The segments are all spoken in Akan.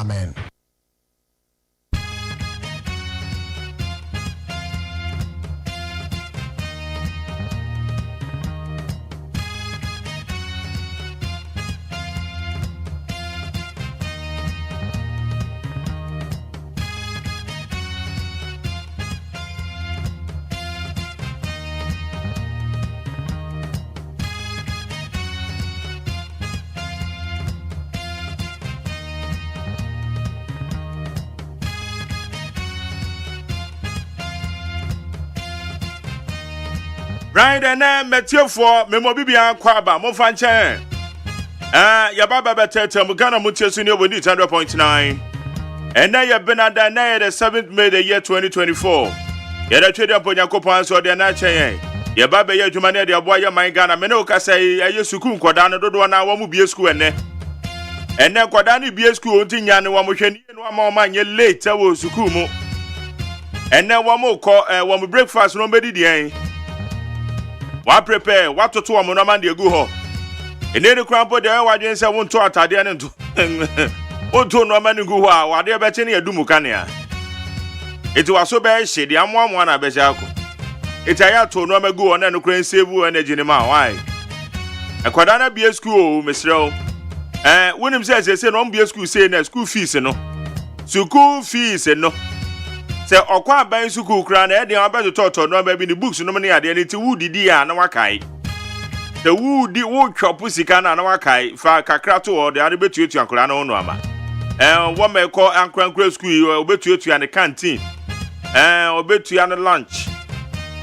Amen. Right and then Matthew for Memobibia Quaba, Mofanchen. Yababa Beteta, Mugana Mutiasunia with 100.9. And now you've been at the 7th May the year 2024. Yada trade up on your coupons or the Nache. Yababa Yajumania, the Aboya, my Ghana, Menoka say, I used to come Quadana, Dodwana, one will be a school and then Quadani be a school, Tinya, one more man, you late, I was Sukumu. And then one more call, one will breakfast, nobody the what prepare, what to a monoman de go home. And then the crampo there, why didn't say won't to Atadian and to no man go out, what they're betting a Dumukania. It was so bad, shady, I'm one I bet you. It's a yacht to no man go on and Ukraine save you and a genema. Why? A Quadana be a school, Mr. William says, they say, don't be a school saying a school fees, no. School fees, no. Say okwa ban suku kra na e de aba to toto no ba bi ni books no me ya de ni ti woodi di ya na wakai the woodi wo twopo sika na wakai fa kakra to o de ade betuetu ankora na ono ama wo me ko ankra school obetuetu an canteen obetu an lunch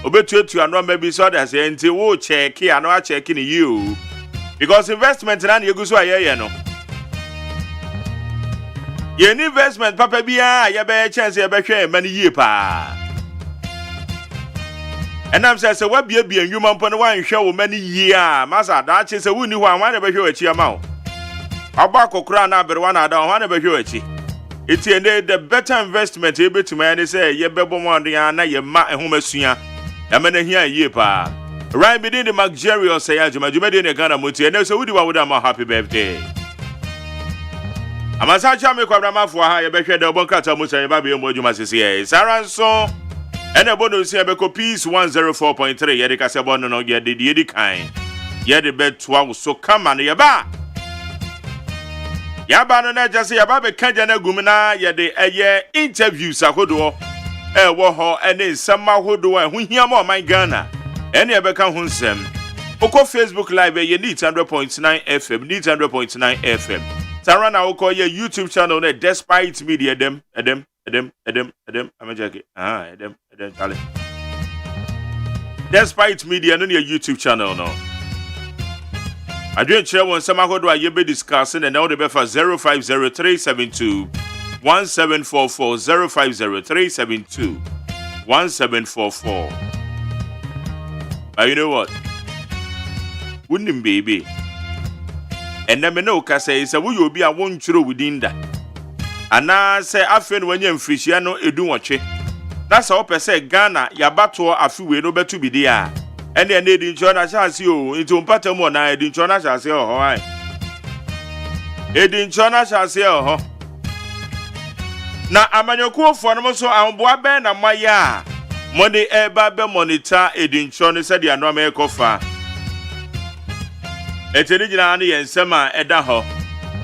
obetuetu an ma bi so da say nti wo check ya na check ni you because investment na ye guso ayeye no. Ye investment papa bia ye be chance ye be hwe mani yie pa. Enam say wa bia enwuma mpo ne wan hwe wo mani yie a masa da che se wuni ho an na be hwe achi ama wo. Aba kokora na aberwa na da ho na be hwe achi. Iti ene the better investment ye betuma ne say ye bebo mo nden na ye ma ehomasua. Ya mena hia yie pa. Right within the luxurious say adwuma de ne Ghana montie ene so wudi wa woda ma happy birthday. Amasacha me kwabrama fo ha ye behwe de obonkata musa ye ba be mo adwuma sese ye saranso ene bono si be ko peace 104.3 ye de kase bono no ye de kan ye de betwa wo so kama no ye ba no na jase ye ba be kanja na gum na ye de eye interviews akodo wo ho ene nsama hodo ho hia ma man Ghana ene ye be ka ho nsem oko Facebook live ye 100.9 FM 100.9 FM Sarana will call your YouTube channel despite media them I'm a jacket. Charlie. Despite media no your YouTube channel no. I didn't share one some how do I be discussing and now the befa 050372 1744 050372 1744. But you know what? Wouldn't baby. And na me no ka say we you be a won churo within that. Ana say afen when you mfrishia no edu nwotwe. Na say opese Ghana ya bato afiwe no betu bi dia. Ene ene di ncho na chance o, into mpata mo na edi ncho na chance o ho ai. Edi ncho na chance o ho. Na amanyoku fo no so amboa ben na maya. Money eba be monitor edi ncho no se dia no ma ekofa. Eteni jina ne yensema eda ho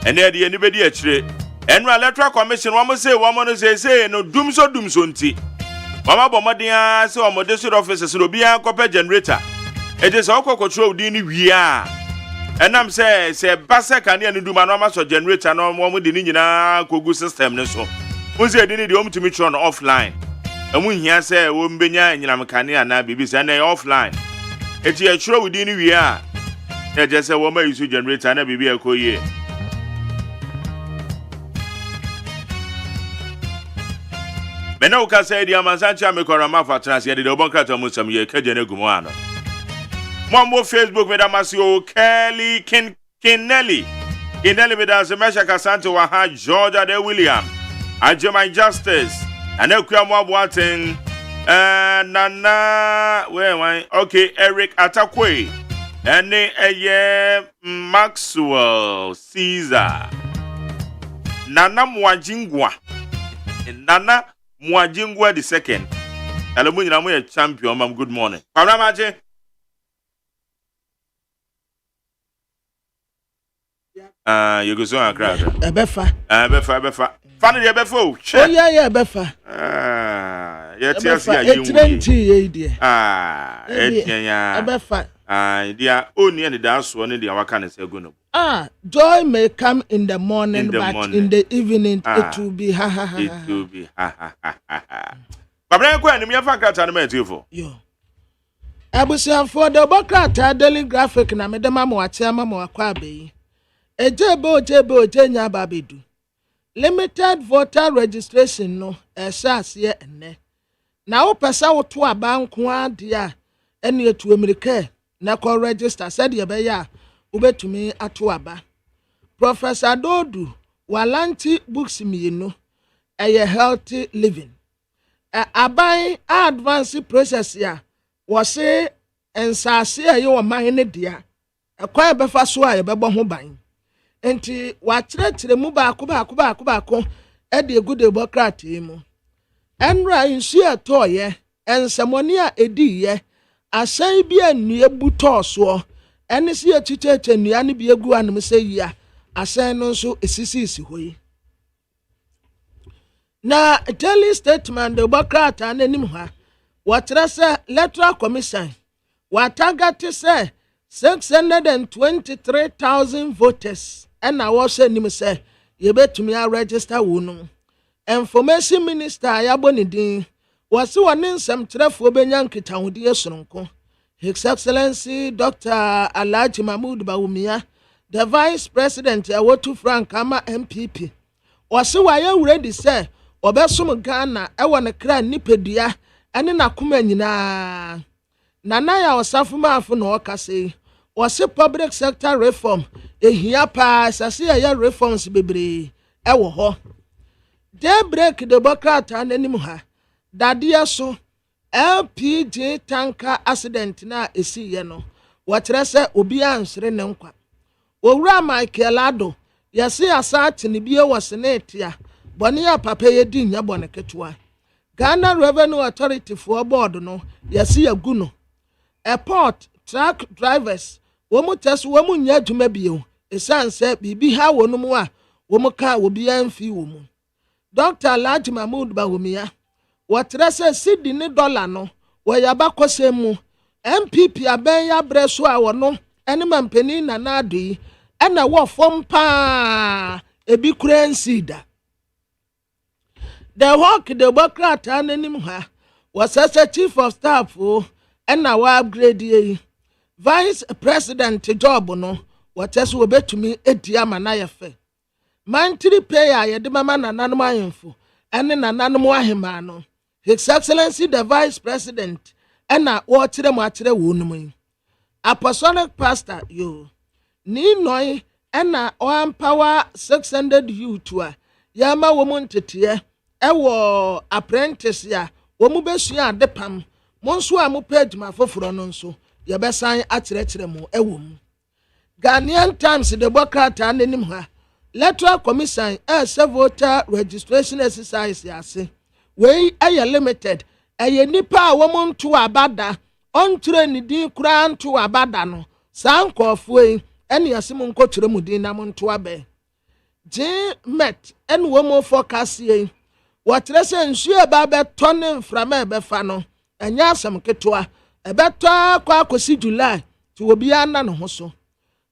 ene de ye bedi akire enu electoral commission wo say wo no say no dumso nti mama bomoden a say wo district officers no bia kopa generator eje so control di ni wi a enam say base kan ne duma no ma so generator no wo di ni nyina kogu system ne so wo say di ni de wo mtumi tron offline emu hia say wo mbenya nyina mekane ana bibi say na offline eje akire wo di ni wi a yeah, just say woman use generator na bibi ekoye. Me no ka say dia mansancha me kwara mafa trans ye de obonkata musam ye kagene gumo ano. Mo Facebook me da masio Kelly Kinelli me da se mesha kasante wa ha Georgia de William. AGYEMAN Justice. And ekwa mo aboaten nana where okay Eric Atakwe. Ene Maxwell Caesar Nana Mwajingwa. Nana Mwajingwa the second. Alamu nyina mo ye champion mam good morning. Pamra maje. You go so akra. Ebefa. Ebefa. Fanu de ebefa o. Oh yeah, ebefa. Ye tiasi ya yiwu. Etrenti ye die. Etianya. Ebefa. Dia oni and da so ne dia waka ne se go no. Joy may come in the morning, in the evening it will be ha ha ha. It will be ha ha ha. Babra ko anim ya fa krata na matifo. Yo. Abusia for the bokrata daily graphic na me dem amwache amamo akwa abeyi. Ejebo nya babedu. Limited voter registration no esas ye enne. Na wo pesa wo to abanko ade a ene etu America na ko register said ye be ya ubetumi ato aba. Professor Dodu walanti books mienu eye healthy living. Abai advanced process ya wose ensase aye wo man ne dia. Ekwa befa so a ye bebo ho ban. Enti wakyerɛkyerɛ mu baako e de egu de bokrate mu. Enra nsu etoye ensemoni a ediye asan bi anu ebuto so ene se achicheche nua ne bi egu anum se yia asan no nso esisi hoyi. Na daily statement de bokrate anenim ha wakyerɛ se electoral commission watagate se 623,000 voters and I was saying him say you bet me a register wonu. Information Minister Ayabonidin was one in some trefo benyan kitahudi sonko. His Excellency Dr. Alhaji Mahmoud Bawumia, the Vice President Awotu Frank Ama MPP. Was why already say obesum Ghana e wana kra nipedia ene na kuma nyina. Nana ya osafuma afu no okase. Was public sector reform ehia pa sase ya reforms bebre ewo ho daybreak the bokrata nanim ha dadia so LPG tanker accident na esiye no wakyerɛ sɛ obi ansere ne nkwa owura Michael Ado yɛse asate ne bie wɔ senetia bɔne ya papa yedi nya bɔne ketewa Ghana Revenue Authority for board no yɛse yagu no airport truck drivers womu tesu womu nya dwuma bio esan se bibi ha wonu mu a womu ka obi amfi womu. Dr. Alhaji Mahmoud Bawumia watre se sidi ni dollar no wo yaba kose mu MPP aben ya breso a wono ene mampeni na na ado ena wo fom pa ebi currency da. The work the bureaucrat anenim ha was as chief of staff ena wa upgrade ye. Vice President job no watesu obetumi edia manaya fe. Monthly pay yede mama nananom ayemfo ene nananom ahema no. His Excellency the Vice President ena wo kire mo akire wonum. Apostolic Pastor yo. Ni noi ena o empower 600 youth a yama wo montete ewo apprentice ya wo mu besua adepam mo nso a mo page ma foforo no nso ye besan akyerɛkyerɛ mu ɛwɔ mu. Ghanaian Times the bokrata anenim ha electoral commission voter registration exercise yase we ɛyɛ limited ɛyɛ nipa a wɔn nto abada ɔntwerɛ ne din kura nto abada no saa nkɔɔfoɔ yi ɛne yɛse mo nkɔtwerɛ mu din na mo nto abɛ met ɛne wɔn forecast yi wɔkyerɛ sɛ nsuo ɛba bɛtɔ ne mframa ɛbɛfa no ɛnyɛ asɛm ketewa ɛbɛtɔ akɔ akɔsi July to obi ana no ho so.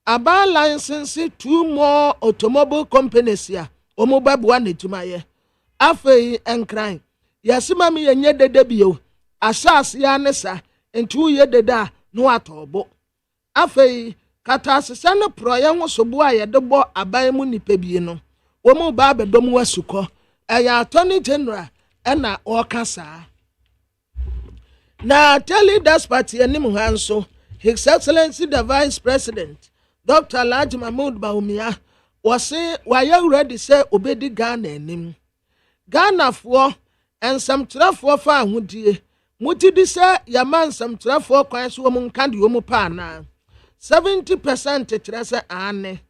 Aba license 2 more automobile companies ya omo babua na tumaye afei enkran yasima mi yenye dede bio asase ya nesa entu ye dede no atobo afei kata asese no proye ho sobo a ye de bo aban mu nipa bie no omo ba bedom wasuko eya attorney general ena okasa na tell das party anim hanso His Excellency the Vice President Dr. Alhaji Mahmoud Bawumia was say why you ready say obedi Ghana enim. Ghana for and some trafo fa ahudie. Muti di say yaman some trafo kwan so mu nka de omu pa na. 70% kyerɛ sɛ ane.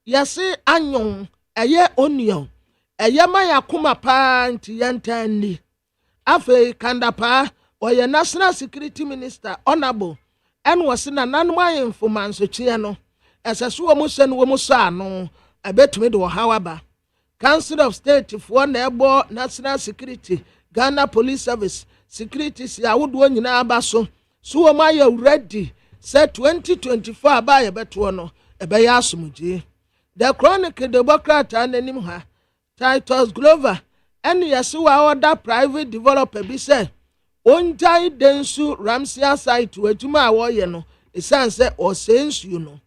Yɛse anyon ɛyɛ onion Eyama yakuma pa nti yentandi. Afe kandapa oye National Security Minister Honorable and was in a nanwa informant chiano. As a suamusen womusano, I bet me do however. Council of State for Nebo National Security, Ghana Police Service, Security ya would one in Abaso. So am I ready? Said 2024 by a betuano, a bayasumuji. The Chronicle Democrat and Nimha, Titus Glover, and Yasua order private developer be said. Onjai densu Ramsia site to a Juma Wayano, a sunset or sense you know.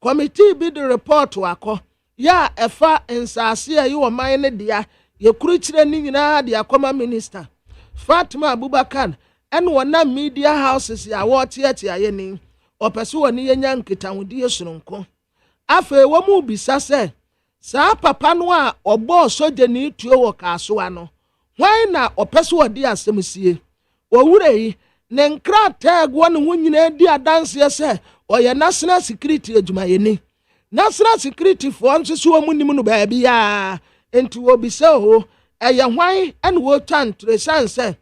Committee be the report to Ako. Ya efa ensase you mine dia ye kuruchire ni nyina dia koma minister Fatima Abubakar and wana media houses ya wotiati ayeni opese woni yenya nkitawudi esununko afa wo mu bisa se saa papa no a obo soje ni tuo wo kaso ano hwan na opese wodi asemsie owureyi ne nkra tag woni hu nyina di adanse se oye national security adwumayeni National Security for so munim no baabi ya enti wo bi se ho eye hwan ene wo twan tresan se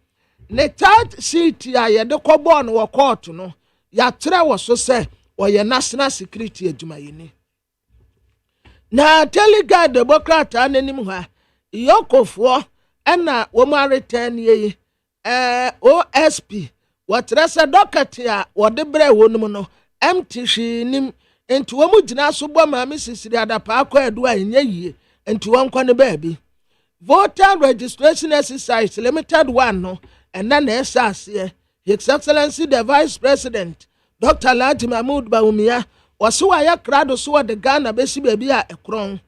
ne third seat ya ye de kobo no wo court no ya tere wo so se oye National Security adwumayeni na Telegard Democrat ananim ha yokofo ena wo ma return ye OSP wo tere se docket ya wo de bre wonum no MTC nim enti wo mu gina so bɔ maame sisiri adapa akɔ edu a enye yie enti won kɔ ne baabi voter registration exercise limited one no ɛna na ɛsa ase His Excellency the Vice President Dr. Alhaji Mahmoud Bawumia wɔso wa ya krado so de Ghana besi baabi a ekron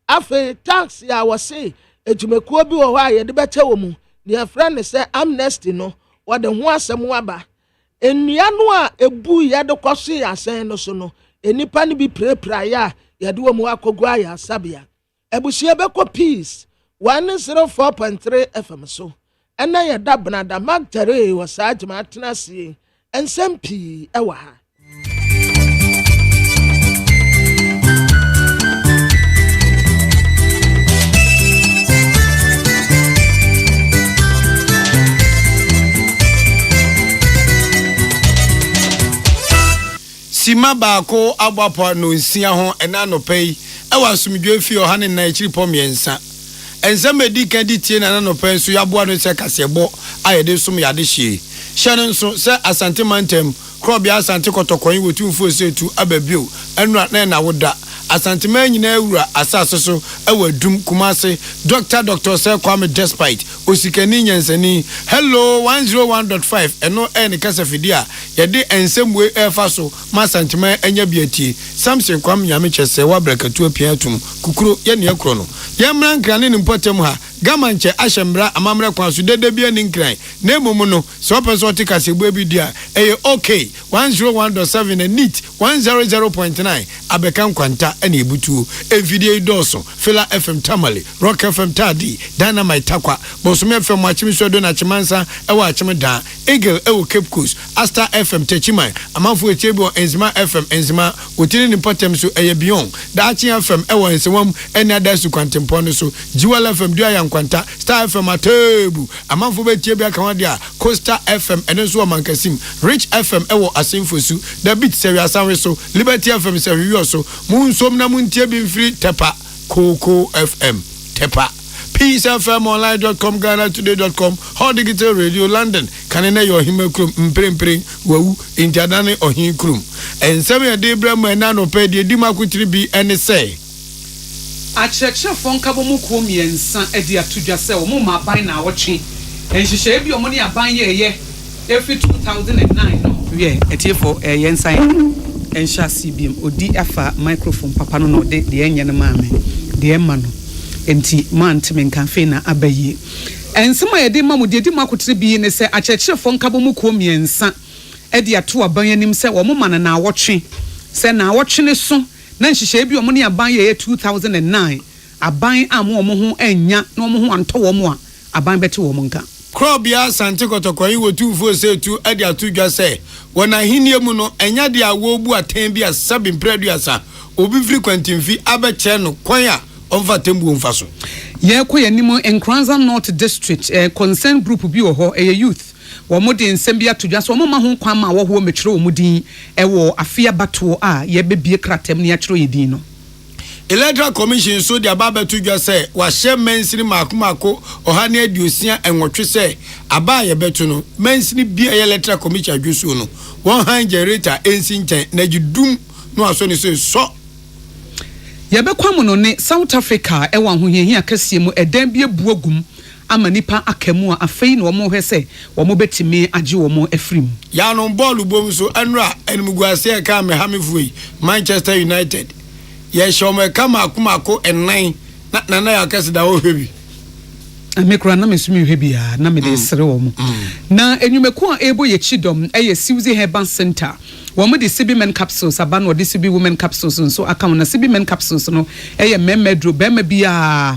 afi tax ya wɔse edwumekuo bi wɔ hɔ a yɛde bɛkyɛ wɔ mu ne afra ne sɛ amnesty no wɔde ho asɛm waba ennua no a ebu yɛde kɔso asɛn no so no enipa ni bi prepra ya yade wo mu akogua ya sabia ebusie beko peace 104.3 FM so ena ya dabna da magtare wo saajima atenase ensem pii ewa ha Sima baako agbapo no nsia ho ena no pei ewa sumdwe fi o hane na ekiri pom yensa ensa medi kan di tie na no pei so yaboa no se kasebo ayede sum yade hie hye nso se asante mantem krobia asante kotokon wotumfo setu ababio enura na woda asante man nyina awura asase so ewadum kumase Dr. Sir Kwame Despite osikani nyansani hello 101.5 eno en kasafidia yede ensemwe efa so masante man anya biatie Samson Kwame nyame chese wa brakatu apiatum kukuro ye ne akro no yemran krane ne mpotem ha gamanche ahyemra amamre kwanso dede bia ne nkran na emom no so person tikasebo bi dia eye okay 101.7 and neat 100.9 abekan kwanta ene ebutu evide doso Fela FM Tamale Rock FM Tadi Dynamite Takwa Bosome FM Achimiso do na Chimansa ewa Achimeda Eagle ewo Cape Coast Asta FM Techiman amanfo etiebo Enzima FM Enzima wotini ni potem so eye beyond Dachi FM ewo Ensewam ene adasu kwantempo no so Jiwala FM dua yankwanta Star FM atebu amanfo betiebi aka dia Costa FM ene so mankasim Rich FM ewo asemfosu The Beat Seria Sanwe so Liberty FM Seria so munsom na muntie bi mfiri tepa Coco FM tepa peacefmonline.com GhanaToday.com Hot Digital Radio London kanene yo himekrum mprempren wawu intiadane ohin krum ensem ya de bra mu na no pe de di makutiri bi ene say acheche fonka bo mu ko miensa edi atudwa se o mu ma ban na awotwe enhihye bi o mu ne aban ye every 2009 no we etiefo yensan ensha CBM odi afa microphone papa no de enye ne maame de emma no enti man timen kan fe na abayi ensema ye de mamu de di makotire bi ne se acheche fonka bo mu ko miensa edi ato aban anim se wo mu ma na awotwe se na awotwe ne so na nhihye bi o mu ne aban ye 2009 aban amu omo ho enya na omo ho anto wo mu a aban beti wo mu nka Krobia Santi Kotokoi wotumfo setu edi atudwa se wona hinie mu no enya de awo bu aten bi asabin preduasa obi frequent mfi abeche no kwan a ɔmfa tembu mfa so ye ko ye nimo Nkranza North District concern group bi ho youth wo mo de nsem bi atodwa so mo ma ho kwan ma wo ho metwere wo mudin wo afia bato a ye bebie kratam ne atwere yedin no Electoral Commission so the ababa to just say was share mensini makumako or hani edusia and what you say aba ye betu no mensini be Electoral Commission adwusu no 100 generator ensin na jidum no aso ni so ye be kwamu no ne South Africa e wa hohia kase mu edan bi ebuogum ama nipa akamu a afei na omo hwese omo betimi age omo afrim ya no ball bom so enra enmuguase e ka me hamifui Manchester United ye shome kama akumako enan na ya kase da wo hwebi amekura na mesumi hwebia na me de sere wo mu na enyumeko a ebo ye chidom eye Siwzi Herbal Center wo mo de CB men capsules aba no de CB women capsules nso aka na CB men capsules no eye memedro bema bia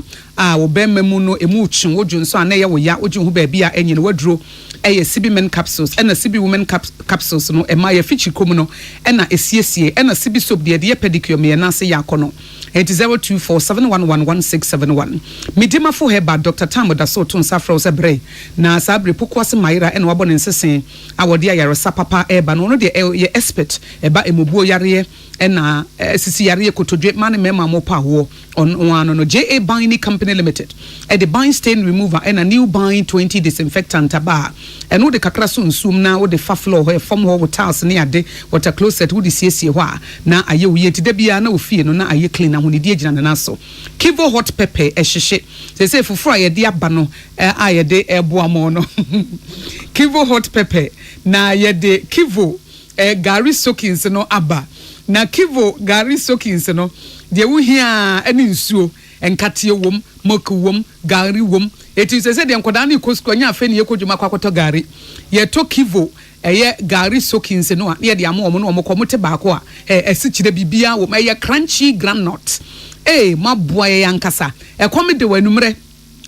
wo bema mu no emu twen wodwo nso ana ye wo ya wodwo hu ba bia enyi no wadro eye CB men capsules ena CB women capsules no ema ye fichi kom no ena esiesie ena CB soap de ye pedicure me na se yakono 0247111671 midima fo heba Dr. Tam da so to nsa fro se bre na sabre pokwase maira ena wabɔ ne nsesen awode ayaresa papa eba no no de ye expert eba emubuo yare ena sisi yare kotodwe mane mema mo pa ho on no JA Binding Company Limited e the bind stain remover ena new bind 20 disinfectant aba eno de kakra so nsum na wo de fa floor ho form ho with tiles ne ade water closet wo de siesie ho a na aye wo ye tidabia na ofie no na aye clean na ho ne die gina na so Kivo hot pepper ehhye se fufuro a ye de aba no a ye de eboamo no Kivo hot pepper na ye de Kivo Gary soakings no aba na Kivo Gary soakings no de wo hia ani nsuo enkate wom moku wom Gary wom eti se de nkoda na ikosko nya afa ne yekodwuma kwakoto Gary ye to Kivo eye Gary soakings no a ye de amo no omokomote baako a esikyire bibia wom eye crunchy groundnut maboa ye yankasa komede wanumre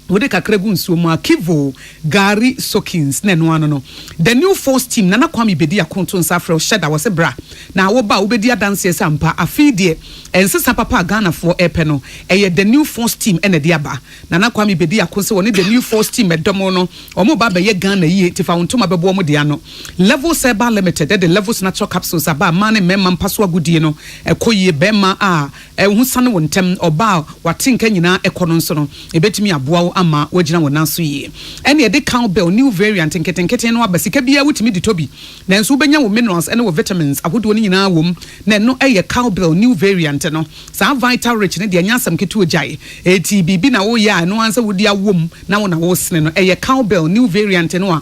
wode kakra gu nsuo mu Kivo Gary soakings na no ano no the new force team nana kwami bedi akonto nsa frɛ sheda wose bra na wo ba wo bedi adanse sampa afi de ensesa papa Ghana for epe no eye the new force team ene de aba nana kwami bedi akonse woni the new force team edomo no omo ba be ye Ghana yi tifa wontoma bebo mo de ano level Herbal Limited the levels natural capsules aba mane memma mpaso agudie no ekoyie bema a hu sane wontem oba watinka nyina ekono nso no ebetimi aboa ama wagina wona so yi ene ye de cowbell new variant nketenkete no abasika bia wutimi de tobi na nso benya wo minerals ene wo vitamins ahodo ni nyina wom na no eye cowbell new variant no sa vital rich ne de anyasam ketu ojae bibi na wo ya no ansa wodi awom na wo na wo sene no eye cowbell new variant no a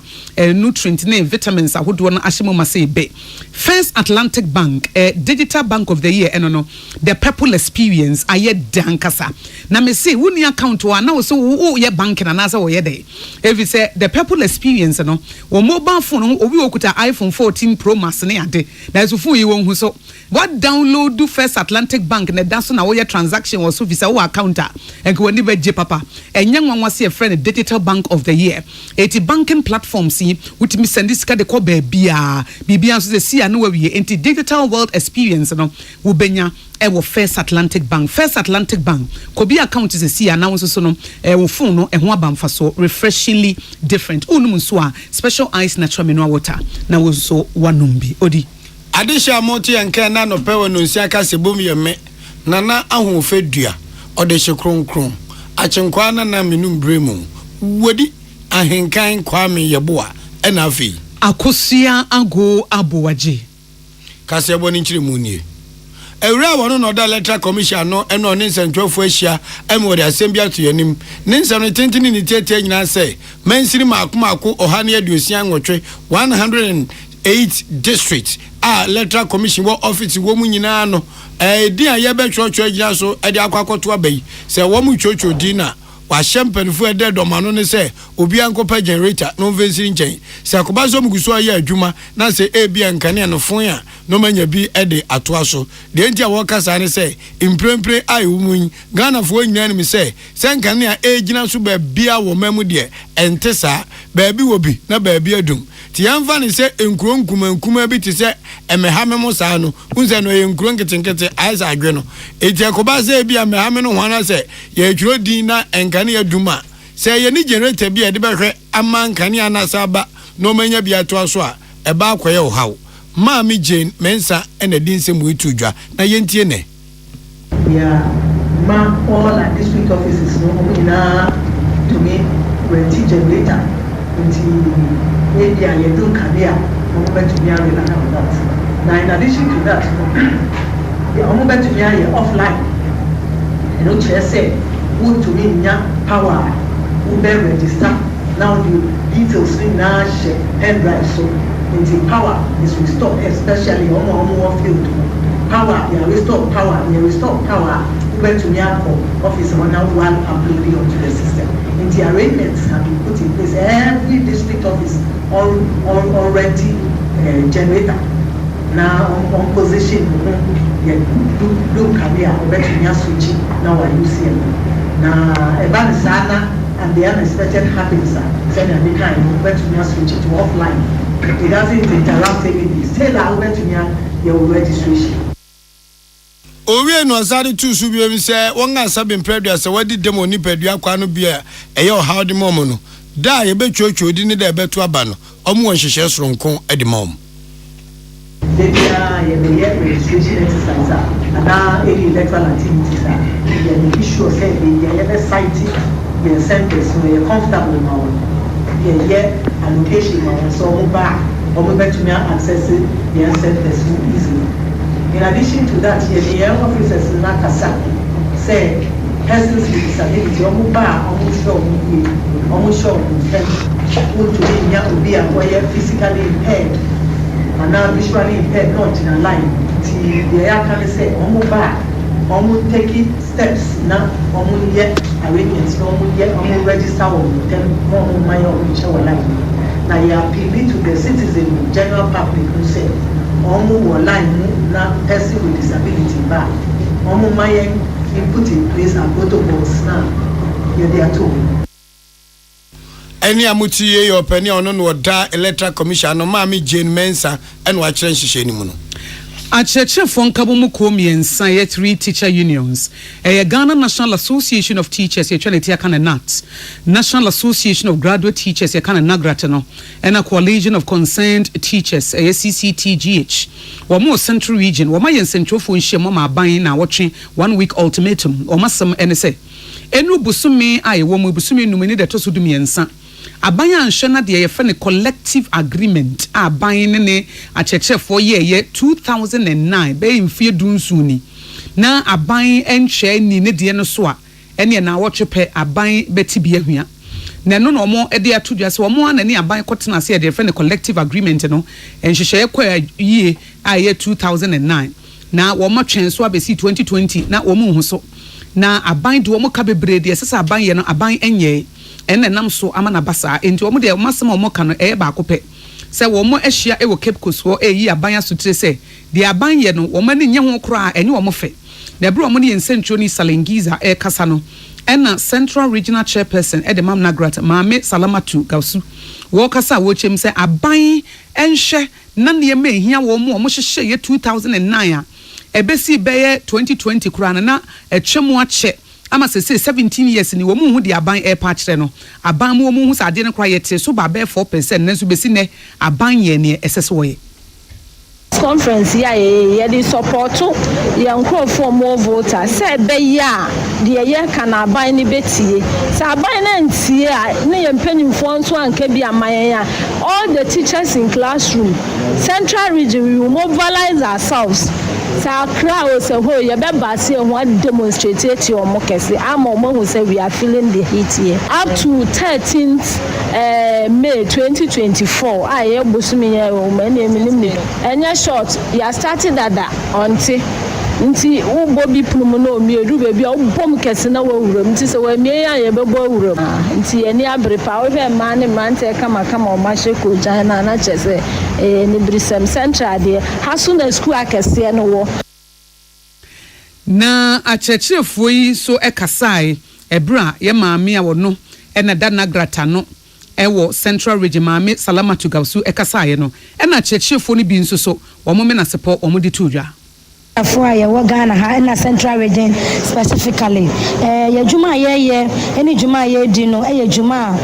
nutrient ne vitamins ahodo no ahyemo mase be First Atlantic Bank digital bank of the year eno no the purple experience aye dankasa na me say woni account wa na wo so wo ye bank na na say wo ye dey if you say the purple experience no wo mobile phone obi okuta iPhone 14 Pro Max ne ade na so phone yi won hu so what download do First Atlantic Bank na da so na wo ye transaction wo so visa wo account a enko woni be je papa enya nwanwa se friend digital bank of the year eti banking platforms yi wutimi send sika de ko ba bia so se no we into digital world experience no wo benya wo First Atlantic Bank ko bi account is see announce so no wo phone no ho abamfa so refreshingly different unum so a special ice natural mineral water na wo so wanum bi odi adisha MONTIE enka na no pewe no nsia ka se bom yeme nana ahofedua ode hye kronkron achenkwa na menum bremu wodi ahenkan kwame yeboa ena afi akosia ago abowaje kase ebo ni nchire mu nie ewura wono no da Electoral Commission no eno ne nsentwofo ahia emo de asembia to yanim ne nsano tentini ni tietie nyina se mansiri makomako ohane aduosia nwotwe 108 districts Electoral Commission wo office wo mu nyina no di aye be twotwo agina so e de akwakoto abai se wo mu twotwo di na wa shempenfu ede domano ne se obi ankopa generator no vensiri nchen se akoba so muguso aye adwuma na se ebia nkane no fon a no manya bi ede atoa so de ntia wo kasa ne say imprempre ai wumun Ghana fo nyina ne say senka ne a egina so ba bia wo mamu de ente sa ba bi wo bi na ba bi adum ti yamfa ne say enkuro nkuma bi ti say emehame mo sa no unse no enkuro nketenkete aisa adwe no eti akoba say bi emehame no hwana say ye twiro din na enka ne aduma say ye ni generator bi e de behwe amanka ne anasa ba no manya bi atoa so a eba akoye wo hawo Mami Jane Mensa and the Dinsem with Tuja. Na Yentiene. Yeah, ma all at district offices no to me when teacher later until maybe I do career moment to me that. Now in addition to that, the moment to me offline. You know, just say who to me power who bear register now the details in now share pen drive so until power is restored, especially on field. Power, you restore power, went to Miyako office on one uploading onto the system. And the arrangements have been put in place. Every district office already generator. Now on position, do career, went to Miya switching, now I use here. Now, about Sana and the unexpected happens, send a kind, went to Miya switching to offline. It doesn't interrupt anything. Still, I went to your registration. Owe no asade tu su bi em se won asabe mpredua se wadi demo ni pedua kwa no bia eye o hawde mom no da ye betwotwo di ni da beto aba no omo hwehye soronko edi mom Debia ye registration exercise and any electoral activities the issue say the site the centers so you're comfortable now allocation so to me access the centers easily. In addition to that, the officers in Nakasa say persons with disability almost sure to be physically impaired and now visually impaired, not in a line. The air can say almost taking steps now, almost yet arrangements, almost yet register on them, my own shower line. Now you appeal to the citizen, general public who say Omu line na person with disability back. Omu mayen put in place and protocols now. You're there too. Any amuti ye your penny on no da electoral commission no Mami Jane Mensa and watch ni muno. Acheche Fonkabumu Komiensa ye 3 teacher unions. Ghana National Association of Teachers ye chwele tia kana NAT. National Association of Graduate Teachers ye kana NAGRATano. And a Coalition of Concerned Teachers ye CCTGH. Wamo Central Region wama yen central fo nhye mama ban na watwe 1 week ultimatum. Omasam enese. Enu busumi aye womu busumi numeni de to so du miensa. Abanya anhwena de ye fe collective agreement aban ne acheche for ye 2009 be mfie dunsuni na aban enhwe ni ne de no so a ene na wochepe aban beti bi ahua na no mo e de atodwa se mo ana ne aban kotena se de fe collective agreement no enhwehwe ye kwa ye aye 2009 na wo mo twen so abesi 2020 na wo mo hu so na aban de wo mo ka bebre de sesa aban ye no aban enye ene nam so amana basa enti omo de masem omo ka no ba akopɛ se wo mo ahia e wo Cape Coast wo yi aban asotire se de aban ye no wo ma ne nye ho kora ene wo mo fɛ na bro omo ne nsentro ni Salengiza kasa no ena Central Regional Chairperson de Mam Nagrat Maame Salamatu Gausu wo kasa wo chem se aban enhwɛ na ne ma ehia wo mo hyehyɛ ye 2009 a ebesi beye 2020 kora na etwemu akyɛ ama se 17 years ni wo mu hu de aban airpa kyerɛ no aban mu hu sa ade ne kra yete so ba be 4% na so besi ne aban ye ne esese wo ye conference ya the support yankrofo more voters say be ya de ye kana aban ni betie sa aban na ntie a ne ye mpanimfo nso anka bi amayan ya all the teachers in classroom Central Region we will mobilize ourselves sa crowd say ho ye be base ho demonstrate it your mokese am who say we are feeling the heat here up to 13th May 2024 aye bosumi ye o many enya short you are starting that until nti wo bo bi plum no mi edu be bia wo bom kese na wo wuram nti se wa mi ya ye be bo wuram nti ye ni abre pa wo hwe ma ne ma nte kama o ma hye ko jan na chese ni brisem central de haso na school akese no wo na achechefo yi so ekasai ebra ye maame a wono ena dana grata no ewo central region maame salamatu gawsu ekasai no ena achechefo ni bi nso so wo mo me na sepo wo mo di tudwa for ya Ghana ha in central region specifically ya juma ye any juma ye di no e juma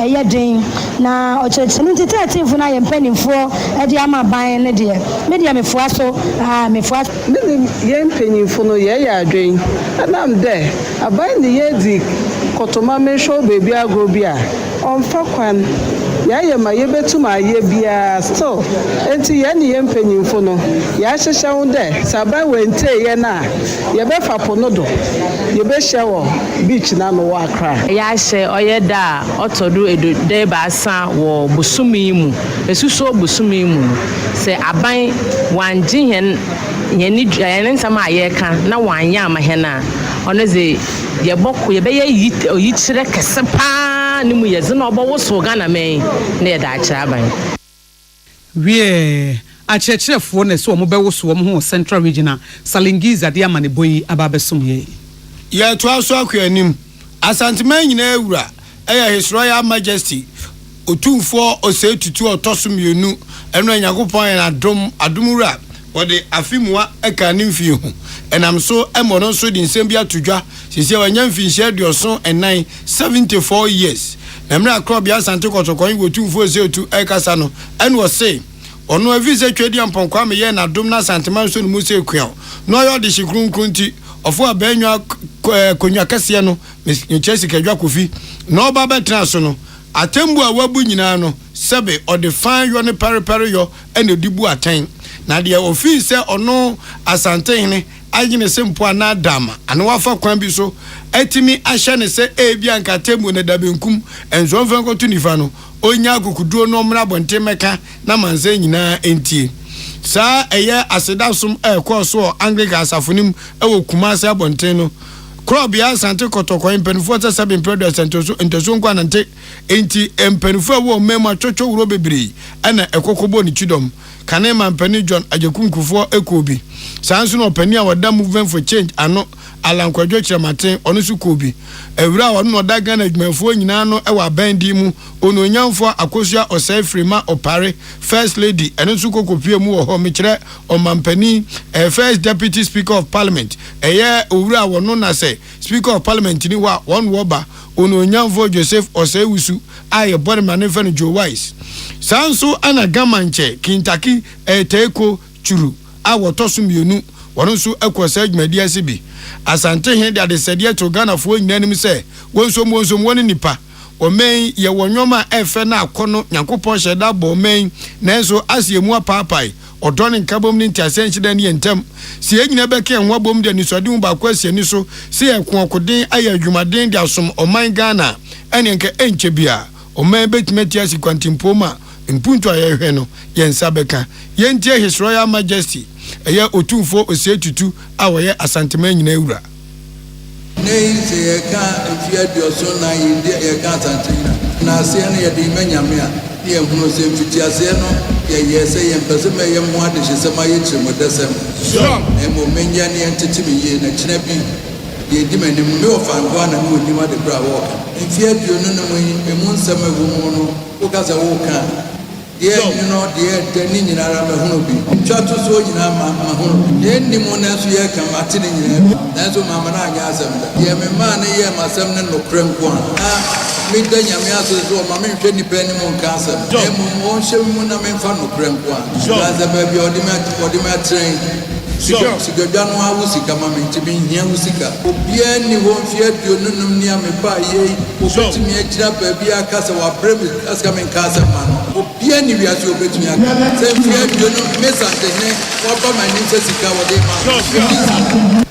ye den na ochechenu titative na ye mpanimfo e di ama ban ne de media mefua so mefua ye mpanimfo no ye ya adwen anam de aban ne ye di kotoma me show baby agro bia onfa kwan ya ye ma ye betuma ye bia still enti ye ne ye mpanimfo no ya hyehye wo de saban wente ye na ye be fa pono do ye be hye beach na no wa Accra ya hye oyeda otodo edo de ba asa wo busumi mu esuso busumi mu se aban wanje hen yeni nsama ye kan na wanya ama hen a ono ze ye bokko ye be ye yi kire kese pa ni mu ye zina obo so Ghana men na ye da kire aban wie achechefo na so mo be wo so mo ho central regional salingiza de amane boyi ababesom ye ye to aso akwanim asanteman nyina ewura His Royal Majesty otumfo OSEI tutu otosom yenu eno anyakopon na adumura wode afimwa eka nimfi hu enam so emono so di nsem bia tudwa sisi wanyamfi nhye dioso enan 74 years na mra krobia asante kotokon wotumfo OSEI tu ekasa no eno wo say ono avize twedi amponkwa me ye na dum na santeman so no muse kuan no yo de shikrunkrunti ofo abanwa konwa kase no Chelsea kadwa kofi no ba betra so no atembu a wabu nyina no sebe o de fan yo ne pare yo ene dibu atan na de ofi se ono asante hene agine sempo na dama ane wafa kwan bi so etimi ahye ne se bia nka tembu ne dabenkum enzo mfa nkoto nifa no onya akokuduo no mra bonte meka na manze nyina entie sa eye asedasum ekoso Anglican asafonim ewo kumase abonte no Krobia asante kotokon penfo ta 7 product entoso nkwa nante enti empenfo wo mema chocho wuro bebre ana ekokobo ni chidom kanema mpani John ajekunkufo ekobi sanso no pani a wada movement for change ano alankwadwo kiramaten ono su kobi ewura wono no da Ghana adwumafo nyina no ewa bandi mu ononyamfo akosua OSEI Frima Opare first lady eno su kokopie mu wo ho mekire omampani first deputy speaker of parliament eye owura wono na se speaker of parliament ni wa one woba ononyamfo Joseph OSEI Wusu aye body manifesto Joe Wise sanso ana gamanche Kintaki teko churu awo tosumienu wono su akwasa adwumadi asibi asante he de sede to Ghana fo nyinanim se wonsom woni nipa omen ye wonwoma efe na akono Nyankopon hyeda bo omen nanso asiemu apaapai odone nkabom ni ntiasenhyeda ni yentem si enyina beke ho abom de nisodem ba kwasi ni so si ekokoden aya adwumaden de asom oman Ghana ene nke enche bia omen betimeti asikwantimpoma impunto ayehwe no yensa beka yentie His Royal Majesty eye otumfo OSEI tutu awoye asanteman nyina ewura nei se ye ka mfia dioso na yinde ye ka santina na se ne ye di menyame a ye hunu se mfitia se no ye se ye mpese me ye mo ade hye se ma ye chimo desem e mo menya ne entitimi ye na kina bi ye di menim me ofangwa na no di ma de bra wo mfia diono no mo emu nsem ewu mo no wo ka se wo ka ye no de ni nyina ra me hunu bi twato so nyina ma hunu ye ni mo na so ye ka mate ni nyina na so mama na anya asem da ye me ma ne ye masem ne no krenko a mi da nyame aso so ma me hwe ni pa ni mo nka asem e mo hye mu na me fa no krenko a la za ba bi odi ma train sigadwa no awusika ma me ntibi hia wusika obia ni ho mfia duonunum ni amepa ye obetumi agira ba bi akasa wa bremi aska me nka asem ma no obia ni wiase obetumi aka se mfia duonum mesa tene wa ba ma ni sika wode ma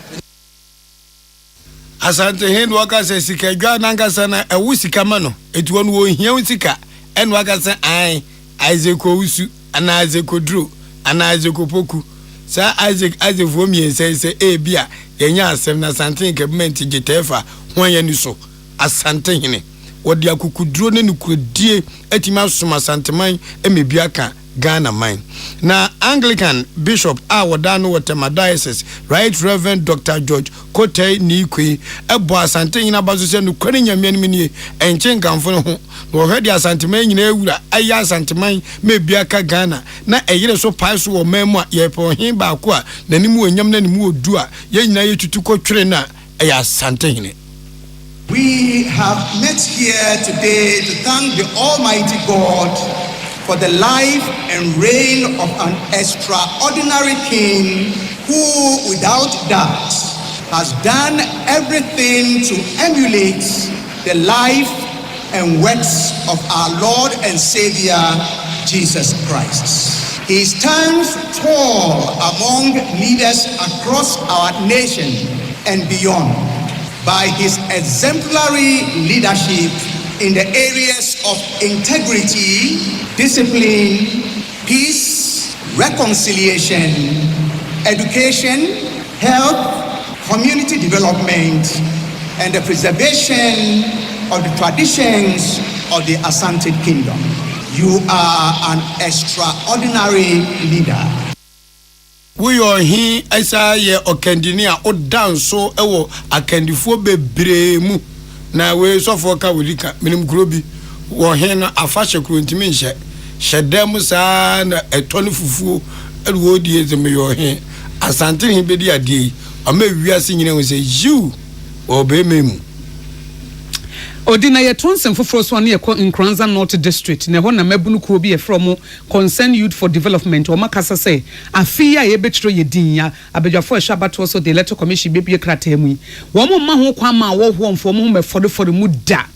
asante hen waka se sika dwa nankasa na ewusika ma no etuwo no wo hia wusika en waka se ai aizeko wusu ana aizeko dro ana aizeko poku Sir Isaac for me and say bia yenya asem na santen government gitefa hwan ya ni so asante hene wodi akukuduro ne nukudie atima soma santeman emebia ka Ghana mine. Na Anglican Bishop Awadano Watema Diocese, Right Reverend Dr. George Kote Nikwi, Ebo Asante ina bazu se nukwani nyamiani mini enche nkamfono ho. Wohedi asante man ina ewura aya asante man mebia ka Ghana na eyire so paiso wo memu yepo hin ba ko a nanimu enyam na nimu odu a ye nyina ye tutu ko twere na eya asante hine. We have met here today to thank the Almighty God for the life and reign of an extraordinary king who, without doubt, has done everything to emulate the life and works of our Lord and Savior, Jesus Christ. He stands tall among leaders across our nation and beyond by his exemplary leadership in the areas of integrity, discipline, peace, reconciliation, education, health, community development, and the preservation of the traditions of the Asante Kingdom. You are an extraordinary leader. We are here as a okendinia o danso ewo akandifo bebre mu na we so for ka wulika minim grobi wo he no afahye krontimi nhye hyedem sa na etone fufuo ewo die zeme yo he asante he bedi ade ama wiase nyina we say you obememu Odina ye tonsen foforo so na ye ko Nkranza North District na ho na mabunu ko bi ye from Concerned Youth for Development o makasa say afi a ye betro ye din ya abedwafo ehwabato so the electoral commission bebie krata mu wo mo ma ho kwa ma wo ho mfo mo mefodefode mu da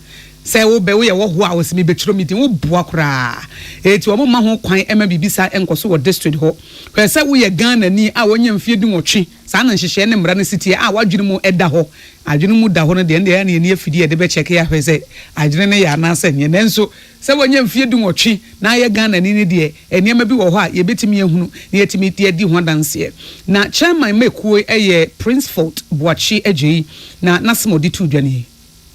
say wo be wo ye wo ho a wo se me betro meeting wo bua kra eti wo mo ma ho kwan ema bibisa enkoso wo district ho kwese wo ye Ghana ni a wonye mfie di nwotwe sa na nhihye ne mra ne city a wadwene mu eda ho adwene mu da ho no de ya na ye afidi de be check ya hwese adwene ne ya na asa ne nenso se wonye mfie di nwotwe na ye Ghana ni de eniema bi wo ho a ye betimi ehunu na yetimi de di ho danse na chairman mekuo eye Prince Fort Boachi Agyi na nasemodi tu dwane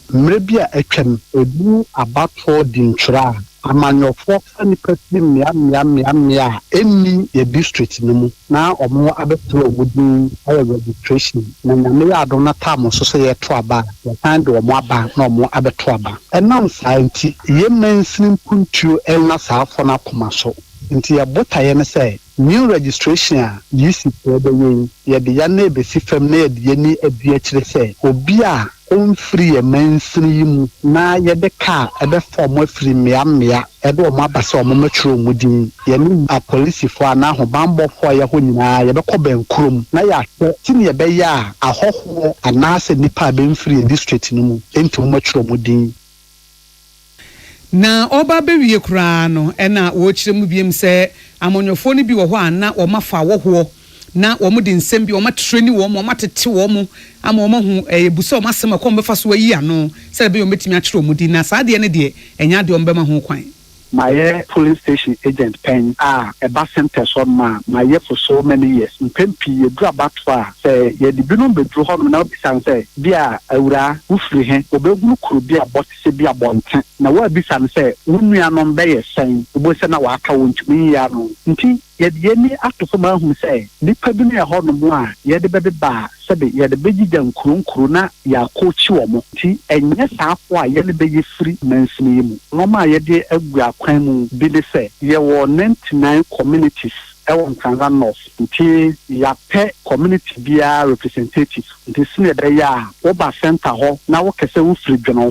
mrebia etwem ebu abato dinchra amanyofo ani pesi mia eni ye district nimu na omo abetro ogudi ayo registration na nyame ya adona tam so se ye to aba ya kan de omo aba na omo abeto aba enam sainti ye mensin puntuo elna saafo na komaso nti ya botaye ne say new registration a yisi pebe ye de ya na ebesi fam na ye de ni abia kire say obi a on free mensin mu na ye de ka ebe form free mia ebe o mabasa o matwuro mudin ye ni a police fo ana ho bambo fo ye ho nyina ye be ko benkrom na ya hwe tini ye be ya ahoho anase nipa be free district ni mu enti o matwuro mudin na oba bewie kura no ena wo kire mu biem se amonyofo ni bi wo ho ana o mafa wo ho na wo mu de nsem bi wo matreni wo mu matete wo mu ama wo hu ebuso masema ko mbefa so yi ano se be yo metimi akire mu di na saade ne de enya de ombema ho kwan my police station agent pen a ba center so my for so many years mpempi edu abatwa say ye di binom bedru ho na obisan say bia awura ufri he obegunu kuru bia botse bia bonten na wa bisan say unua no mbe ye sen obose na wa aka wontumi ya no nti ye de ni atofo ma hu say nipa bi na ho no mo a ye de bebe ba sabe ye de beji dan kurun na ya ko chi wo mo nti enye saafo a ye ne be ye free mansini mu no ma ye de agu akwan mu bi de say ye wo 99 communities ewon Nkranza North nti ya pe community bia representative nti sine de ya oba center ho na wo kese wo free dweno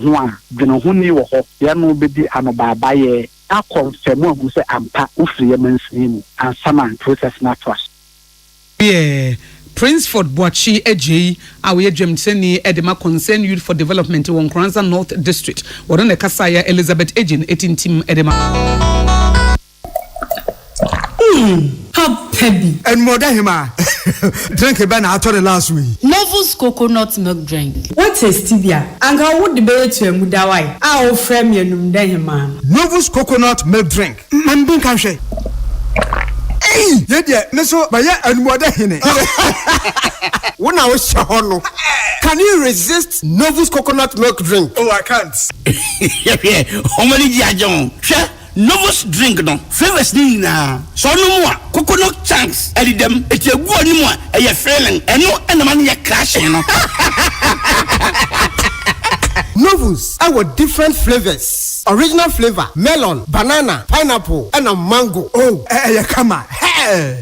ho ni wo ho ye no be di anoba ye a confirm who say ampa ufri yemensimu and some process na trust. Yeah. Prince Fort Boachi Agyi awe adwam seni edema Concerned Youth for Development won Nkranza North District won ne kasaya Elizabeth Agyin etintim edema Baby. And more than him, drink a banana after the last week. Novus coconut milk drink. What is stevia? And how would the bear to a mudawai? I'll frame you, man. Novus coconut milk drink. Man, being country. Hey, yeah, so by and what when I was shahono, can you resist Novus coconut milk drink? Oh, I can't. Yeah, how many John? Novus drink no flavors na so no more coconut chunks and them it's a good no more a feeling and no and man ya crashing no. Novus, our different flavors. Original flavor, melon, banana, pineapple, and a mango. Oh, come on.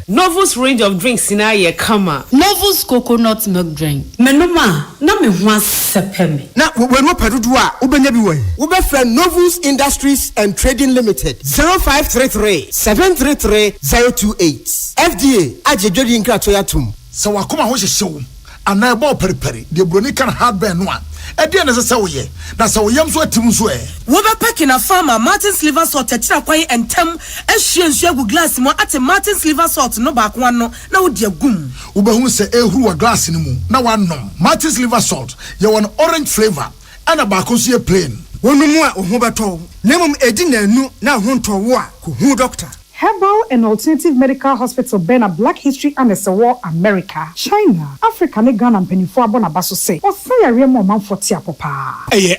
Novus range of drinks in a kama. Novus coconut milk drink. Menoma, na me wan sepemi. Now, when we pedudua, ubenyabiwe. Ube friend Novus Industries and Trading Limited. 0533-733-028. FDA, Ajejodi Inkratoyatum. So wakuma ho hyehyɛ ana ebo periperi de broni kan hardware no a ɛde na sɛ woyɛ na sɛ woyam so atim so wo be pack na farmer Martin's liver salt tira kwan entem ahwie nsu agu glass mu ate Martin's liver salt no ba ko no na wo de agum wo be hu sɛ ehuru wa glass ni mu na wanom Martin's liver salt ye won orange flavor ana ba ko so ye plain wonu mu a ho beto nemum edi na anu na ho ntowo a ko hu doctor. Herbal and Alternative Medical Hospital Bena Black History and War America, China, Africa ne Ghana penifo abona baso say. Osaya remo manfoti apopa.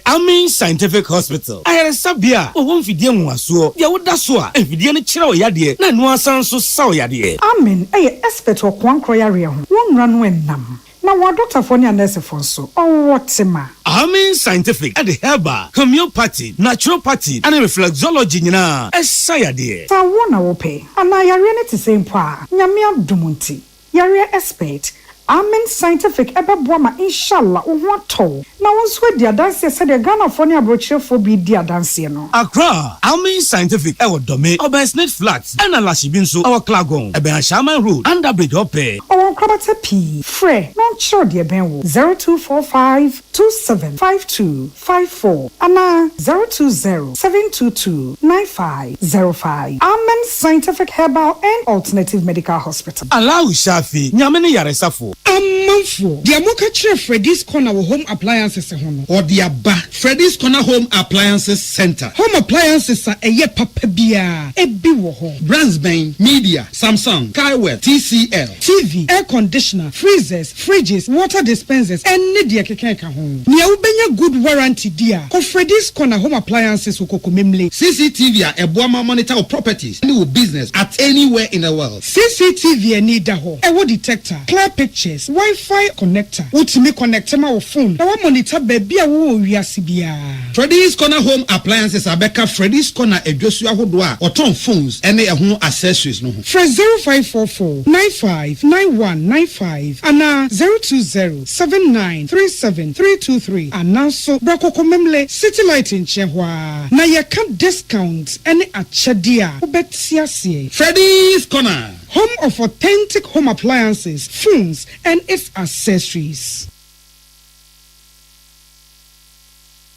Amen Scientific Hospital. Ayere sabia, o won fidie nwaso. Ya woda so a, fidie ne kire o yade, na no asan so saw yade. Amen, expert okwan kroya re ho. Won ranu enam. Na wa doctor for and nurse for so. Oh what ma. Amen Scientific at the herbal, homeopathy, naturopathy, and reflexology nyina. Esayade. Sa wona wo pe. Ana yare ne te same pa. Nyame adumunti. Yare expert. Amen Scientific ebeboama inshallah owato na wonso dia dance said the Ghana for ne abrochefo bi dia dance no Accra Amen Scientific Dome Obersnet Flats and Alashibinso our Klagon Eben Shaman Road under bridge ope o krabata p free non sure dia ben wo 0245275254 ana 0207229505 Amen Scientific Herbal and Alternative Medical Hospital Allow Shafi nyamene yaresafo Amanfo, the Amoka Chere Freddy's Corner Home Appliances or the Abba Freddy's Corner Home Appliances Center. Home appliances are a ye papabia, a biwo brands bang, media, Samsung, Kaiwell, TCL, TV, air conditioner, freezers, fridges, water dispensers, and Nidia Kekeka home. Nia ubenya good warranty dear. Ko Freddy's Corner Home Appliances ukokumimle. CCTV a Boama monitor of properties, any business at anywhere in the world. CCTV a need ho. A wood detector, clear pictures. Wi-Fi connector. Ultimate connector my phone. Now monitor baby a wo wiasibia. Freddy's Corner Home Appliances Abeka Freddy's Corner Ejosua Hodwa or ton phones any home accessories no. Fresh 0544-959195 and 020-7937-323 and now so Brako Komemle City Light in Chehwa. Na ya can discount any achadia. Ubetiasie. Freddy's Corner. Home of authentic home appliances, phones, and its accessories.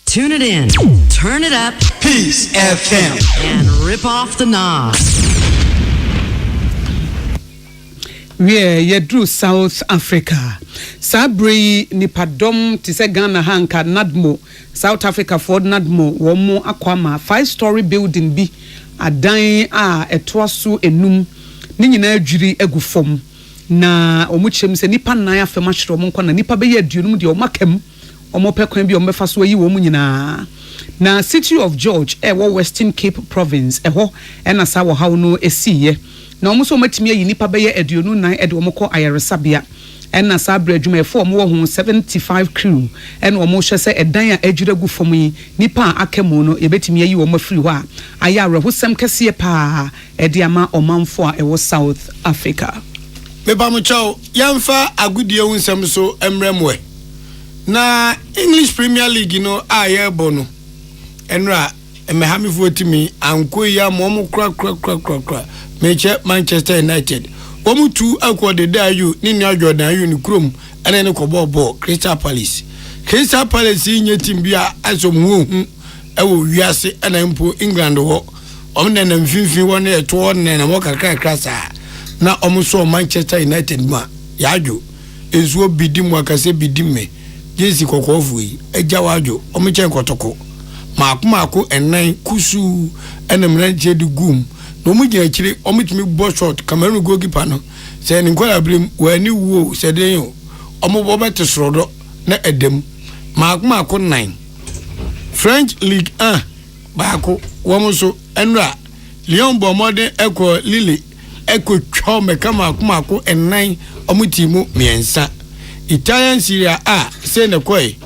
Tune it in, turn it up, Peace FM, and rip off the knob. We drew South Africa. Sabri nipadom tise Ghana hanka Nadmo, South Africa Ford Nadmo, womo akwama 5-story building bi adan a etwaso enum. Ni nyina adwiri egu fom na omuchem se nipa nan afema hwere omo nkwa na nipa be ye aduonum de omakam omo pekwan bi ombefa so yi wo mu nyina na City of George wo Western Cape Province ho na sa wo hawo no esiye na omo so matimi yi nipa be ye aduonu nan de omo kɔ ayaresabea na sa bra adwuma efo omo wo ho 75 crew na omo hwe se edan a adwira gu fom yi nipa akamo no ebetimi yi wo mafiri ho a ayare hosem kese pa ediama omanfo a ewo South Africa. Meba mo chaw yamfa agudie wunsem so emremwe na English Premier League no aye bono enra emehami votimi anko ya momo kra meche Manchester United omu tu akwa de dayu ni ni Jordan ayu ni krom ene ne kobobo Crystal Palace nye timbia asomhu ewo wiase ena mpo England ho omne na mfinfin wona eto ne na mo kakra sa na omuso Manchester United ma yajo ezuo bidim akase bidimme jesi kokofu yi eja wajo omuchen kotoko maako enan kusu ena mranche de gum no mu gina chiri omutumi bo shot Cameroon goalkeeper no say nkola brim wani wo say den yo omo bet sorodo na edem maako 9 French League 1 baako womo so enra Lyon Bomode eko Lille eko twa meka maako 9 omutimu miensa Italian Serie A say na koi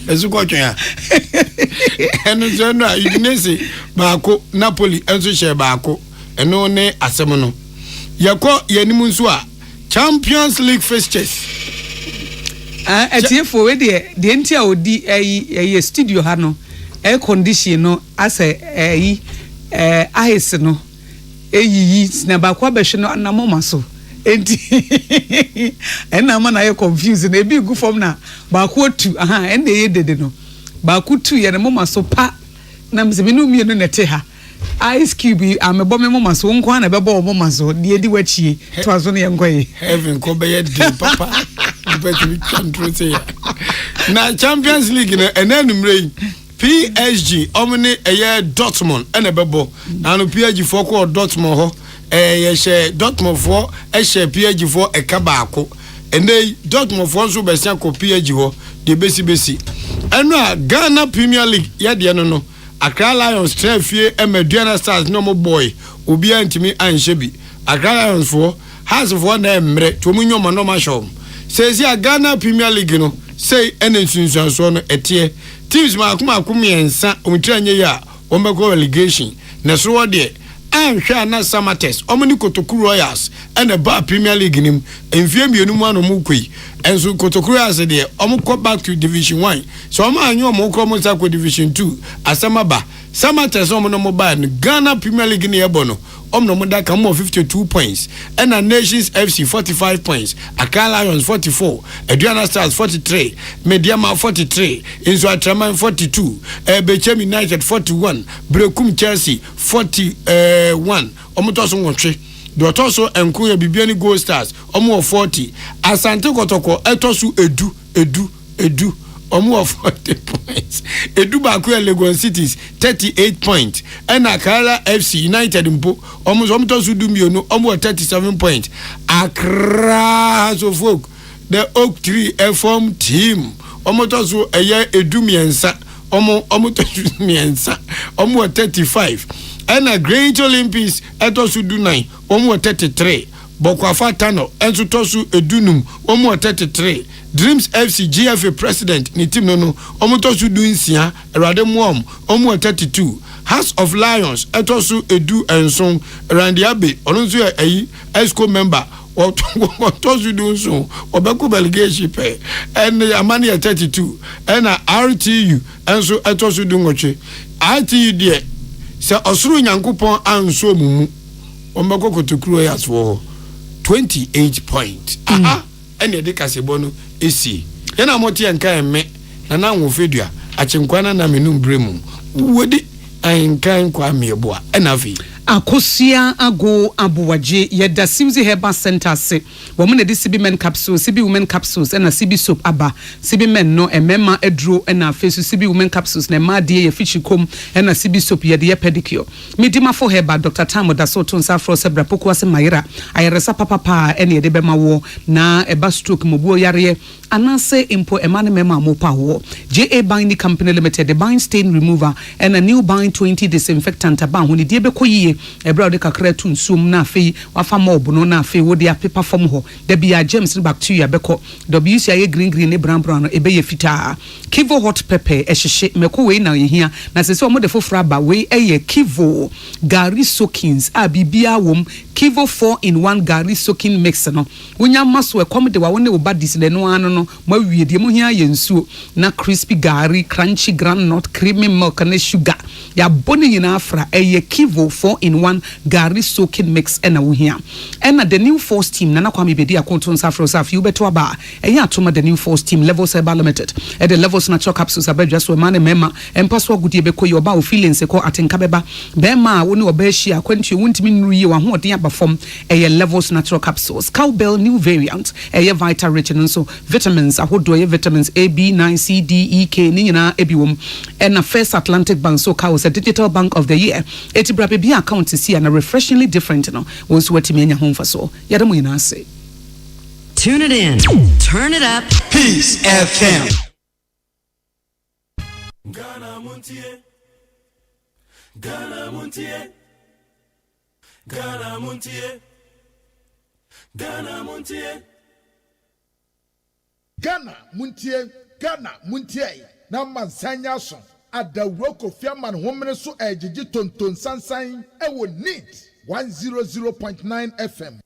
ezu ko twa enu so no Udinese baako Napoli enso share baako eno ne asem no yako yanimu nso a Champions League fixtures etiefo we de ntia odi eyi studio ha no air condition no ase eyi ice no eyi na baako abehwe no na mama so enti ena ma na ye confused na ebi gu form na baako otu ena ye dede no baako tu ye na mama so pa na mzeminu mienu nete ha Ice Cube amebo me mama so nko na bebo mama so de edi wachie to azo ne yenkoye heaven ko be ye de papa but we control say na Champions League na enanumre PSG omne eye Dortmund ene bebo na no PSG for ko Dortmund ho ye she Dortmund for she PSG for e ka baako ene Dortmund for so be sia ko PSG ho de besi eno a Ghana Premier League ye de no Accra Lions trafie Mediana Stars no mo boy obi antimi anshebi Accra Lions for has for na emre to munyo ma no ma show says ya Ghana Premier League no say enensunsun so no etie teams ma akuma ensa omtranye ya ombeko relegation na so de anhwa na Samates omni Kotoku Royals and ba Premier League nim enfie mienu mu anomu koi enso Kotoku Royals de omko back to Division 1 so omo anyo omko mo sa ko Division 2 asamaba Samates omno mo ba Ghana Premier League ne ebo no omno mo da kam 52 points and Nations FC 45 points Accra Lions 44 Aduana Stars 43 Mediama 43 Inzo Atraman 42 Bechem United 41 Brekum Chelsea 41 omotoso nwotwe do toso enkuya bibiani Gold Stars omo 40 Asante Kotoko etosu edu omo 40 points edu ba ku Lagos Cities 38 points and Akara FC United mpo omo tosu dumionu omo 37 points Accra so folk the Oak Tree FM team omo tosu eye edu miensa omo tosu miensa omo 35 and a Great Olympics etosu du 9 omo 33 Bokwafa Tano enso tosu edunum omo 33 Dreams FC GFA president ni team no omo tosu du nsia erade muom omo 32 House of Lions etosu edu enson Randy Abe onunso eyi ESCO member tosu du nso obeko relegation pe and amani 32 and RTU enso etosu du ngoche RTU de se osuru nyankopon anso mumu ombeko Kotoku Royals for 28 points ene de kasebo no esi yana moti enka emme na wo fedua achenkwana na menum bremu wodi ankan kwa mieboa enafi Akosia ago abuwaje yeda Simzi Herbal Center se women de CB men capsules CB women capsules and a CB soap aba CB men no emema edro and a face CB women capsules na ma de ye fichikom and a CB soap ye de pedicure medima for Herbal Dr. Tamo da so tonsa fro sebra poko ase mayira ayeresa papa and ye de bema wo na eba stroke mobuo yare anase impo emane mema mo pa wo JA Binding Company Limited the bind stain remover and a new bind 20 disinfectant aba honi de be koyiye ebra de kakra tu nsum na afei wafa mob no na afei wo de paper form ho da bia germs ne bacteria beko WCI green ne brown no ebe ye fita Kivo hot pepper ehhye meko we na yehia na sese o mo de fofora ba we eye Kivo Gary soakings a bibia wom Kivo 4-in-1 Gary soaking mix no wonya maso e kom de wa woni oba disle no ano no ma wie de mo hia ye nsuo na crispy Gary crunchy groundnut creamy milk and sugar ya boni nyina afra eye Kivo 4-in-1 Gary soaking mix ena wo hia ena the new force team na kwame bedi akonto nsafro safi ubeto aba eye atoma the new force team levels eba limited e the levels natural capsules abedwa so man mema empaso agudie be koyi oba o feelings ko atenka beba be ma woni oba hia kwantu wuntimi nuru yi wa ho oden aba form eye levels natural capsules cowbell new variant eye vital rich and so vitamins ahodo eye vitamins A B 9 C D E K ni nyina ebiwom ena first Atlantic bank so cow was a digital bank of the year. Eti brabe bi account see and refreshingly different no. Wonso wetimi anya home for so. Yada mo ina say. Tune it in. Turn it up. Peace FM. Ghana Montie. Ghana Montie. Ghana Montie. Ghana Montie. Ghana Montie. Ghana Montie. Na mansanya so. Adawro Kofiaman homene so ejiji tonton sansan ewo neat 100.9 FM.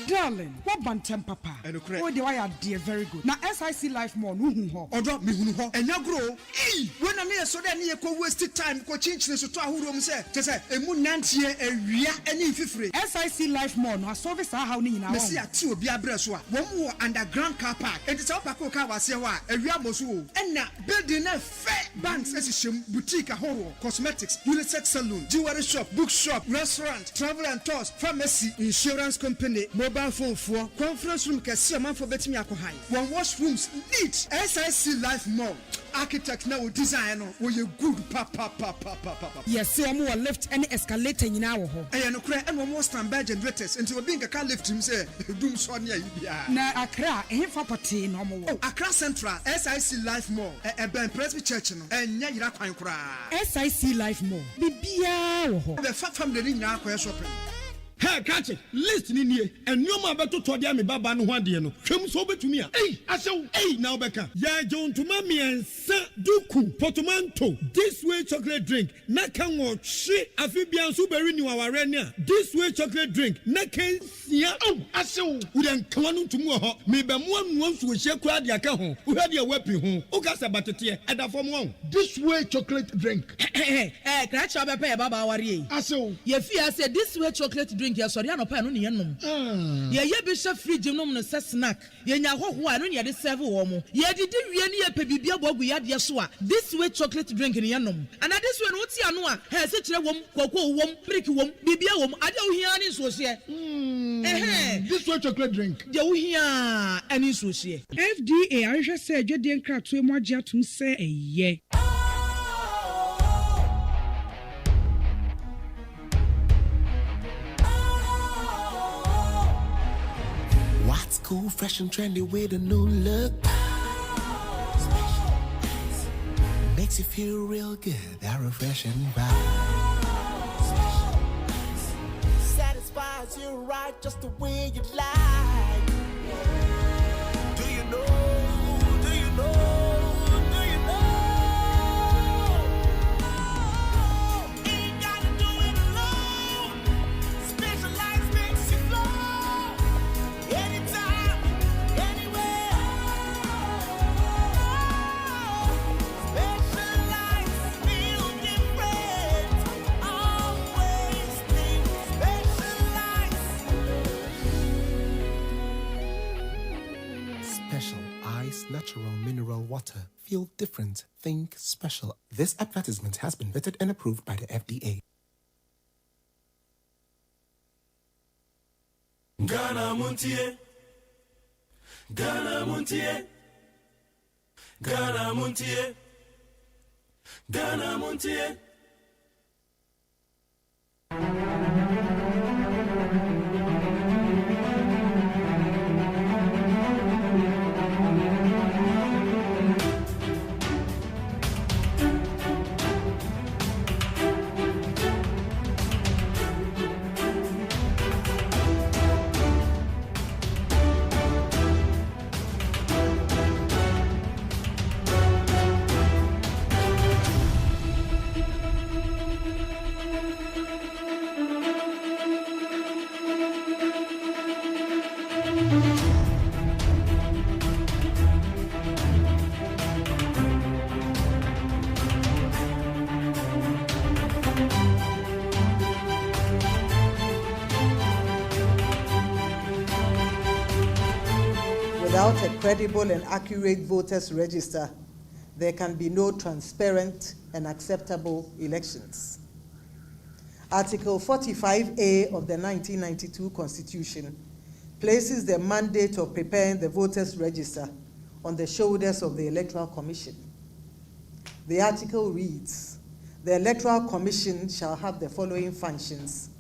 Darling, what bantem papa? Oh, the why are dear very good. Now SIC life more no ho. Odo me hunu ho. Enya gro. When na me so dey na ko waste time ko chinchine so to ahuro mu se. Te se emu nantie awia eni fifire. SIC life more no service how ni na. Me see ati obi abre so a. Wo underground car park. Enti se opako ka wase ho a awia moso o. Enna building na fe banks esishem boutique ahoro, cosmetics, unisex salon, jewelry shop, book shop, restaurant, travel and tours, pharmacy, insurance company, mobile phone for conference room kesi man for betimi akohan. One washrooms neat. SIC life more. Architect now design no we good papa. Yes, so mo lift any escalator nyina wo ho. No kra and one more standby generators until we being a car lift him say doom so near you. Na Accra ehfa pati no mo. Accra Central SIC life more. Ben Presby Church no. Enya yira kwan kra. SIC life more. Bibia wo ho. The family ni nyina akwa shopping. Hey, catch it. Listen in here. And you ma beto to dia me baba no hwade no. Hwem so betumi a. Hey, asew. Hey, now beka. Ya John to mami ensa duku portmanteau. This way chocolate drink. Na kan wo hwe afi bia so beri ni waware ni a. This way chocolate drink. Na kan sia. Oh, asew. Wo den kan no ntumu ho. Me be mo anu nsu wo hye kura dia ka ho. Wo hwade a wapi ho. Wo ka sa batete e da fom ho. This way chocolate drink. Kra cha be pe baba ware yi. Asew. Ye fi ase this way chocolate drink ya sorry no pa no ne yenom ye be chef fridge nom no se snack ye nya hoho a no ne de serve wo mo ye didi wie ne ye pe bibia bogu ya de so a this way chocolate drink ne yenom and this way no ti ano a he se kire wom kokko wom brick wom bibia wom ade wo hia ne so hye this way chocolate drink de wo hia ani so hye FDA ahwehwe se adwede nkrato mu agye atum se eye. Cool, fresh and trendy with a new look. Makes you feel real good, that refreshing vibe. Satisfies you right just the way you like. Do you know? Do you know? Do you know? Ain't gotta do it alone. Specialized makes you flow. Anytime, anywhere. Specialized, feel different. Always think specialized. Special Ice Natural Mineral Water. Feel different. Think special. This advertisement has been vetted and approved by the FDA. Ghana Montie. Ghana Montie. Ghana Montie. Ghana Montie. Without a credible and accurate voters register, there can be no transparent and acceptable elections. Article 45A of the 1992 Constitution places the mandate of preparing the voters register on the shoulders of the Electoral Commission. The article reads, "The Electoral Commission shall have the following functions,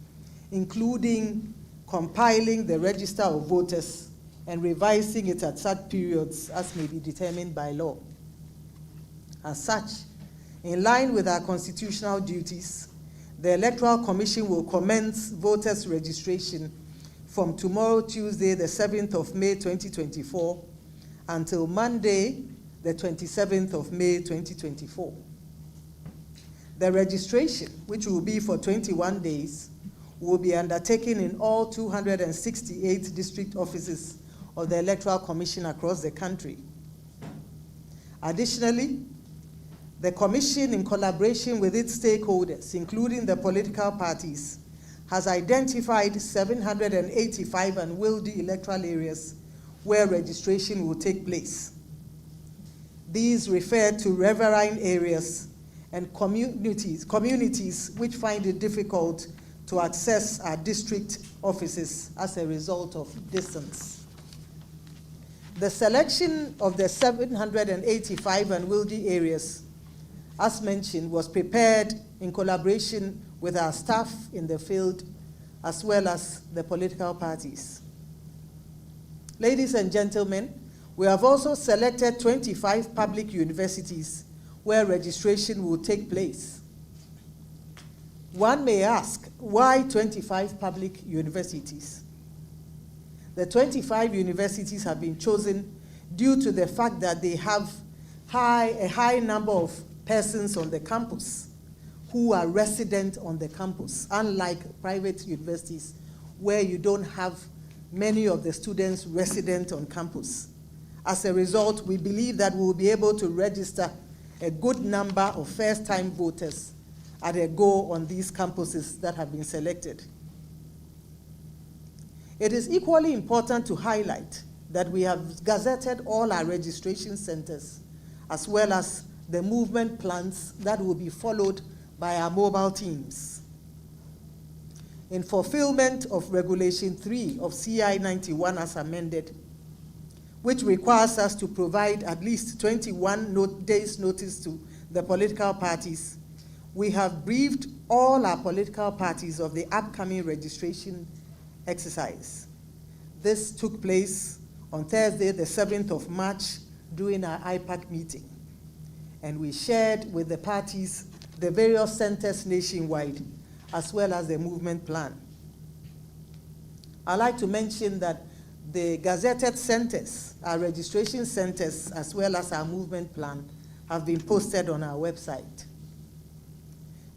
including compiling the register of voters and revising it at such periods as may be determined by law. As such, in line with our constitutional duties, the Electoral Commission will commence voters' registration from tomorrow, Tuesday, the 7th of May 2024, until Monday, the 27th of May 2024. The registration, which will be for 21 days, will be undertaken in all 268 district offices of the Electoral Commission across the country. Additionally, the Commission, in collaboration with its stakeholders, including the political parties, has identified 785 unwieldy electoral areas where registration will take place. These refer to riverine areas and communities which find it difficult to access our district offices as a result of distance. The selection of the 785 unwieldy areas, as mentioned, was prepared in collaboration with our staff in the field as well as the political parties. Ladies and gentlemen, we have also selected 25 public universities where registration will take place. One may ask, why 25 public universities? The 25 universities have been chosen due to the fact that they have a high number of persons on the campus who are resident on the campus, unlike private universities where you don't have many of the students resident on campus. As a result, we believe that we will be able to register a good number of first-time voters at a go on these campuses that have been selected. It is equally important to highlight that we have gazetted all our registration centers as well as the movement plans that will be followed by our mobile teams. In fulfillment of Regulation 3 of CI 91 as amended, which requires us to provide at least 21 days notice to the political parties, we have briefed all our political parties of the upcoming registration exercise. This took place on Thursday, the 7th of March, during our IPAC meeting. And we shared with the parties the various centers nationwide, as well as the movement plan. I'd like to mention that the gazetted centers, our registration centers, as well as our movement plan, have been posted on our website.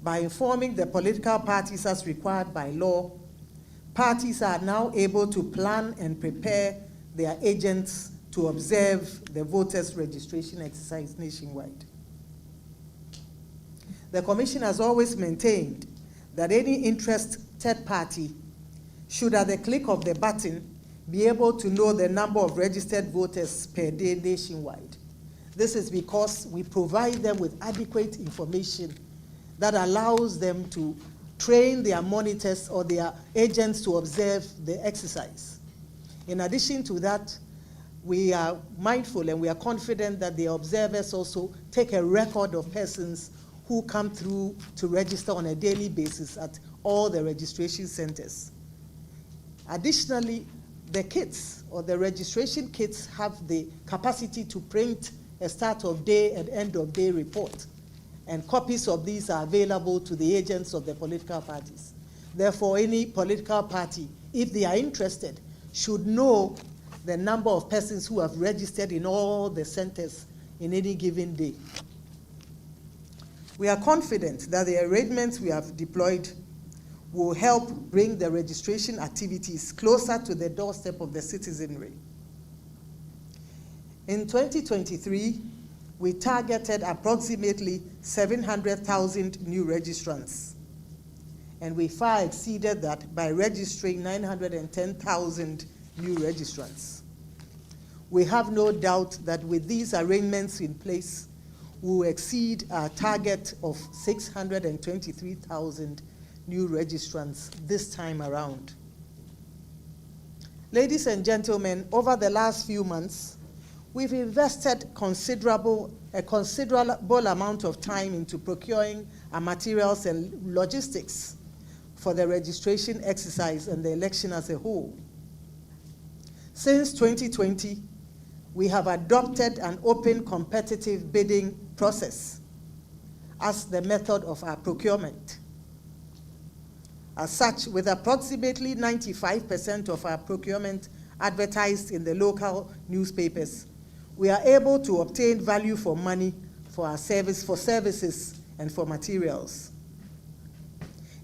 By informing the political parties as required by law, parties are now able to plan and prepare their agents to observe the voters' registration exercise nationwide. The Commission has always maintained that any interested party should, at the click of the button, be able to know the number of registered voters per day nationwide. This is because we provide them with adequate information that allows them to train their monitors or their agents to observe the exercise. In addition to that, we are mindful and we are confident that the observers also take a record of persons who come through to register on a daily basis at all the registration centers. Additionally, the kits or the registration kits have the capacity to print a start of day and end of day report, and copies of these are available to the agents of the political parties. Therefore, any political party, if they are interested, should know the number of persons who have registered in all the centers in any given day. We are confident that the arrangements we have deployed will help bring the registration activities closer to the doorstep of the citizenry. In 2023, we targeted approximately 700,000 new registrants, and we far exceeded that by registering 910,000 new registrants. We have no doubt that with these arrangements in place, we will exceed our target of 623,000 new registrants this time around. Ladies and gentlemen, over the last few months, We've invested a considerable amount of time into procuring our materials and logistics for the registration exercise and the election as a whole. Since 2020, we have adopted an open competitive bidding process as the method of our procurement. As such, with approximately 95% of our procurement advertised in the local newspapers, we are able to obtain value for money for our services and for materials.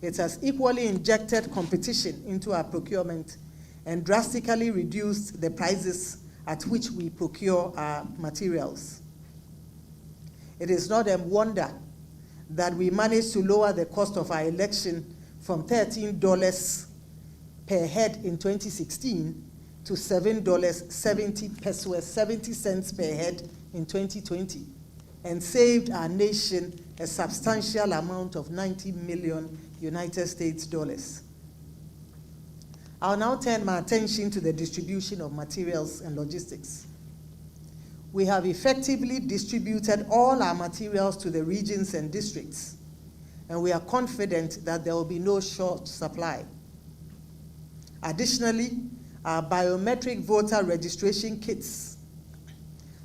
It has equally injected competition into our procurement and drastically reduced the prices at which we procure our materials. It is not a wonder that we managed to lower the cost of our election from $13 per head in 2016 to $7.70 per head in 2020, and saved our nation a substantial amount of $90 million United States dollars. I'll now turn my attention to the distribution of materials and logistics. We have effectively distributed all our materials to the regions and districts, and we are confident that there will be no short supply. Additionally, our biometric voter registration kits,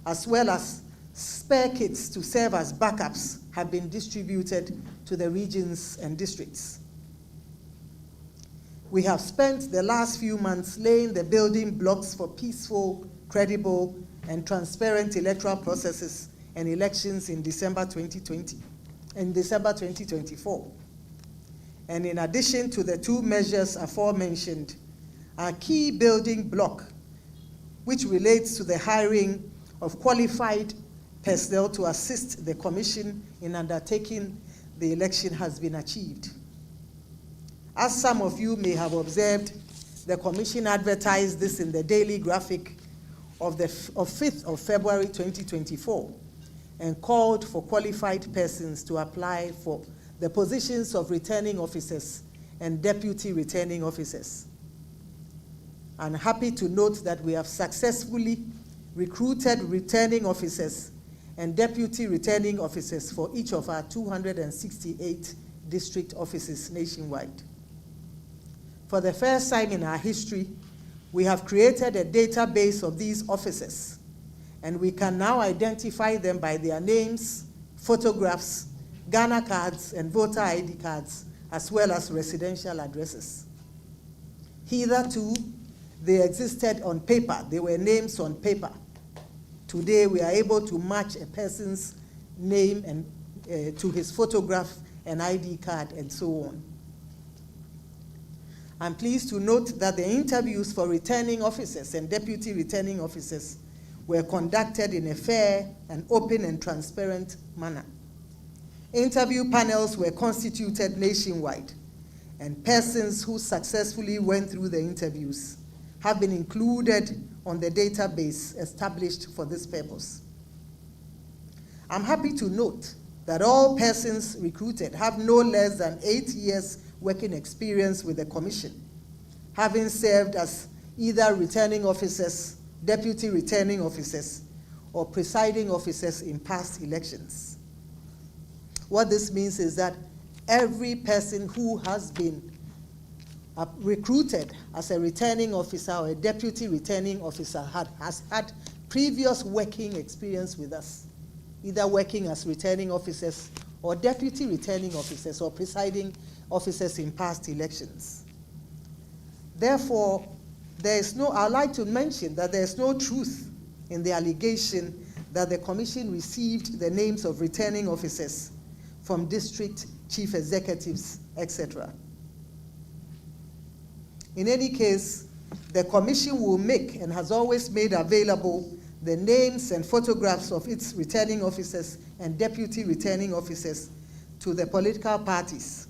as well as spare kits to serve as backups, have been distributed to the regions and districts. We have spent the last few months laying the building blocks for peaceful, credible, and transparent electoral processes and elections in December 2024. And in addition to the two measures aforementioned, our key building block, which relates to the hiring of qualified personnel to assist the Commission in undertaking the election, has been achieved. As some of you may have observed, the Commission advertised this in the Daily Graphic of 5th of February 2024 and called for qualified persons to apply for the positions of returning officers and deputy returning officers. I'm happy to note that we have successfully recruited returning officers and deputy returning officers for each of our 268 district offices nationwide. For the first time in our history, we have created a database of these officers, and we can now identify them by their names, photographs, Ghana cards, and voter ID cards, as well as residential addresses. Hitherto, they existed on paper. They were names on paper. Today, we are able to match a person's name and to his photograph and ID card and so on. I'm pleased to note that the interviews for returning officers and deputy returning officers were conducted in a fair and open and transparent manner. Interview panels were constituted nationwide, and persons who successfully went through the interviews have been included on the database established for this purpose. I'm happy to note that all persons recruited have no less than 8 years working experience with the Commission, having served as either returning officers, deputy returning officers, or presiding officers in past elections. What this means is that every person who has been recruited as a returning officer or a deputy returning officer has had previous working experience with us, either working as returning officers or deputy returning officers or presiding officers in past elections. Therefore, I'd like to mention that there is no truth in the allegation that the Commission received the names of returning officers from district chief executives, etc. In any case, the Commission will make and has always made available the names and photographs of its returning officers and deputy returning officers to the political parties.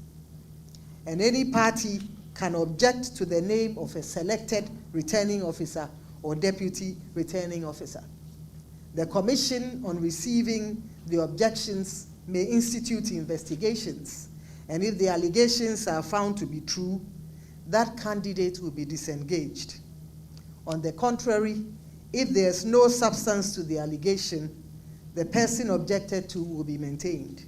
And any party can object to the name of a selected returning officer or deputy returning officer. The Commission, on receiving the objections, may institute investigations, and if the allegations are found to be true, that candidate will be disengaged. On the contrary, If there's no substance to the allegation, the person objected to will be maintained.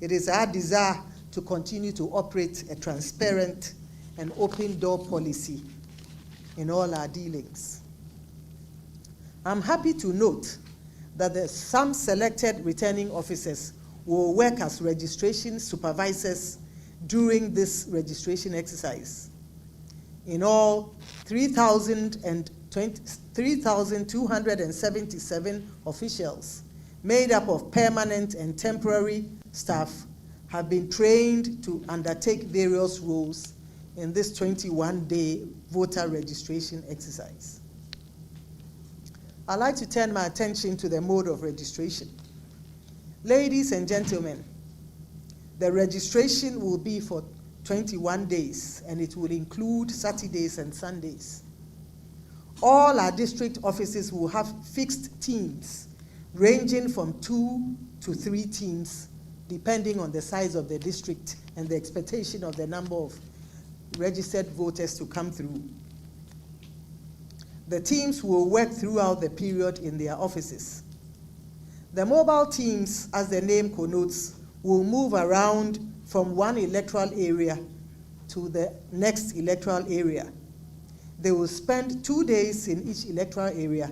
It is our desire to continue to operate a transparent and open door policy in all our dealings. I'm happy to note that some selected returning officers will work as registration supervisors during this registration exercise. In all, 3,277 officials made up of permanent and temporary staff have been trained to undertake various roles in this 21-day voter registration exercise. I'd like to turn my attention to the mode of registration. Ladies and gentlemen, the registration will be for 21 days and it will include Saturdays and Sundays. All our district offices will have fixed teams ranging from 2 to 3 teams depending on the size of the district and the expectation of the number of registered voters to come through. The teams will work throughout the period in their offices. The mobile teams, as the name connotes, will move around from one electoral area to the next electoral area. They will spend 2 days in each electoral area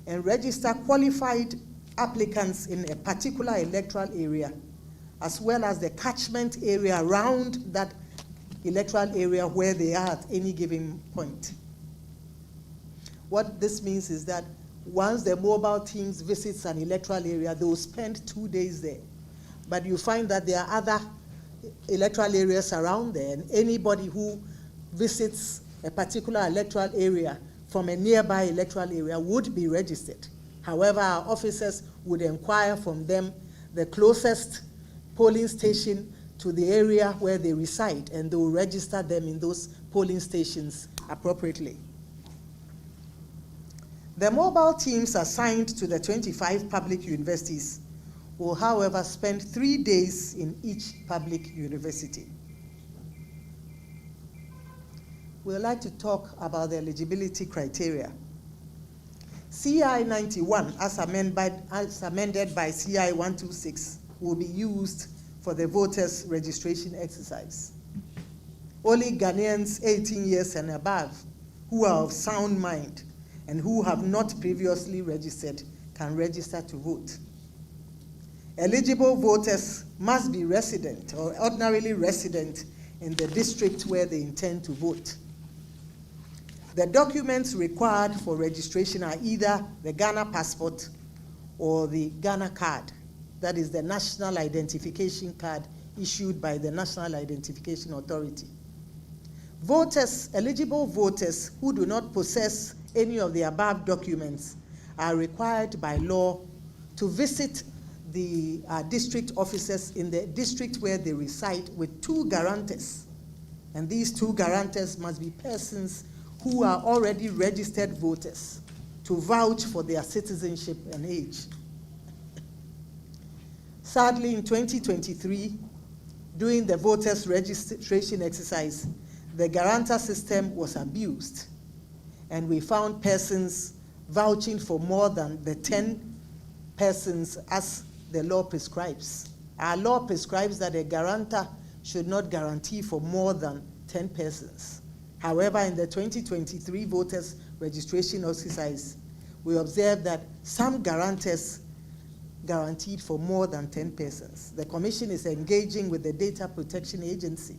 and register qualified applicants in a particular electoral area, as well as the catchment area around that electoral area where they are at any given point. What this means is that once the mobile teams visits an electoral area, they will spend 2 days there. But you find that there are other electoral areas around there, and anybody who visits a particular electoral area from a nearby electoral area would be registered. However, our officers would inquire from them the closest polling station to the area where they reside, and they will register them in those polling stations appropriately. The mobile teams assigned to the 25 public universities will, however, spend 3 days in each public university. We'd like to talk about the eligibility criteria. CI 91, as amended by CI 126, will be used for the voters' registration exercise. Only Ghanaians 18 years and above who are of sound mind and who have not previously registered can register to vote. Eligible voters must be resident or ordinarily resident in the district where they intend to vote. The documents required for registration are either the Ghana passport or the Ghana card, that is the national identification card issued by the National Identification Authority. Voters, eligible voters who do not possess any of the above documents are required by law to visit the district officers in the district where they reside with 2 guarantors. And these 2 guarantors must be persons who are already registered voters to vouch for their citizenship and age. Sadly, in 2023, during the voters' registration exercise, the guarantor system was abused, and we found persons vouching for more than the 10 persons as the law prescribes. Our law prescribes that a guarantor should not guarantee for more than 10 persons. However, in the 2023 voters' registration exercise, we observed that some guarantors guaranteed for more than 10 persons. The Commission is engaging with the Data Protection Agency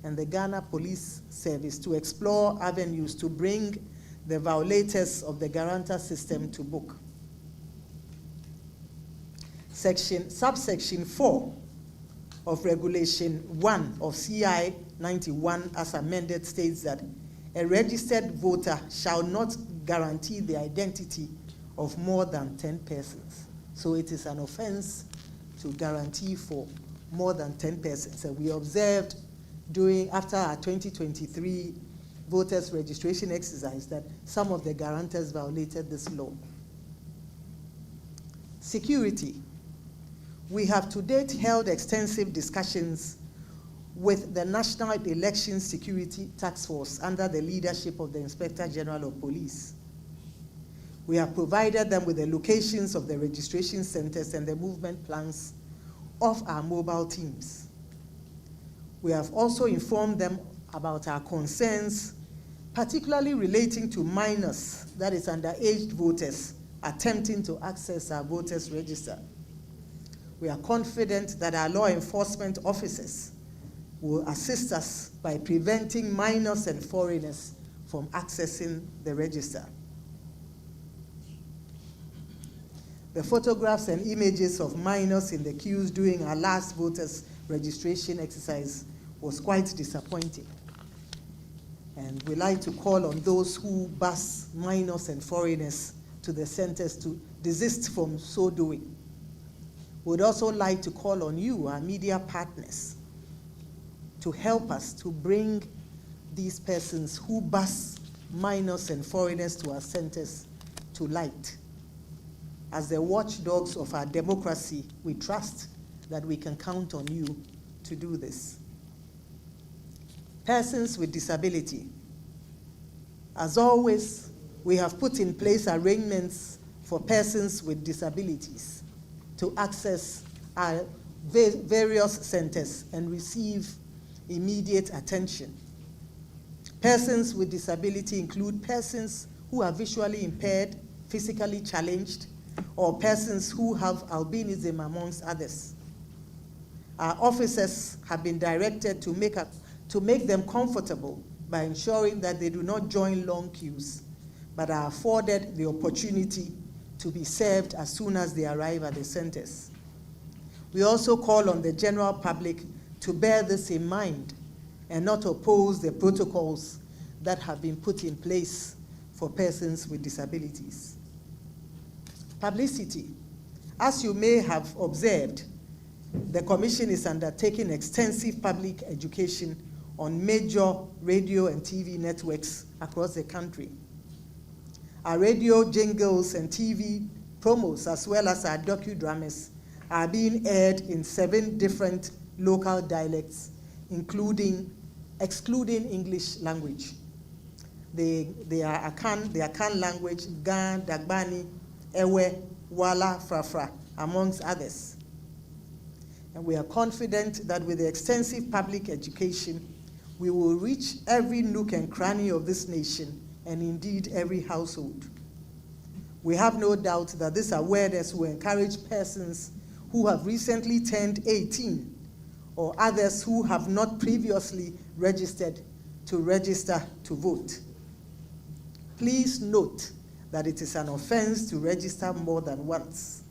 and the Ghana Police Service to explore avenues to bring the violators of the guarantor system to book. Subsection 4 of Regulation 1 of CI 91 as amended states that a registered voter shall not guarantee the identity of more than 10 persons. So it is an offense to guarantee for more than 10 persons. And we observed after our 2023 voters registration exercise that some of the guarantors violated this law. Security. We have to date held extensive discussions with the National Election Security Task Force under the leadership of the Inspector General of Police. We have provided them with the locations of the registration centers and the movement plans of our mobile teams. We have also informed them about our concerns, particularly relating to minors, that is underage voters, attempting to access our voters register. We are confident that our law enforcement officers will assist us by preventing minors and foreigners from accessing the register. The photographs and images of minors in the queues during our last voters registration exercise was quite disappointing. And we like to call on those who bus minors and foreigners to the centers to desist from so doing. We would also like to call on you, our media partners, to help us to bring these persons who bus minors and foreigners to our centers to light. As the watchdogs of our democracy, we trust that we can count on you to do this. Persons with disability. As always, we have put in place arrangements for persons with disabilities to access our various centers and receive immediate attention. Persons with disability include persons who are visually impaired, physically challenged, or persons who have albinism, amongst others. Our officers have been directed to make them comfortable by ensuring that they do not join long queues, but are afforded the opportunity to be served as soon as they arrive at the centers. We also call on the general public to bear this in mind and not oppose the protocols that have been put in place for persons with disabilities. Publicity. As you may have observed, the Commission is undertaking extensive public education on major radio and TV networks across the country. Our radio jingles and TV promos, as well as our docudramas, are being aired in 7 different local dialects, excluding English language. They are Akan language, Gan, Dagbani, Ewe, Wala, Frafra, amongst others. And we are confident that with the extensive public education, we will reach every nook and cranny of this nation, and indeed every household. We have no doubt that this awareness will encourage persons who have recently turned 18 or others who have not previously registered to register to vote. Please note that it is an offense to register more than once,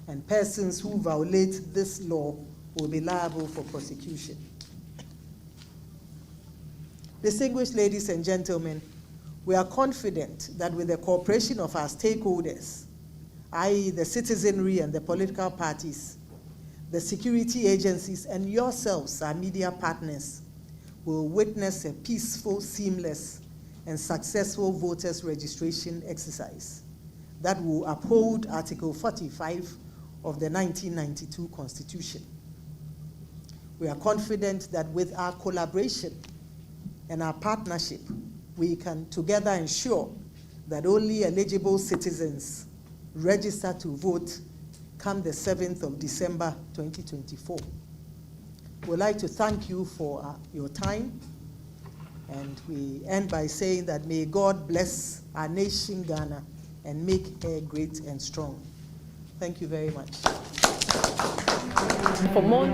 and persons who violate this law will be liable for prosecution. Distinguished ladies and gentlemen, we are confident that with the cooperation of our stakeholders, i.e. the citizenry and the political parties, the security agencies, and yourselves, our media partners, will witness a peaceful, seamless, and successful voters registration exercise that will uphold Article 45 of the 1992 Constitution. We are confident that with our collaboration and our partnership, we can together ensure that only eligible citizens register to vote come the 7th of December 2024. We'd like to thank you for your time, and we end by saying that may God bless our nation, Ghana, and make her great and strong. Thank you very much. For more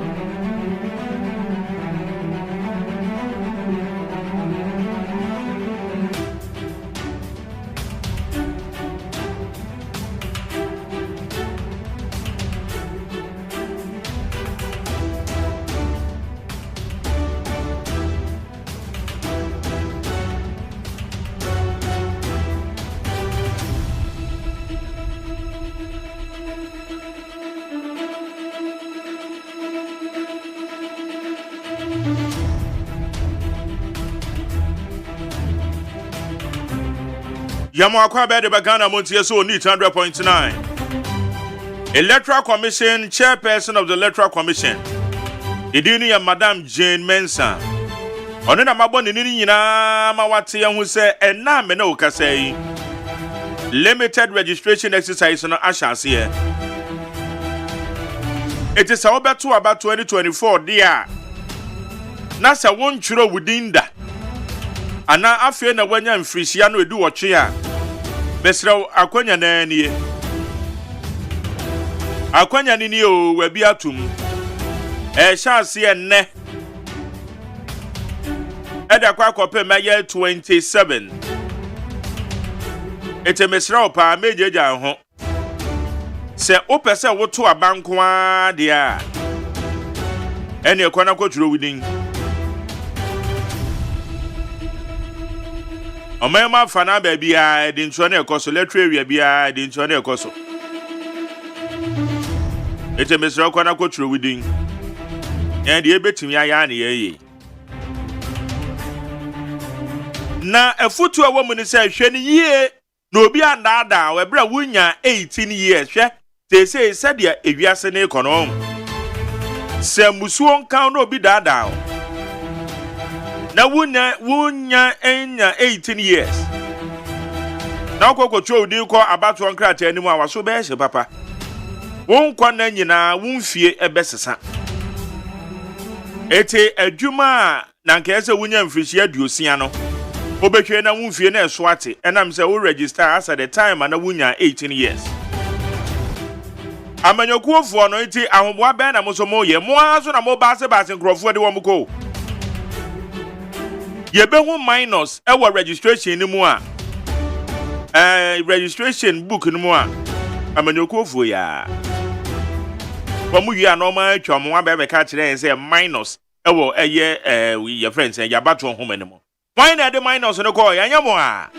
Yamakwa Bede Bagana Montie so need 100.9. Electoral Commission Chairperson of the Electoral Commission. Idini ya Madam Jane Mensah. Onena maboni nini nyina mawate ya hu se ena me na okasai. limited registration exercise no ashase here. It is about 2024 dear. Na sa won churo within that. Ana afie na wanya mfrisia no edu woche a. Besra akwanya na nie. Akwanya ni o wabi atum. Chance enne. Eda kwa kope meye 27. Ete mesra opa mejeja ho. Se opese woto abanko a dia. Ene ekwana kwoturo within. Omema fana baby a di ntuo na ekoso letwe area bia di ntuo na ekoso. Ete mesra okwana kwoturo within. And the betimi aya na ye. Na efutu a woman say hwe ni ye na obi andada we bra wunya 18 years hwe they say said ya ewiase na ekonom. Se musuo nkan na obi dada na wunya enya 18 years. Na kokotwo odi ko abato nkrata animu a waso be hye papa. Won kwa na nyina wonfie ebesesa. Ete adwuma na nke ese wunya mfirihia duosia no obehwe na wunfie na eso ate enam se wo register as at the time na wunya 18 years amanyokuofo no iti ahoboa ben na mosomo ye mo aso na mo baase nkrofo de wo mko ye be hu minus e wo registration ni mu a registration book ni mu a amanyokuofo ya Wamu ya normal atwa mo abebe ka kire say minus ewo eye your friends ya bato home animo. Why na the minus no ko ya nyamo a.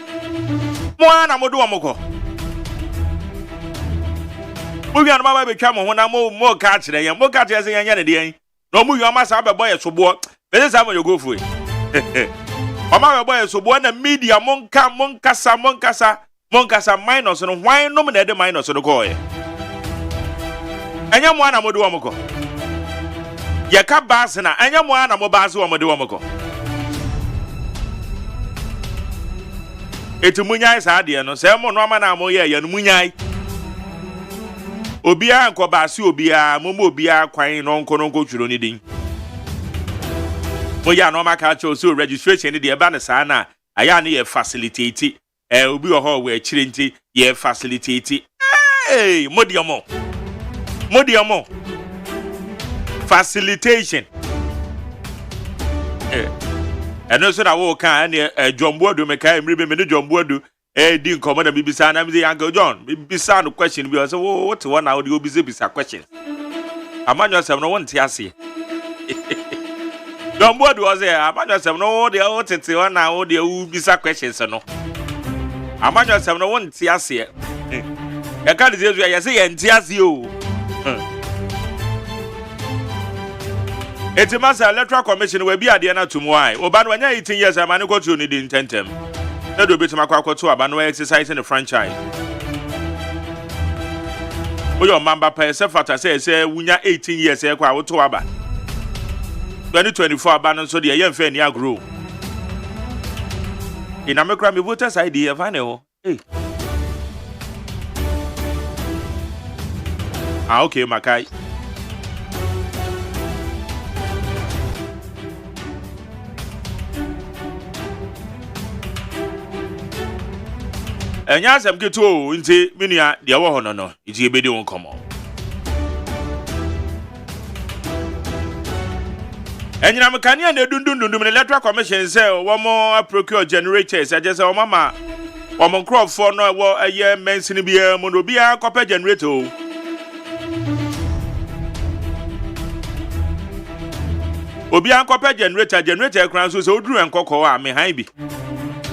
Mo na modu omko. Mu ya no baba betwa mo ho na mo ka kire ya mo ka kire say nya ne de. No mu yu amasa abebo ye sobo. Be say am yo go fu. Mama abebo ye sobo na media monkasa minus no why no me na the minus no ko ye. Anya mo ana modu omko. Ye ka baase na anya mo ana mo baase wo modu omko. Etu munyai sa de no se mo no ama na mo ye no munyai. Obia anko baase obia mo obia kwan no nko twuro ni din. Mo ya no maka cho so registration ni de ba na sa na aya na ye facilitate obi ho we akire nti ye facilitate. Hey, modiamo facilitation and also na wo kan Jombodu me kai mribe me Jombodu di nkomo na bibisa na me Uncle John bibisa no question bi so what one na wo bisa question amanyo sem no won ti ase Jombodu was there amanyo sem no wo de wo tete one na wo de wo bisa questions no amanyo sem no won ti ase e ka de Jesu ya say ye ti ase o. Eti masa electoral commission we bi ade na tumwai oba no anya 18 years amane kwotro ni di ntentem na do betima kwakwoto aba no exercise the franchise oyo mamba pa se fata se wunya 18 years e kwa woto aba 2024 aba no so de ye mfa ni agro ina mekra me voters ID e fa ne ho okay makai enya asem keto nti menua de wo hono no iti ebedi won komo enyina mekania na dundundundum electoral commission say wo mo procure generators ajese wo mama wo mo crop no wo eye mensini bia mo no bia copper generator obi an copper generator kran so oduru enkoko a me han bi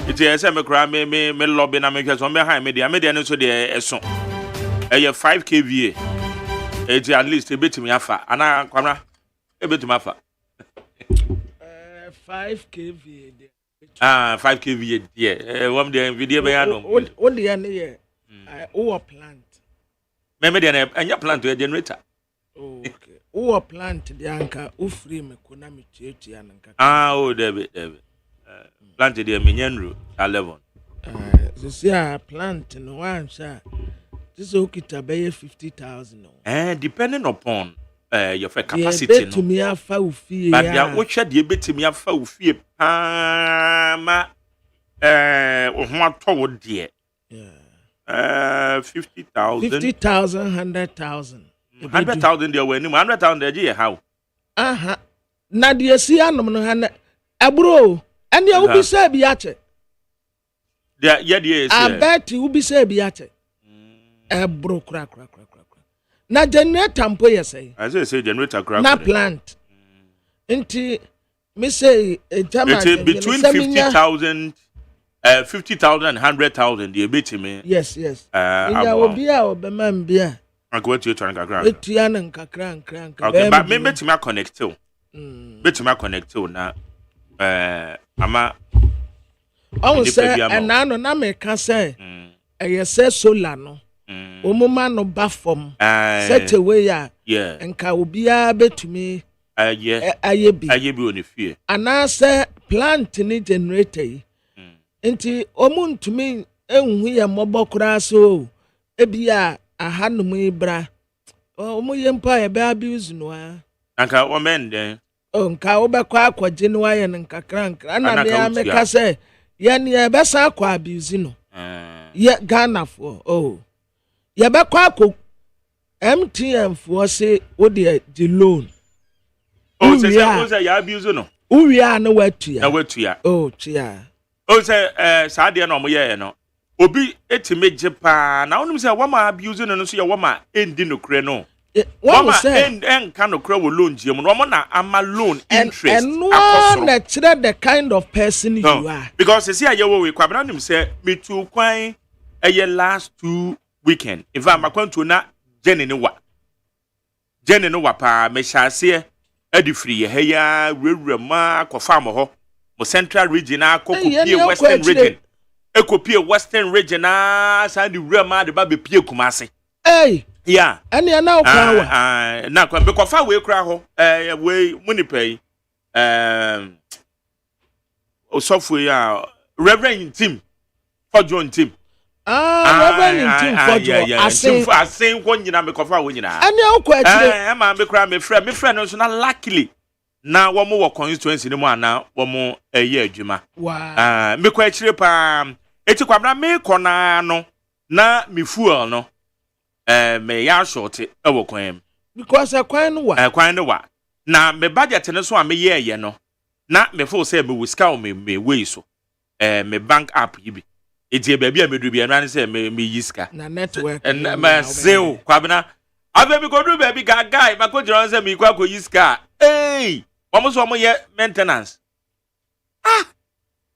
iti ese me kra me lobby na me hweso me han me de no so de eso 5 kVA iti at least ebetimi afa ana kwamra ebetimi afa 5 kVA de 5 kVA de wom de video be ya no what de yan ye o plant me de na anya plant we generator okay o plant de anka o free me ko na me tietia nka o David plant de me nyanru 11 This year plant no one sha. This okita be 50,000. Depending upon your capacity to me afa ufie. But ya wo hwe de betimi afa ufie ma ho atọ de. 50,000. 50,000, 100,000. 100,000 there were 100,000 there how? Na de si anom no ha na abro and you will be say bi ache. Yeah, yes. I bet you will be say bi ache. Abro kra. Na generator mpo ye say. I say generator kra. Na plant. Nti me say between 50,000 50,000 and 100,000 the betimi. Yes. Ya obi a obemam bia. Akwa tu twan kakra. Etua na nkakra. Okay, but me betimi connect to. Betimi connect to na ama I say enano na me ka say e say solar no. Omuma no ba form. Set away ya. Yeah. Nka obi a betumi ayebi oni fie. Ana say plant ni generator yi. Nti omuntumi enhu ya mobokura so ebia ahanum ibra omuye mpa ya be abuse no a anka o mende nka obekwa akwaje no aye nkakra na me ameka say ye ne e besa akwa abuse no ye Ghana for ye bekwa akọ MTN for say wo de loan say ya abuse no uria na watua tia say saade na omoye no obi etime je pa na onum say wama abuse no so ye wama endi no kre no wama enka no kre wo loan je mu no na ama loan interest akosoro na kire the kind of person you are because say aye wo we kwabra nim say metu kwan aye last 2 weekend if am akwantu na jene ne wa pa me hyase adifri ye heya rewura ma kofa mo ho mo central region akopie western region ekopie western region sand rewura de ba be pie kumase yeah ene na okra na kwa be kofa we kra ho we munipai osofu ya reverend team for John team reverend team for John asen ko nyina me kofa wo nyina ene okwa akire ma me kra me friend no so na luckily na wo mo constituency ni mu ana wo mo eye adwuma me kwa akire pa eti kwabra me kona no na me fuel no me ya short e wo kwan because kwan no wa na me budget ne so a me ye no na me fo say me wiska o me wey so me bank app yibi eti ba bia me du bia na say me yiska na network na ma seo kwabna abe me go du ba bi guy ma ko jiro say me kwa ko yiska omo so omo ye maintenance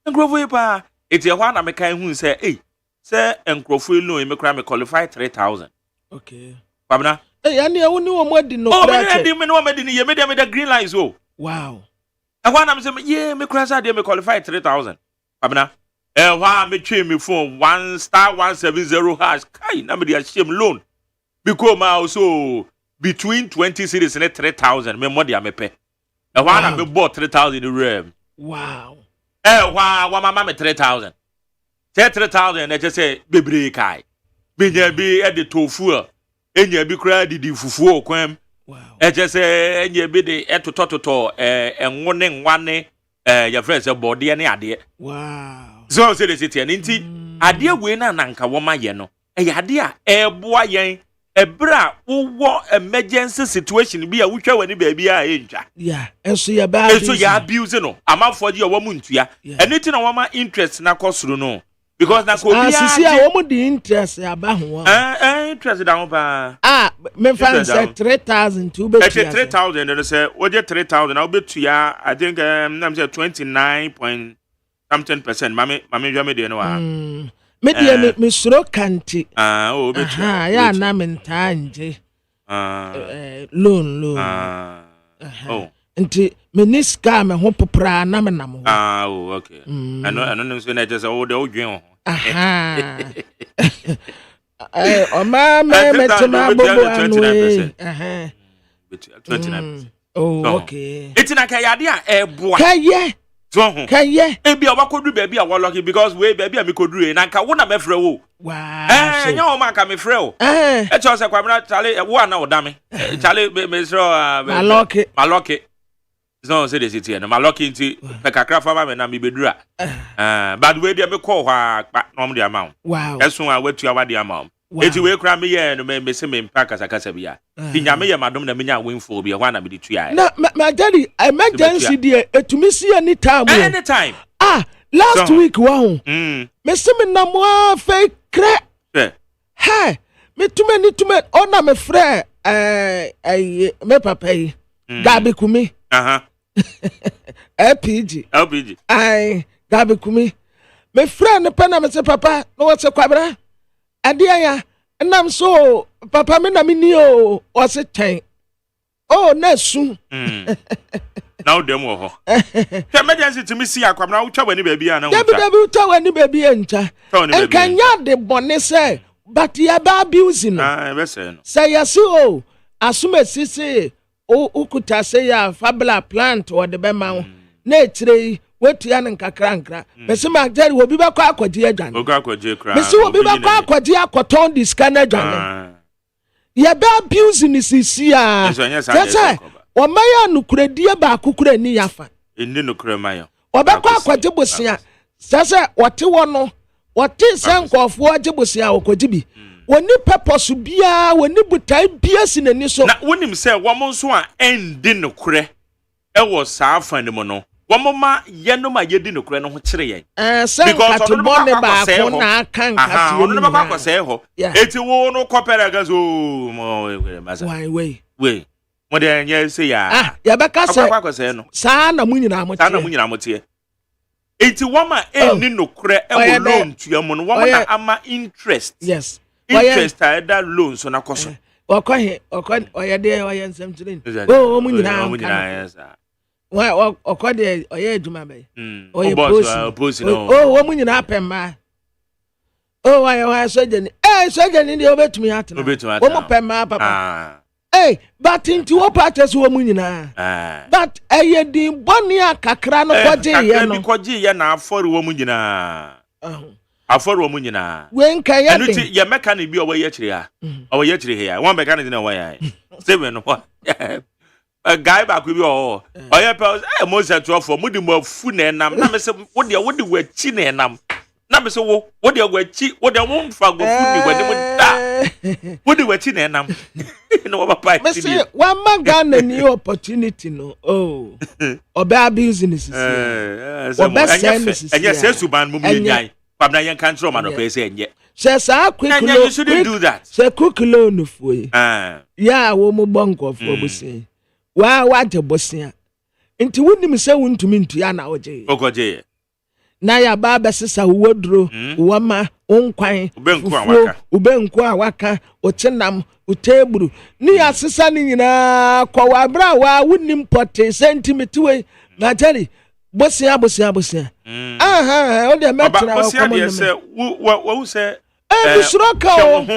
nkrofo pa eti ho na me kan hu say say nkrofo loan me kra me qualify 3,000 okay kwabna yani e woni wo modi no kra me no modi ni ye me de green lines wow ho na me say me kra say de me qualify 3,000 kwabna wha me twe me phone 1*170# kai na me dey shame loan because my also between 20 cities and 3,000 me money am pay wha na me bought 3,000 in rem wow wha mama me 3,000 3,000 na just say bebre kai be nya bi e de tofu enya bi kra di fufu okwam wow e just say enya bi de etotototo enwone nwane your friends body ne ade wow so say the city nti ade we na nanka wo ma ye no ade a eboa yen ebra wo emergency situation bi a wotwa wani ba bi a entwa yeah enso ya ba enso ya abuse no amafo de wo mu ntua anything na wo ma interest na kosoro no because na ko bi asisi a wo mu di interest aba ho interest da ho pa me fan say 3,000 to be 3,000 no say wo je 3,000 na wo betua I think na say 29.something%. Mami jwa me de no wa me de me suro kanti betua ya na me ntanje loan nti me ni ska me ho popra na me nam ho okay ano no so na just o de odwen ho o ma me tuma bobo anu 29%. okay Etina ka yade a eboa ka ye so can ye e bia wa kodu baby a wo lucky because we baby a me kodu e na nka wo na me frɛ wo wow nya wo man ka me frɛ wo e cho se kwamra chale wo na wo da me chale me sro maloke so say the city no maloke nti pe kakra fa ma me na me bedura but we dia me call ha no mo dia ma wow esun a watu awa dia ma eti we kra me ye no me se me mpa kasa bia ti nya me ye madom na me nya winfo bia ho na me di tua na my daddy emergency there etumi see anytime last week wow me se me na mo fe kre hey me tumi ni tumi ona me frɛ me papa yi gabi kumi LPG ai gabi kumi me frɛ ne pɛ na me se papa no wo se kwabra adia ya nam so papa me na me ni o se ten na su now dem wo ho emergency to me see akwamna wo twa wani baby a na wo David twa wani baby encha enkanya de bone say but ya ba abuse no be say no say yes o asuma sisi o ukuta say ya fabula plant or the bema na etire wetu ya nkakra me se ma jeri obi ba kwa akwaji adwan akwaji kra me se obi ba kwa akwaji akoton discan adwan ya ba abuse ni sisi a say o maya nukuredie ba akukura ni yafa indi nukure mayo obekwa akwaji bosia say wote wono wote sankofo ajibosia okoji bi woni purpose bia woni butai bia sinani so na wonim say wo mo so a endi nukure e wo saa fan mo no wamoma yenoma yedi nokure no ho kire yen because katibone ba ko na kan kasi ono ba kwa se ho eti wo no kopere gazo mo masa we mo de nya se ya ya be ka se kwa se no saa na munyina mo tie eti wama eni nokure e wo loan tuamu no wama na ama interest yes interest that loan so na koso okwahe oyede oyensem tirin munyina yes wa okode oye aduma be oye post no wo munyina apemma wa sojeni sojeni ndi obetumi atena wo mo pemma papa but into what parties wo munyina but din boni akakra no kwaje ye no kwaje ye na afori wo munyina afori wo munyina we nka ye enu ti ye mechanic bi owo ye kire ha owo ye kire here one mechanic na owo ya seven no a guy back with you oya pe mo se to for mo di mo fu na enam na me se wo de wachi na enam na me se wo de wachi wo de wo mfa go fu ni wani mo da wo de wachi na enam no wa papa me se wa manga na ni opportunity no oba business oba service enye se suban mo mi nyan pabna yen kan tro ma no pe se enye se sa quick you shouldn't do that se quick loan fuyi ya wo mo bonko fu obusin wa bosia nti wunim se wuntumi ntua na ogoje na ya baba sesa wodro wama onkwan ubenku awaka ochenam uteburu ni ya sesa ni nyina kwa wabra wa wunim pote sentimenti we na tari bosia o de metra wa kwa mo se wo se bisroka o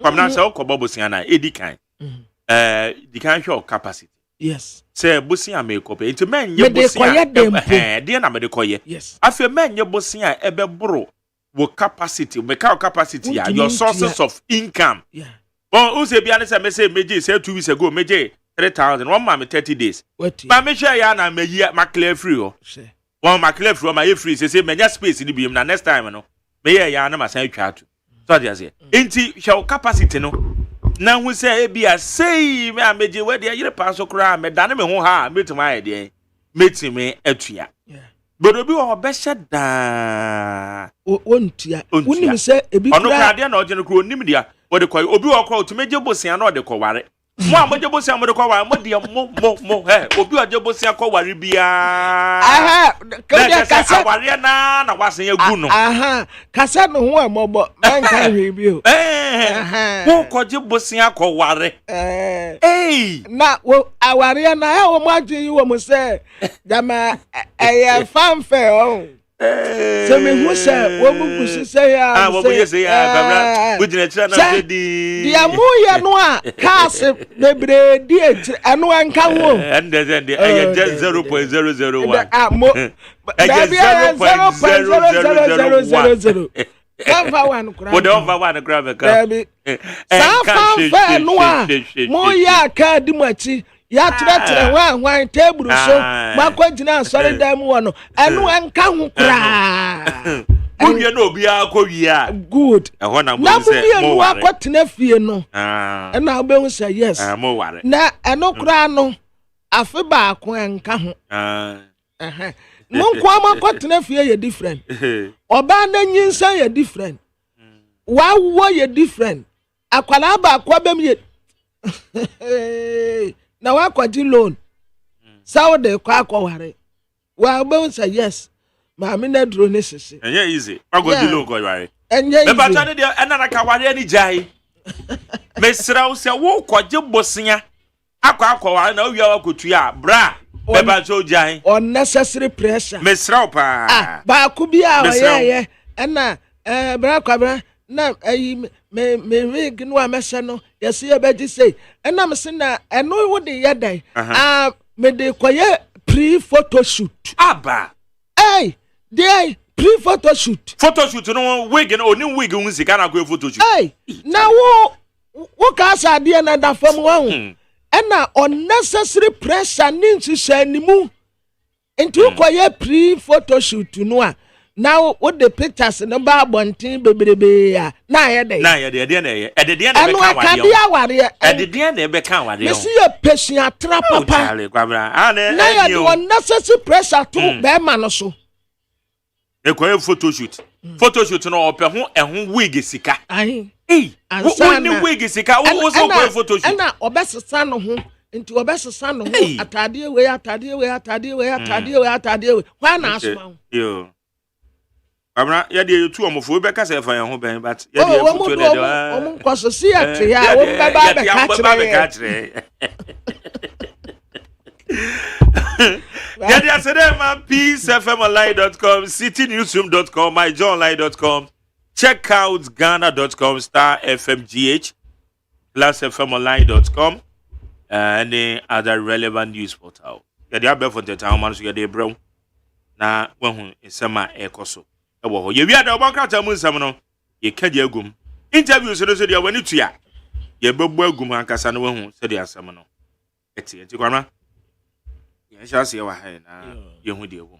kwamna se okobo bosia na edikan dikan hwe capacity yes say bosia makeup enti menye bosia de na me de koye afi menye bosia ebe bro wo capacity ya your sources of income bon use bia ne say me say meje say 2 weeks ago meje 3,000 one man 30 days ba me share ya na meyi ma clear free o one ma clear free ma ye free say menya space ni biem na next time no me ya na ma san twa to so dia say enti show capacity no na hu say bia say me ameje we de yire pa so kra me dane me ho ha metuma aye de metime atua bodobi wo be sheda ontua unim say ebi kra ono kra de na oje no kra onim dia wo de koy obi wo kra otumeje bosia na ode ko ware mo amoje bosia mo de ko ware mo de mo obi oje bosia ko ware bia kasa ware na wasen egu no kasa no ho amobo man kan hwe bi o wo koje bosia ko ware na wo aware na e wo mo adwe yi wo mo se jama fanfare o sɛ mehu sɛ wɔmu gusi sɛ ya ah wo ye say ya babra wo gina tira na di dia mu ye no a cars bebre di eno anka ho and then the just 0.001 ah mo just 0.000 Never one cry. What over one grab a car. Fair no mo ya ka di machi ya tre wan table so makwagina sorry dem wono eno anka ho kra Obi na obi akowia good e ho na mo se mo akotena fie no e na obe hu say yes mo ware na eno kra no afi ba ko anka ho mo kwa makotena fie ye different oba na nyinsa ye different wa wo ye different akwala ba kwa bem ye na wa kwaji loan Saudi kwa akware wa be say yes ma me na duro ne sese enye easy kwaji loan ko ware enye easy me bata ne de enana ka ware ani jai me sraw se wo kwaji bosia akware na owia akotua bra me ba so jai unnecessary pressure me sraw pa ba ku bia wa ye ena bra kwabra na ayi me wig no amese no yesi ye be say ena me se na eno wo de ye dan me de koye pre photo shoot aba dey pre photo shoot no wig no oni wig hu sika na ko photo shoot na wo ka sa de na da fam wo ena unnecessary pressure ninsi sanimu enti koye pre photo shoot no a now what the pictures no ba bontin bebrebe ya na ye dey na ye dey na ye e dey na be kan wade e dey na be kan wade me see your patient trap papa na ye the unnecessary pressure to be man no so e koye photo shoot no ope ho ehun wig sika wo ni wig sika wo so koye photo shoot na obesesa no ho nti obesesa no ho atade we kwa na asoma yo Abra ya de you two omofo be ka say fa yan ho ben but ya de you two de omon kwaso si ate ya wo be ba be ka kire ya de asede man peacefmonline.com citynewsroom.com myjohnline.com check out ghana.com *fmgh +fmonline.com and the other relevant news portal ya de abẹ for the town man so ya de bro na wahu esema ekoso ewo ho ye wi ada obakrata mu nsam no ye kaje agum interviews no so de wani tua ye bebbo agum ankasa no wahu se de asem no eti kwana ye shase ye wa ha na ye hu de agum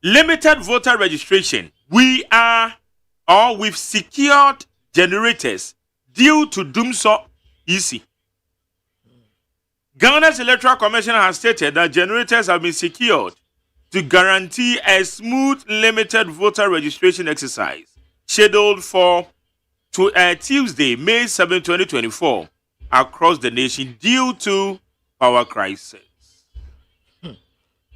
limited voter registration we've secured generators due to Dumso EC. Ghana's Electoral Commission has stated that generators have been secured to guarantee a smooth limited voter registration exercise scheduled for Tuesday, May 7, 2024 across the nation due to power crisis.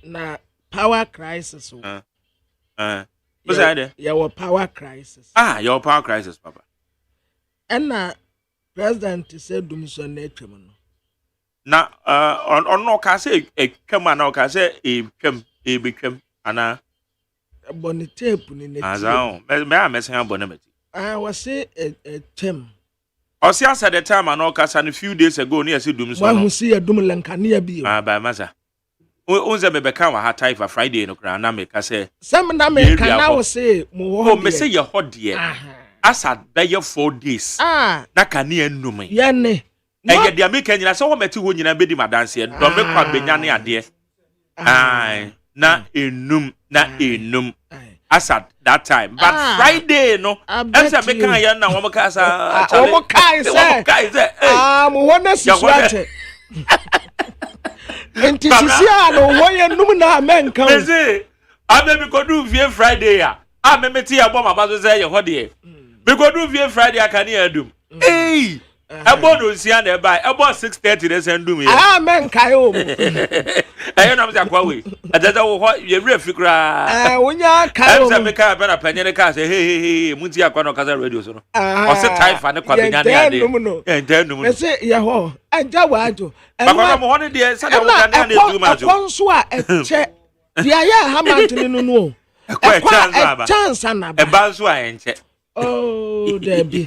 Na power crisis. What's that? Your power crisis. Your power crisis, Papa. And President said Dumso nature. Na on no ka say e twam na ka say e twam e betwam ana bonitape ni neti azao me amesen abonamati was say a twam osi asa the time na ka say a few days ago na say dum so no wan see dum lankania bi ba masa unze me be kan wa ha taifa Friday no kra na me ka say some na me kan na wo say mo ho me say ye ho de asa be ye 4 days na kania nnum ye ne eye de America nyina so wo meti ho nyina bedi madanse do me kwa benya ne ade na enum asa that time but Friday no asa me kan ya na wo ka asa wo kai say mo wona siswate enti sisia no wo ye num na menka me say abemi ko do vie Friday ya me meti ya bo maba so say ye ho de me ko do vie Friday aka ne adum ebo no sia na eba ebo 6:30 de sendum ye men kai o ayo na mza kwa we adaza wo ho ye re fikra wonya kai o me ka be na panyere ka say hey munti akwa no kaza radio so no o se taifa ne kwa benya ne ade entanum me say ye ho anja wajo bakwa mo ho ne de sa de wo kan ne du ma jo konso a eche Dia ya Hamilton no. A chance anaba. E ba so ayenche. Oh, Debbie.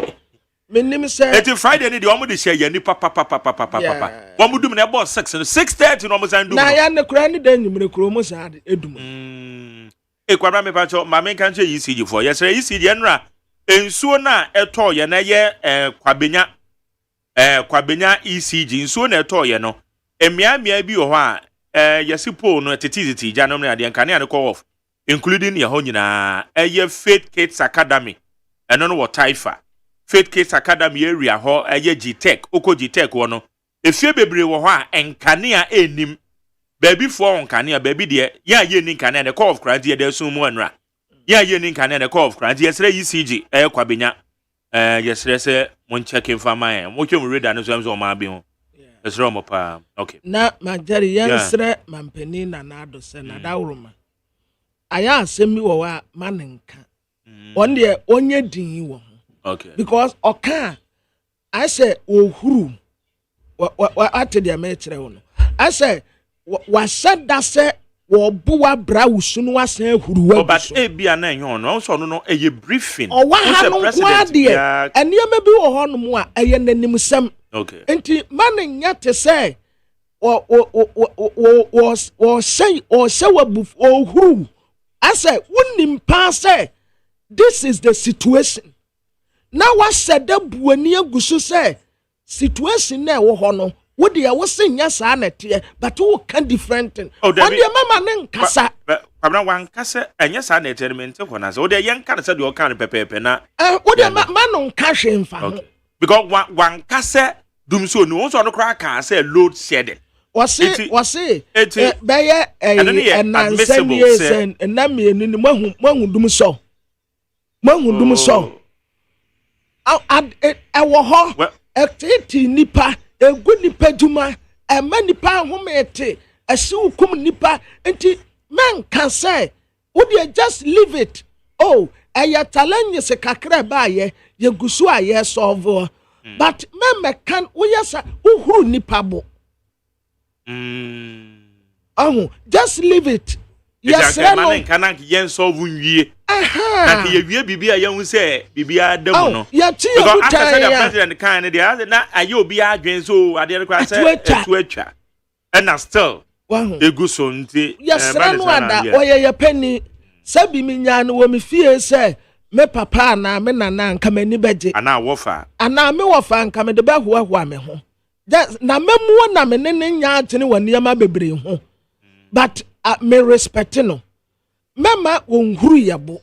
Menim say It's Friday ni the omo de share ye ni papa. Omo dum na e boss 6:30 no omo san dum. Na ya ne kura ni dan nyimre kuro mo sa edum. Kwabra me pacho ma me kan che ECG for. Yes, ECG enra ensuo na eto ye na ye kwabenya ECG ensuo na eto ye no. Emia bi wo ho a yesipo no tetiziti janom na de nkane an call off including ye ho nyina eye Faith Kids Academy eno no wo Taifa Faith Kids Academy area ho eye Gtech oko Gtech wo no efie bebre wo ho a nkane a enim baby for nkane a baby de ya ye ni nkane na call off grant ye de so mu anra ya ye ni nkane na call off grant yesre ECG kwabenya yesre se mon check information mo twem reader no so ma bi ho esre mo pa okay na majari yensre mampeni na ado se na dawroma aya asemi wo wa manenka on de onye din wo okay because oka I say ohuru wa atede me kire wo no I say wa said that say wo buwa bra usunu wa san huru wa but e bia na enyo no so no eye briefing o wa ha no kwa de enema bi wo ho no mu a eye nanim sam okay enti manenya te say o say wa buf ohuru I say wonnim pa say this is the situation now what said the buani agusu say situation na wo ho no wo de wo senya sa na te but wo can different thing on the mama nen kasa kwabra wan kasa enya sa na eterment ko na so wo de yen kan say de o kan pepepe na wo de manon ka hwemfa no because wan kasa dum so no so no kra kan say load shedding wase beye enansen na mienu ni mahu dum so wo ho activity nipa egu nipa duma ema nipa homete asiukum nipa enti men can say would you just leave it oh aya challenge se kakra ba ye gusu aye solve but men can we yesa uhuru nipa bo just leave it yes man can yen solve wie na ke wie bibia ye hu se bibia damu no because after the president kan dey na aye obi adwen so ade kwa say etwa and still egu so nti yes no ada oye penny sabi mi nya no wo mi fie say me papa na me nana nka mani beje ana wofa nka me de ba hoahoa me ho na memu na me ne nya atene wani ama bebre ho but me respect no mema wonhuru yabo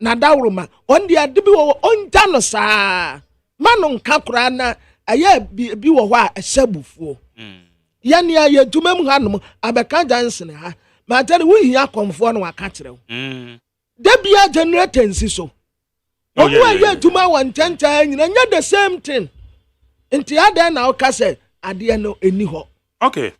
na dawroma on dia de bi wo onja no saa manu nka kura na aya bi wo ho a ehyabufuo yani aye dumam hanom abeka jansen ha ma tell we hia komfo no waka kirew da bia generator nsi so owo aye duma wan tanta nyina nya the same thing nti ada na o ka say ade no eni ho okay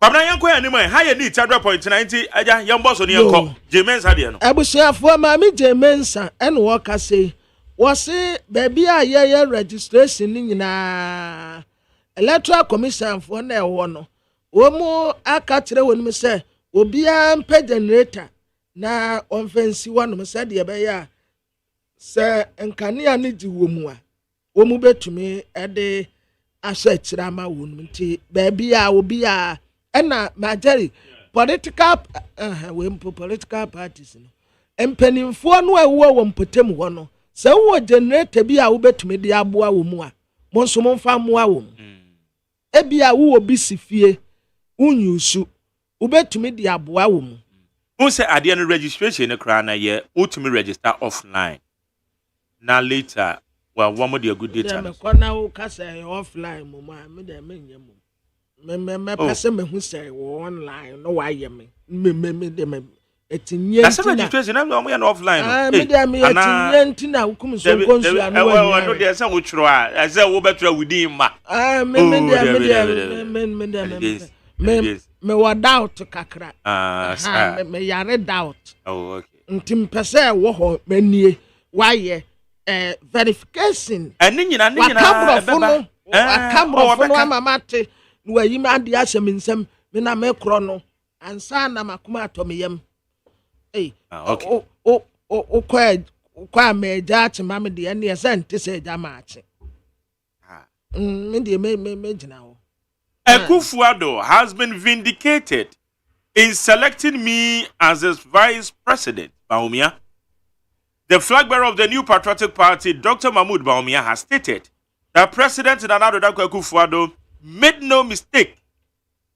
Pabna yanko ya nimwe haye ni 100.90 aja yamboso ni yanko Jemensa de no abusuafo ma mi Jemensa en wo ka say wo se baby a ye registration ni nyina electoral commission for na ewo no wo mu aka kire wonu se obi a mpa generator na onfensi wonu se de be ya se nkania ni di wo mu a wo mu betumi ede aso kire ama wonu nti baby a obi a ena majari political political parties no empanimfo no ewo wo mpotem ho no se wo generator bi a wo betumi de aboa wo mu a monso monfa moa wo ebi a wo obi sifie unyusu wo betumi de aboa wo mu who say ade no registration no kra na ye ultimate register offline na later well one more the good data me kona wo kasa offline mo ma me de menye mo me pese me hu say online no wa ye me etinye that's registration na mo ye no offline me de me etinye ntina hukum so konsu anu wa no de say wo twiro a say wo betra within ma me wa doubt kakra me yare doubt okay ntim pese wo ho manie wa ye verification eni nyina akamro fo no amamate no ayi ma ade ahyem nsem me na me kro no ansa na makoma atomiyam okay o kwa meja chima me de ne yesente se ja maache me de me gina ho. Akufo-Addo has been vindicated in selecting me as his vice president, Bawumia. The flag bearer of the new Patriotic Party, Dr. Mahmoud Bawumia, has stated that President Nana Addo Dankwa Akufo-Addo made no mistake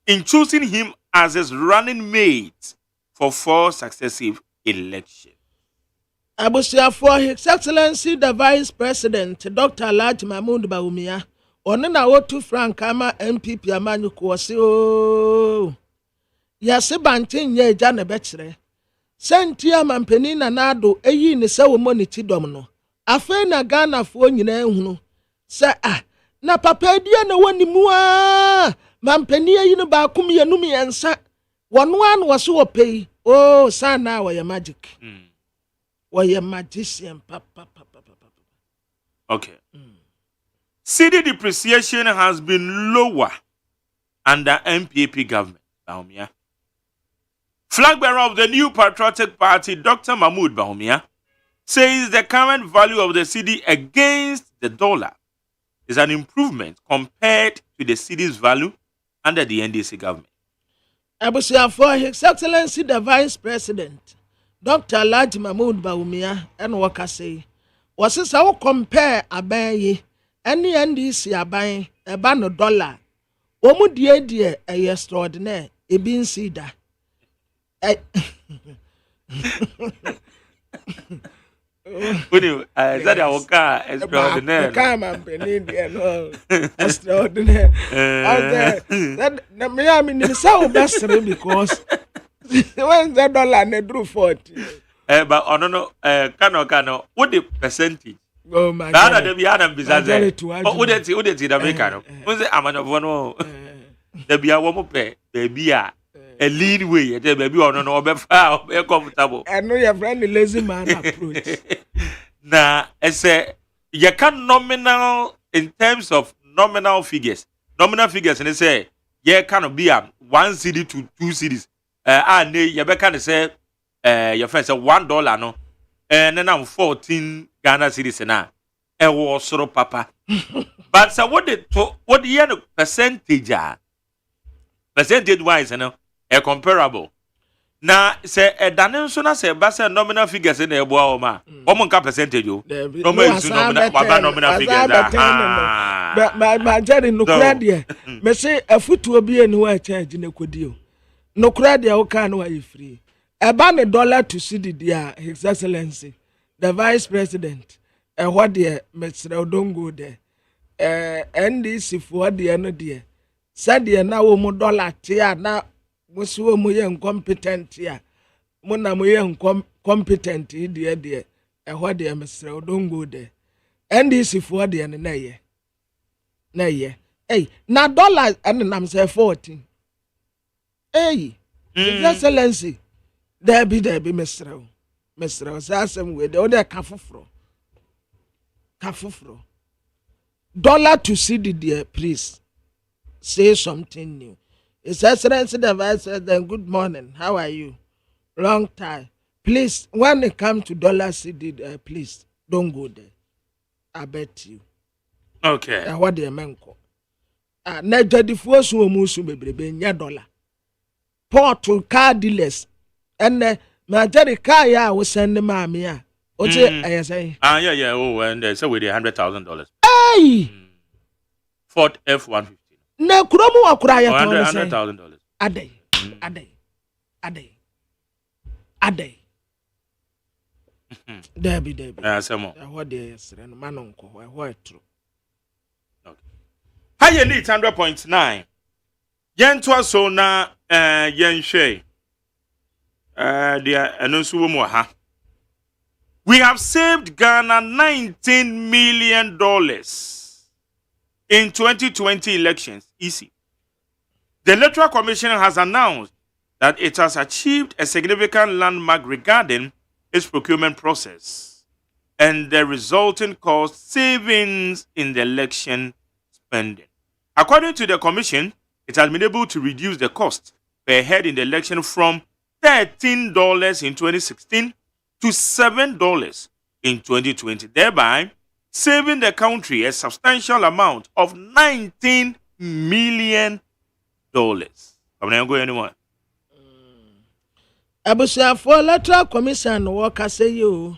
in choosing him as his running mate for 4 successive elections. Abusia for His Excellency the Vice President, Dr. Alhaji Mahmoud Bawumia, one na wotu Frank ama MPP amanyuko wasi o. Yase bantin ye ja na bekire. Senti amampani na nado eyi ne se wo moniti dom no. Afa na Ghana fo nyina ehunu. Se na papa dia na woni mu a. Mampani eyi no ba kum ye num yensa. Wono an wo so opei. Oh, sana wa ya magic. Why magician, papa. Okay. Cedi depreciation has been lower under MPP government. Bawumia. Flag bearer of the new Patriotic Party, Dr. Mahmoud Bawumia, says the current value of the cedi against the dollar is an improvement compared to the cedi's value under the NDC government. Abusia for His Excellency the Vice President, Dr. Alhaji Mahmoud Bawumia, and Wakase, was this how compare abayi, any NDC abayi, a ban dollar. Omu die a extraordinaire, a bin sida. Is that our car extraordinaire? Come on, no extraordinaire. Me I mean, it's so best because when the dollar ne drew 40. But no, cano, what the percentage? Oh my God. God. That be an ambassador. What did the American? Was it Amman of one? There be a woman pay, baby, a lean way, there baby on no befa, be comfortable. I know your friend the lazy man approach. Now, I say, you can nominal in terms of nominal figures. Nominal figures, and they say, you cannot be a 1 city to 2 cities. You can say, your friend say $1 no, and then I'm 14 Ghana cedis now. And was sort of papa. But so what the percentage are? Percentage wise, you know, a comparable. Now, say a Danson say basa nominal figures in the Boama. Woman can percentage you. No nominal figures. But my Jerry no credit. Me say a foot will be anywhere charge in a codio. No credit, o can why free. About $1 to see the His Excellency, the Vice President, and what dear, Mr. Don't go there. NDC for the end dear. Said dear now $1 tia now was so incompetent here. Mona competent dear, and what dear, Mr. Don't go there. NDC for the end nay. Hey, now $1 and I'm say 14. Hey, His Excellency. There be Mr. Sassam with the other Cafufro. $1 to see the dear priest. Say something new. His Excellency the Vice President, good morning. How are you? Long time. Please, when it comes to dollar CD, please don't go there. I bet you. Okay. What the man call? Never the first woman who may be $1. Port to car dealers. And my Jerry Kaya was sending mammy. What's it? I say, yeah. Oh, and they say with $100,000. Hey! Ford F-150. No, Kuromo or cry $100,000. A day. Debbie. Some more. What day is and man uncle, what true. Okay. How you need 100.9? Yen to so na yen shay. Dear ha. We have saved Ghana $19 million in 2020 elections. Easy. The Electoral Commission has announced that it has achieved a significant landmark regarding its procurement process and the resulting cost savings in the election spending. According to the Commission, it has been able to reduce the cost per head in the election from $13 in 2016 to $7 in 2020, thereby saving the country a substantial amount of $19 million. I'm not going anywhere. Abusuafo electoral commission worker say you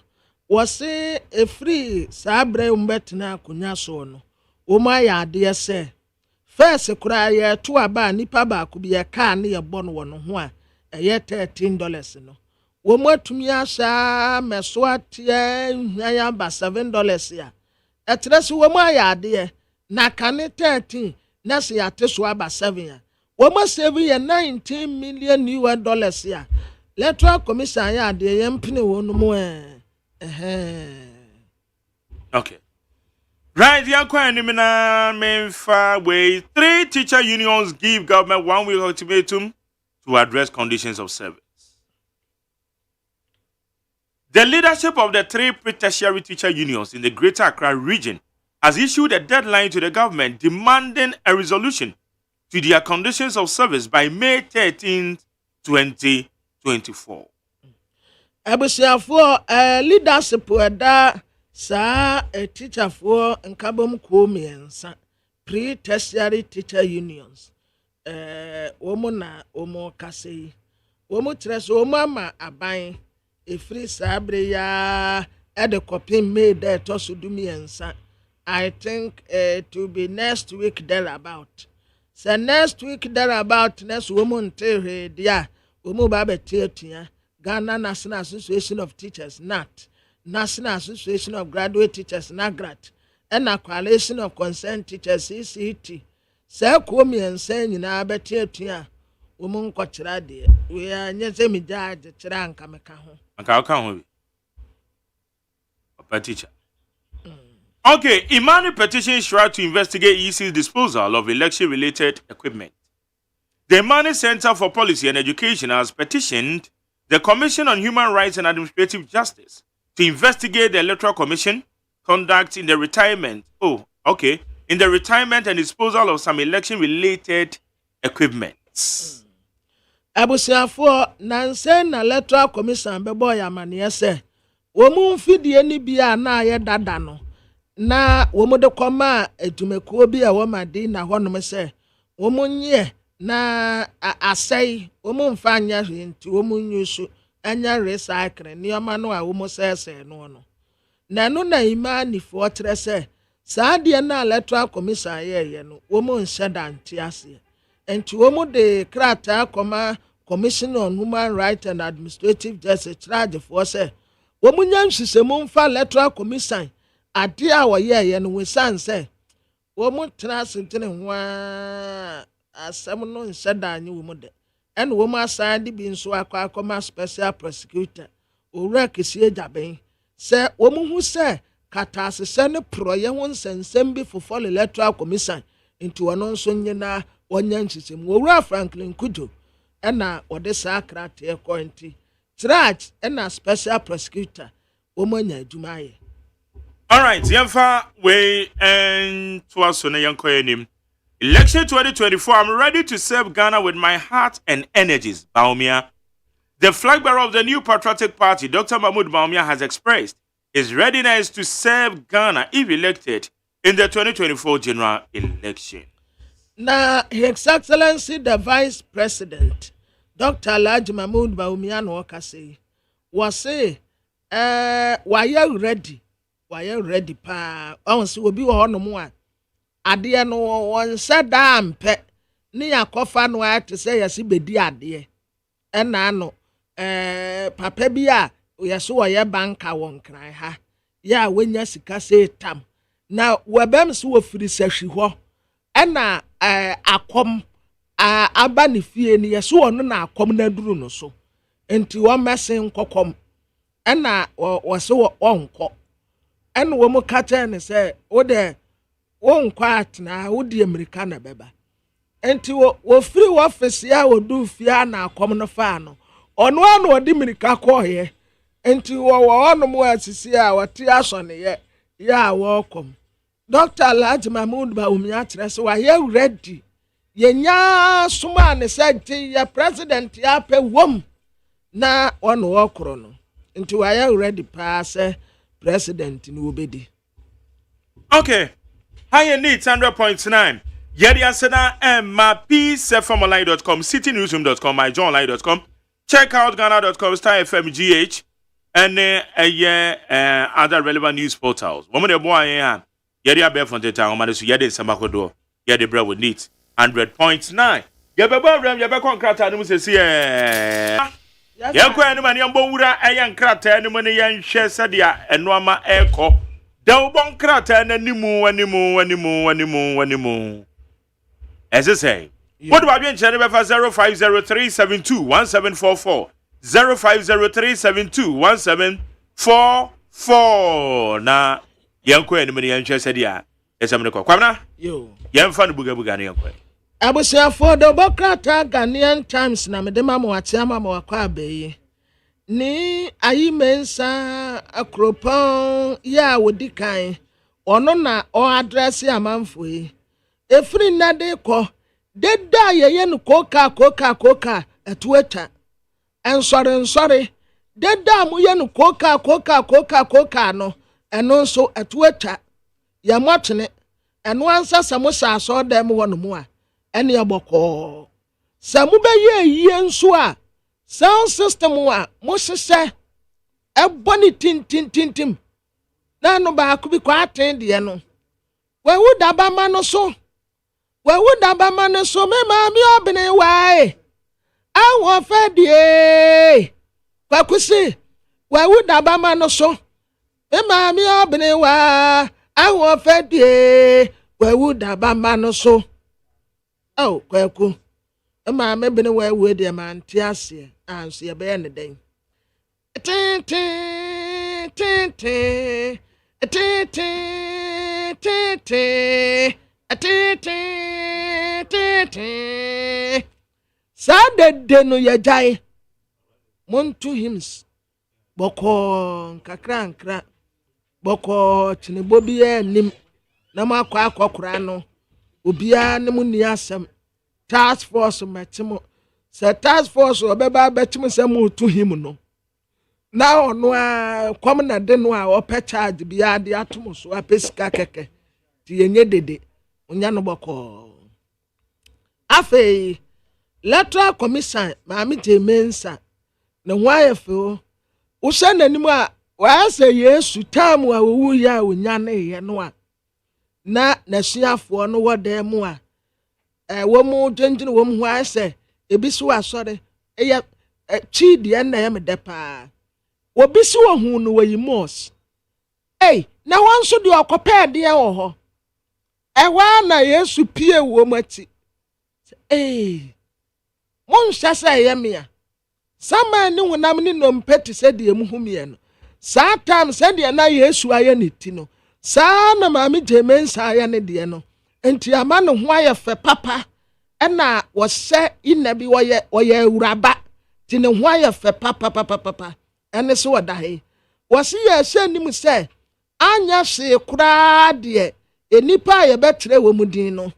was say a free sabre umbetna kunya so no. Oma ya ade say first kura ye to aba nipa ba ku bi ka na ye bon wo no ho a ye $13 no. Wo matumi asa meso atie ya ba $7 ya. Etresi wo ma ya ade na ka ne 13 na se ya teso aba 7 ya. Wo ma save ye $19 million ya. Electoral commission ya ade ye mpene wo no mo Okay. Right, the Aquanimina Memfa way 3 teacher unions give government 1 week ultimatum to address conditions of service. The leadership of the 3 pre-tertiary teacher unions in the Greater Accra region has issued a deadline to the government demanding a resolution to their conditions of service by May 13, 2024. Abusiafo leadership weda sa teacher for nkabom komiensa pre-tertiary teacher unions womo na womo kasei womo treso womo ama aban efri sabre ya copy made that to sudumiensa. I think to be next week thereabout. So next week thereabout next woman nte dia womo ba betia Ghana National Association of Teachers NAT, National Association of Graduate Teachers NAGRAT, and a Coalition of Concerned Teachers CCT. Say komi ense nyina betia woman kwachira de we anyese mi judge chira anka meka ho. Anka ka ho bi. Papa teacher. Okay, Imani petition tried to investigate EC's disposal of election-related equipment. The Imani Center for Policy and Education has petitioned the Commission on Human Rights and Administrative Justice to investigate the Electoral Commission conduct in the retirement. In the retirement and disposal of some election-related equipment. Abusiafo nanse na Electoral Commission bebo ya mane se womu mfidie ni bia na aye dada no na womu de koma edumekuo bi a womadi na honom se womu nye na asai womu mfanya nti womu nyusu anya recycle nioma no a womu sese no na no na imani fo trese saade na Electoral Commission ye no womu nsheda ntiase enti womu de krata koma Commission on Human Rights and Administrative Justice charge for say womu nyansisemu mfa Electoral Commission ade a woye no we san say womu transintene hwa asem no nsheda anyi womu de en womu asade bi nso akoma special prosecutor owura kesie jaben say womu hu say katasese ne proye ho nsensem bi for Electoral Commission into wono nso nyina onyansisemu owura Franklin Kujo ena wode sa krate kointi church ena special prosecutor womonya adumaye. All right, Yemfa we and twaso na yankoyenim. Election 2024, I'm ready to serve Ghana with my heart and energies, Baumia. The flag bearer of the new patriotic party, Dr. Mahmoud Baumia, has expressed his readiness to serve Ghana if elected in the 2024 general election. Na His Excellency the Vice President, Dr. Alhaji Mahmoud Baumia no wakase was say why you ready pa on so obi wo no mo a ade no won said ampe ni akofa no ate say yesi bedi ade na no papa bi a yeso wo ye banka won kran ha ya wenya sika say tam na webem so wo firi sahwi ho na akom aba ne fie ni yeso ono na akom na duru no so enti wo mesen kokom na wo so wonko en wo mu kache ne se wo de wonko atna wo de America na beba enti wo free office ya wo du fie na akom no fa no ono anu wo de America ko ye enti wo ono mu asisi a wote aso ne ye ya wo kom Dr. Alhaji Mahmoud Baumia kire se wa ye ready yenya suma ne said ya president ya pe wom na ono okro no nti wa ya ready pass president ni obedi. Okay, high need 100.9. Yedi asena peaceformonline.com, citynewsroom.com, myjohnline.com. Check out Ghana.com, Star FM GH, and other relevant news portals. Woman, the boy, Yedi Abe from the town, Manasu Yedi Samakodo, Yedi Bra with need 100.9. Yabba Ram, Yabba Concrata, and Mrs. Yanko and Maniambura, Ayan Crata, and Money and Shesadia, and Norma Echo. Don't crata and anymore. As I say, what about you? Channel 0503721744 0503721744. Na yanko and many anxious idea. As I'm going to call you. Yan fan Bugabugani. I was here for the Bokrata Ghanaian Times. Na medema mwatiama mwakwabe. Ni ayi mensa akropon ya wodikan ono na o address amanfo yi efri nade ko deda yeye no koka etueta ensore deda mu ye no koka no eno so etueta ya motene eno ansa samusa so dem wono mu a ene yaboko samu be ye nso a sound system wa mosese eboni tin na no ba ku bi kwa ten de no we would ba ma no so me ma mi obene wai awon fe die kwa kusi we would ba ma no so me ma mi obene wa awon fe die we would ba ma no so oh kwaku ma me bene we de man tiase anso ye be ne den Sada no ye jai montu hymns boko nkakra boko chinebo bi nim na makwa akokora no obia ne mu ni asem task force metimo se task force obeba betimo se mu tu him no na ono a kom na de no a ope charge bia de atomo so apesika keke ti yenye dede onya no boko afei electoral commission maami jemensa na hwaefo wo hye nanim a wa se yesu tamu a wo ya onya na ye no a na nasuafo no wode mu a wo mu dwendwene wo mu hwa se ebisu asore eya chi de na ye me de pa wo bisu wo hu no wayi mos na wanso de okopa de wo ho ewa na yesu pie wo mati mon shasa ye mea sama ni wonam ni no mpeti se de mu humie no saa tam se de na yesu aye ne ti no saa na maami jemensa aye ne de no enti ama no ho aye fe papa na wo se inabi wo ye uraba ti ne ho aye fe papa ene so wada he wo se ye se nim se anya se kura de enipa ye betre wo mudin no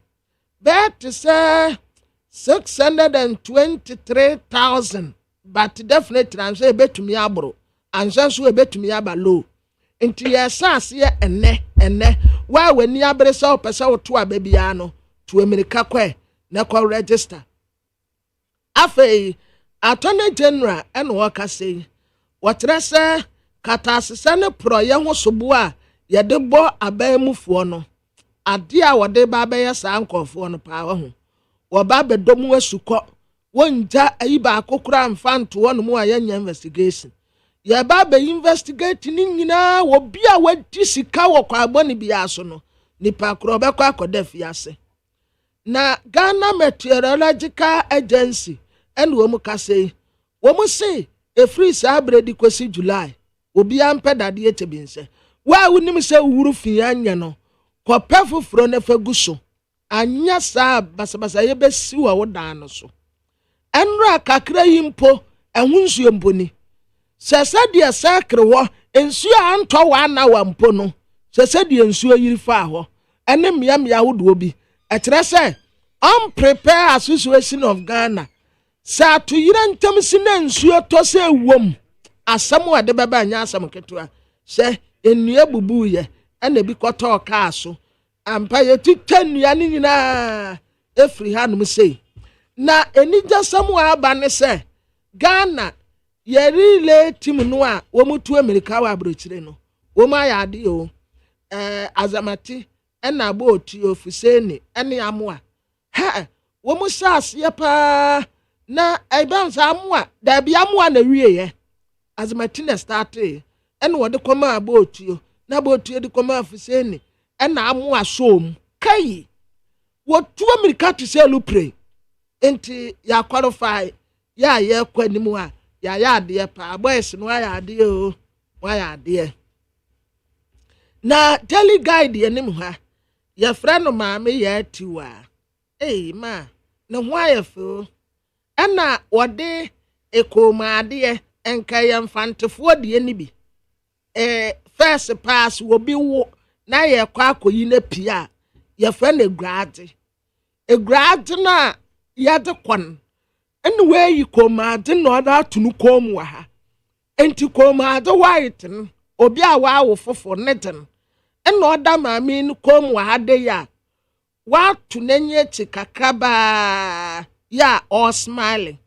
bet se 623,000 but definitely I'm say betumi abro and so betumi abalo enti yesase ye enne wa wani abre se opese woto ababia no to America kwe na kwa register afei attorney general ene waka sei wotrese katasese ne pro ye ho sobo a ye de bo abamufo no ade a wode ba ba ye sa nkofo no pa ho woba bedomu asuko wonja ayiba akokura mfanto wono mu ayanya investigation ya ba investigate ni nyina wo bia wadi sika wo kwa aboni bia so no nipa kro be kwa akoda fiase na Ghana Meteorological Agency and wo mu kase wo mu se efri sa abredi kwesi July obi ampedade etebinse wa wonim se wuru fianya no kopefu fro na faguso anya sa basabasa ye besi wa wodan no so enra kakra yimpo ehunsuo mboni sese de sakre ho ensuo anto wa na wa mpo no sese de ensuo yiri fa ho ene miamia wodo bi ekire se unprepared association of Ghana sa to yiran tam sinansuo to se wom asam wa de baba nya asam ketua se enua bubu ye na bi kwoto ka so ampa ye tita nua ni nyina efri hanum sei na enija samwa aba ne se Ghana ye relay team no a wo mutu America wa abrochire no wo ma ya ade o azamati na aboti ofuseni ene amoa ha wo mu sas ye pa na ebansa amoa da bia amoa na wie ye azamati na start ene wo de koma aboti na aboti de koma ofuseni ene amoa som kai wo tu America to say lupre enti ya qualify ya ye kwanimu a ya ade pa boys no ya ade o wa ya ade na daily guide ye nim ha ya friend maame ya tiwa ma na ho ayefo ana wode ekomaade enka ya mfantefo de ni bi first pass wo bi wo na ye kwa akoyi na pia ya friend egrade na ya de kon enu we yi komaade no da tunu kom wa ha enti komaade white obi a wa wo fofo neten eno oda maame ni kom wa ha de ya wa tunenye chikakaba ya all smiling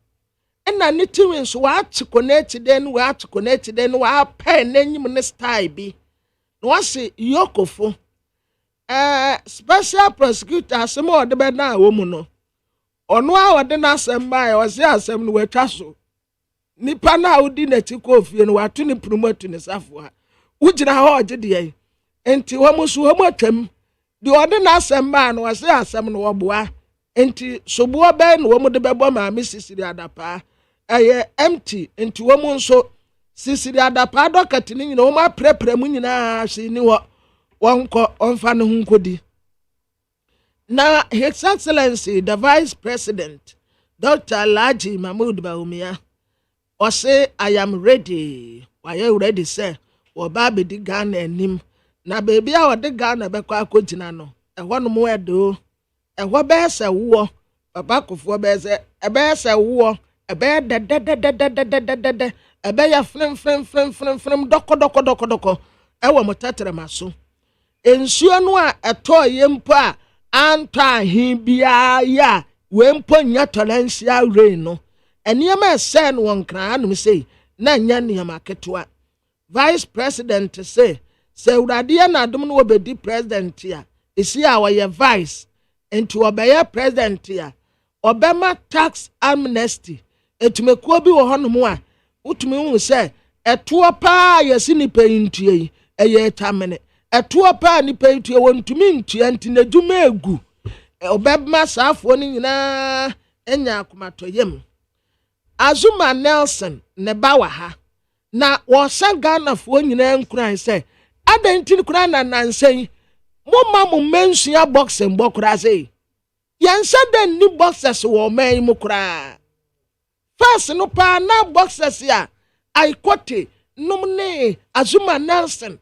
ena ni tiwin so wa chikoneti den wa pa n'enyim ne style bi no wase yokofo special prosecutor asem o de be na wo mu no ono a wode na asem ba ya wase asem no watwa so nipa na odi na chikofie no watu ni promote ni safo ha ugina ha oje de enti wo musu wo matam di ode na asem ba no wase asem no woboa enti sobuo be no wo mu de bebo ma me sisiri adapa empty enti wo mu nso sisiri adapa docket ni nyina wo ma prepare mu nyina hwe ni wo wonko onfa ne hunkodi na His Excellency the Vice President Dr. Alhaji Mahmood Bawumia o say I am ready. Why you ready sir? Wo ba be di Ghana anim na baby a wo de Ghana be kwa akogina no ho no mo edo ho be se wo papa kofo be se se wo be de be ya frem doko wo motatere maso ensuo no a eto yempo a anta hibia ya wempo nya tolencia rain no eniyama se no wonkra anu sei na nya niyama ketwa Vice President say urade na adom no obedi president ya isi a wo vice enti obeye president ya obema tax amnesty etumekuo bi wo honom a utumi hu se eto pa yesi ni peyintue eye tamene eto pa ni peyintue wontumi ntue enti na dwuma egu obema saafo ni nyina enya akomatoyem Azuma Nelson ne bawa ha na wosa Ghana fo nyina nkuran se adanti nkuran na nansen mo mensua boxing bokura se yansa den ni boxers wo man mu kura first no pa na boxers ya I quote nomne Azuma Nelson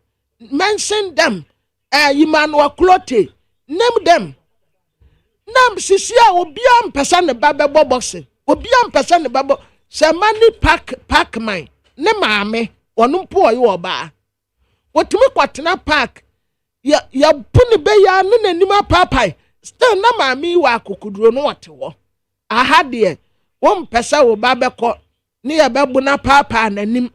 mention them Emmanuel Clote name them nam sisia obi am person ne babebo boxing obi am person ne babo semani park mine ne maame onu po oyi oba wotumi kwatena park ya puni be ya ne nanima papai still na maame wa akokuduro no wote wo aha de won pesa wo babeko ne ya bebu na papa nanim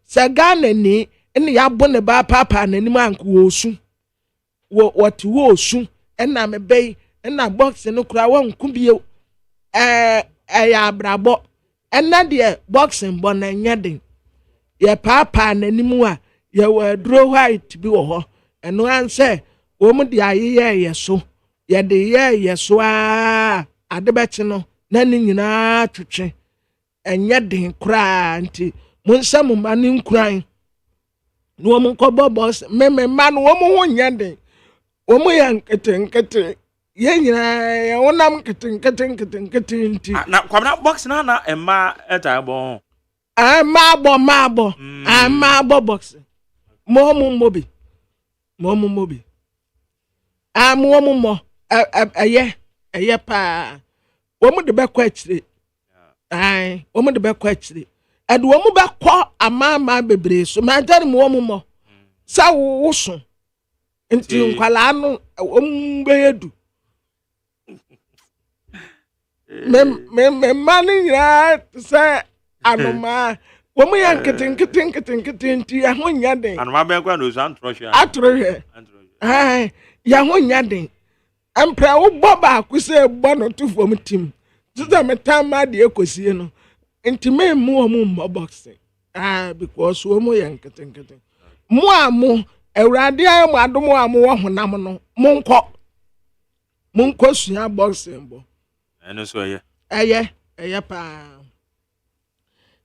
se Ghana ni ne ya bo ne ba papa nanim anko osu wote wo osu na me be na box no kura won kubie ya brabo ena de boxing bo na nyeden ye papa nanim a ye wadro white bi wo ho eno anse wo mu de ayeye so ye de ye so a adebechi no na ni nyina twetwe enyeden kura nti munsam mani nkuran no mu ko boss meme man wo mu ho nyeden wo mu yankete ye nyina wonam keten nti na kwamna box na emma etabo mabo box mo mobi aye ɛyɛ paa wɔn de bɛkɔ akyire ayi wɔn de bɛkɔ akyire ɛde wɔn bɛkɔ amaama bebree so mɛ agya ne mu wɔn mɔ sɛ woso nti nkwalaa no wɔn bɛyɛ du mɛ mma ne nyinaa sɛ anoma wɔn yɛ nkete nti ɛho nyɛ den anoma bɛn kɔ na osu atoro hwɛ ayi yɛho nyɛ den mpɛ wobɔ baako sɛ bɔ no to fam tim sɛ metam ma deɛ kɔsie no nti memmu wɔ mu mmɔ boxing because wɔ mu yɛ nkete mo a mo awurade ayɛ mo adom a mo wɔ honam no monkɔ sua boxing bɔ ɛno so ɛyɛ paa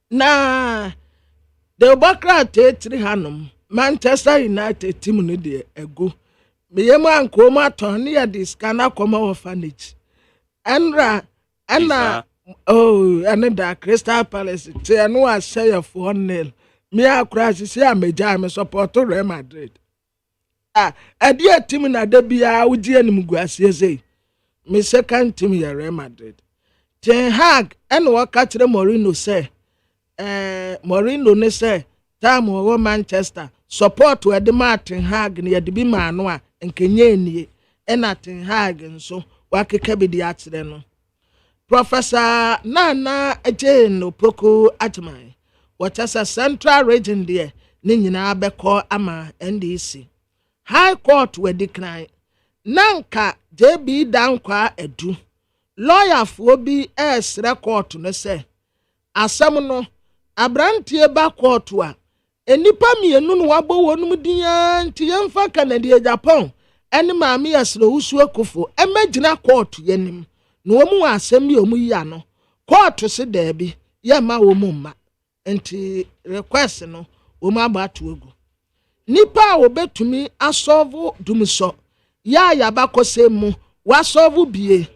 na de bɔkra tetiri hanom Manchester United team no deɛ ego meyɛ mu anko mu atɔn ne yɛ de scanner kɔma orphanage ɛnra ɛna ɛne da Crystal Palace te ɛno ahyɛ yɛ 4-0 me akora sisi a megya me support Real Madrid ɛde team na da bia wodi anim guasie sei me second team yɛ Real Madrid Ten Hag ɛna wɔka kyerɛ Mourinho ne sɛ time wɔ Manchester support wɔ de ma Ten Hag ne yɛ de bi ma no a nkenye nie ɛna Ten Hag nso wakeka bi de akyerɛ no Professor Nana Jane Opoku Agyeman wɔkyɛ Central Region deɛ ne nyinaa bɛkɔ ama NDC High Court wɔ decline nanka JB Dankwa edu lawyer fo bi ɛsrɛ court no sɛ asɛm no abrantie ba court a enipa mienu no wabɔ wɔnum dinya nti yɛmfa Canada Japan ɛne maame yɛsrɛ wusu akofo ɛmɛgyina court yɛnim na wɔn mu asɛm bi wɔn yi ano court se daabi yɛma wɔn mu mma nti request no wɔn aba ato egu nipa a wɔbɛtumi asɔvo dumisɔ ya yabakɔsɛ mu wasɔvo bie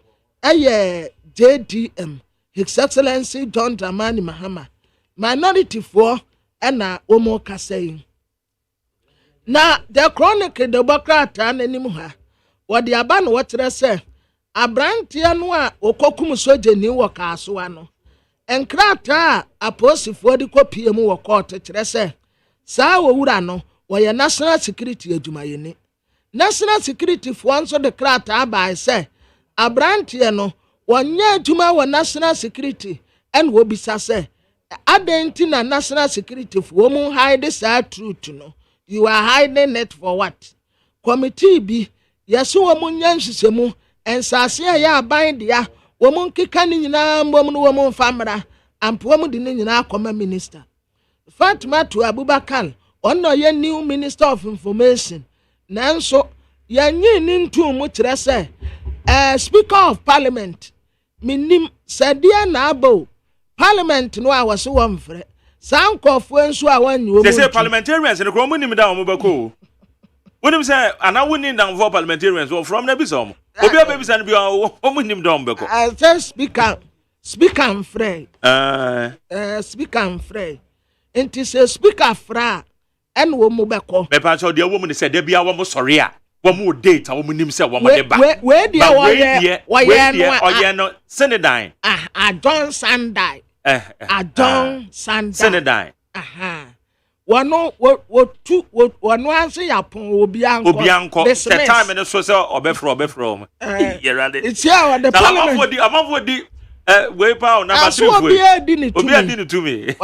ɛyɛ JDM His Excellency John Dramani Mahama minority for ɛna wɔn kasa yi na the chronicle de bɔkrata n'anim ha wɔde aba na wɔkyerɛ sɛ abranteɛ no a okokum sojani wɔ kaasoa no nkrata a aposifoɔ de kɔpie mu wɔ court kyerɛ sɛ saa wɔwura no wɔyɛ national security adwumayɛni national security foɔ nso de krata aba sɛ abranteɛ no wɔnyɛ adwuma wɔ national security ɛna wɔbisa sɛ adenti na national security foɔ mu hide saa truth no you are hiding it for what committee bi yɛso wɔ mu nya nhyehyɛmu ensase a yɛ aban dia wɔ mu nkeka ne nyinaa mbom no wɔ mu mfamra ampo mu de ne nyinaa akɔma minister Fatima to Abubakar ɔno yɛ new minister of information nanso yɛnyi ne ntu mu kyerɛ sɛ speaker of parliament minim sɛdeɛ na abo parliament no a wɔso wɔ mfrɛ saa nkɔfoɔ nso a wɔnyi wɔ mu sɛ parliamentarians ne kɔn mu nim da wɔn bɛkɔ wonim sɛ ana woni dan for parliamentarians from na bi sɛ wɔn obi a bɛbi sɛ no bi wɔn nim da wɔn bɛkɔ sɛ speaker mfrɛ speaker mfrɛ nti sɛ speaker fra ɛna wɔn mu bɛkɔ bɛpa sɛ deɛ wɔn mu ne sɛ da bia wɔn sɔre a wɔn date a wɔn nim sɛ wɔn de ba wei deɛ wɔyɛ no Senedan Adon Sandai Adon Sandai Senedan wɔno ase yapon obi ankɔ the time ne so sɛ ɔbɛfrɛ yɛrade itia wɔ the parliament amafo di wei pa na ba three obi adi ne tumi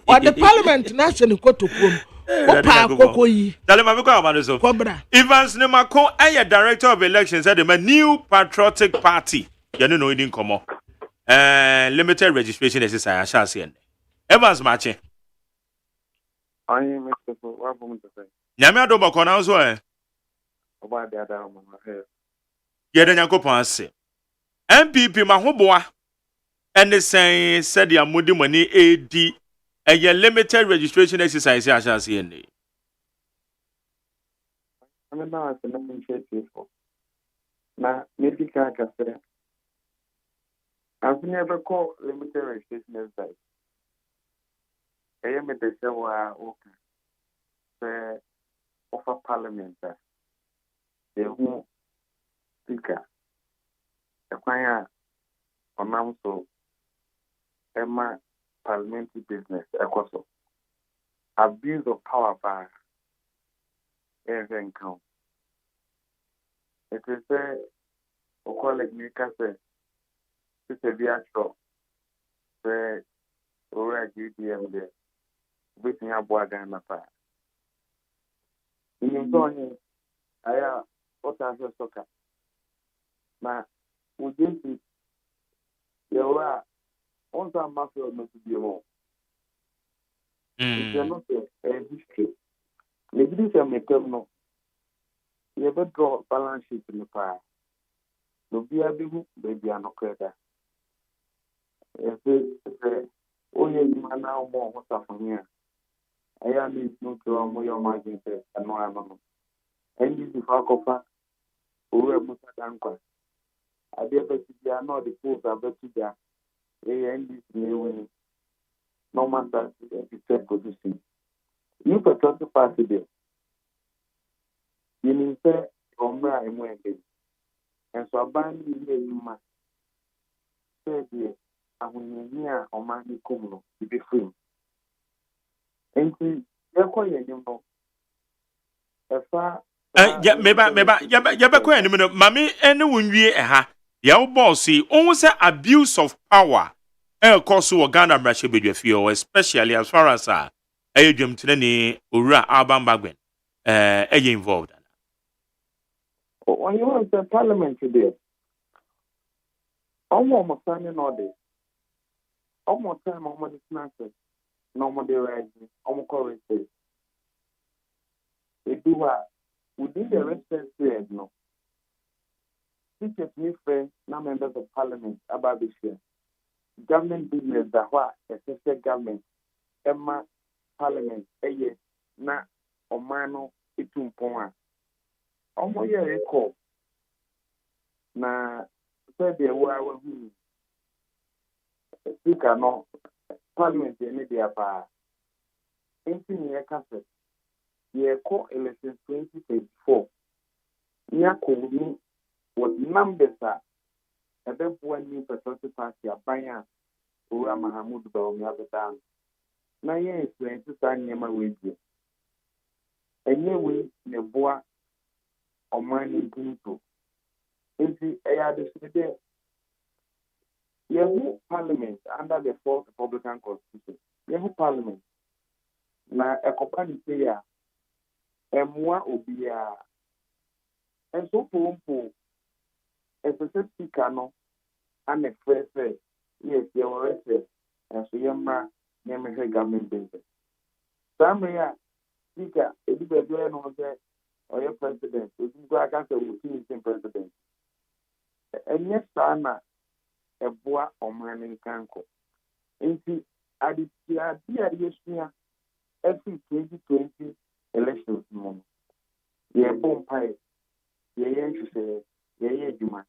or the parliament na se ne kotokom opa akoko yi dalema biko amado so kobra Evans Nemako aya director of elections at the New Patriotic Party yɛne no idi nkomo limited registration exercise ashase ene Evans Mache ayi Mr. Wa bomu tse nyame ado bako na so oba de ada mo yɛde nyankopɔn ase MPP mahoboa ene sen said ya modi mani AD a limited registration exercise ashase ene I'm not a initiative for. Now, maybe I can say I've never called limited registration exercise. I am at the show okay. Offer parliament. The who speaker. Equire on so Emma parliamentary business, equaso. Abuse of power by every count. It is a colleague Nika says, it's a viatro, the Ora GDM there, waiting up Wagana fire. In Tony, I have what I have soccer. Now, we didn't see there were on some muscle not to be more. If you're not a history, maybe this is a terminal. You ever draw balance sheet in the fire. No be a big baby and no credit. If it's only man now more what's from here. I am no to more your margin and no ammo. And this is how copa who are most anchor. I dare bet you are not the fools are bet you there. And this new winning. No matter the third position. You for 20 party there. You need to come right and win it. And so I ban you must say, I will hear on my come to be free. And see, you're quite a young as far ya meba kwa ni no mami ene wonwie ha ya wo boss on say abuse of power cause wo Ghana brashe bedwafie especially as far as ayedwam tene ni owura abambagwen involved. When you want the parliament today, almost standing all day. Almost time, almost snatches, no more rising, almost correct. They do what within the residence period, no. Teachers, new friends, now members of parliament about this year. Government business that what essential government, Emma parliament, na omano itumpoa. Almost a recall. Na said they were speaker no parliament any day about anything year cassette. Year call election 2024. Near call me what numbers are a bit one new patriotic party a buyer who are Mahamud Baum Yabadan. Now, yes, to sign Yama with you. And you will never or money into. Into a district. Yahoo Parliament under the fourth Republican Constitution. Yahoo Parliament. Now, a company player, M1 Obia. And so, for as a speaker, no, and a first say, yes, you were arrested, and so your man, name is a government business. Some speaker, if you are doing on that, or your president, if you go against the routine president. And yes, Sana, a boy or man in Kanko. And see, I did see every 2020 elections. Yeah, bomb pie. Yeah, she said, yeah, AGYEMAN.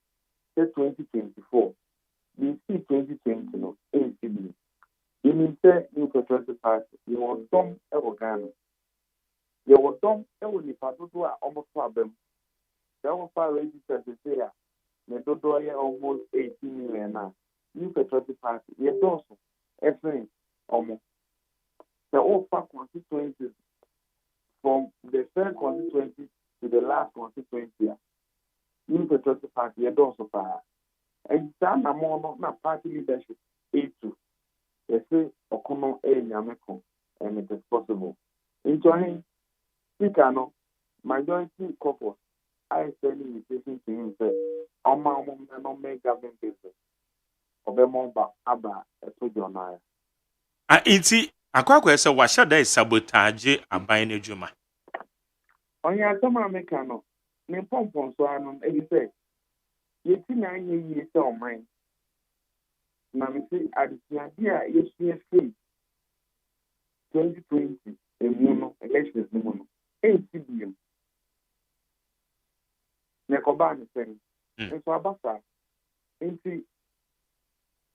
2024. We see 2020 no ACB. You mean say you patriotic party, you were dumb Ghana. You were dumb the party to almost problem. That was far registered to say me do almost 18 million now. You patriotic party, you don't everything almost. The all far constituencies from the third constituency to the last constituency. You patriotic party, you don't so far. And some more not party leadership. A2. They say, Okono A Yameko, and it is possible. In joining, speaker, no, majority couple, I send invitation to him, say, Oma no make government business. Obemomba, Abba, a Tujonaya. Inti, Aqua say, what shall they sabotage a buying a Juma? On your summer mechano, Nippon Ponsoano, and you say, 89 years old, mine. Now, we say, at the idea, yes, 2020, a mono, elections, no mono, 8 billion. Nekoban is saying, and so Abasa, and see,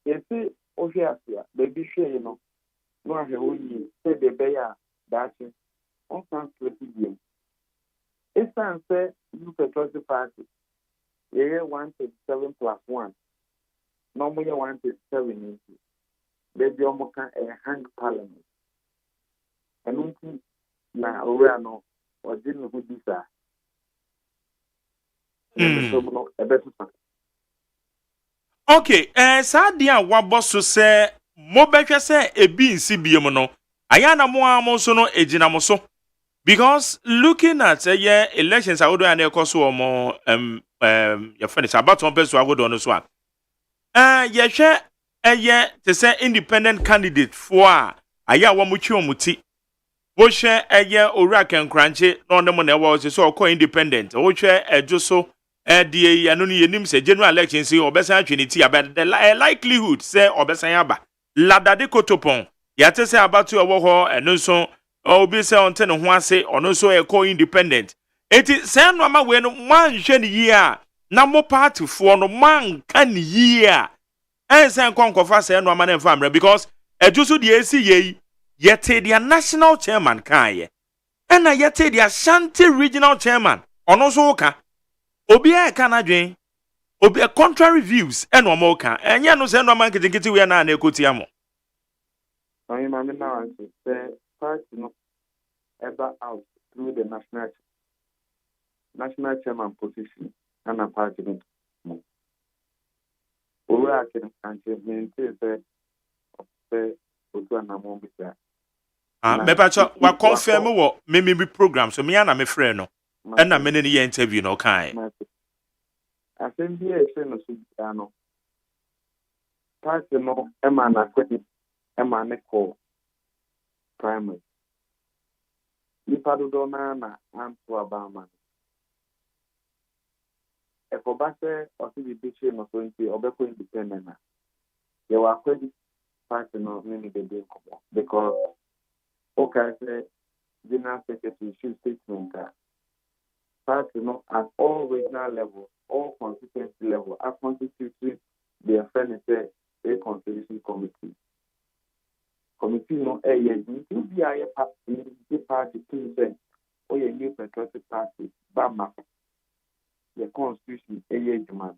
you say, Ojasia, baby, no, no, I have only said the bear, that's it, on some 20 billion. It's time, say, you patriotic party. Yeah, 137 plus 1. normal 137 into baby almost a hang parliament. And na owura no ɔgye ne ho di saa ɛbɛsɛ no ɛbɛsesa. Okay, saa deɛ a wabɔ so sɛ mobɛhwɛ sɛ ebi nsi biem no ayɛ na mo a mo so no egyina mo so because looking at elections ahodoɔ a na ɛkɔ so wɔ mo yɛfɛ ne sɛ abaton pɛ so ahodoɔ no so a yɛhwɛ te sɛ independent candidate for a ayɛ a wɔn twi wɔn ti wohwɛ owura kenkranche na ɔne mo na ɛwɔ so ɔkɔ independent wohwɛ ɛdwo so die ano no yenim sɛ general election si obesan atwe ne ti aba the likelihood say obesan aba ladade kotopon yate sɛ abatu ɛwɔ hɔ ɛno nso obi sɛ ɔnte ne ho ase ɔno nso ɛkɔ independent eti sɛ no ama we no manhwɛ ne yie a na mo party fo no manka ne yie a ɛnsɛ nkɔnkɔfa sɛ no ama ne mfa mra because ɛdwo so de esi yei yete dia national chairman kaayɛ ɛna yete dia Ashanti regional chairman ɔno nso ka obi a ka na dwen obi contrary views eno mo ka enye no se no man kitikiti we na na ekotia mo I mean now say party no ever out through the national chairman position and a party no owe akin kanche mente say otu na mo bisa me pacho wa confirm wo me program so me na me frɛ no ɛna me ne ye interview no kai asɛmbi a ɛsɛ no so bia no party no ɛma na kwani ɛma ne kɔ primary nipa dodo na anto abama ɛkɔba sɛ ɔsi bi biche no so nti ɔbɛkɔ independent na yɛwɔ akwadi party no ne ne bɛdi nkɔmɔ because okay sɛ general secretary issue statement party no at all regional level, all constituency level, are constituting the furniture a constitution committee. Committee no a year to be a party to or a new patriotic party, Bama. The constitution a year demand.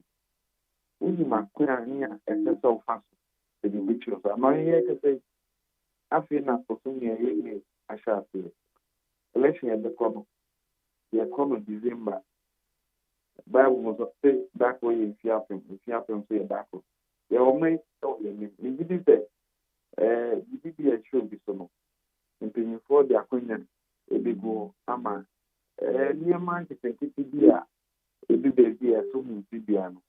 Only my queer excess of fast the individuals. I'm not here to say, I feel not for some year, I shall feel. Election at the common. The common December. Bible was say that way if you happen say that way. The only you did say you did be a show be so no. In for the acquaintance a big go ama near man to think it be a be a so many biano.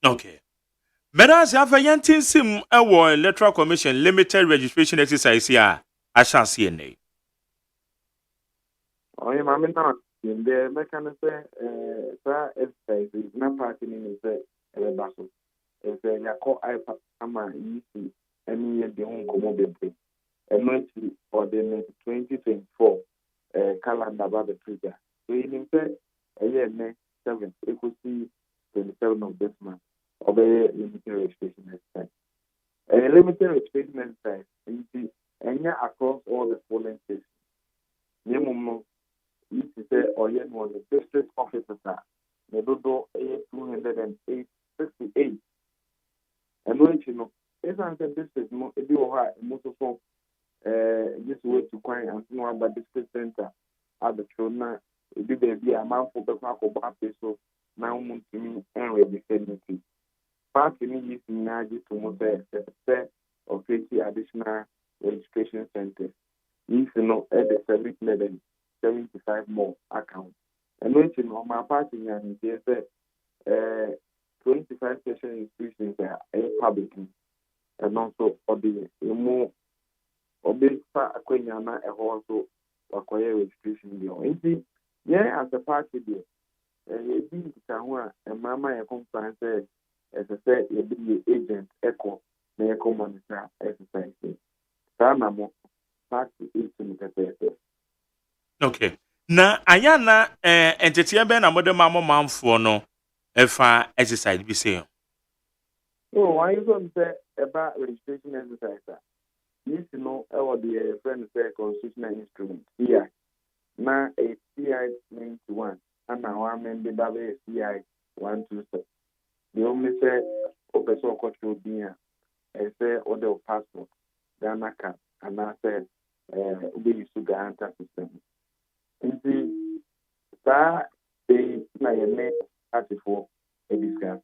Okay. Medas have a yantin sim a war electoral commission limited registration exercise here. I shall see a name. Oh, yeah, I'm not in the mechanism. Exercise is not parting in the battle. If you call iPad, I'm easy, and you don't come over the monthly or the 2024 calendar about the trigger. So, you say a year next 7, it could see 27 of this month, obey limited registration exercise. A limited registration exercise, you see, and across all the polling stations. Minimum. This is or yet one the district officers are the dodo 268. And when you know, it's an district no it do high most of this way to coin and know about district center at the Chona, it be baby a man for the park of so now to me and ready. Party me is in to move a set of 50 additional registration centers. If you know at the service level. 75 more accounts. And when you know my party and there's 25 session institutions are public and also for the more big Aquaniana and also acquire registration beyond. Yeah, as a party there, a big Kahua and Mama a conference as I said, a big agent echo, may echo monitor exercise. Sanamo party is to the okay. Na ayana entity be na modern mama manfo no efa exercise bi say. Oh, why you going to say about registration exercise? You know our the friend say constitutional instrument. Here. Na a CI 91 and now I'm in the CI 127. the only say opeso control dia e say order passport Ghana card and I said we use Ghana system nti saa they na ye make article a discuss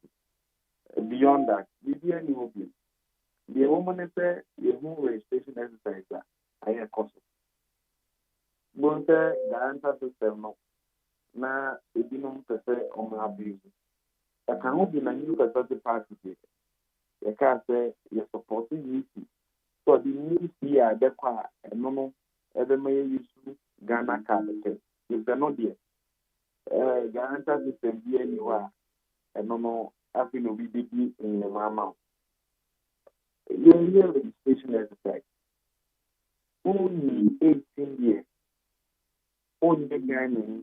beyond that we be any obi the woman say the who registration exercise I cost but Ghana system no na ebinum pese on abuse I can't be na new person party I can't say you support you so the new year the kwa no every may use Ghana card if they're not there Ghana system be anywhere and no I feel we be in the mama your registration exercise only 18 years only the Ghana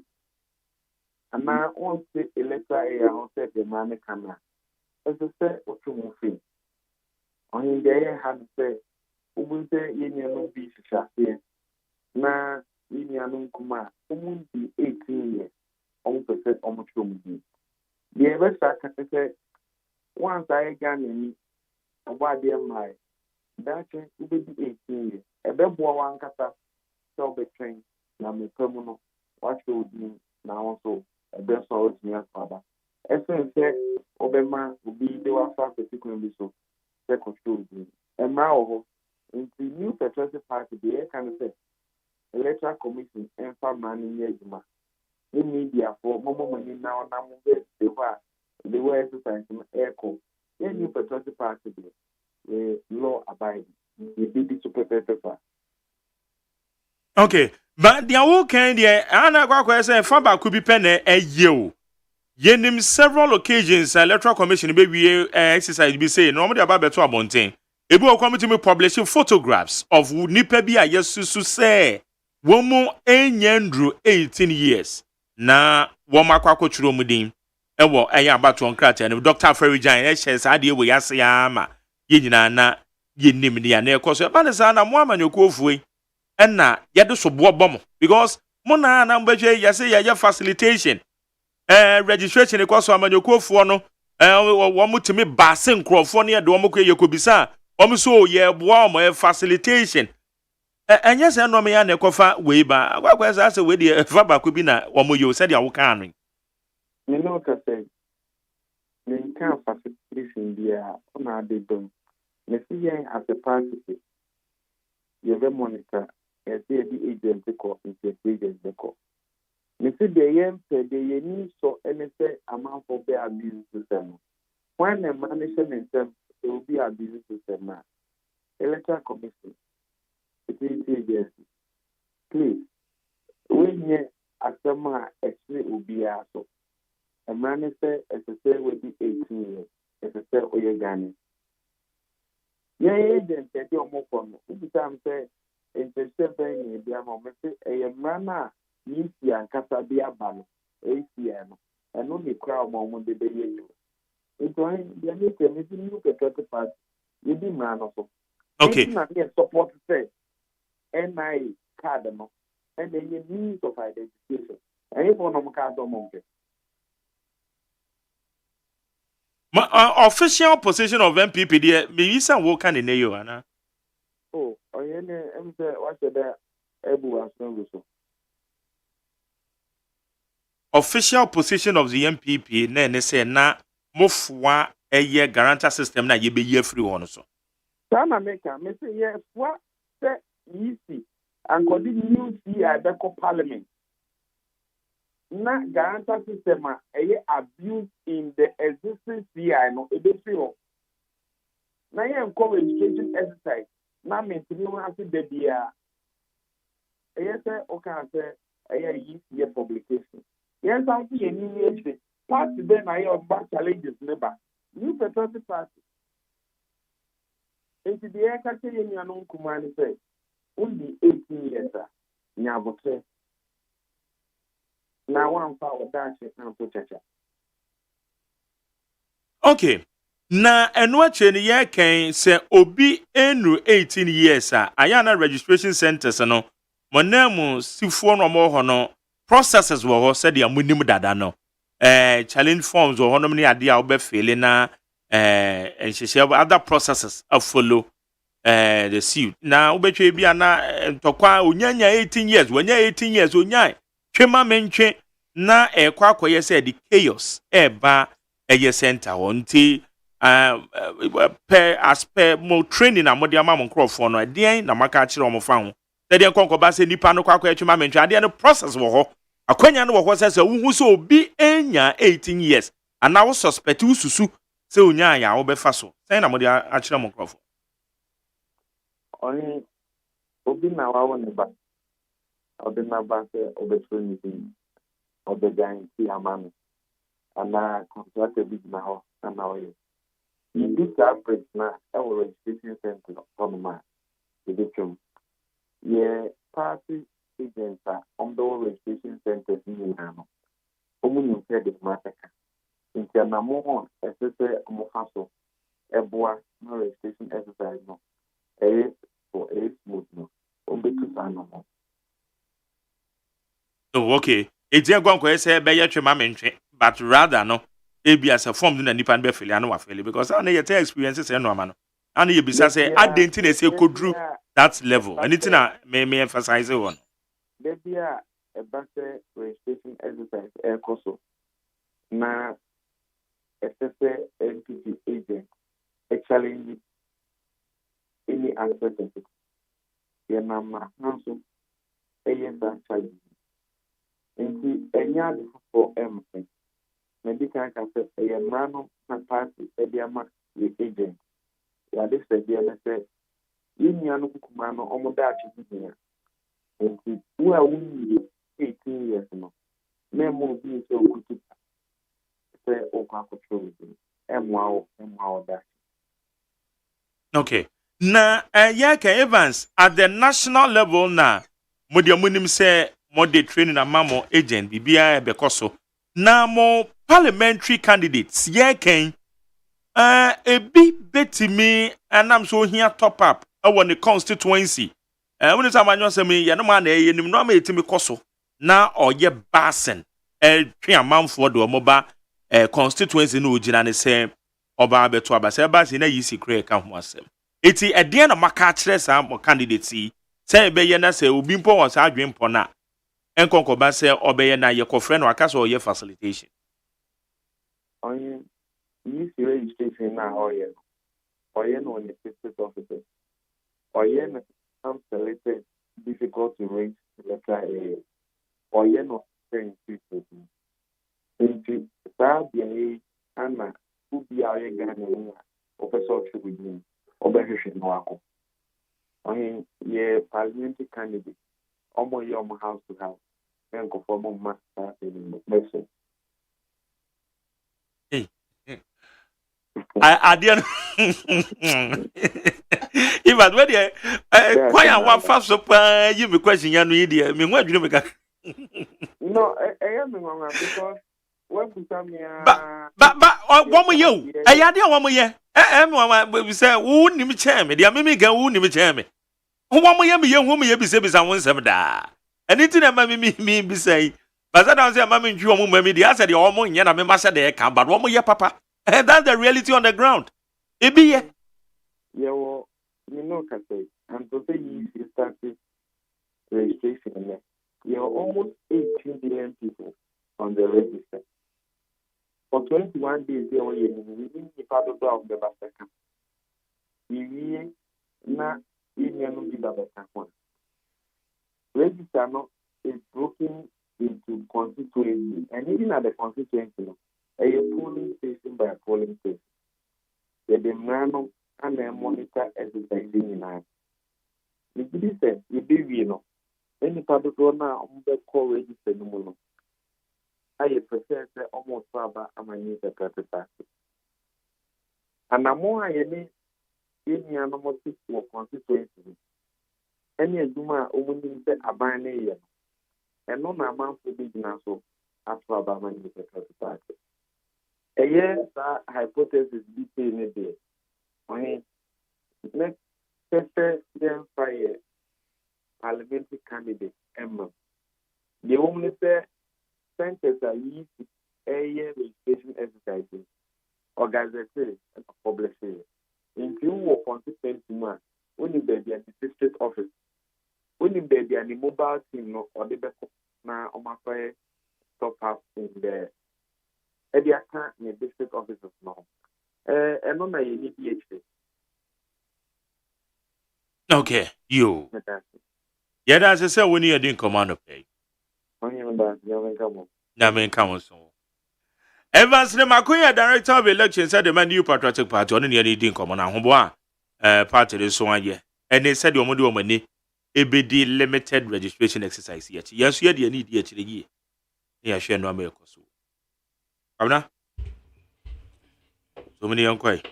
and now on say electoral area on say the man can as I say what you feel on in there had say ubunte yenya no bi hihase na yenya no kuma umunti 18 years on percent on chombi the ever can say once I Ghana ni about their my that be 18 years e be bo wan kata so be train na me pemuno what you do now also e be so near father essence obema obi de wa fa particularly so se control and now in the new patriotic party the can say electoral commission and for manning yejuma in media for momo money now na mo be the way exercise echo in new patriotic party the law abiding the big super paper. Okay, but the whole kind there ana kwa say faba could be pen a year. Yenim several occasions electoral commission be we exercise be say no about beto abonten. Ebi o committee me publishing photographs of nipa bi a yesusu say womu enyandru 18 years na woma kwakwo churo mudin ewo eya abato onkrata ne Dr. Ferrijan e share sa de we yase ya ma ye nyina na ye nim ne ya na ekoso ba ne sa na mo amanyoku ofuwe enna ye de so bo bom because mo na mbehwe yase ye facilitation registration ekoso amanyoku ofuo no wo mutimi ba se nkrofo ne ye de wo mko ye kobisa so ye boa mo facilitation enya se no me ya na ekofa we ba agwagwa sa se we de fa ba ko bi na wo mo yo se de awoka anu me no ka say me kan facilitation dia ona de dom me see yen as a party ye be monitor e see the agent ko agent ko me see the yen pe the yen so any say amount for be abuse system when the management system it will be abuse system now electoral commission security agency please when you asema actually will be also a man say as I say will be 18 years as I say oye Ghana yeah agent say the omo from every time say intercept in the amount say a man ni si ankasa bi abano ACN and no me crowd mo de be you into the make a new patriotic party you be man also okay na support say NI card no and then you means of identification and if one of card on official position of MPP there me isa wo kan ne yo ana oh oyene em say what the ebu aso so official position of the MPP na ne say na mofwa eye guarantor system na ye be ye free one so Sana America me say yes what say easy and got the new CI Beko Parliament. Na guarantor system a abuse in the existing CI no e be free. Na ye encourage registration exercise. Na maintain one as the dia. Say okay say easy publication. Yes, I see any new party then I have back challenges never. New patriotic party. Into the air catching in your own command say only 18 years nyavoke na one power dash and so chacha okay na eno ache ne ye kan se obi enu 18 years ayana registration centers no monam sifuo no mo ho no processes wo ho se de amunim dada no challenge forms or honom ni ade a wo be feel na nhyehyɛ other processes follow the suit na wo betwe bia na ntokwa onyanya 18 years wonya 18 years onya twema mentwe na ekwa akoye say the chaos eba eye center wonti as per mo training na mo de ama mo nkrofo no den na maka akire mo fa ho de nkonkoba se nipa no kwa akoye twema mentwe ade no process wo ho akwanya no wo ho se wo so obi enya 18 years ana wo suspect ususu se onya ya wo be fa so say na mo de akire mo nkrofo only obi na wa ne ba obi na ba se obetro ni obi guarantee amano ana contract bi na ho na oye you do that break na our registration center on ma the victim party agents are on the registration center in no omu say the matter in na mo esese mo faso eboa no registration exercise no for a smooth no no. Oh, okay. It's a gone quite say by your mentwe, but rather no, it be as a form in a nipan be feel and wa feel because I need your experiences and no man. And you be say I didn't say could drew that level. Anything I may emphasize on. There be a better registration exercise air coso. Na SSA NPG agent a challenge any aspect of it. Yanama Hanso ASA challenge. Nti enya de for M. Medical cafe a yamano na party ediama the agent. Ya de se dia na se yinya no kumano omoda achibunya. Nti wo a wuni 18 years no. Me mo bi so okutu. Se o kwa control. Emwa that. Okay. Na Evans at the national level na modi amunim say mode training na mamo agent bibia bekoso na mo parliamentary candidates ken ebi betimi anam so hia top up awon the constituency when is amanyo say me ye no ma na enim no ma etimi koso na oye basen twe amanfo do omoba constituency no ogina ne say oba beto abase basen na yi secret ka ho asem eti ede na maka kire sa mo candidates say be ye na say obi mpo wo sa adwempo na enkonko ba say obeye na ye kofre no aka so ye facilitation on you registration na oye no on the district officer oye na some selected difficult to reach letter A oye no saying people into that be ana ubi aye gana no officer chubudi obehwe no akọ on ye parliamentary candidate omo ye omo house to house and go for more master in medicine. I didn't even when you quite one fast up you be question you know me what you make no I am wrong because when we come here but one more you I had one more year we say who nim chairman they me get who nim chairman one more year me who me be say be someone some da anything that me be say but that don't say mama nju omo mami dey say the omo nya na me ma say dey can but omo ye papa and that's the reality on the ground e be ye well you know can say and to say you started registration there are almost 18 million people on the register for 21 days there were you part of the basaka you na no be the basaka register no is broken into constituency, and even at the constituency, a polling station by a polling station. The demand and the monitor exercising in us. The city said, you be no. Any part of now on the call register no more. I prefer almost Baba and my new secretary. And I'm more I need any animal for constituency. Any Juma only said a binary. And no amount to be so after Obama in the secretary. A year that hypothesis be taken there. When next then fire parliamentary candidate Emma. The only say centers are used registration exercise organize and publish it. In you consequence man, only baby at the district office. Only baby and the mobile team no or the best now on my fire stop up in the account in the district offices now. And on my PhD. Okay, you. Yeah, that's a say when you're doing command of pay. Namen come so. Evans the Makuya director of elections said the new patriotic party on the leading common and party is so on. And they said you want to do money. ABD limited registration exercise yet. Yes, you need yet the year. Yeah, share no America so. Abna? So many young quay.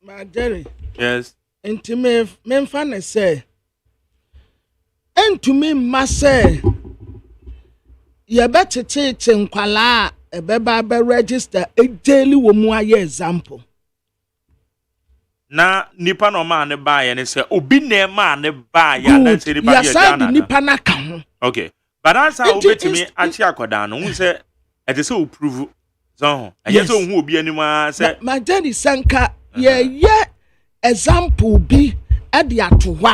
My Jerry. Yes. And to me, men say. And to me, must say. You better teach in Kuala a baby register a daily woman example. Na nipa no man ne buy and say obi na man ne buy ya na say nipa ya jana. Nipa na ka ho. Okay. But that's how obetimi achi akoda no hu say e dey say o prove so. Aye say hu obi anima say ma Jenny Sanka ye example bi e dey ato ho.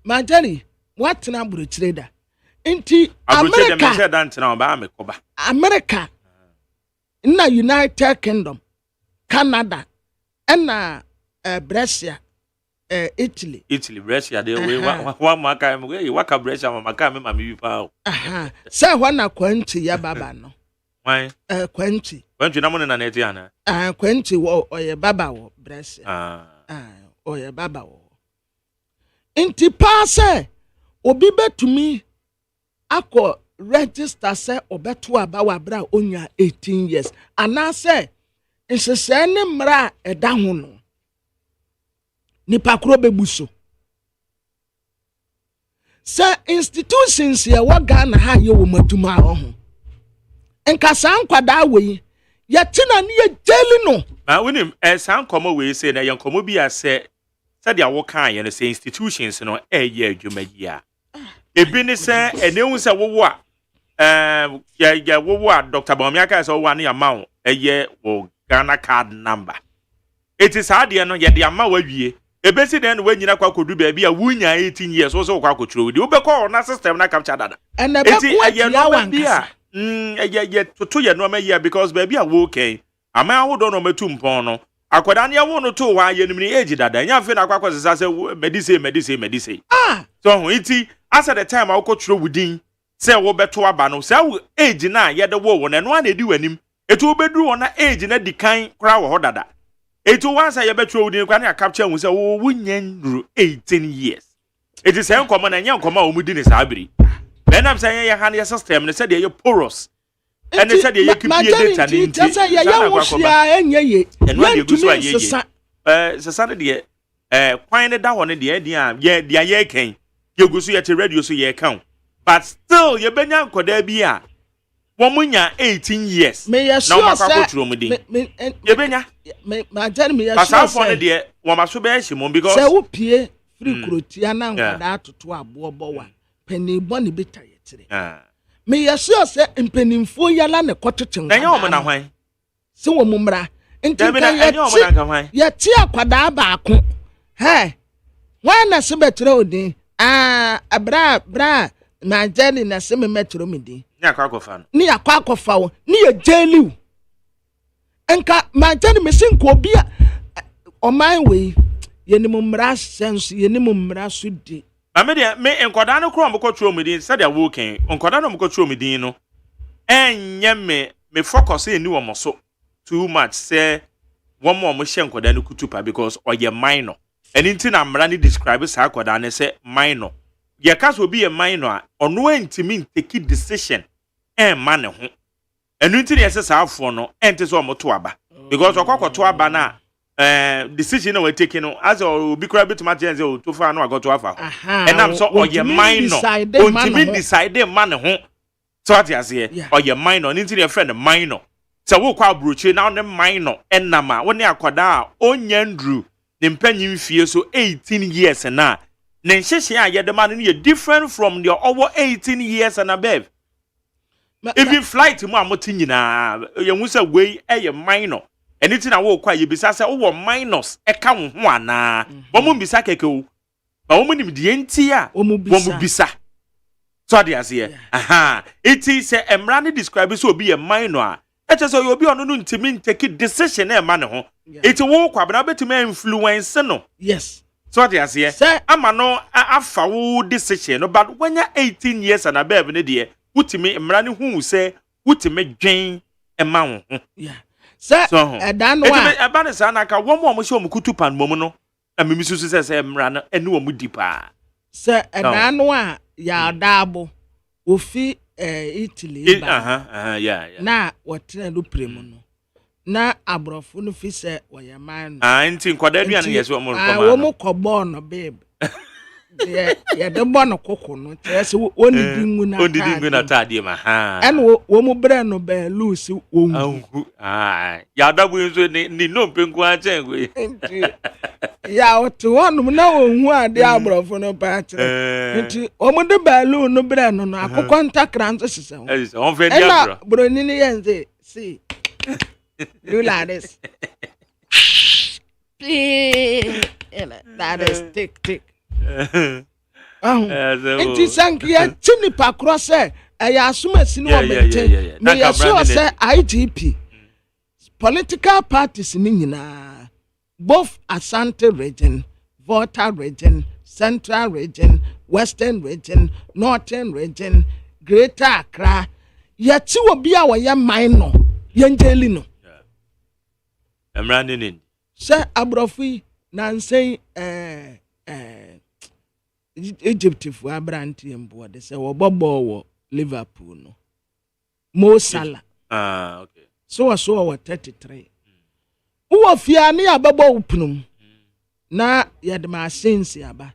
Ma Jenny what na buru trader. Inti America na United Kingdom Canada and Brescia Italy Brescia they one maka we waka Brescia maka me mami pa say wana kwanti ya baba no why kwanti na mo na neti ana kwanti wo oye baba wo Brescia oye baba wo inti pa say obi betumi akọ register say obeto abawa bra onya 18 years ana say nsese ne mra eda ho no nipa kro bebuso say institutions ye wo Ghana ha ye wo maduma ho enka san kwada we ye tina ne ye jeli no na wonim san komo we say na ye komo bi ase said ya wo kan ye no say institutions no ye adwuma yi a ebi ni say enehu say wo a ya wo a Dr. Bawumiaka say wo na amount ye wo Ghana card number it is hard no ye de ama wawie ebesi den we nyina kwa kodu ba bia wunya 18 years wo so kwa koturo di wo be call na system na capture dada eti ye no bia ye toto ye no ma ye because ba bia wo okay ama ahodo no metu mpon no akoda na ye wo no to wa ye nimni age dada nya fe na kwa kwasesa say medicine so ho iti as at the time I koturo wudin say wo beto aba no say age na ye de wo no no na edi wanim etu obedru wona age na dikan kra wo dada etu once ye betro wudin kwa na capture hu say wo wunyan 18 years it is en komo na nya komo a omudi ni sabiri then am say ye han ye system ne say de ye porous and they said ye keep ye data ni nti say ye wo hia enye ye enu de gu so a ye sesa ne de kwan ne da ho ne de ye kan ye gu so ye te radio so ye kan but still ye benya nkoda bi a womunya 18 years na o makwa koturo mu din ye benya ma tell me ya sure say de wo ma so be hye because say wo pie free krotia na nkoda atoto abo bowa pani boni beta ye tire me ya sure say impenimfo yala ne kototchen enya o na hwan se wo mumra ntinka ye ti akwada ba ko wan na se betre odin bra ma jeli na se me metro mi din ni akwakofa no ni akwakofa wo ni ye jeli enka ma jeli me sin ko bia o man we ye ni mumra sense ye ni mumra so di ame de me enkoda no kro mbokotro mi din said ya wo ken enkoda no mbokotro mi din no enye me focus eni wo mo so too much say one more mo hye enkoda no kutupa because oye minor anything na mra ni describe sa akoda ne say minor ye ka so bi ye minor a ono antimi take decision man ne ho enu nti ne say sa afo no ente so omoto aba because okokoto aba na decision na we take no as obi kura bituma change o to fa no agoto afa and am so oye minor ontimi decide man ne ho so ati ase oye minor nti ne friend minor so wo kwa broche na ne minor enama woni akoda a onyandru ne mpanyim fie so 18 years na ne nhyehyɛ a yɛde ma no yɛ different from the over 18 years and above even flight mu amoti nyina ye hu say we eye minor anything na wo kwa ye bisa say wo minors e ka wo ho ana bo mu bisa keke o ba wo mu nim de enti a wo mu bisa so dey ase aha it is emra ne describe so obi ye minor a e che say obi ono no ntimi take decision e ma ne ho it wo kwa bna betime influence no yes so dey ase ama no afa wo decision no but when you 18 years and above ne de wutimi emra ne hu say wutimi dwen e ma wo ho yeah sir dan no a eba ne sa na ka wo mo hye omukutu pan mom no na mimisusu say emra no ene wo mu dipa sir dan no a ya dabo ofi Italy ba yeah na wotre do premu no na abrofo no fi say woyaman nti nkwada aduan yes wo mo ko wo mo kobo no babe ya de bono koko no tese woni dingu na tade ma ha en wo mu bre no be lose wo ya dabu nso ni no penku a chen we ya otu wonu na wo hu ade abrofo no pa kire nti o mu de balu no bre no no akokọ ntakra nso sise ho on fe dia bro broni ni yenze see you like this that is tick Enti sankia tini pakro se eya asuma sini wo mente me yaso se IGP political parties ni nyina both Asante region, Volta region, Central region, Western region, Northern region, Greater Accra yeti obi a wo ye minor ye njeli no emrani ni se abrofi nansen Egypt fu abranti mbo de se wo bobo wo Liverpool no Mo Salah okay so 33 wo fia ne ababo upnum na yedma sense aba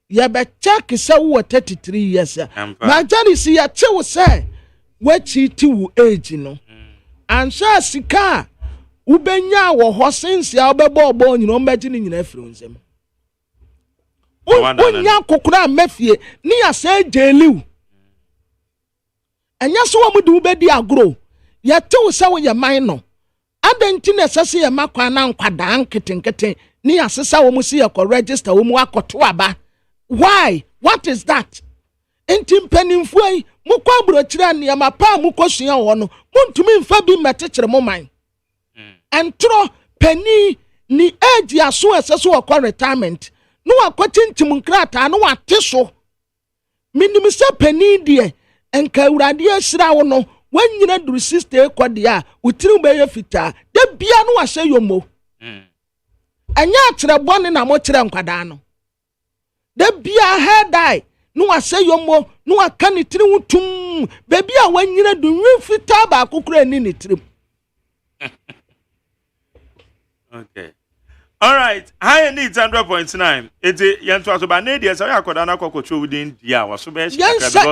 ye be check se wo 33 years ma jani si ya chewo se wachi ti wo age no ansha sika ubenya wo ho sense ababo obo nyino mbaji ni nyina afiri nsem unya kokura mafie ni asa jeliw anya so wo mudu bedi agro ya tew se wo ye man no adenti na sese ye makwa na nkwada nketenkete ni asesa wo mu si ye ko register wo mu akoto aba why what is that enti mpanimfo yi mu kwa brochira ne ma pa mu kosua wo no muntumi mfa bi metechire mo man entro pani ni age aso esese wo ko retirement no akotintim nkrata no wateso minim se pani die enka urade asira wo no wanyina duru sister ekode a utiri be ye fita de bia no wahye yomo anya akyere bone na mo kyere nkwada no de bia head die no wahye yomo no aka ni tiri wutum be bia wanyina duru fita ba akokura ni ni tiri okay all right high needs 100.9 it yanto asoba na dia so yakoda na kokotwo within dia waso be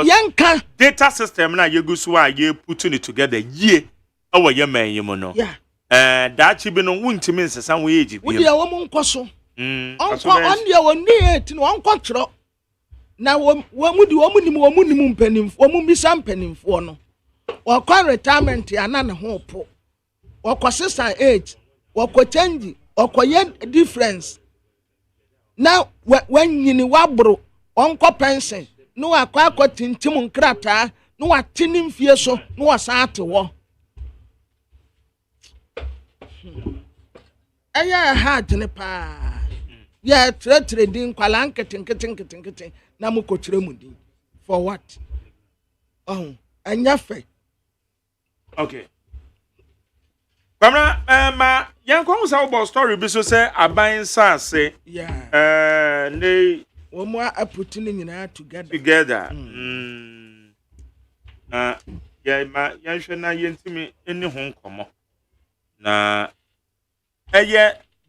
yanka data system na yegusu a ye put it together ye awo ye man yimo no that chi bi no wuntimi nsesa wo age bi wo dia wo mu nkoso onko on dia wo ni eti no onko twro na wo mu di wo mu nim mpanimfo wo mu bisa mpanimfo no wo kwa retirement ana ne ho po wo kwa sister age wo kwa change okoye difference na wanyini wabro onko pension no akwa tintim nkrata no watini mfie so no wasate wo aya hard ne pa ya trading kwala nketen na mukochire mudi for what anya fe okay Kwamra ma yankon sa about story bi so say aban sase ne wo mo aputi ni nyina together ya ma yanhwe na yentimi eni ho nkomo na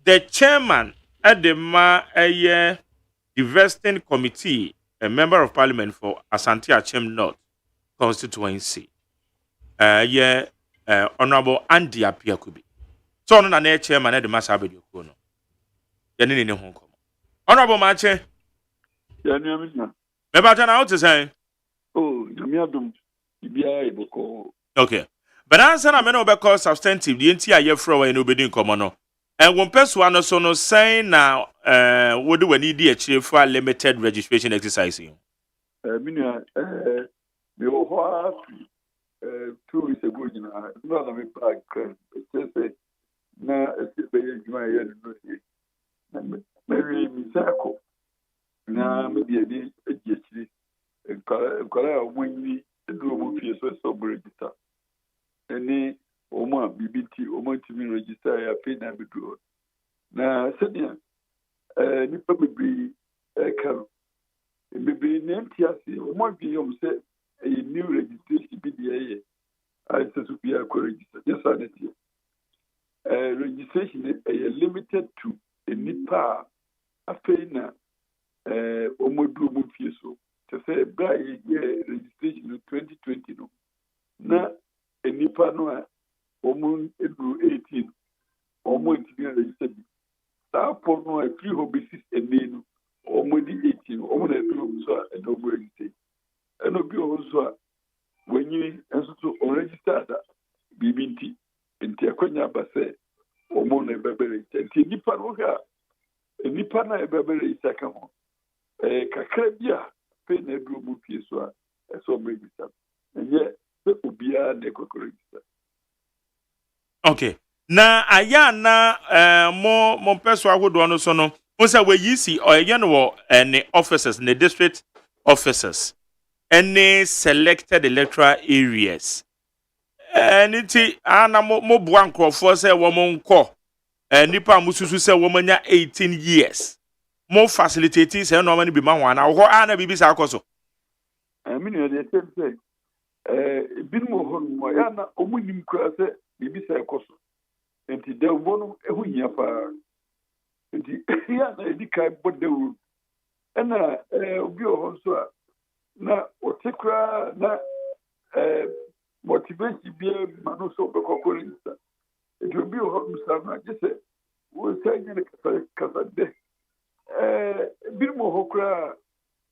the chairman at the investing committee, a member of parliament for Asante Achem North constituency Honorable Andy Apiakubi. So no na chairman at the Masabe Yokono. Yanini ne Hong Kong. Honorable Mache. Yanina. Meba tana out to say. Oh, Yamiadum. biribiara yɛbɛkɔ. Okay. But answer na me no be call substantive the enti aye fro we no be din komo no. And one person no so no saying now what do we need the achieve for limited registration exercise? Minua me wɔ hɔ a 2 weeks ago nyinaa no na me back say na esi be adwuma yɛ no ye. Na me mi sako na me bi ebi agyechiri nkɔla a wɔnyi eduro mu fie so register. Any Oma BBT, Oma TV register ya pay na bidro. Na senia nipa bebree karo. Bebree na ntiase, Oma bi yom say a new registration bi dey I say to be a register. Yes I net. Registration is limited to a nipa a pay na Oma do mu fie so. To say bra registration in 2020 no. Na nipa no a omun eduru 18 omun ntimi register bi saa po no a free hobbies ene no omun di 18 omun eduru so a edo register eno bi o so a wenyi enso so on register da bibi nti akonya ba se omun na bebere nti nipa no ha nipa na bebere isaka ho kakra bia pe na eduru mu pie so a eso register enye okay. Na aya na mo person ahodo no so no. Once we yisi oye no wo any officers, the district officers, any selected electoral areas. Niti ana mo bua nkrofo say wo mo nko nipa mususu say wo manya 18 years. Mo facilitating say no mani bi ma ho ana ho ana bibi sa akoso. Minu dey say binmo hon mo ya na omunim kura se bibi sa ekoso enti de wono ehu hia fa enti ya na edika bodewu na obi ohon so a na otekura na motivation bi manu so be kokorinsa enti obi ohon so na jese wo say ne kasa de binmo hokura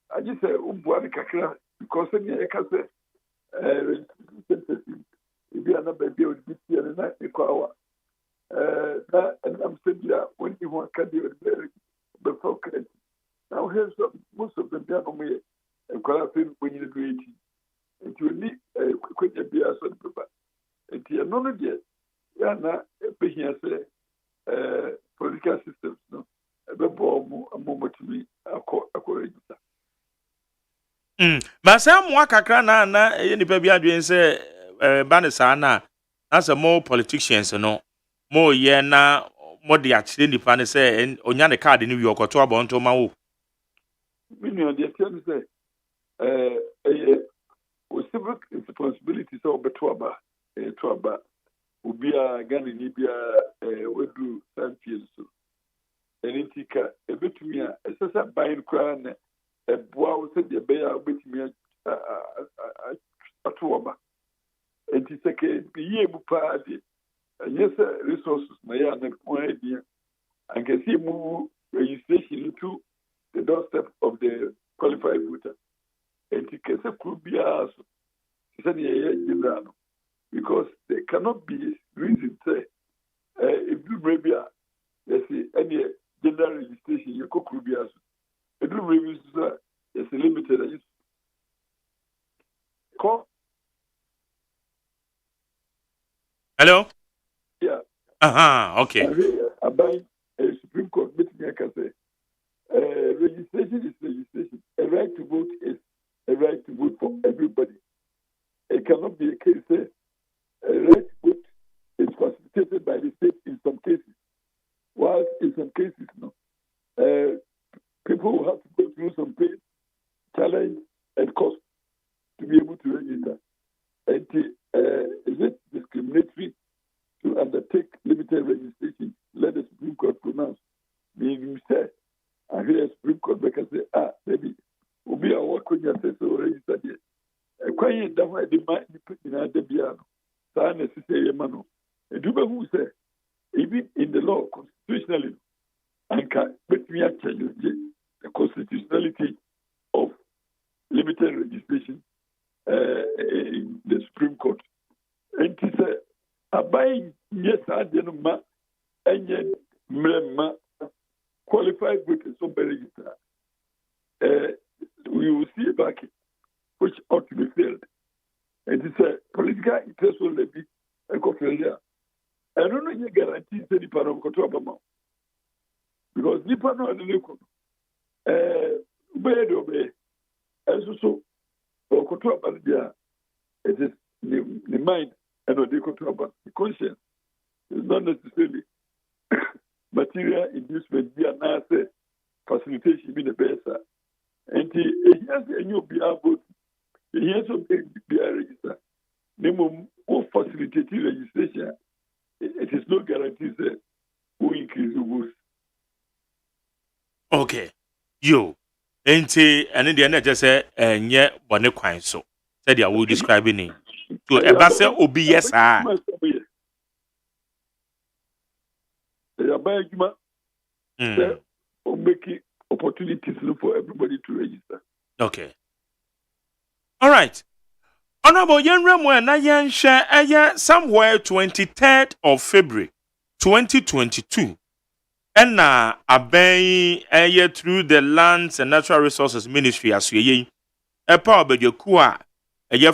ajise ubwa ni kakra because ne ekase if you are not baby or this year and not equal that and I'm saying when you want can do it before now here's most of them down on me and qualifying when you do it and you need a quick be as well and you know not yet yeah na be here say political systems no a more to me register. But some more kakra na nipa bi adwen say banisa na as a more politicians no more ye na more the actually nipa ne say onya ne card ni wi okoto abonto ma wo. Minu dey tell me say civic responsibility so beto aba obi a Ghana ni bia wedu sanfield so enitika ebetumi a esesa bayin kra na eboa wo se de be ya obetumi atoba enti seke biye bu pa de yes resources na ya na ko idea and can see move registration into the doorstep of the qualified voter enti kese kubia so se de ye general because there cannot be reason say if you maybe let's see any general registration you could kubia so it do reviews it's limited. Hello? Yeah. Okay. About Supreme Court meeting, I can say registration is registration. A right to vote is a right to vote for everybody. It cannot be a case say a right to vote is facilitated by the state in some cases, whilst in some cases, no. People will have to go through some pain, challenge, and cost to be able to register. And is it discriminatory to undertake limited registration? Let the Supreme Court pronounce. Meaning, you say, I hear the Supreme Court back and say, maybe we'll be a work when you say so register here. A quiet down where the mind you put in the piano. So unnecessary, man. And do you who say, even in the law, constitutionally, and can let me challenge the constitutionality of limited registration in the Supreme Court. And he said, "Abai yes, I didn't ma, and yet ma qualified voters so very we will see back which ought to be failed. And he said, political interest will be a failure. I don't know any guarantee that the panel of because the panel of the local obey, and so it is the mind and what they control about the conscience is not necessarily material inducement be an answer facilitation be the best. And he has a new be able he has to be a register. Minimum or facilitating registration, it is no guarantee that we increase the votes. Okay. You. Enti and in the end just say nye bone kwan so. Said you will describe it. So eba say obi yes ah. Making opportunities for everybody to register. Okay. All right. Honorable Yenremo na yen share somewhere 23rd of February 2022. And aben through the Lands and Natural Resources Ministry as ye a power be kua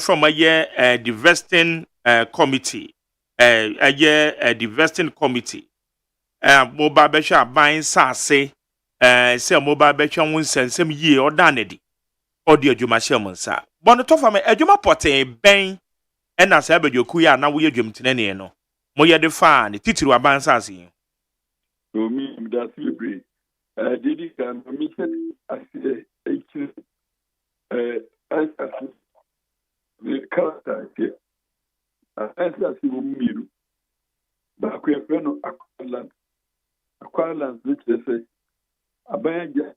from a divesting committee a divesting committee mobile besha buying sase say mobile besha won sensem ye or danedi or the adwuma hye sa bon to fa me adwuma poten ben na sa be kuya na wo ye dwumtenene no mo ye de fa ne titiru aban sase so me that will be did can me said as the character here as you miru ba ko e no Aqualand which they say aban just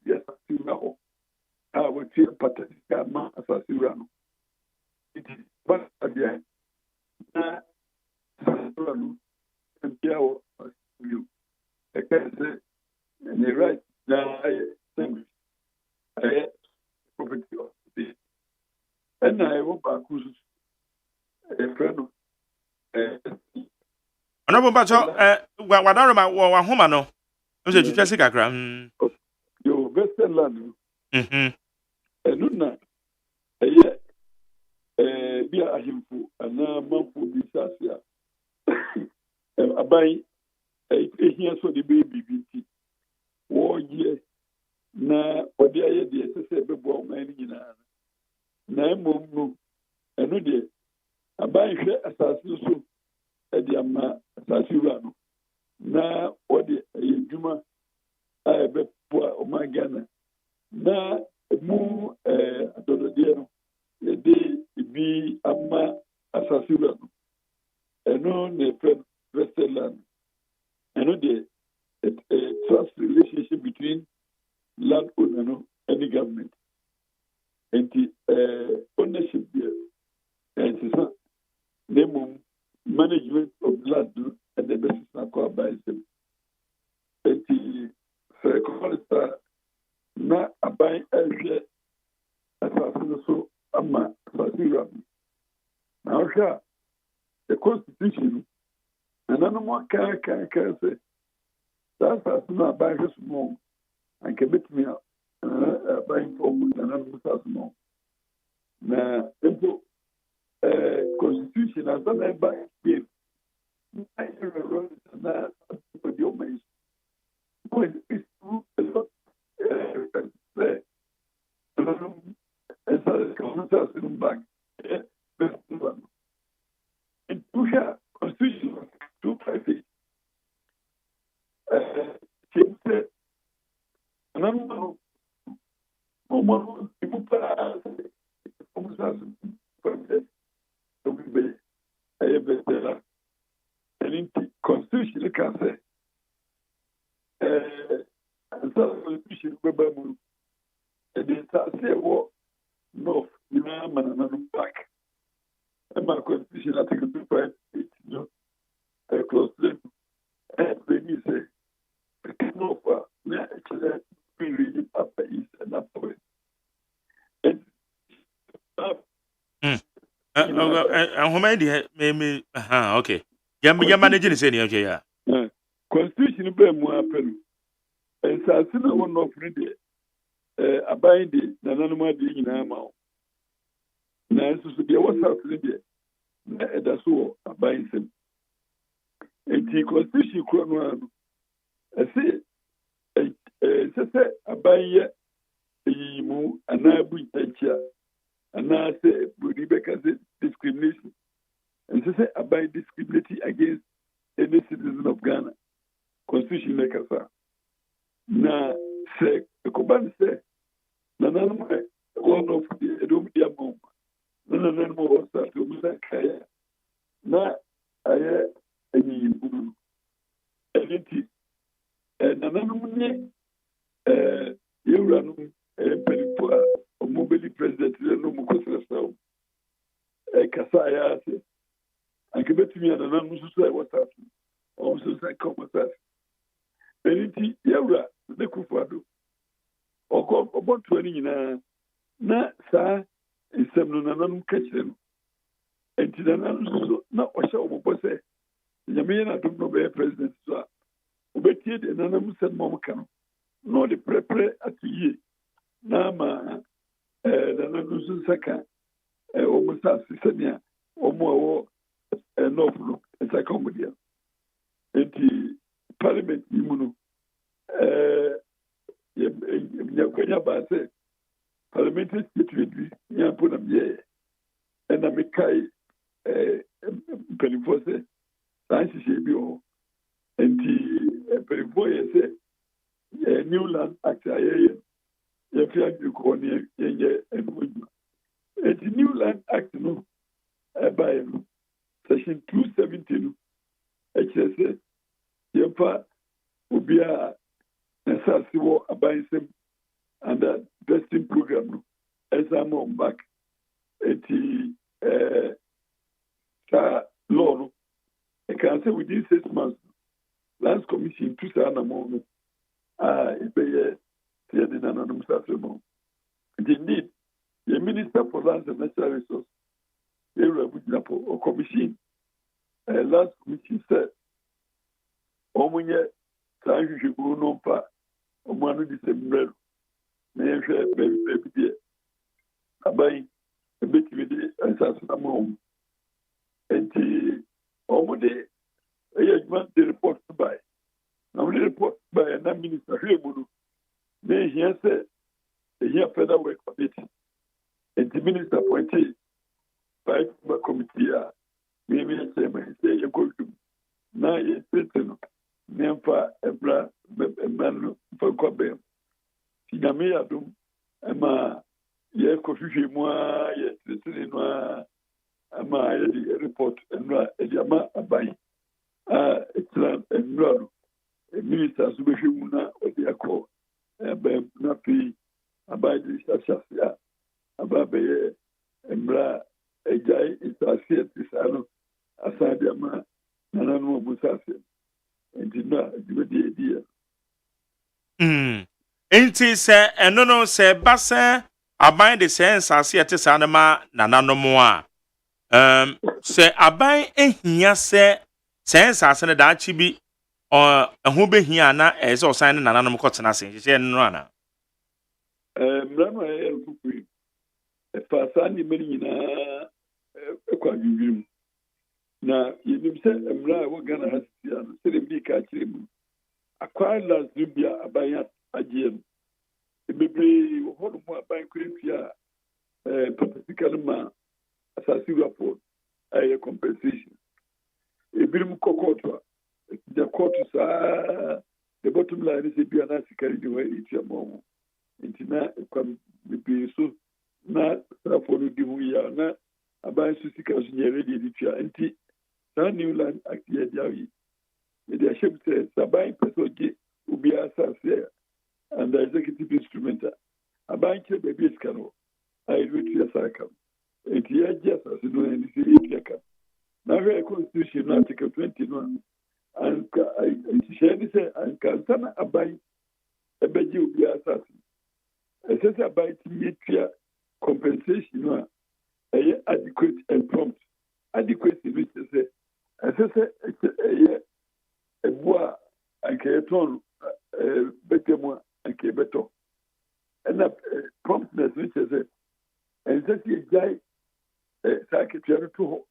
yes ho what you pathetic man asasirano it is but again na asasirano and you I can say the right now I property of this and I will back a friend Honorable Bacho wadaroma wa homa no o se twetwe sikakra your best land enuna bia ahimfu ana manfu bi sasia abai ehia so de baby binti wo ye na odi aye de sese bebo o man nyina na emom no enu de abai hwe asase so edi ama asase wura no na odi edwuma ebe po o magana na mu adodode no de bi ama asase wura no enu ne Western I know a trust relationship between landowner and the government. And the ownership there. And it's the management of land and the business acquired by them. And the psychologist na abai as so ama fasira. Now the constitution and no more can say that's as no buy small and can bet me buying for and I'm small. Now, constitution as an by game. I that with your mates. It's a lot. As a back. And push out constitution. 250. She said, and I'm not people almost as and in the constitution, you can say, and so constitution, and then say, well, no, you know, I'm another back. And my constitution, I think, 258, you know. Close them and when you say no for actually really up east and up west and nhoma di me okay. Ya manage ni say ni okay ya. Constitution be mu apelu. Ensase na won of de aban de nananom ade nyina ma wo. Na nso de wo south de na edaso aban sem. Enti constitution kro no ano. Ese sese aban ye yimu anabu ntanchia anase budi because discrimination. And sese aban discriminating against any citizen of Ghana. Constitution make us na se ekoban se na nanum one of the dia mom na nanum was start to make kaya na aye any buru eliti na nanum ni yewranu peripoa omobeli president no mu kosresa kasa ya se ankebetumi na nanum susu I was start also say come start eliti yewra de kufado oboto ani nyina na sa nsem no nananum kachire no enti nananum so na ohye obobo se nyame na dum no be president so obetie de nananum se mo mka no de prepare atiye na ma nananum so saka omusa sisania omo no flu saka omudia enti parliament imuno kwenya base parliamentary secretary ya pona bie na mekai pelifose sanchi shebi o enti pelifose se new land act aye ye fia ko ni ye enwoju enti new land act no by section 270 no HSS yepa ubia nesasi wo abansem and the vesting program no exam on back eti law no I can say within 6 months lands commission to say na mo no ibeye say the nananum safemo indeed the minister for lands and natural resources a commission last commission said omunye sanhwehwe buru no mpa omanu disembrero na yehwe baby die abai ebetime de ansasa na mo enti omude AGYEMAN the report by na we report by na minister hweburu na here say here federal work committee enti minister appointed by the committee me say you go to na ye peteno nemfa ebra emanu fakwabe sigame yadum ema ye kohwehwe mu a ye titiri no ama ye di report enra ediama abai etran enra minister subehwe mu na odi akọ ebe na pi abai di sasya ababe emra ejai isasie tisano asade ama nananu obusase entina dibedi dia enti se eno no se base aban de se nsase ete sa na ma nananom a se aban ehia se nsase ne da chi bi eho behia na ese osan ne nananom kotena se hye no ana mrano elfukui fasani meni nyina kwa yuwimu na yimse emra wo Ghana hasia no sere bi ka kire mu akwa la zubia abaya agyen ebebre wo hodo mu aban kwirifia particularly ma asasi report ay compensation ebirim kokoto the court sa the bottom line is bi ana sikari di wa itiamo intina kwa bi so na safo di hu ya na aban su sikari nyere di tia anti na new land act ya jawi the ship says aban pesoje ubi asase and the executive instrument aban ke baby iskano I do to asaka it ya just as no and see it now the constitution article 21 and share say and can sana aban ebeji ubi asase ese aban ti yetia compensation no adequate and prompt. Adequate which is a bois and keton better more and kebeto. And promptness which is and that is guy secretary to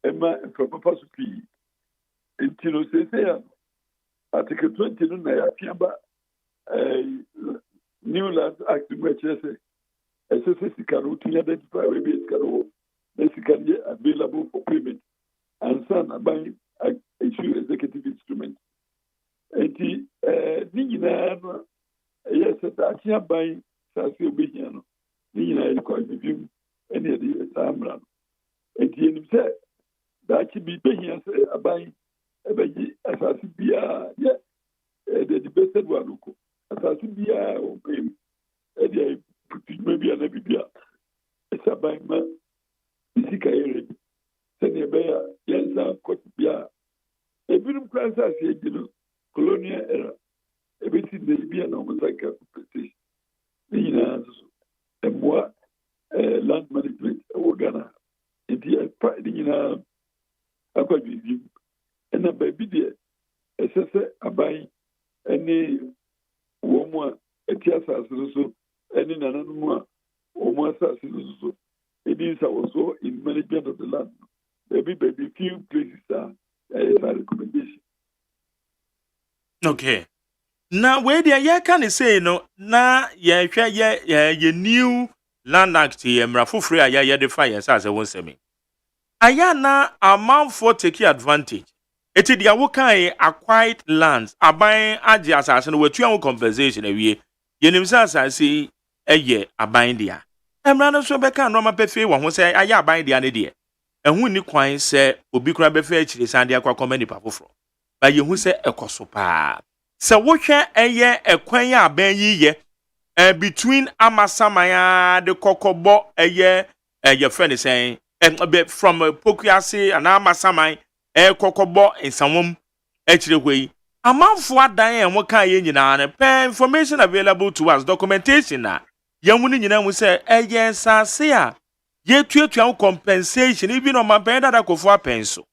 Emma from a possibility. Until say Article 20 no na yafiamba New Land Act which is SSC can identify where it can basically available for payment and some buying issue executive instrument. And the yes, that you buying Sassi Biano, the quite review any of the Samran. And he said that you be paying us a buying a veggie assassin beer, yeah, the best one, assassin beer or pay, maybe an epibia. It's a buying man. Sikairi, Senebea, Yensa, Kotbia, a bit of class as colonial era, a bit in the Libyan Omosaka petition. And what land management organa, India, in a review, and a baby dear, a sister, a buying any woman, a tiasa, any another or more assassination. It is also in management of the land. Maybe few places are a recommendation. Okay. Now, where the can say no, na ye new land act here, Mrafu free ya the fires as I was saying. Aya na amount for taking advantage. It is the awokai acquired lands, abuying aji assassin with 2 compensation a year. Yenimsa say a year abuying there. Emrano so beka no mapefe wo ho se aya ban dia ne de ehun ni kwan se obi kura befe akire san dia kwa komani papofro ba ye hu se ekoso pa se wo hwe eye ekwan ya ban yi ye between amasamaya de kokobo eye friend saying from pokuase and amasaman kokobo ensamom akire hwei amanfo adan en wo kan ye nyina ne information available to us documentation na Yamuni nyina mu se eye sase a ye tuatua compensation even on my pen that akofo apenso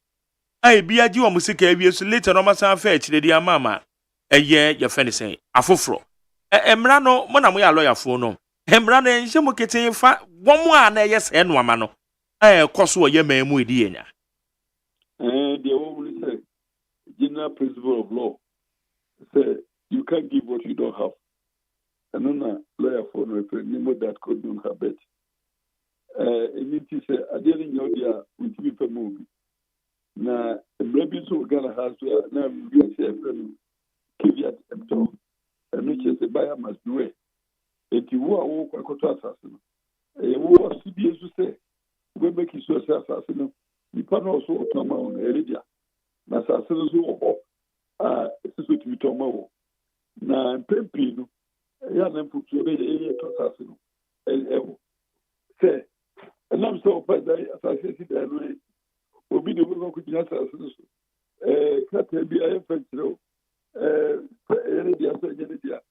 ai bia gi wo musika ebie so later no masan fa akire di amama eye ye fene sen afoforo emra no mo na mo ya lawyer fo no emra no enhye mo keten fa wo mo a na eye se no ama no koso wo ye mamu edi enya the woman say general principle of law say you can't give what you don't have. And then lawyer for referendum that could not have bet. It is a dealing your dear with me for movie. Now, the baby so gonna have to now be a friend, caveat emptor, and which is a buyer must do it. If you are all quite assassin, a war CBS to say, we make it so assassin, the partner also come on area. Assassin who it's to be tomorrow. Now, Pempino. Ya na mputu eye to asasino say and I'm so bad assassin there no obi de go ku jina asasino kata bi ayi fantro ere dia so jene dia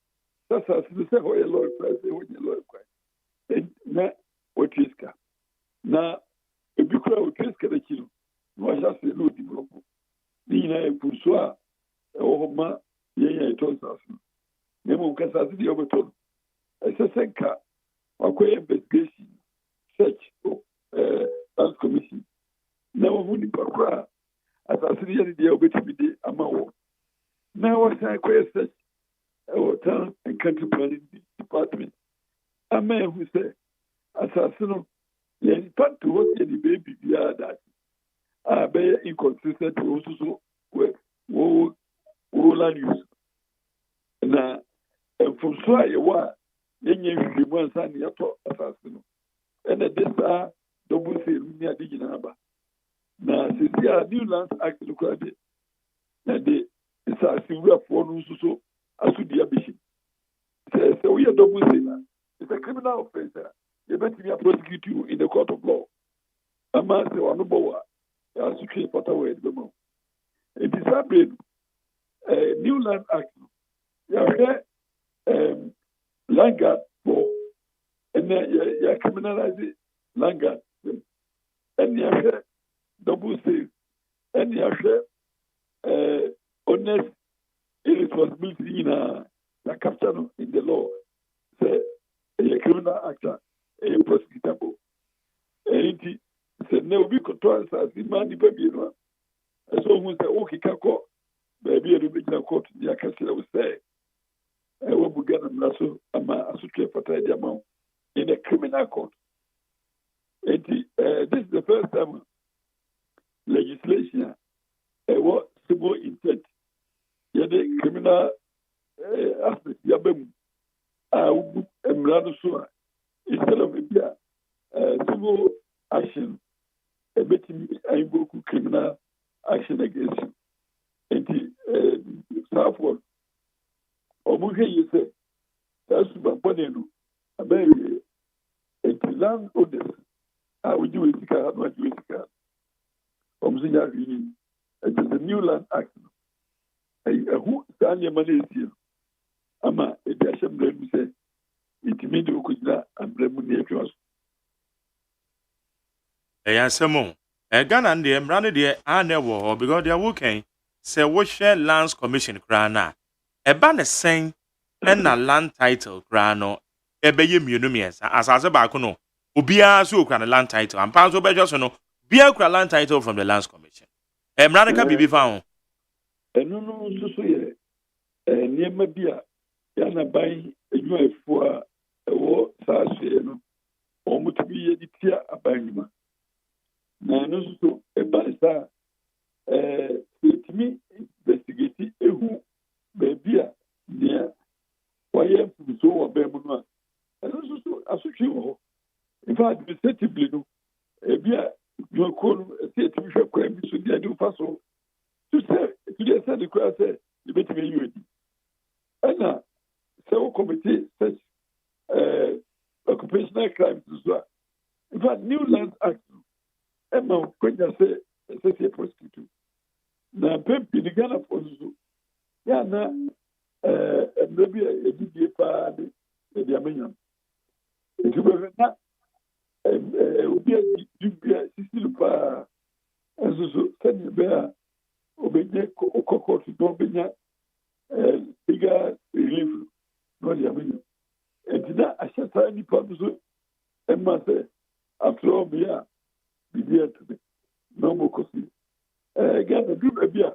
asasino say ho ye lord price ho ye lord kwai na otiska na ebi kura otiska da kilo no aja se no develop ni na e puso a o ma ye to asasino Nemo Casasi the Overton. A Senka, or investigation, search, Land Commission. Now, Mooney Pacra, as I said the Obetibidi Amao. Now, I say, search our town and country planning department. A man who said, Assassino, yes, part to what any baby via that. I bear inconsistent also with land use. Now, and from so I was, yenye one son yato assassin. And a desa double say near the Ginaba. Now, since the New Lands Act look at it, and the assassin were for so as to the ambition. So we are double sailor. It's a criminal offense. They better be prosecute you in the court of law. A man say one boa, as you keep out away the moment. It is happening. New Land Act. Land guard for and then you criminalize land guard any double save, any honest irresponsibility in a capture in the law. Say a criminal actor, a prosecutable. And he said, no, we could try as the man, the baby. And so we said, okay, Kako, baby, the original court, the Akasila will say, I will begin a naso, a suture for the amount in a criminal court. And this is the first time legislation was civil intent. Yeah, the criminal aspect, Yabem, instead of civil action, a bit of criminal action against you. And the Southward, or you say, that's my money. A baby, and land owners, I will do it, I will do it. It is a new land act. Who stand your money is here? Ama, it is a blame, say, it means you could not and blame the Simon, a gun and the Embrana dear, I never or because they are working, say, what share lands commission crana. A banner saying, and a land title crano, a bay munumias, as a bacono, Ubia so can a land title, and Panzo Bejosono, be a land title from the lands commission. Embrana can be found. No, so near Mabia, Yana buying a UFO, a war, Sassiano, almost to be a tear a bangman. Now, no, so a barrister, to me, investigating a who, baby, near, why am so a bamboo, and also as you, in fact, respectively, a beer, your call, a state of crime, so they do fast. To say, to just say the crowd said, you better be you. And now, several committee such occupational crimes as well. In fact, New Land Act, Emma, when you say, a prostitute. Now, Pempi, the Ghana Forces, yeah, now, maybe a DBA party, the Aminion. It will be not a DBA, still far, as so, send you bear. Obenye kokoko to dobenya bigger relief no the amino and that I said any purpose and must after all be here to be no more costly again a group of here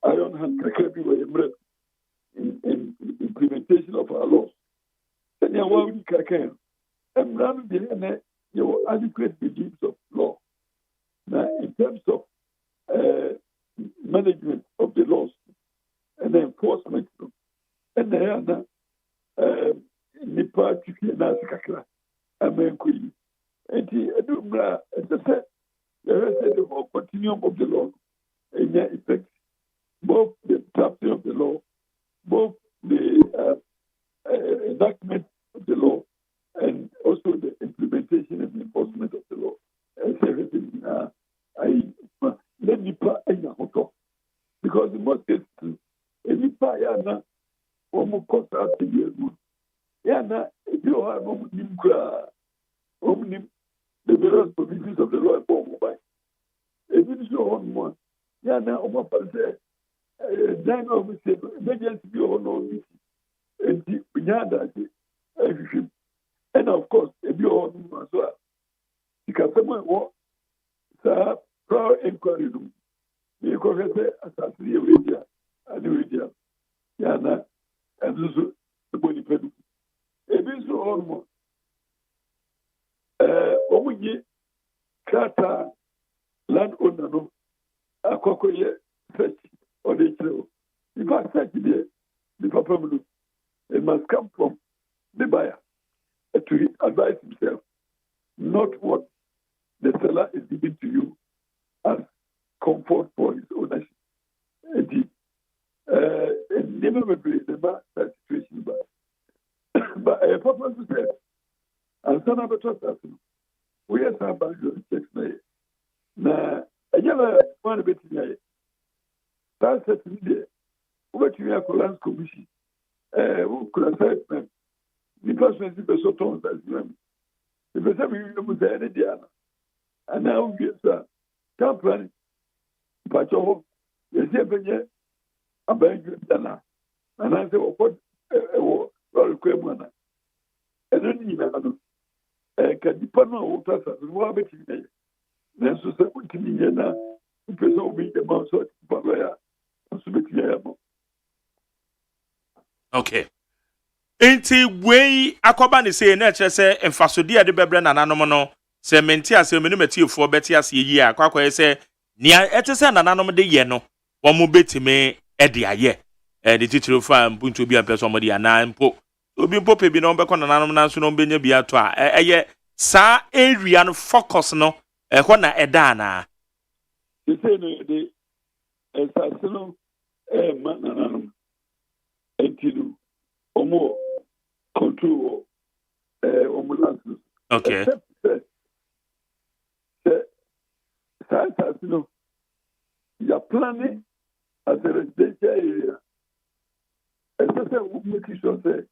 iron hand everywhere in implementation of our laws and you want to can and rather than your adequate regimes of law now in terms of management of the laws and the enforcement and the Nipa Chiki Nasikakra, Amen Queen. And the whole continuum of the law in their effect, both the drafting of the law, both the enactment of the law, and also the implementation and enforcement of the law. And everything let Nipa and Yahoto. Because in most cases, Nipa Yana, almost cost out the years. Yana, if you are Omnim, the various provisions of the law, if it is your own one, Yana, almost then obviously, emergency be on all this. And of course, if you are on as well, you can say, what? Sir, proud inquiry. You can say, assassinate radio, and radio. Yana, and also the body pedal. If it's all Omuye, Kata, land owner, no, a cocoye, search, or the trail. If I search there, the papa it must come from the buyer to advise himself, not what the seller is giving to you as comfort for his ownership. Indeed. Never agree about that situation, but a papa said, and son of a trust us. We are some bank checks now. I never want to be here. That's a idea. What you have for land commission? Who could have said, the person is the so told as you If you say you must say any and now we sir, company, but you say benye abenju dana, and I say what requirement, and then you know, can depend on what person who are betting me. Then so say what me na, because of me the man so balaya, so betting me. Okay. Enti wei akoba ne say na kire se emfasode ade bebre nananom no se menti ase menu metiefo beti ase yi akwakoye se nia ete se nananom de ye no wo mo betime ede aye de titiro fa mpuntu bi ampeso mo de ana mpo obi mpo pe bi no be ko nananom na so no benya bi ato a eye sa area no focus no ho na eda na You say no de esasino nananom entilu omo control omulances. Okay. Science, you know, you are planning as a residential area. And so we make sure that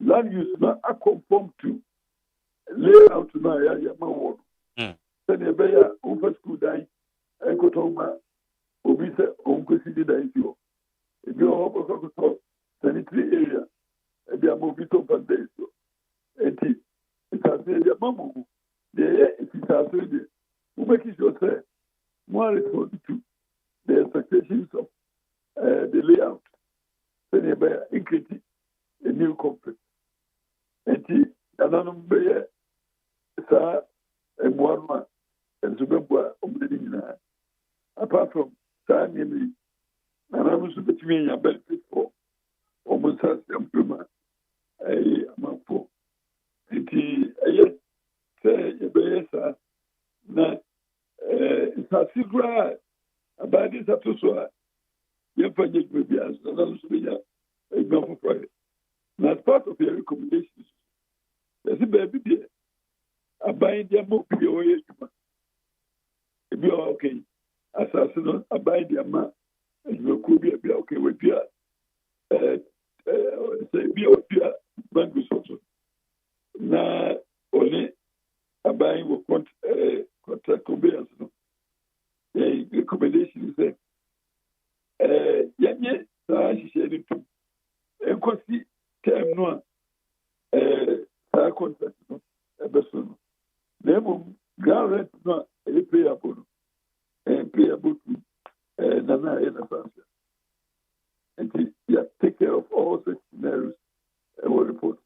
land use not conform to layout now. Yeah, my word. Then you bear over school dying and go to my obisa unconscious dying. If you are over sanitary area, and they are moving to Panday. And it has been a mamu. It has been we make sure that more responding to the expectations of the layout. Then you bear increasing a new conflict. And another bear, sir, and one man, and Zubabwa, apart from time, and I was between your benefit for almost as implement a amount for. And yes, say, yes, na sasigura about this episode. You find it maybe as another example for it. As part of your recommendations, there's a baby there. I buy their book, if you're okay. Assassin, I buy their man, and you could be okay with your say, be with your bank also. Now, only I buy what contract conveyance. The recommendation is Yanye, I said it too. And Costi, term no, contract, a person. Name ground rent not a payable and payable to Nana and Asansa. And you take care of all such scenarios and will report.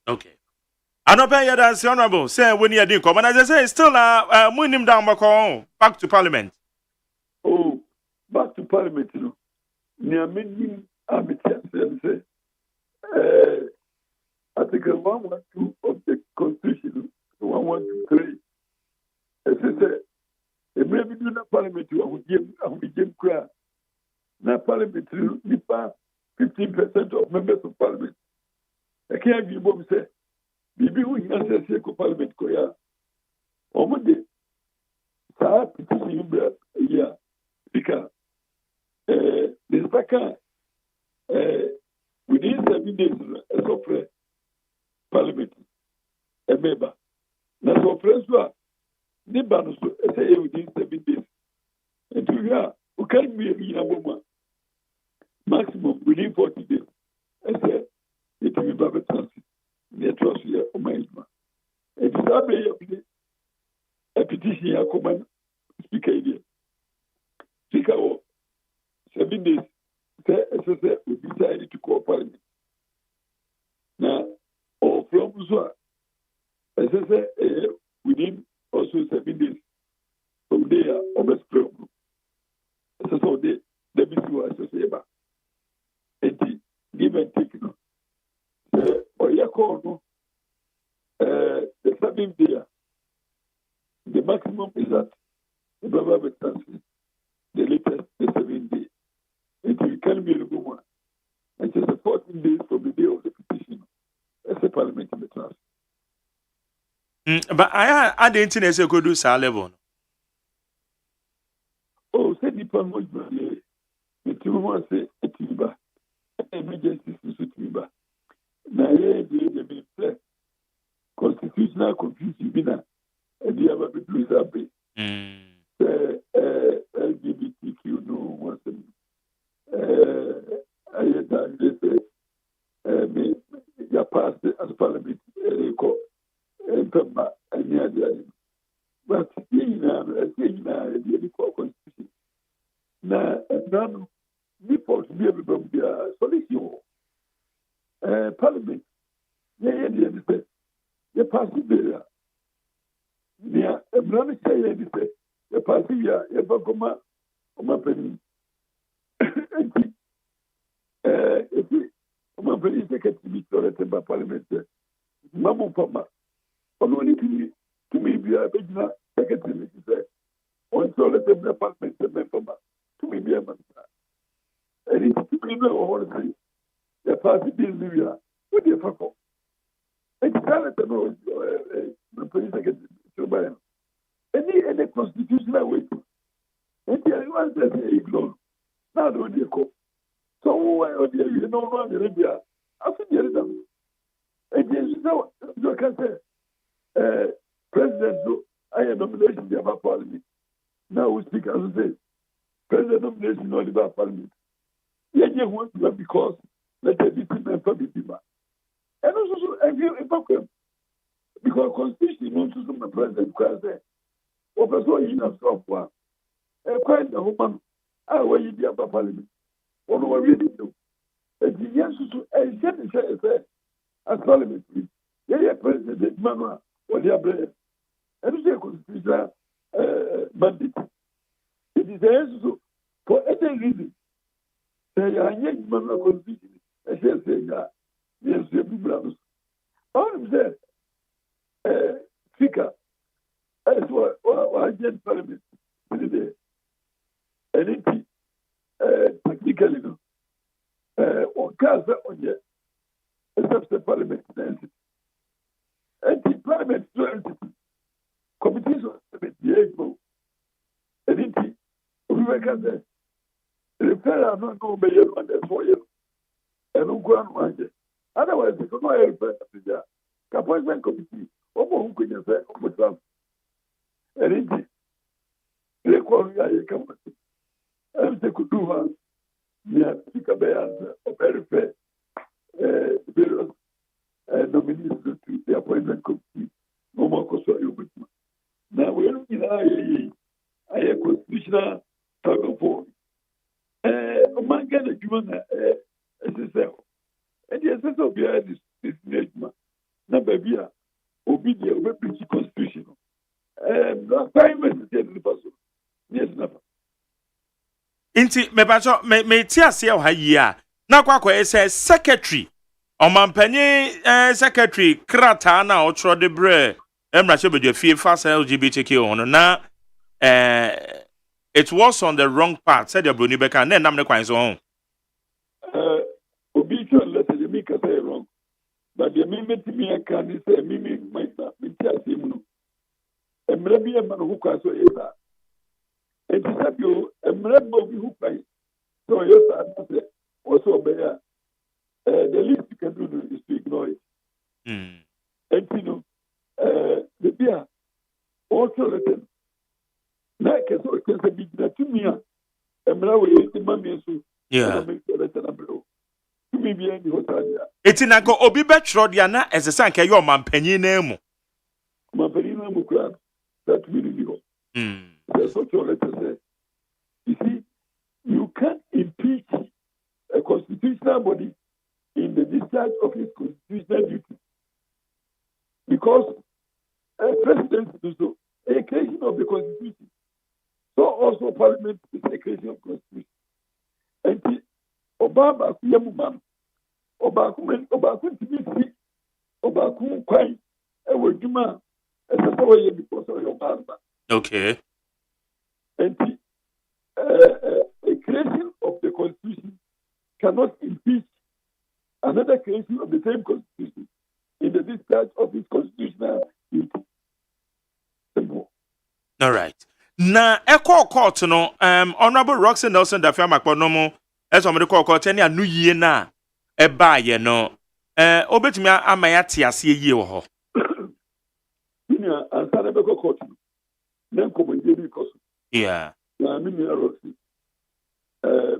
Okay. Anope Yadas honorable say when you did come and as I say still moving him down back to parliament. Oh, back to parliament, you know. Near many say Article 112 of the Constitution, 113. As I say, a maybe do not parliament you are with Jim Craig. Now parliament you 15% of members of parliament. I can't be able to say Bibi who is a parliament koya. Omode sa petition bra ya because the speaker within 7 days as of parliament a member. Now so friends the banus say within 7 days. And to hear who can be a woman maximum within 40 days. I say it will be Bible transit. The trust here for my husband. It is a petition here, command speaker here. Speaker, 7 days, SSA we decided to call parliament. Now, or from Zua, SSA within also 7 days from there, almost problem. SSA, the BCU SSA back. And give and take. The 7th day, the maximum is that the Baba transfer, the latest, the 7th day. It can be a good one. And just 14 days from the day of the petition as a parliament in the transfer. But I didn't say could do sa level. Oh, say the parliament, the two months say a timber, emergency to timber. Now, the minister. as parliament ko pemba ani ade but the constitution na nano before to be able to be a solution parliament the pass bill ya emrani say the pass ya bakoma omapeni omapeni secretary to the parliament mamu pama only to me be a big secretary say on so let the parliament member to me be a man and it's to be no one say the pass bill ya what the fuck it's not no the police secretary to buy any constitutional way and the one that ignore now do they go so why you know no Arabia after the other and you know you can say president so I am nomination the parliament now we speak as I say president nomination no the parliament yeah want to because let the member be and also if because constitution wants to the president because or person in a software quite the woman where you be about parliament or no really do and the yes to a parliament yeah president mama or the bread and the constitution mandate it is also for any reason they are young man constitution I say yes you be brothers all of them speaker as well I get parliament today and it technically no on casa on the except the parliament and the parliament committees of the and it we were the repair no be you and that's for you and no go on otherwise it's no repair the appointment committee who could you say and it they call you come and they could do one yeah pick a bear or very fair various nominees to the appointment committee no more you now we're looking at a constitutional struggle for man get a human SSL and the SSL behind this nation na baby obedient we preach constitution last time the person yes never inti me ti ase o ha yi a na kwakwa ese secretary omampanyi secretary krata na otro de bre emra chebede fie fast LGBTQ on na it was on the wrong path said the broni beka na nam ne kwan so on obi cho let the me ka say wrong but the me me can say me my me ti ase mu no emra bi e man hu kwa so yesa and to say you emra bo bi hu kwa so yesa say also be the least you can do is to ignore it and you know the beer also written like so it can be that to me emra we the mami so yeah to me be any hotel etina ko obi be tro dia na esesa nke yo mampanyin na mu mampanyin na mu kra that really go that's what you let say you see you can't impeach a constitutional body in the discharge of his constitutional duty because a president is also a creation of the constitution so also parliament is a creation of constitution and the Obama kuyamu Obaku tibisi Obaku kwai ewe juma esasa waye because of your Obama okay and a creation of the constitution cannot impeach another creation of the same constitution in the discharge of its constitutional duty. Simple. All right. Na echo court no honorable Roxanne Nelson da fiama kponomo eso me call court ni anu yie na e ba ye no obetumi amaya te ase yie wo ho. Ni ansana be court na nkomo je bi koso. Yeah. Na mi ni Roxy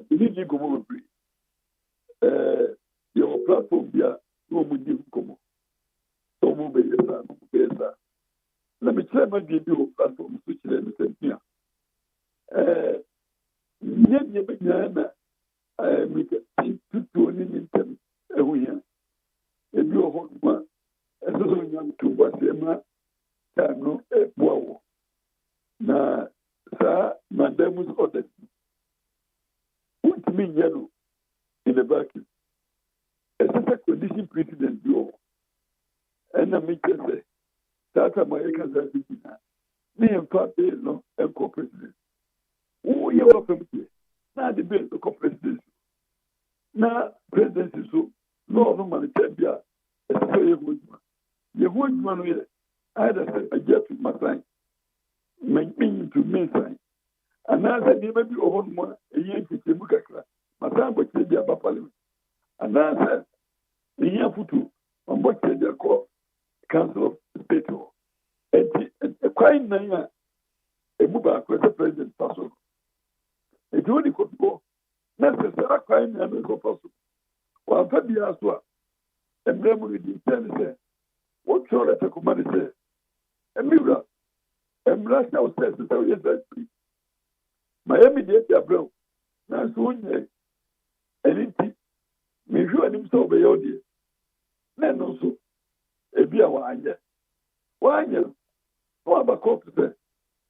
bi ji gomo bi your platform bia no mu di nkomo So mo be yesa. Let me tell my video platform switch the same here. Nye be nyana mi ke tutu ni ntem ehu ya. Ebi o ho eso nyam tu wasema tano boawo. Na sa madamus order. What mean yellow in the vacuum? As a condition precedent bio. And I make say that American Satina. Me and Papa no and co-president. Oh, you are from here. Now the bill to co-president. Now presidency so no man Chambia. You would man here. I had a jet with my sign. Make me to me sign. And now that they may be over more a year to Chimukakra. My son would say their parliament. And now that the year futu on what they call Council of State. And a quite nine a move across the president possible. It only could go. Necessary crime and go possible. While Fabia Aswa and memory details what sort of a command say? A mirror. And last now says the Miami did their bro. Now soon, and it me sure him so be odi. Na no so. Ebi a wanya. Wanya. No aba court say.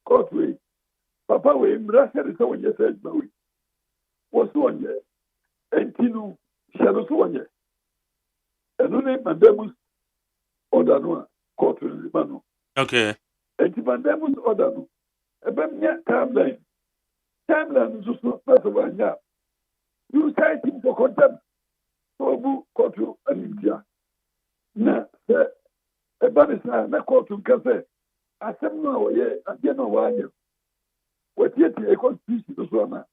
Court way. Papa we mra say so wanya say na we. Wo so wanya. Entinu shadow so wanya. Eno ne mandamus order no court we no. Okay. Enti mandamus order no. Ebe mnya timeline. Timeline so first of wanya. You cite him for contempt. Obu kotu anibia na ebanisa na kotu nkase asem no oye ade no wanye watieti e constitution so na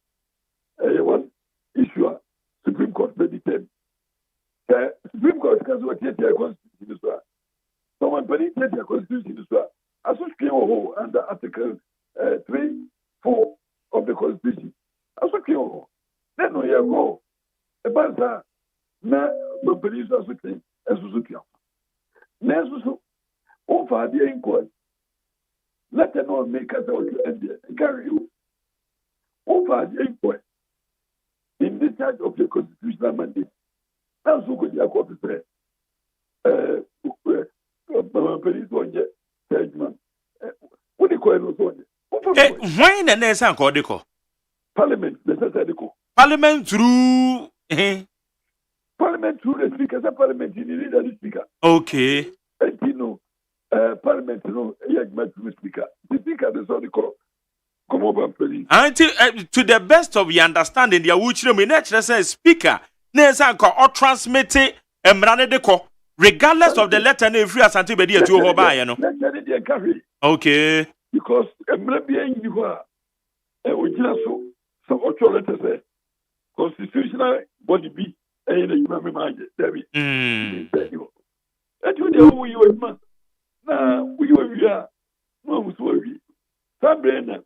one issue Supreme Court meditate Supreme Court kazo watieti e constitution so someone believe the constitution so asukwe ho under article 3-4 of the constitution asukwe ho then no ye go ebanisa na mabili so sutin esusukia na esusu o fa dia inko let no make us out and carry you o fa dia inko in this charge of the constitutional mandate na so go dia ko pere mabili so nje AGYEMAN what the ko no so nje when na na san ko de ko parliament necessary ko parliament through Parliament through the speaker, Parliament in the speaker. Okay. And you know, Parliament, you know, AGYEMAN through the speaker. The speaker is all the call. Come over, please. Until to the best of your understanding, the which no nature says speaker, Nezanko or transmit emrane de ko, regardless of the letter name free as antibody to Hoba, you know. Okay. Because emrabia you are so what your letter say constitutional body be. And you remember my Debbie. And you know you are man. Now we are no sorry. Some brain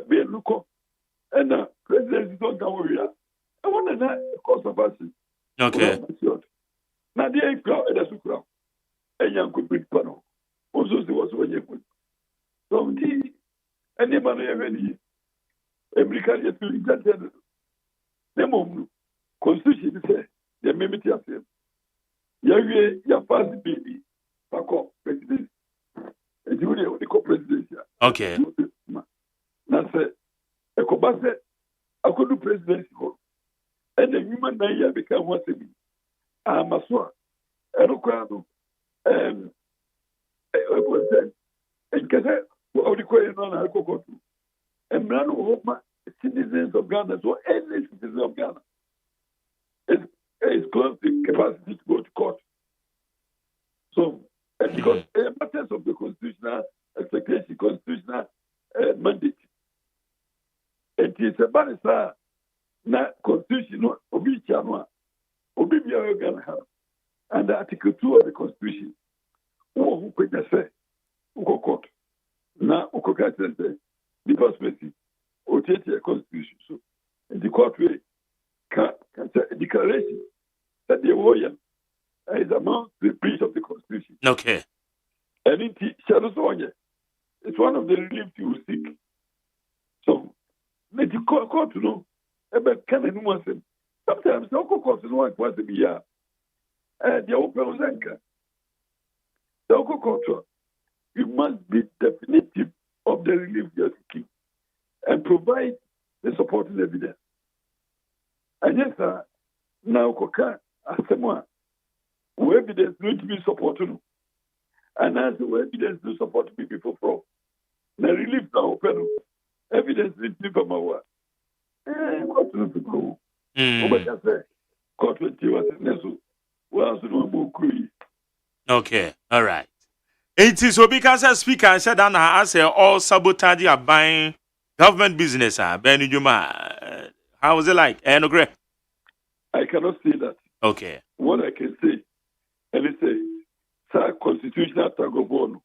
be look and president don't come over here. I want to know cause of us. Okay. Now the crowd and that's crowd. And young could be panel. Also was when you could. So any man every American is doing that. The Constitution says the membership of Yahweh, your past baby, Paco, president, and you know the co-presidency. Okay. Now, say, a cobase, I could do presidency, and the human name become once a week. I'm a swan, and Ocrano, and Kasa, who are the Korean on Alcohol, and none of citizens of Ghana, so any citizen of Ghana. It's close to capacity to go to court. So, because the matters of the constitutional expectation, constitutional mandate, it is a barrister, not constitutional, Obi Chanwa, Obi Ghana, and Article 2 of the Constitution. Who could say, Uko court, now Uko Katsende, the perspective, or take a constitution. So, in the court way, declaration that the warrior is among the breach of the Constitution. Okay. And it's one of the relief you will seek. So, let you court to know about canon once. Sometimes no court is one once a year. And the open anchor. The court, you must be definitive of the relief you are seeking and provide the supporting evidence. And yes, sir, now Koka, as someone who evidence need to be supported. And as the evidence to support me before fraud. The relief now open. Evidence needs to be from our court to go. But I say, court with you as a nestle. Well, so no more creed. Okay, all right. It is because a speaker I said that I say all sabotage are buying government business. Benny Juma, how was it like? I cannot say that. Okay. What I can say, and it's a constitutional tag of war.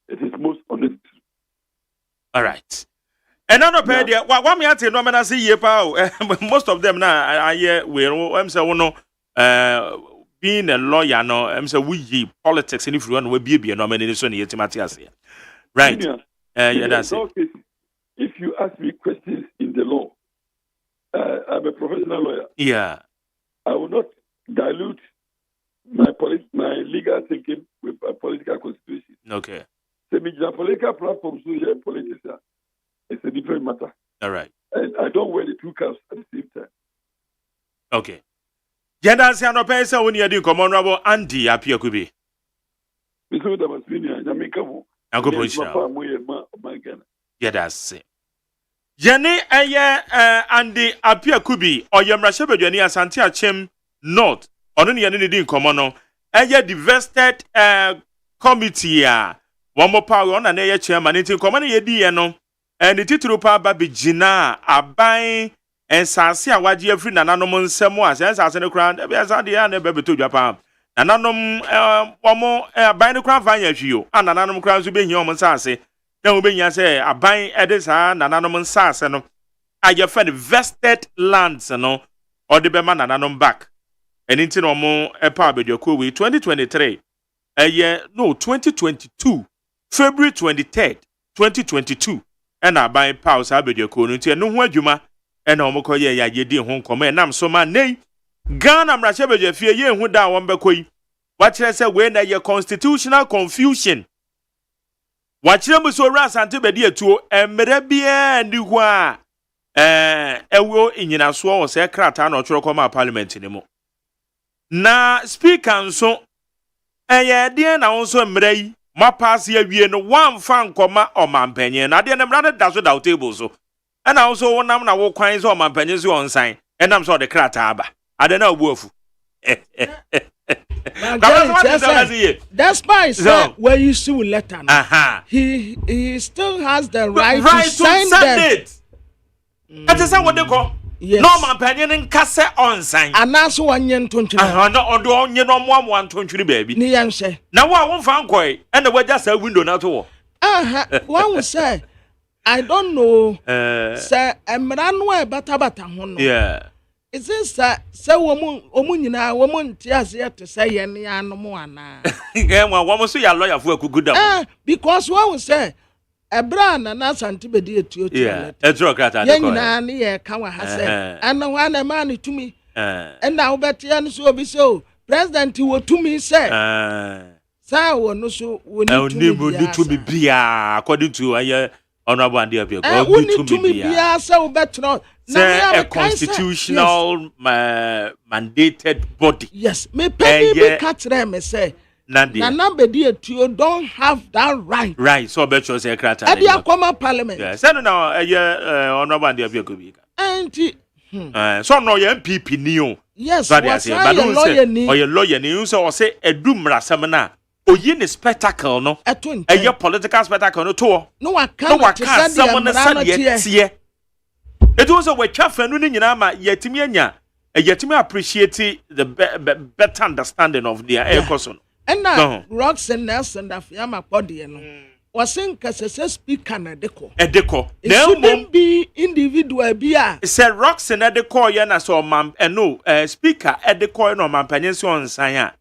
It is most honest. All right. And I know, Pedia, what me at the nominal say, most of them now, I hear, I'm saying, being a lawyer, no, I'm saying, we politics, and if you want to be a nomination, yet, Matthias. Right. Yeah, that's it. If you ask me questions in the law, I'm a professional lawyer. Yeah. I will not dilute my legal thinking with a political constitution. Okay. The political platforms, politics, it's a different matter. All right. And I don't wear the two caps at the same time. Okay. Jenda se anopesa woni adi Honorable Andy Apiakubi. Biso da masini ya meka mo. Yeah, that's it. Jene Andy Apiakubi oyemrashebedwani Asante Achem North. Ono ne yene di nkomo no. Divested committee a one more power on na chairman nti nkomo ne yedi ye no. And the titulu pa ba bigina aban ensase a wagye afri nananom nsemo a ensase ne kran e be asade ya na be beto dwapa nananom omo aban ne kran van ya hwio nananom kran so behia omo nsase na obehia se aban edesa nananom nsase no aye fa vested lands no or the be ma nananom back enti no omo pa abedwako we 2023 no 2022 February 23rd 2022 and I buy pause abedwako no nti no ho adwuma and omokoye ya yedi ho nkomo enam so ma nei Ghana mrachebedwe fie ye hu da won bekoyi wachire se we na ye constitutional confusion wachire muso ra Asante bedi etuo emre bia ndi hu a ewo inyina so o se krata na otworo koma parliament ni mo na speaker nso eye de na wonso emre yi ma pass ya wie no wan fa nkoma omampanyen na de nemra ne da so da table so and also one na wo kwan so omampanyen so onsan enam so de krata aba adena obuafu that's why so, where you see letter he still has the right to sign it. That is what they call no omampanyen nkase onsan anaso wanye ntontwiri na odo onye no mo ntontwiri baby ni yanhye na wo a wo fa nkoi and the waja sa window na to wo one will say I don't know say emra no e bata ho no yeah is this say omu nyina wo nti ase to say ye ne anom ana wo so ya lawyer fu akuguda because one will say Ebra na Asante bedi etuo yeah etro krata de ko nyina ne ye ka wa ha se ana wa na ma ne tumi na wo betia no so obi so president wo tumi se sa wo no so wo ni tumi bia according to honorable Andy Apiakubi wo tumi bia se wo betro na a constitutional mandated body yes me pay be katre me say Nana bedi etuo don't have that right so betro say krata e dia koma parliament yes no honorable Andy Apiakubi anti so no ye MPP ni o yes but lawyer ni so say edumra sam na oyi ne spectacle no eye political spectacle no to no waka some na tie it was a watch fanu ni nyina ma yetimi anya yetimi appreciate the better understanding of their ecoson and now Roxanne Nelson da fiama body no wasen kasese speaker na edeko it shouldn't be individual bia say Roxanne edeko ye na so man no speaker edeko no man panyen so onsan a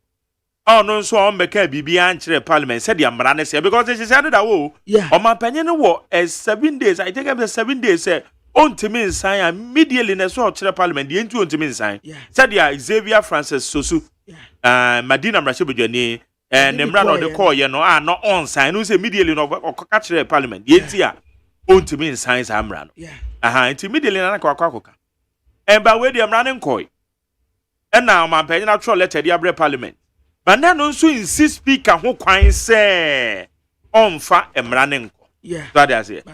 Oh no, so on beka bibi anchire parliament said the amrane say because she said that wo. Yeah. O man panyin wo 7 days. I think after 7 days say on timi nsan immediately na so chere parliament the ntu on timi nsan. Said the Xavier Francis Sosu. Madina Mrashebujani nemra no de call ye no no on sign no say immediately no okoka chere parliament. The ntia on timi nsan sa amra no. Immediately na kwakwakoka. Emba we the amrane nkoi. And now man panyin na throw letter the abre parliament. But then also insist speaker who kwan say on fa emrane nko. Yeah. That is it.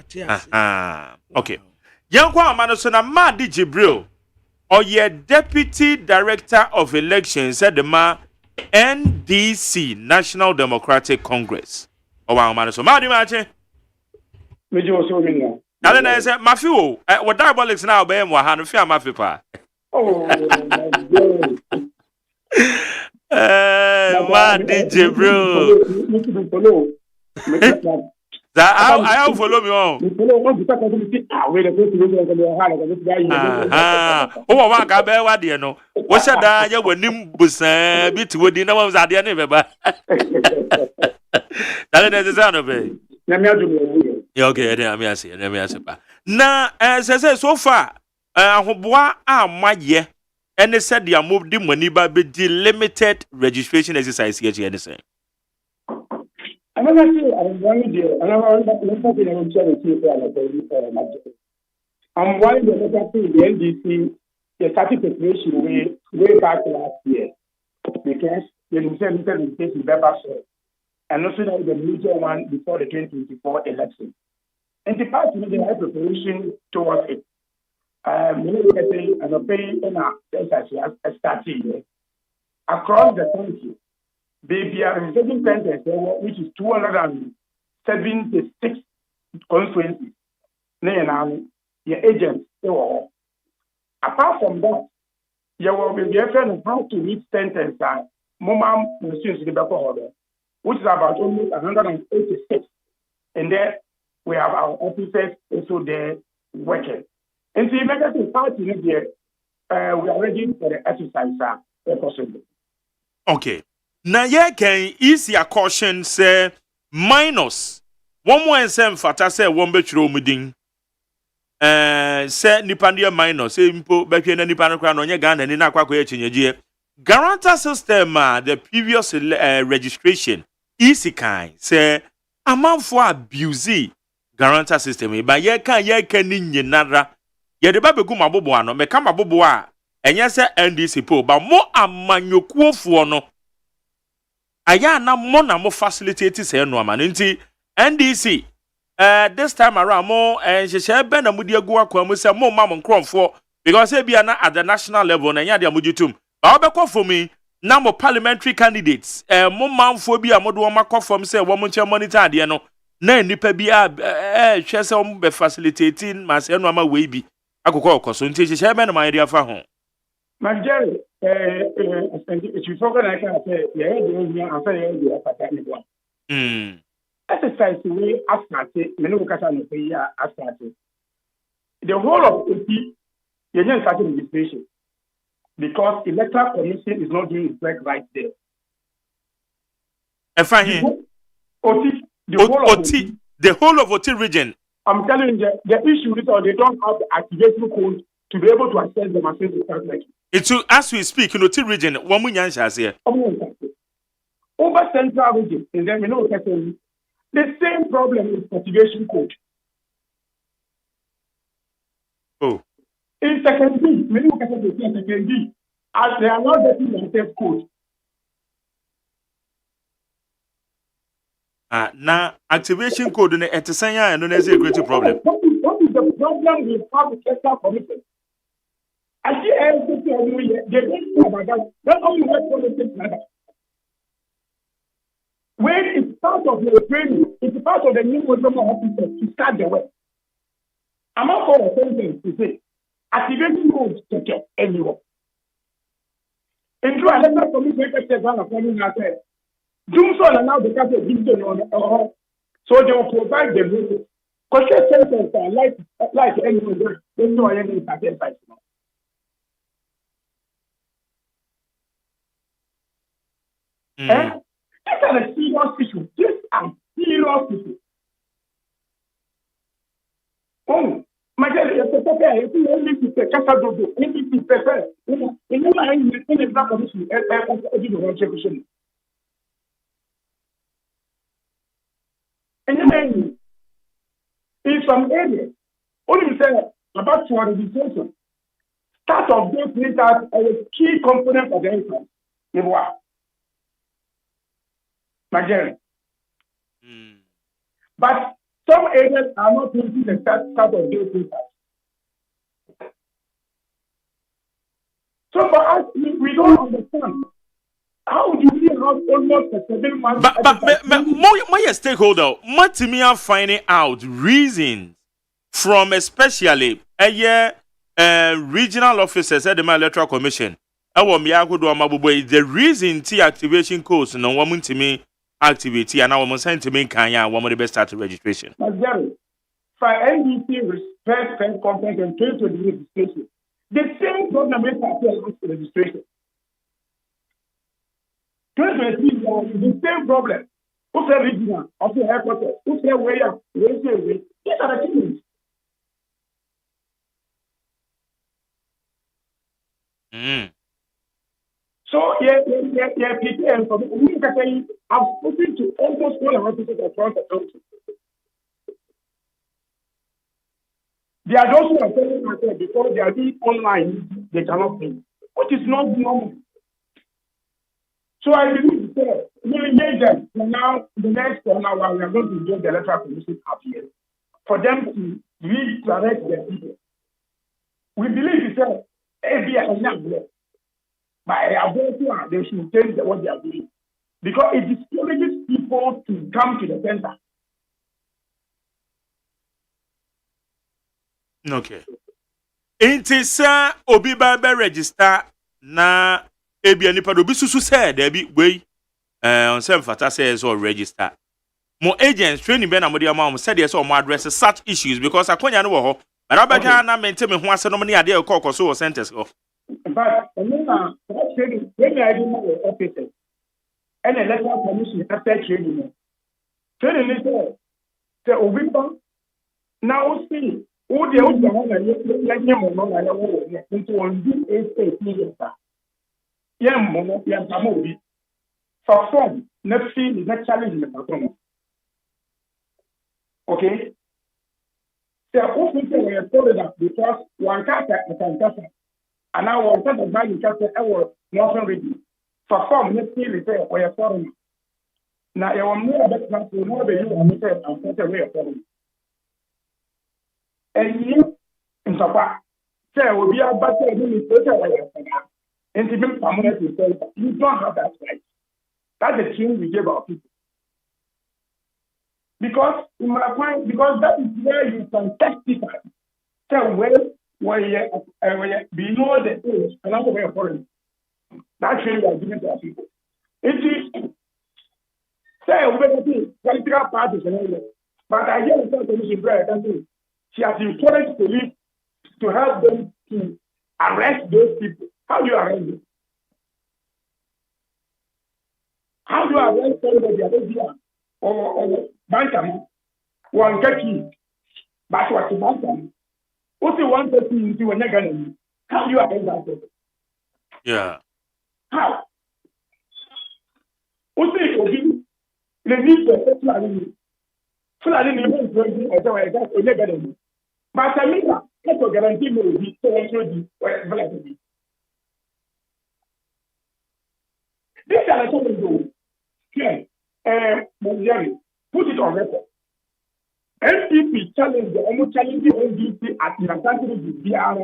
Okay. Yanko amano so na Madi Jibril or ye deputy director of elections at the NDC National Democratic Congress. O wa amano so Madi mache. Meji wo so minga. Ale na say mafi wo what diabolics now be mo ha no fi amafi pa. Oh my God. Madi Jibril. I have follow me on. Oh, wa ka be wa de no. Wo sha da ya wanim busan bi ti wodi na wa za de na be ba. Dale na ze no be. Na me adu. Yeah, okay, na me ase ba. Na say so far ahoboa amaye ene said dia move di money ba be di limited registration exercise here any say. Another thing I'm going to I'm why the NDC they started preparation way back last year because the limited registration better so and also the major one before the 2024 election. And the party they have preparation towards it. Starting across the country, they are receiving centers which is 276 constituencies. Your agents, apart from that, you will be able how to reach centers that which is about almost 186. And then we have our officers also there working. And so, the party here, we are ready for the exercise. Okay. Now, yeah, can easy a caution say minus one more and same fata say one betro mudding. Say Nipandia minus, say impo, Becky and Nipanacran on your gun and in Aquaquia. Guarantor system, the previous registration, easy kind, say amount for abuse guarantor system, but ye can in nara. Ye the baby guma boboano, me kama boboa, and yes, NDC po, but more a manuku for no. Aya na more na more facilitate say no man nti NDC this time around more and she be na mudi agu akwa mu say more mam nkronfo because e bia na at the national level na nya de amujitum ba obekọ for me na mo parliamentary candidates mo manfo bi amodo wo makọ say wo mo nche monitor de no na nipa bi hwe say wo be facilitating ma say no ama we bi akokọ okoso nti she be na ma area fa ho Jerry, if you forget, I can say, exercise the way I started, I started. The whole of OP, you didn't start registration because electoral commission is not doing its work right there. The whole of OT region. I'm telling you, the issue is that they don't have the activation code to be able to access them and say they start working. It's as we speak in the region, one million shares here. Over central region, and then the same problem is cultivation code. Oh. In second B, second B, as they are not getting themselves code. Now activation code in the Etisanya and there's a greater problem. What is the problem we have with central commission? I see everything every year. They don't know about that. Not only work politics matter. When it's part of your training, it's part of the new wisdom of officers to start the work. I'm not for the same thing to say. Activation codes to get anywhere. And through another commission, I said, do so and now because of digital on so they will provide the music. Because centers are like anyone, they know any sacrifice. These are the serious issues. These are serious issues. Oh, my God, if you only to take Casadodo, only to prefer, in the commission, and in some areas, only say about registration. Start of those things as a key component of the income. In what? Nigeria. But some areas are not using the start of those things. So for us, we don't understand. How do we have almost a 7 months? But my stakeholder, Montimia finding out reasons from especially a year regional officers at the Electoral Commission. The reason T activation codes no woman to me activity and our sent to me Kanya one of the best start registration. For NDC respect and content and trade to the registration. The same government party registration. 2023 the same problem. Who's a regional of the headquarters? Who's a way up? These are the things. So, people, I've spoken to almost all our officers across the country. They are those who are telling us because they are doing online, they cannot pay, which is not normal. So, I believe that we engage them. Now, the next 1 hour, we are going to get the Electoral Commission up here for them to redirect their people. We believe that every young by ability, they should change what they are doing. Because it discourages people to come to the center. Okay. Intisa Obi Baba register na ebi anipa do bi susu said there be way on some fata says or register. More agents training ben amodi amam said yes or more address such issues because akonya no wo ho. But Abaka na maintain me ho asem no ne ade e so centers go. But when I do my officers and Electoral Commission after training is the Obiba now see who the old one into one do a young mono, young Tamobi for form, next thing is not challenging the performance. Okay? The officer were told that because one cat can and now one kind of value capture our nothing ready. For form, next thing is or a foreign. Now you are more about to know the you are and set away a foreign. And you in Sapa say will be a better administrator and to make permanent yourself. You don't have that right. That's the thing we give our people. Because in my point, because that is where you can testify. So where below the age, another way of foreign. That's really what giving to our people. It is say we political parties and all that. But I hear the commission prayer country. She has encouraged police to help them to arrest those people. How do you arrest them? How do you arrest somebody or Bantam? One get you. But what's the Bantam? What's the one person into a negative? How do you arrest that person? Yeah. How? What's the the need for sexuality? Fulani is going to negative. But I mean, let's guarantee me will be so the this is a something to put it on record. NPP challenge the almost challenging NDC at the country with DR.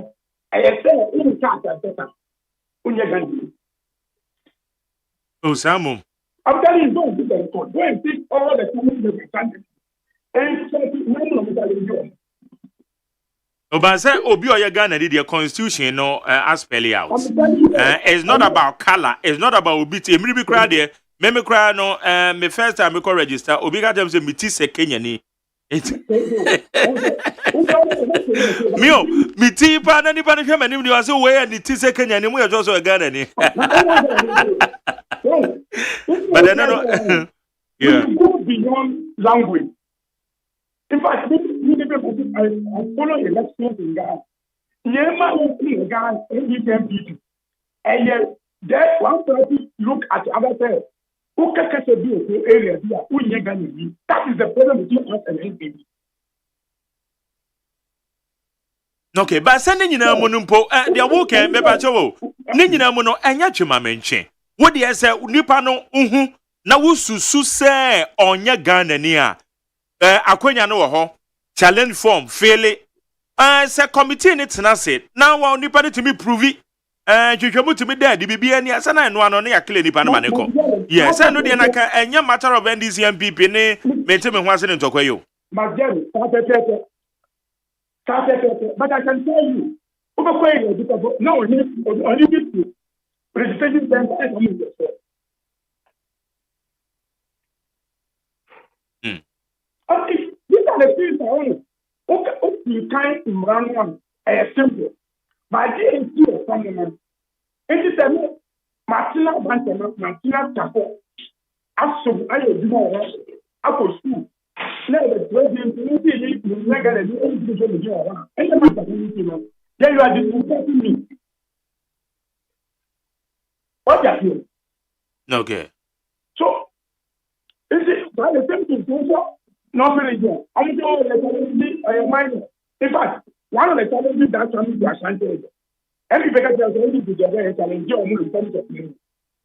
I say in chat and better. Oh, Samu. I'm telling you, don't do the record. Go and take all the challenge of the country. And so, but say Obi or Ghana did the constitution no as spell out. It's not about color. It's not about Obi. Me be cry there. Me cry no. Me first time me call register. Obi got them say me tise Kenya ni. Mio me ti pa na ni pa ni hwe manim ni was we ni tise Kenya ni mo just so Ghana ni. But then, no, yeah. We go beyond language. In fact, I follow elections in Ghana. Yema in Ghana, NDP, and yet that one person look at the other side. Who can catch a bill to area here? Who you Ghana? That is the problem between us and NDP. Okay, but sending you now monumpo, the walk and bebacho. Nina mono, and yachuma mention. What do you say? Nipano, na wusu se onya Ghana niya. Akwenya no ho challenge form fail say committee ni tena say now wa nipa to me prove twetwemu to me there the bibia ni asa na no ano na yakle nipa no maneko yes say no de na ka enya matter of NDC MPP ni mete me ho ase ne ntokwa yo but I can tell you over kwenya because now only this registration center is coming yourself. Okay, these are the things I want. Okay, you can't run one. Simple. But I didn't see a someone. And this is Martina Bantama, Martina Tapo. I do more. I go school. Now the president, you never get a new individual. And the matter, then you are disrespecting me. What are you? Okay. So, is it by the same thing? Nothing again. I'm going to minor. In fact, one of the challenges that comes to Ashanti, every because there's only together a challenge in terms of me.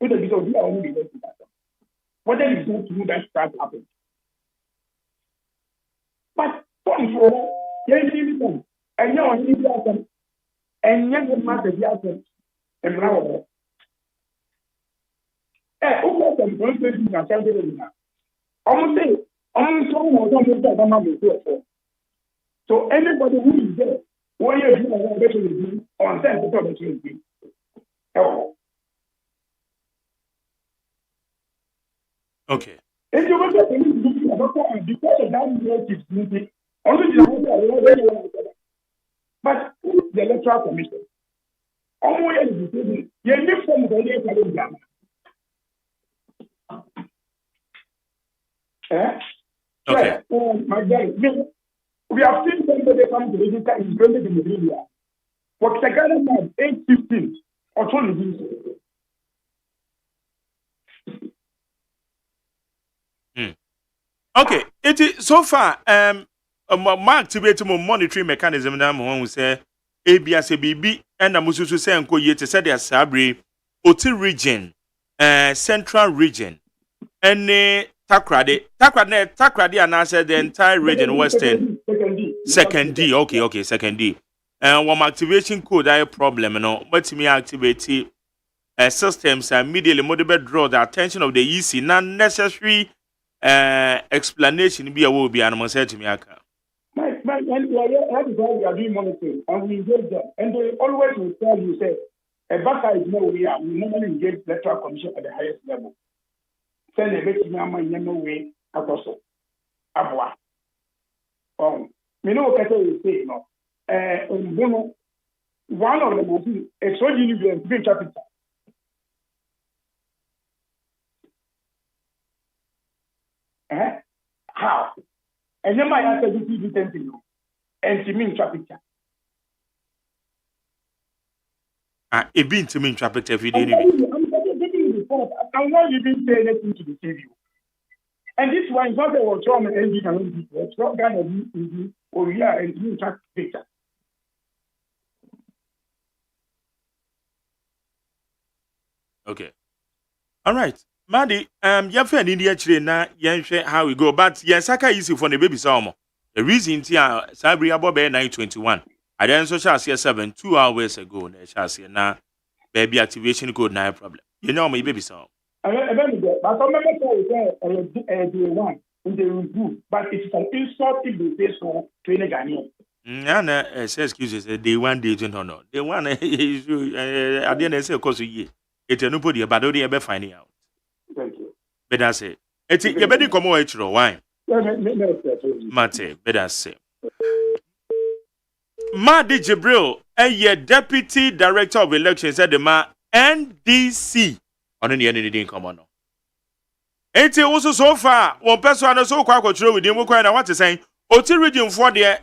Because we are only to that. What then is going to do that start happening? But for you, and you are need to and you matter the outcome and now. Almost so anybody who is there, what you do on sense okay. If you want to because of that only but the electoral commission. Almost you need from the okay. My guy, we have seen somebody come to register in Brandon in the media. What the Ghana time 8:15 or 20. Okay, it is so far my activate mo monitoring mechanism na mo say ABSBB and amususu say enko ye te say the Sabre Oti region central region and Takrade and I said the entire region western second D okay second D and one activation code I problem but me activate systems immediately mode draw the attention of the EC not necessary explanation be a will be animal said to me aka we are doing monitoring and we engage them and they always will tell you say a backer is no way we normally engage electoral commission at the highest level. Send a bit no way across Abwa. Me know what you say, one of the most extraordinary big capital. How? And then my answer is to and to mean capital. It been to mean traffic every day. I'm not even saying anything to the TV. And this one is not a what's wrong and NG, it's not going to be or yeah, and you track data. Okay. All right. Madi, your friend in the actually na share how we go, but yes, I easy for the baby salmo. The reason here, Sabri Abobe 921. I then so shall see 2 hours ago, they shall see now baby activation code, no problem. You know me, baby song. But I remember day one in the review, but it's an insult if they say so to any Ghanaian. No, say excuses, day one, day 20 or not. The one is at the end, I say, of course, ye. It's a nobody, but only ever finding out. Thank you. But I say, it's a better come away to wine. Mate, better say. Madi Jibril, a deputy director of elections at the NDC. On the end, didn't come on. Enti also so far one person and so kwa kwatro with him na what is saying oti region for the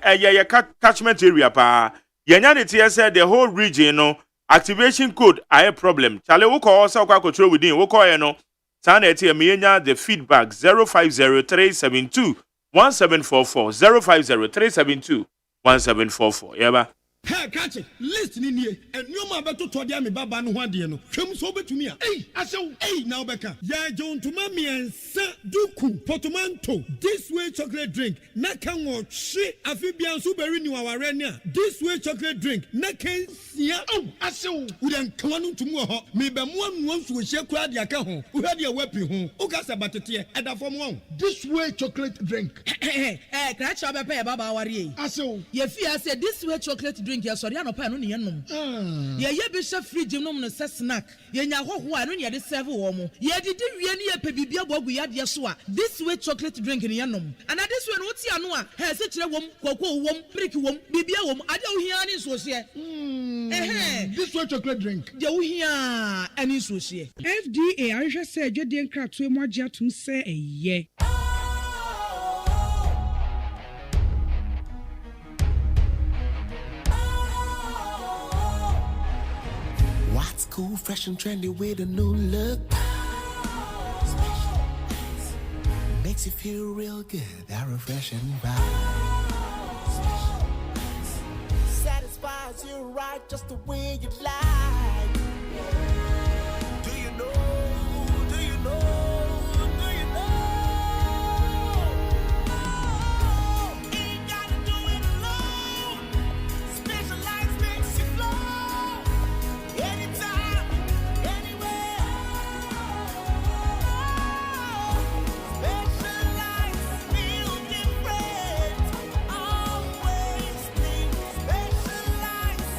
catchment area pa yenya ne tie say the whole region no activation code a problem chale wo call so kwa kwatro with him wo call ye no sa na tie me yenya the feedback 050372 1744 050372 1744 yeba. Hey, catch it. Listen in here. And you ma beto to dia me baba no ho ade no. Hwem so betumi a. Hey, asew. Hey, now beka. Ya John to mami ensa duku portmanteau. This way chocolate drink. Na kan wo hwe afibia so beri ni waware ne a. This way chocolate drink. Na kan sia. Oh, asew. Wo den kan no ntumu ho. Me be mo anu nso hye kura de aka ho. Wo hwe de wapi ho. O ka sa batete. E da fom ho. This way chocolate drink. Kra cha be pe baba ware. Asew. Ye fi say this way chocolate drink. Ya sorry anopa no ne yenom ye be hye fridge nom no se snack ye nya hoho a no ne de serve wo mo ye didi wie ne ye pe bibia bogu ya de so a this way chocolate drink ne yenom and this way no ti ano a he se kire wom koko wom brick wom bibia wom ade wo hia ne so hye this way chocolate drink de wo hia ani so hye FDA ahwehwe se adwede nkratoe mo agye atum se eye. What's cool, fresh and trendy with a new look? Makes you feel real good, that refreshing vibe. Satisfies you right just the way you like. Do you know? Do you know? Do you know? Ain't gotta do it alone. Specialized makes you flow. Anytime, anywhere. Specialized feel different. Always think specialized.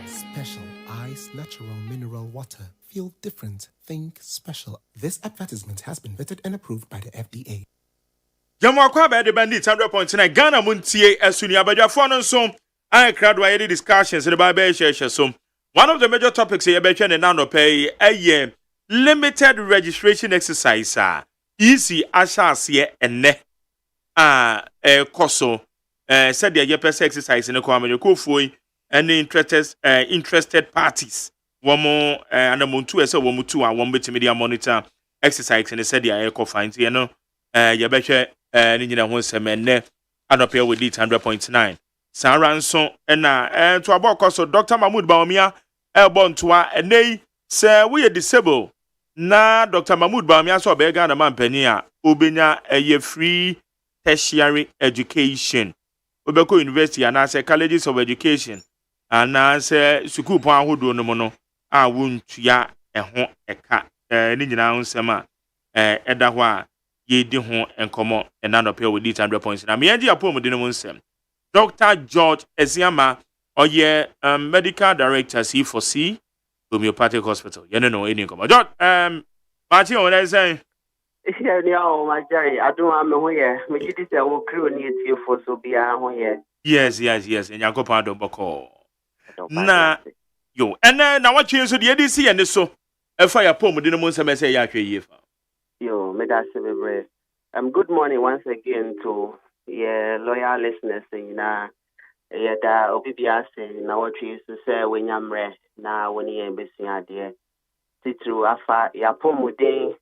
Special Ice Natural Mineral Water. Feel different. Think special. This advertisement has been vetted and approved by the FDA. Jamo akwa be de bandit 100.9 Ghana Montie asuni abadwafo no nso I crowd why the discussions in the Bible share so. One of the major topics here be twen na no pay a limited registration exercise easy asase enne koso said the pese exercise in the kwame ko foi any interested parties womo and amuntu ese womu tu a wom betimi dia monitor exercise and said the eco find you know ye be hwe ni nyina ho semenne anopia with 100.9 Saranso na to abokoso Dr. Mahmoud Bawumia elbontoa enei se we disable na Dr. Mahmoud Bawumia so be Ghana man pani a obenya free tertiary education obeko university and as colleges of education and as school pon ahodo no mo no a wontua eho eka ni nyina nsema eda ho a ye di ho enkomo enanopia with 100 na me agi apom di no nsem Dr. George Eziama oye medical director C4C Homeopathic Hospital. You know any come. George Martin what I say? Yeah, no, my Jerry. I don't am here. Me did say wo crew ni tie for so bia ho here. Yes. And Yakopa do boko. Na yo. And na what you so the ADC and so e fire pom di no nsem say ya hwe ye fa. Yo, me da se bebre. Good morning once again to loyal listeners na da obibia say na what you so say when yamre na woni e besi ade titru afa ya pomuden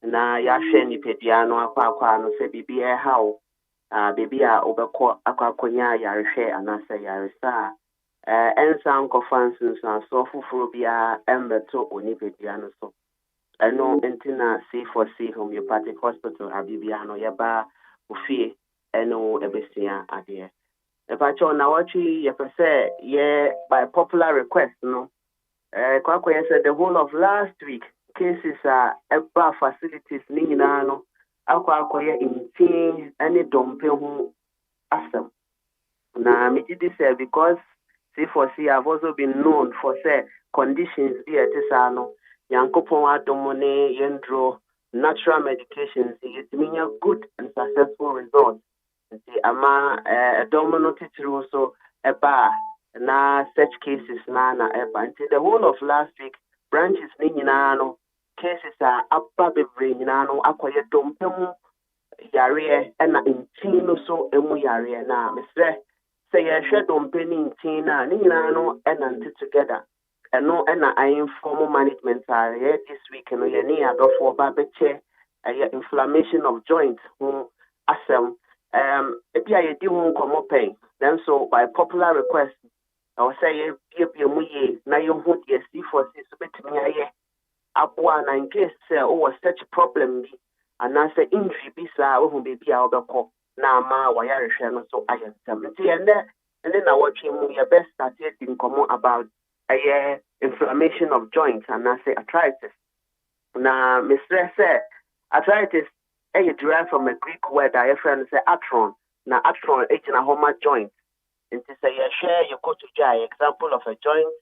na ya hwe ni pedia no akwa no se bibi e hawo bibi a obekọ akwakonya yarehwe anase yaresa ensan conference so fufuro bia embeto oni pedia no so eno entina C4C Homeopathic Hospital abibia no yeba ofie eno ebesia ade epacho na wachi yepese ye by popular request no kwakoye said the whole of last week cases are eba facilities ni nyina no akwakoye intin any dompe hu asem na me did say because C4C have also been known for say conditions be etisa no yankopon adomone yendro natural medications it mean good and successful results. Ama domino titru so eba na such cases na eba until the whole of last week branches ni nyinaa no cases a aba bebree nyinaa no akɔyɛ dompe mu yareɛ ɛna ntin no so emu yareɛ na mesrɛ sɛ yɛhwɛ dompe ne ntin na ne nyinaa no ɛnante together ɛno ɛna informal management a yɛ this week no yɛne adɔfoɔ ba bɛkyɛ ɛyɛ inflammation of joints ho asɛm ebi a yɛdi ho nkɔmmɔ pɛn nanso by popular request ɛwɔ sɛ yɛbie mu yie na yɛhu deɛ C4C so bɛtumi ayɛ aboa na in case sɛ wowɔ such problem bi anaasɛ injury bi saa wohu baabi a wobɛkɔ na ama wɔyarehwɛ no so ayɛ nsɛm nti ɛne na wɔtwe mu yɛbɛstart di nkɔmmɔ about inflammation of joints anaasɛ arthritis na mesrɛ sɛ arthritis derived from a Greek word a yɛfrɛ no sɛ atron na atron gyina hɔ ma joint nti sɛ yɛhwɛ yɛkɔtodwa example of a joint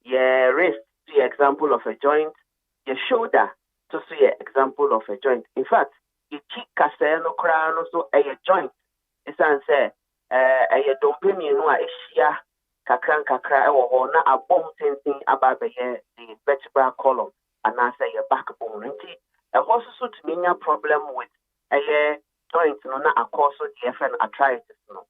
yɛ wrist to example of a joint yɛ shoulder to so example of a joint in fact yɛ cheek kasɛɛ no koraa no so joint ɛsiane sɛ ɛyɛ dompe mmienu a ɛhyia kakra nkakra ɛwɔ hɔ na abɔm tenten aba abɛyɛ the vertebral column anaasɛ yɛ backbone nti ɛhɔ so tumi nya problem with joint no na akɔ so deɛ yɛfrɛ no arthritis no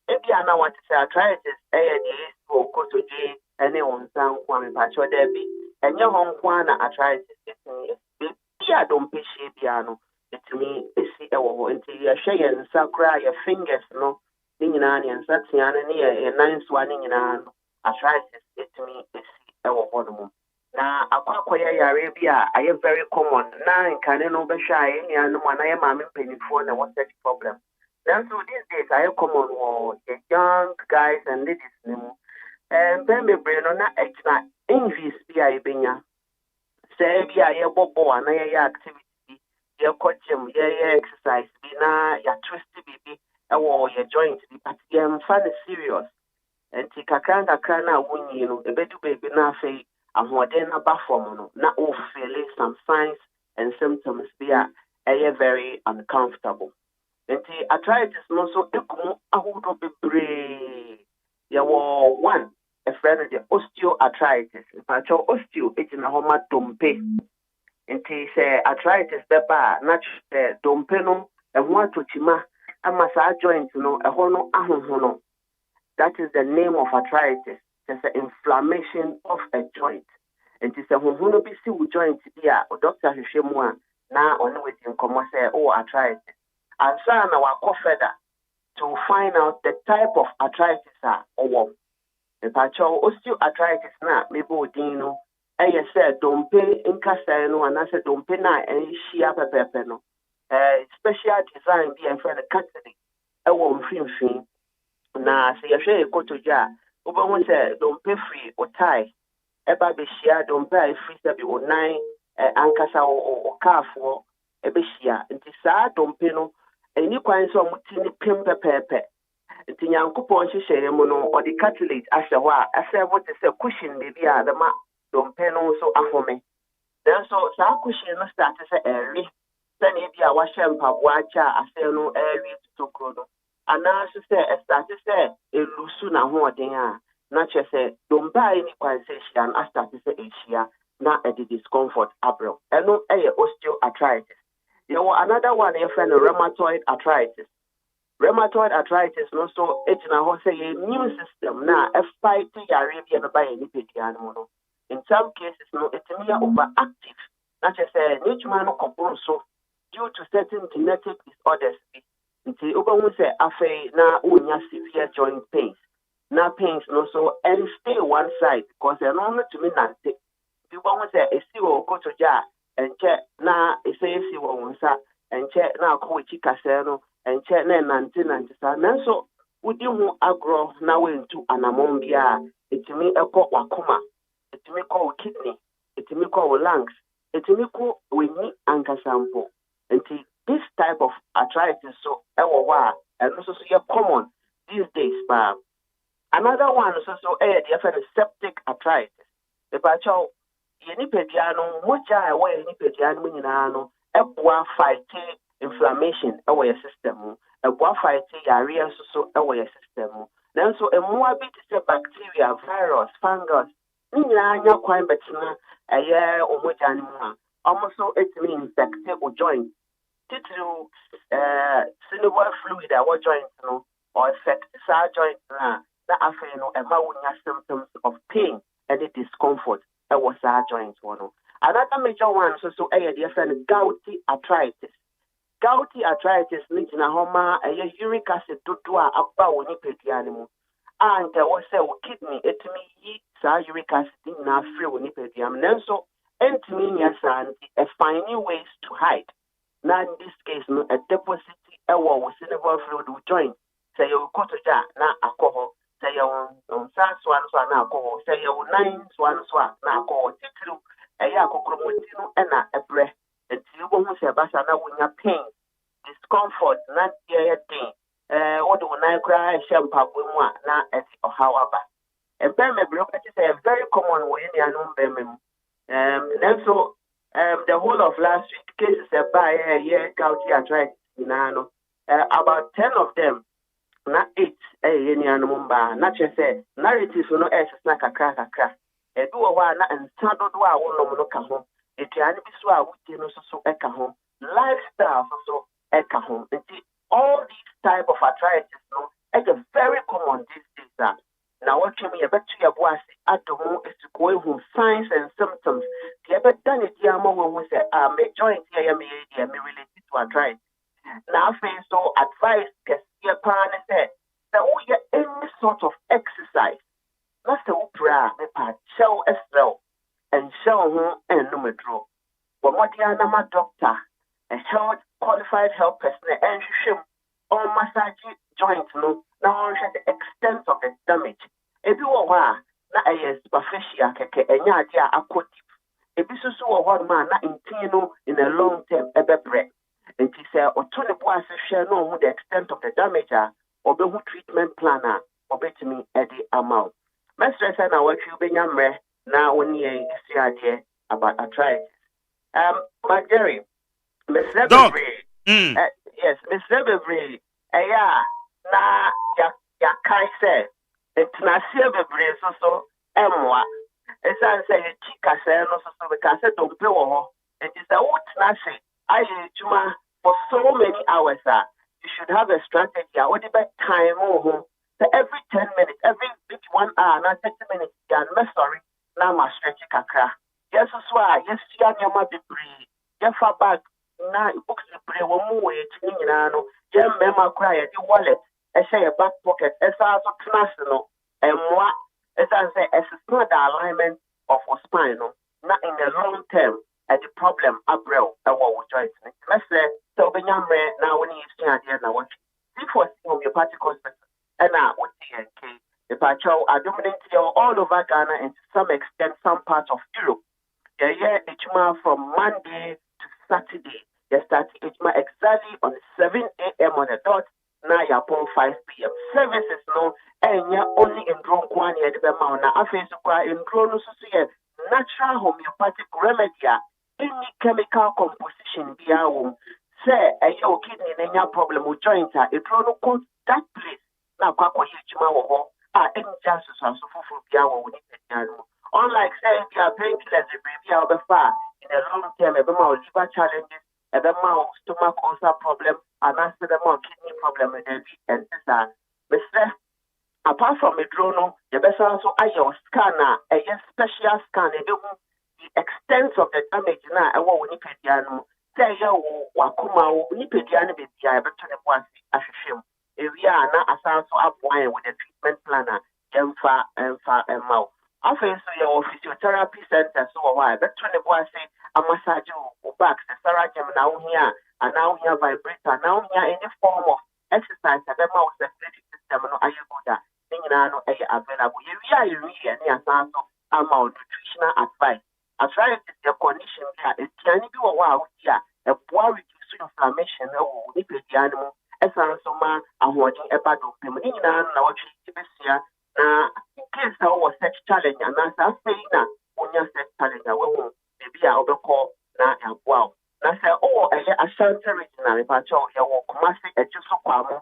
ebi a na wɔte sɛ arthritis deɛ ɛsi wɔ kotodwe ne wo nsa nko a mepakyɛw dɛ bi ɛnyɛ hɔ nko a na arthritis ɛtumi bi a dompe hyia biara no ɛtumi ɛsi ɛwɔ hɔ nti yɛhwɛ yɛn nsa koraa yɛ fingers no ne nyinaa ne nsa tea no ne yɛ nan soa ne nyinaa no arthritis ɛtumi ɛsi ɛwɔ hɔ no mu na akɔyɛ yare bi a ayɛ very common na nkane no bɛhwɛ a yɛ nuanom a na yɛ maame mpanimfoɔ na wɔ such problem nanso these days ayɛ common wɔ the young guys and ladies ne mu mpɛn bebree no na ɛgyina injuries bi a yɛbɛnya sɛ bi a yɛbɔ ball a na yɛyɛ activity bi yɛkɔ gym yɛyɛ exercise bi na yɛatwist biribi ɛwɔ yɛ joint bi but yɛmfa no serious nti kakra nkakra no a wonyi no ɛbɛdu baabi na afei ahoɔden no aba fam no na wofeele some signs and symptoms bi a ɛyɛ very uncomfortable nti arthritis no so ɛkumu ahodoɔ bebree yɛwɔ one ɛfrɛ no de osteoarthritis mpakyɛw osteo gyina hɔ ma dompe nti sɛ arthritis bɛba a na kyerɛ dompe no ɛho atokyima ama saa joint no ɛhɔ no ahoho no that is the name of arthritis there's an inflammation of a joint nti sɛ hoho no bi si wo joint bi a doctor hwehwɛ mu a na ɔne wadi nkɔmmɔ sɛ arthritis ansa na wakɔ further to find out the type of arthritis a ɔwɔ mpakyɛw osteoarthritis na mebɔ odin no ɛyɛ sɛ dompe nkasɛe no anaasɛ dompe no a ɛnhyia pɛpɛɛpɛ no special design bi a yɛfrɛ no cartilage ɛwɔ mfimfini na sɛ yɛhwɛ yɛ kotodwe a wobɛhu sɛ dompe firi wo tae ɛba bɛhyia dompe a ɛfiri sɛ bi wo nan ankasa wo kaafoɔ ɛbɛhyia nti saa dompe no ɛni kwan sɛ ɔmo ti ne pem pɛpɛɛpɛ nti nyankopɔn hyehyɛeɛ mu no ɔde cartilage ahyɛ hɔ a ɛsɛ mo te sɛ cushion baabi a bɛma dompe no nso ahome nanso saa cushion no start sɛ ɛre sɛnea bi a wahyɛ mpaboa akyɛ a asɛ no ɛre totokuro no anaasɛ sɛ ɛstarte sɛ ɛlusu n'ahoɔden a na kyerɛ sɛ dompe a ɛni kwan sɛ ɛhyia no astarte sɛ ɛhyia na ɛde discomfort abrɛw ɛno ɛyɛ osteoarthritis yɛwɔ another one yɛfrɛ no rheumatoid arthritis rheumatoid arthritis no so gyina hɔ sɛ yɛ immune system na ɛfight yare bi a ɛbɛba yɛ nipadua no mu no in some cases no ɛtumi yɛ overactive na kyerɛ sɛ ne adwuma no kɔboro so due to certain genetic disorders bi nti wobɛhu sɛ afei na wonya severe joint pains na pains no so and stay one side because ɛno no tumi nante nti wobɛhu sɛ ɛsi wɔ kotodwe a ɛnkyɛ na ɛsɛ ɛsi wɔ wo nsa ɛnkyɛ na akɔ w'akyi kasɛɛ no ɛnkyɛ na ɛnante saa nanso wodi ho agorɔ na woantu anammɔn bi a ɛtumi ɛkɔ w'akoma ɛtumi kɔ wo kidney ɛtumi kɔ wo lungs ɛtumi kɔ w'ani ankasa mpo nti this type of arthritis so ɛwɔ hɔ a ɛno nso so yɛ common these days paa another one nso so ɛyɛ deɛ yɛfrɛ no septic arthritis ɛbaakyɛw yɛ nipadua no mogya a ɛwɔ yɛ nipadua no mu nyinaa no ɛboa fighting inflammation ɛwɔ yɛ system mu ɛboa fighting yareɛ nso so ɛwɔ yɛ system mu nanso mmoa bi te sɛ bacteria virus fungus Ninya kwan betina ɛyɛ omogya no mu a ɔmo so etimi infect o joint titiri synovial fluid a wɔ joint no or affect saa joint na afei no ɛma wonya symptoms of pain and discomfort ɛwɔ saa joint wɔ no. Another major one so ɛyɛ deɛ fɛ no gouty arthritis. Gouty arthritis ne gyina hɔ ma ɛyɛ uric acid dodo a aba wɔ nipadua no mu. And wɔ sɛ wo kidney etimi yi saa uric acid nyinaa firi wɔ nipadua mu. Nanso entimi nyɛ saa nti finding ways to hide. Now in this case no a deposit ɛwɔ wo synovial fluid wo joint. Sɛ yɛ wo kotodwa na akɔ hɔ. Sɛ yɛ wo nsa soa no so a na akɔ hɔ. Sɛ yɛ wo nan soa no so a na akɔ hɔ. Titiriw ɛyɛ akokromoti no ɛna ɛbrɛ. Nti wobɛhu sɛ basa na wonya pain, discomfort, na deɛ den. Wode wo nan koraa ɛhyɛ mpaboa mu a na ɛde ɔhaw aba. Ɛbɛn mɛbrɛ kɛkye sɛ very common wɔ yɛ nuanom bɛrima mu. Nanso the whole of last week cases about gouty arthritis about 10 of them na 8 nuanom ba na kyerɛ sɛ narrative no ɛsesa kakra ebi wɔ hɔ a na nsa dodo a wonom no ka ho aduane bi so a wodie no so ɛka ho lifestyle so ɛka ho nti all these type of arthritis no ɛyɛ very common these days na wɔtwe mu yɛbɛto yɛbo ase adɔ ho esiko ehu signs and symptoms yɛbɛda ne di ama wɔn ho sɛ me joint yɛ me yɛ deɛ me related to arthritis na afei so advice kɛseɛ paa ne sɛ woyɛ any sort of exercise na sɛ wopra a mepa kyɛw ɛsrɛw ɛnhyɛ wo ho ɛnnom aduro wɔ mmɔden anama doctor a health qualified health person ɛnhwehwɛ mu on massage joint no na ɔnhwɛ the extent of the damage. Ebi wɔ hɔ a na ɛyɛ superficial kɛkɛ ɛnyɛ ade a akɔ deep. Ebi so wɔ hɔ ma na ntin no in a long term ɛbɛbrɛ. Nti sɛ ɔto ne bo ase hwɛ na ɔhu the extent of the damage a ɔbɛhu treatment plan a ɔbɛtumi ɛde ama wo. Mɛsrɛ sɛ na wɔatwi wobɛnya mmerɛ na wo ne yɛn esi adeɛ about arthritis. Marjorie, Mr. Bebree. Yes, Mr. Bebree. Ɛyɛ na yɛakae sɛ ntenaseɛ bebree so ɛmmoa ɛsiane sɛ yɛkyi kasɛɛ no so bɛka sɛ dompe wɔ hɔ nti sɛ wotena ase ayɛ adwuma for so many hours you should have a strategy a wode bɛtime wo ho sɛ every 10 minutes every 1 hour na 30 minutes yɛn mɛsɔre na ama stretch kakra yɛso so a yɛsua nneɛma bebree yɛfa bag na books bebree wɔ mu wɔ yɛkyi ne nyinaa no yɛn mmarima koraa yɛde wallet ɛhyɛ yɛ back pocket ɛsan so tena ase no ɛmmoa ɛsan sɛ ɛsesa the alignment of our spine no na in the long term the problem abrɛw ɛwɔ wo joint no mɛsɛ sɛ wobɛnya mmerɛ na wo ne yɛsua adeɛ na wɔtwe C4C homeopathic hospital ɛna wote yɛn ke mepakyɛw adom no nti yɛwɔ all over Ghana and to some extent some parts of Europe yɛyɛ adwuma from Monday to Saturday start exactly on 7 a.m. on the dot. Now you're upon 5 p.m. Services no, and you're only in drone quantity at the amount. Now, I face in drone natural homeopathic remedy, any chemical composition be our say a your kidney and your problem with joint. A drone comes that place. Now, any chances are so full be our unlike say, if you are painkillers, the baby out the far in the long term, liver challenges. The stomach ulcer problem, and after the kidney problem, and this apart from a drone, the best also your scanner, a special scan, the extent of the damage now, and what we need say you wakuma, we need to be able to as a film. If we are not as also applying with the treatment planner, and mouth. Often, so your physiotherapy center, so why, but 24 say, a massage back, the sarajam now here, and now here vibrator, now here any form of exercise, and the mouse system, no, are you good? Available. We are really near some amount nutritional advice. As far as the condition here, it can be a while here, a poor reducing inflammation, or nip the animal, as also man, and watching a bad of Pimina, now here. In case there was such challenge, and as I say now, when you set challenge, I will maybe I will call now and wow. Now say, oh, a shelter region, if I show you walk massive at Jusuquamo,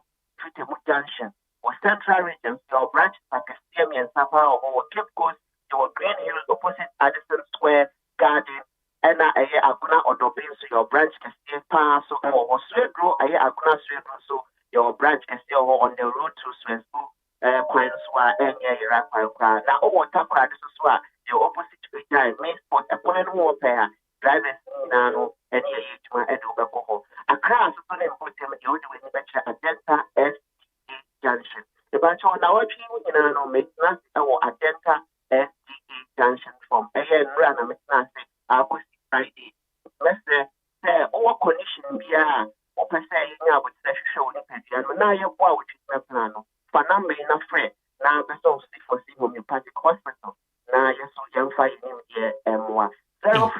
Junction, or Central Region, your branch, like a Stemi and Sapa, or Cape Coast, your Green Hills opposite Addison Square Garden. And I Aguna or Dobin, so your branch can still pass or Swedro, I Aguna Swedro, so your branch can still on the road to Swedro, Queenswa, and Yarakwa. Now, over Tapra, this is why your opposite to the time may spot a point more pair, drivers, Nano, and Yachuma, and Obaco. A class of an important you do with a Delta STA junction. The bunch of now, Nano makes not our Delta STA junction from a run a McNasty. Friday. Let's say, all condition be or per se, with the show in the now you're with the plan. For number in a friend, now the so see for see homeopathic hospital. Now you're so young five here, M1 050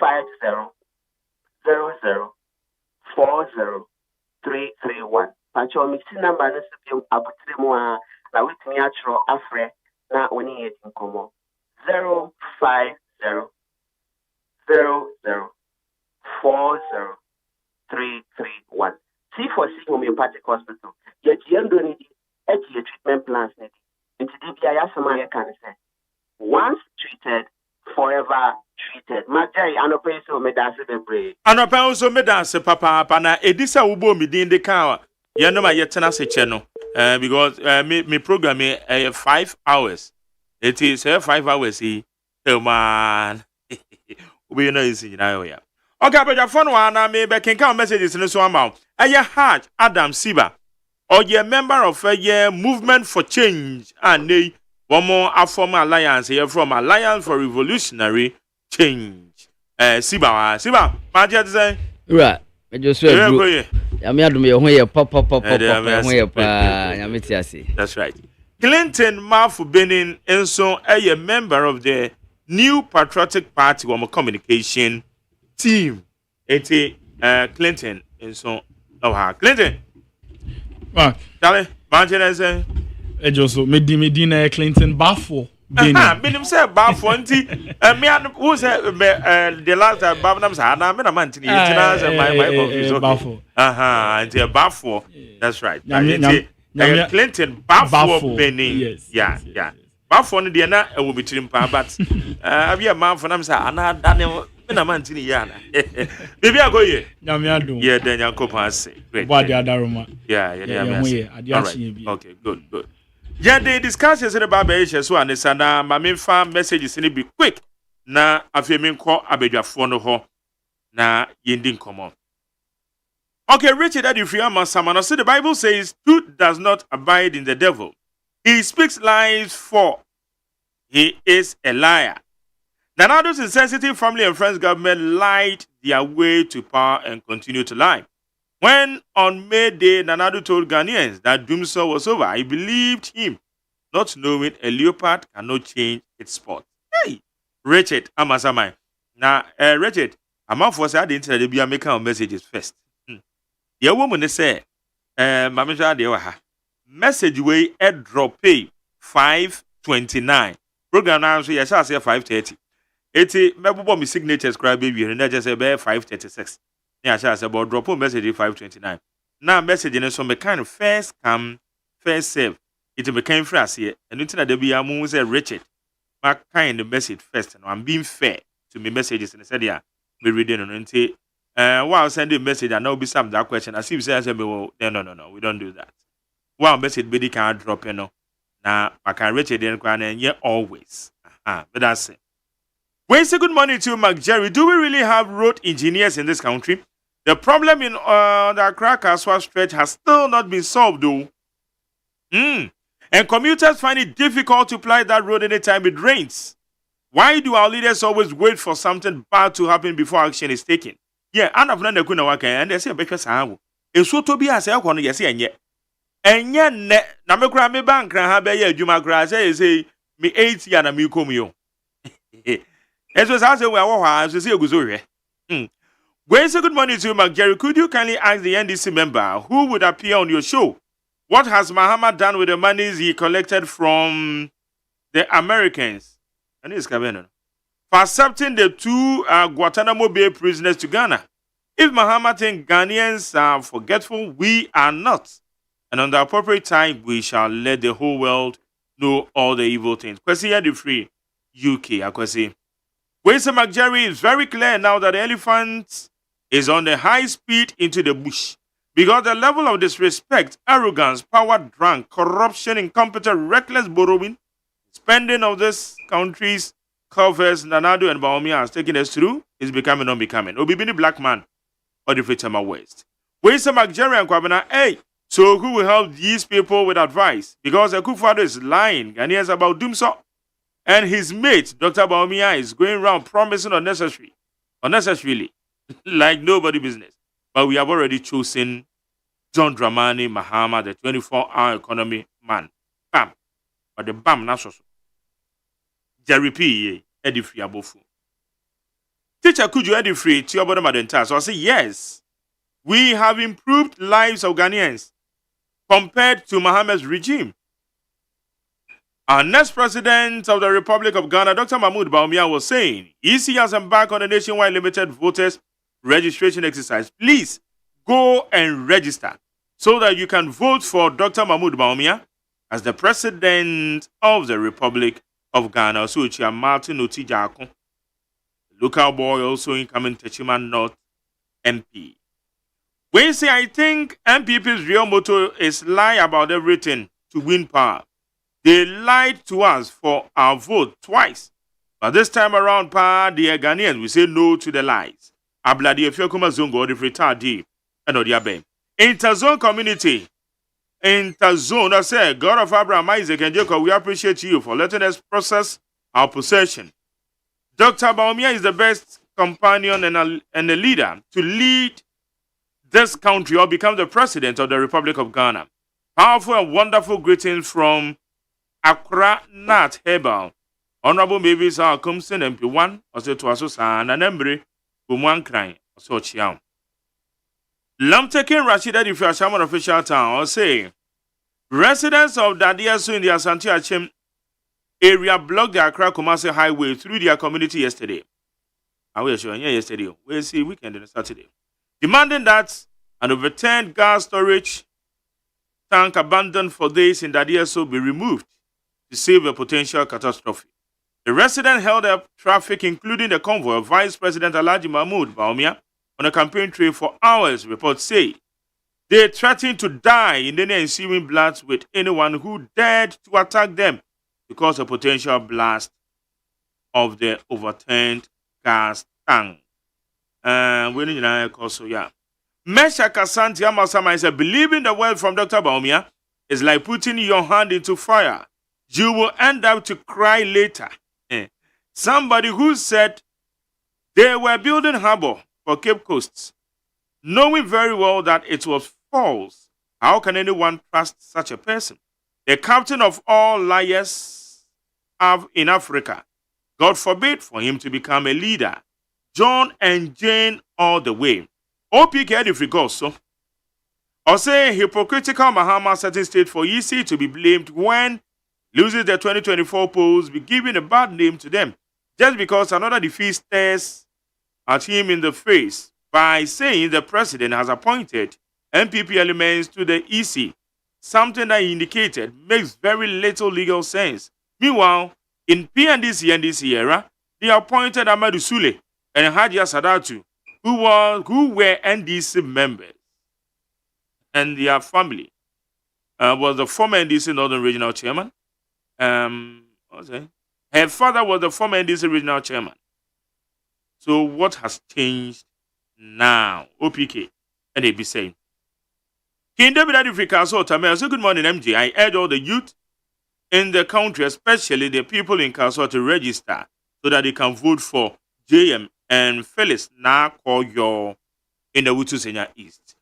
Pacho mixing number is you up 3 more. Now with me, actual Afre, now when he is in Como 050 0040331. See for see homeopathic hospital. Yet you don't need it treatment plans. Into DBI Samaya can say once treated, forever treated. Majai anopeso medase the brain. Anopeso medase papa pana edisa ubo midin de car. You know my yetana se channel. Because me program 5 hours. It is 5 hours. Oh man. We know is in Iowa. Okay, but your phone one, I may back and count messages in this one amount. Hajj Adam Siba, or ye member of a movement for change, and they one more a former alliance here from Alliance for Revolutionary Change. Siba, my dear say, right. I just said, I'm not doing a pop. That's right. Clinton Mafu Benin, and so a member of the New Patriotic Party or communication team. It's Clinton and so Clinton. Right. Charlie, Martin say just Medina Clinton Bafo. Benim say Bafo anti me who say the last Babnam say na me na man tini my confusion. Bafo. Anti Bafo. That's right. Clinton Bafo Benin. Yes. Yeah. Bafo no de na e wo bitirim pa but abia man for nam say ana dane me na man tini ya na. Baby agoye. Nyame adom. Yeah, then Yankopon say. Great. Body adaroma. Yeah. Right. Okay, good. Yeah, the discussions about Baisha so and sana ma memfa messages ni be quick na afemi nko abedwafo no ho na yendi nkomo. Okay, Richard Adifriama Samano, so the Bible says truth does not abide in the devil. He speaks lies for he is a liar. Nanado's insensitive family and friends government lied their way to power and continue to lie. When on May Day, Nanado told Ghanaians that doomsday was over, I believed him, not knowing a leopard cannot change its spot. Hey, Richard Amasamai. Now, Richard, I'm out for saying the internet be making messages first. The woman say, Mamisha de message way drop pay 529. Program now so yes, I say 530. 80 mebo me signatures cry baby and just say 536. Yeah, I say about drop message 529. Now message in some kind of first come first serve. It became phrase here and until there be a moon say Richard. My kind of message first and I'm being fair to me messages and said yeah, me reading on until while sending a message and now be some that question. I see you say no, we don't do that. While message baby can drop now I can Richard then cry and yeah always. But that's it. Well, say good morning to Mark Jerry. Do we really have road engineers in this country? The problem in the Accra-Kaswa stretch has still not been solved, though. And commuters find it difficult to ply that road anytime it rains. Why do our leaders always wait for something bad to happen before action is taken? Yeah, and I've learned and they say, because I have. It's so to be as I want to say, and yet, Namakra me bank, Rahabe, Juma Grass, say, me 80 and a mucomio. As was asked, we see a good When say good morning to you, Mark Jerry. Could you kindly ask the NDC member who would appear on your show? What has Mahama done with the monies he collected from the Americans? And this for accepting the 2 Guantanamo Bay prisoners to Ghana. If Mahama think Ghanaians are forgetful, we are not. And on the appropriate time, we shall let the whole world know all the evil things. Question here, the free. UK. Akwasi. Wese McJerry is very clear now that the elephant is on the high speed into the bush because the level of disrespect, arrogance, power drunk, corruption, incompetent, reckless borrowing, spending of this country's covers Nanado and Baumia has taken us through is becoming unbecoming. Obibini black man or the Fitama West. Wese McJerry and Kwabena, hey, so who will help these people with advice? Because Akufo-Addo is lying and he has about doom so. And his mate, Dr. Baumia, is going around promising unnecessarily, like nobody business. But we have already chosen John Dramani Mahama, the 24-hour economy man. Bam. But the bam, not so. Jerry P. Eddie Free Abofu. Teacher, could you Eddie Free to your bottom madenta? So I say, yes. We have improved lives of Ghanaians compared to Mohammed's regime. Our next president of the Republic of Ghana, Dr. Mahmoud Baumia, was saying, EC has embarked on a nationwide limited voters registration exercise. Please go and register so that you can vote for Dr. Mahmoud Baumia as the president of the Republic of Ghana. So it's Martin Otijako, local boy, also incoming Techiman North MP. When you say, I think MPP's real motto is lie about everything to win power. They lied to us for our vote twice. But this time around, dear Ghanaians, we say no to the lies. Abladi Efiokuma Zongo, the Fritadi, and Odiabe. Interzone community. Interzone, I say, God of Abraham, Isaac, and Jacob, we appreciate you for letting us process our possession. Dr. Baumia is the best companion and a leader to lead this country or become the president of the Republic of Ghana. Powerful and wonderful greetings from Accra Nat Hebel. Honorable Mavis Kumsen MP1, also to Asosa and Anembre, Bumwan Crying, so Chiam. Lamtakin Rashida, if you are someone official town, or say, residents of Dadiasu in the Asante Achim area blocked the Accra Kumasi Highway through their community yesterday. I will show you yesterday. We'll see weekend and Saturday. Demanding that an overturned gas storage tank abandoned for days in Dadiasu be removed to save a potential catastrophe. The resident held up traffic, including the convoy of Vice President Alhaji Mahmoud Baumia, on a campaign trail for hours, reports say. They threatened to die in any ensuing blast with anyone who dared to attack them because of potential blast of the overturned gas tank. Mesha Kasanti Amasama said, believing the word from Dr. Baumia is like putting your hand into fire. You will end up to cry later. Somebody who said they were building harbor for Cape Coast, knowing very well that it was false. How can anyone trust such a person? The captain of all liars in Africa. God forbid for him to become a leader. John and Jane all the way. OPK Edifric also. Or say hypocritical Mahama certain state for EC to be blamed when loses the 2024 polls, be giving a bad name to them just because another defeat stares at him in the face by saying the president has appointed MPP elements to the EC, something that he indicated makes very little legal sense. Meanwhile, in PNDC and this era, they appointed Amadou Sule and Hadia Sadatu, who were NDC members, and their family was the former NDC Northern Regional Chairman. Her father was the former NDC Regional Chairman. So what has changed now? OPK and they be saying, King David Adifrika so Tamel, so good morning, MJ. I urge all the youth in the country, especially the people in Kaswa, to register so that they can vote for JM and Phyllis Nakoyo in the Wutusenya East.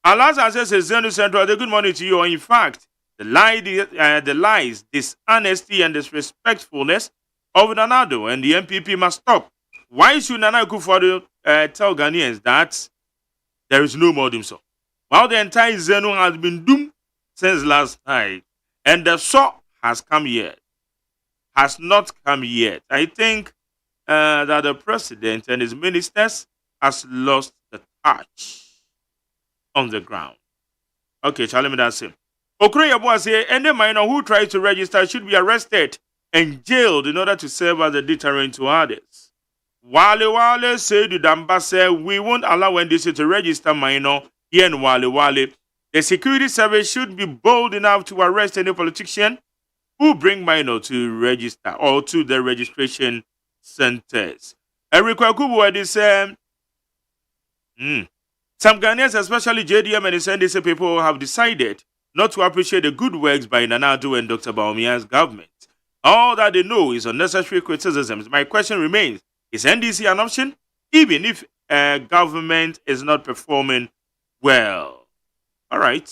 Alaza says, Zenu Central, good morning to you. In fact, the lies, dishonesty, and disrespectfulness of Nanado and the MPP must stop. Why should Nana Akufo-Addo tell Ghanaians that there is no more doom so? While the entire Zenu has been doomed since last night, and the saw has not come yet. I think that the president and his ministers has lost the touch on the ground. Okay, Charlie, that's it. Okroyabo say any minor who tries to register should be arrested and jailed in order to serve as a deterrent to others. Wale said to Dambasa, we won't allow NDC to register minor here in Wale. The security service should be bold enough to arrest any politician who bring minor to register or to the registration centers. Eric Wakubu is saying, some Ghanaians, especially JDM and his NDC people, have decided not to appreciate the good works by Nana Addo and Dr. Bawumia's government. All that they know is unnecessary criticisms. My question remains, is NDC an option, even if government is not performing well? All right.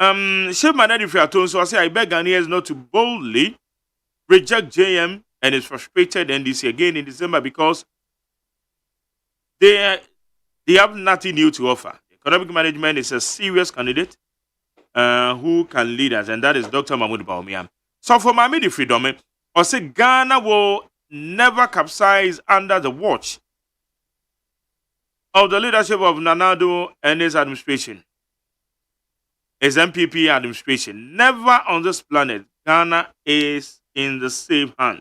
Chef Manadi Fiaton, so I say I beg Ghanaians not to boldly reject JM and his frustrated NDC again in December because they have nothing new to offer. Economic management is a serious candidate who can lead us, and that is Dr. Mahmoud Bawumia. So for Mamidi Freedom, I say Ghana will never capsize under the watch of the leadership of Nana Addo and his administration. His MPP administration. Never on this planet Ghana is in the safe hands.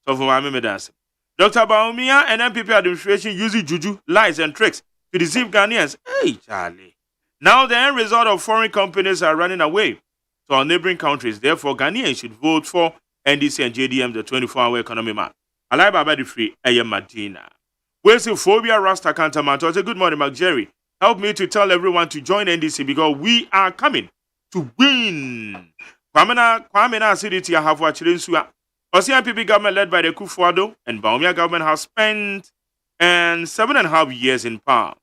So for Mamidi Dance, Dr. Bawumia and MPP administration using juju, lies and tricks to deceive Ghanaians. Hey, Charlie. Now the end result of foreign companies are running away to our neighboring countries. Therefore, Ghanaians should vote for NDC and JDM, the 24-hour economy man. Alai Baba the Free, Ayam Madina. Where's the phobia Rasta Cantamanto? I say, good morning, Mark Jerry. Help me to tell everyone to join NDC because we are coming to win. Kwamena City have watched Rinsua. OCNPP government led by the Kufuado and Bawumia government has spent 7.5 years in power.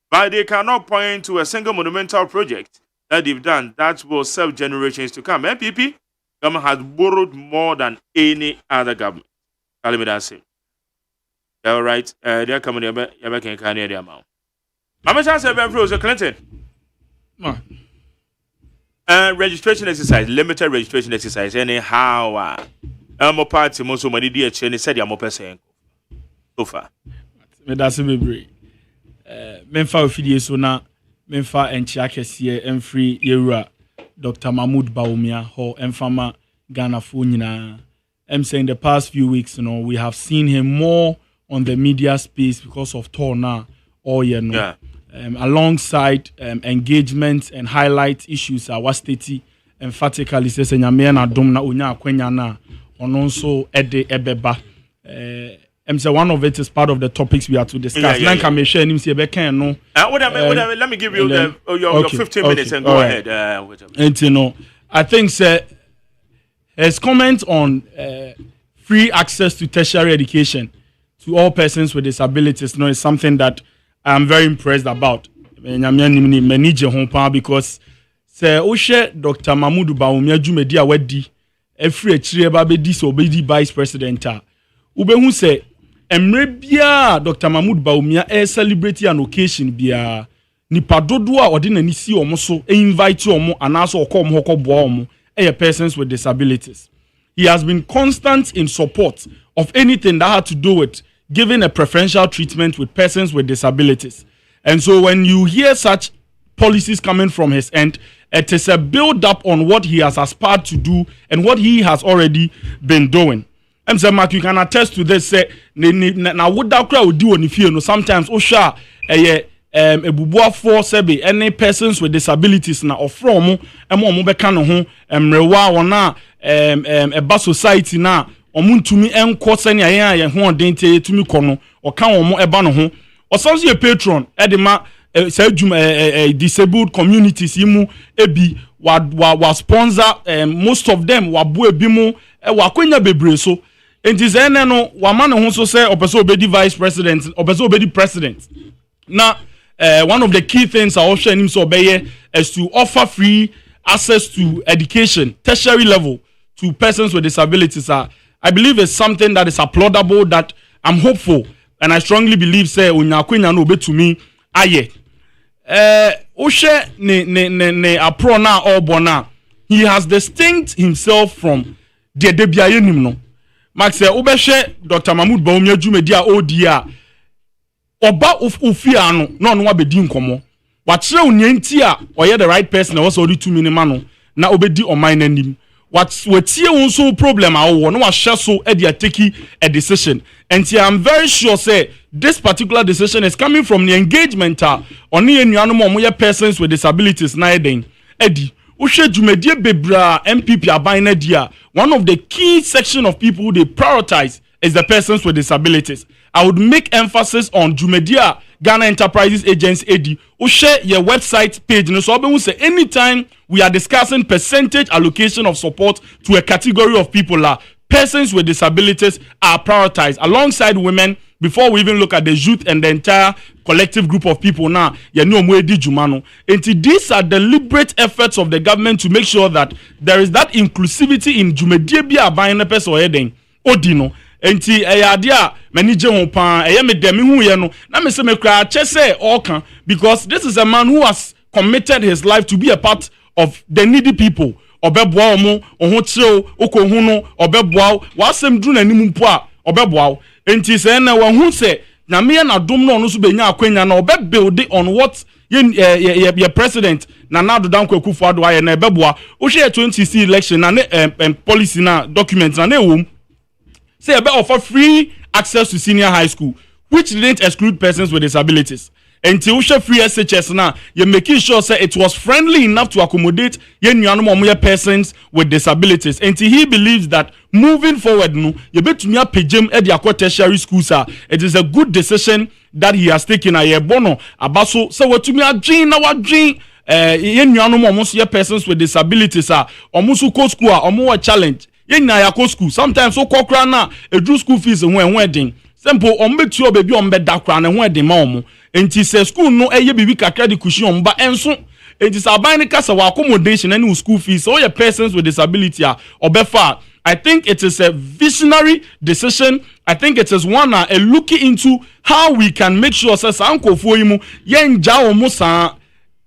But they cannot point to a single monumental project that they've done that will serve generations to come. MPP government has borrowed more than any other government. Tell me that. All right. They're coming here. You're making a amount. I'm a chance of Clinton. Registration exercise, limited registration exercise. Anyhow, I'm a party. Most of my dear Cheney said I'm a person. So far. That's a bit. Memfa ofidie so na memfa enchia kese emfree yewura Dr. Mahmoud Bawumia ho emfama Ghana fo nyina. I'm saying the past few weeks, we have seen him more on the media space because of tour now all year now. Alongside engagement and highlight issues our state emphatically says nyame na dom na onya akwanya na ono so ede ebeba. So one of it is part of the topics we are to discuss. Let me give you your 15 minutes and go ahead. And I think his comment on free access to tertiary education to all persons with disabilities is something that I am very impressed about. Because Dr. Mahmoud Bawumia Jumedia wedi every disobedi vice president. Ubehu say Emrebia Dr. Mahmoud Bawumia celebrate an occasion bia nipa dodo a odi nani si omo so invite omo anaso okom hoko boa omo persons with disabilities. He has been constant in support of anything that had to do with giving a preferential treatment with persons with disabilities. And so when you hear such policies coming from his end, it is a build up on what he has aspired to do and what he has already been doing. And so, Mark, you can attest to this. Now, what that crowd would do on if you sometimes, Osha, a bubua for sebe, any persons with disabilities na or from, bekano home, rewa wana, a bus society na, to me, quote any aya, who dente to me kono, or count more ebano home, or something a patron, edema, disabled communities, imu, ebi, wa sponsor, most of them, wa bue bimu, wa kwenya bebre so. It is no woman who so say opeso obedi vice president, opeso obedi president. Now, one of the key things I also him so obey is to offer free access to education, tertiary level, to persons with disabilities. I believe it's something that is applaudable, that I'm hopeful, and I strongly believe say unyakwenya no obe to me aye. Oshe ne aprona or bona. He has distinct himself from the debiaye nimno. Max Obeshe Dr. Mahmoud Bawumia Jumedia Odia Oba Ufia no no bedi nkomo. Wachire onyanti a oye the right person was already 2 minimano na obedi o mine nim. wetie wo so problem a wo no wa hye so e dey take a decision. And I'm very sure say this particular decision is coming from the engagement on the enuanom persons with disabilities na eden edi uhwe dwumadie bebra MPP aban na dia. One of the key section of people they prioritize is the persons with disabilities. I would make emphasis on dwumadie Ghana Enterprises Agency edi uhwe your website page no so obe say anytime we are discussing percentage allocation of support to a category of people persons with disabilities are prioritized alongside women before we even look at the youth and the entire collective group of people now. And these are deliberate efforts of the government to make sure that there is that inclusivity in Jumedie buying a person Odino. Enti eyadia manije ho pan me dem hu ye no na me se me kra che all can because this is a man who has committed his life to be a part of the needy people. Obeboa omo oho chiro okohu no obeboa wasem dru nanim mpo a obeboa enti se na wahu se na me na dom no so benya akwanya na obebuild on what ye president na Nana Dankwa Akufo-Addo aye na ebeboa o hwe 2016 election na policy na document na ewom say ebe offer free access to senior high school which didn't exclude persons with disabilities. Until we free SHS now, you're making sure say it was friendly enough to accommodate persons with disabilities. Until he believes that moving forward, no, you bet me a pejim at the tertiary schools. It is a good decision that he has taken. A bono abaso. So what to me a dream now a dream. Persons with disabilities are almost co school or more challenge. School. Sometimes so na a drew school fees and when wedding. Simple ombetuo baby ombeda kra na ho ede ma omo enti se school no eye bibi kakra de kushi omba enso enti sa ban ne kasa wa accommodation and school fees so your persons with disability obefa. I think it is a visionary decision. I think it is one a looking into how we can make sure say sankofo yi mu yenja omo sa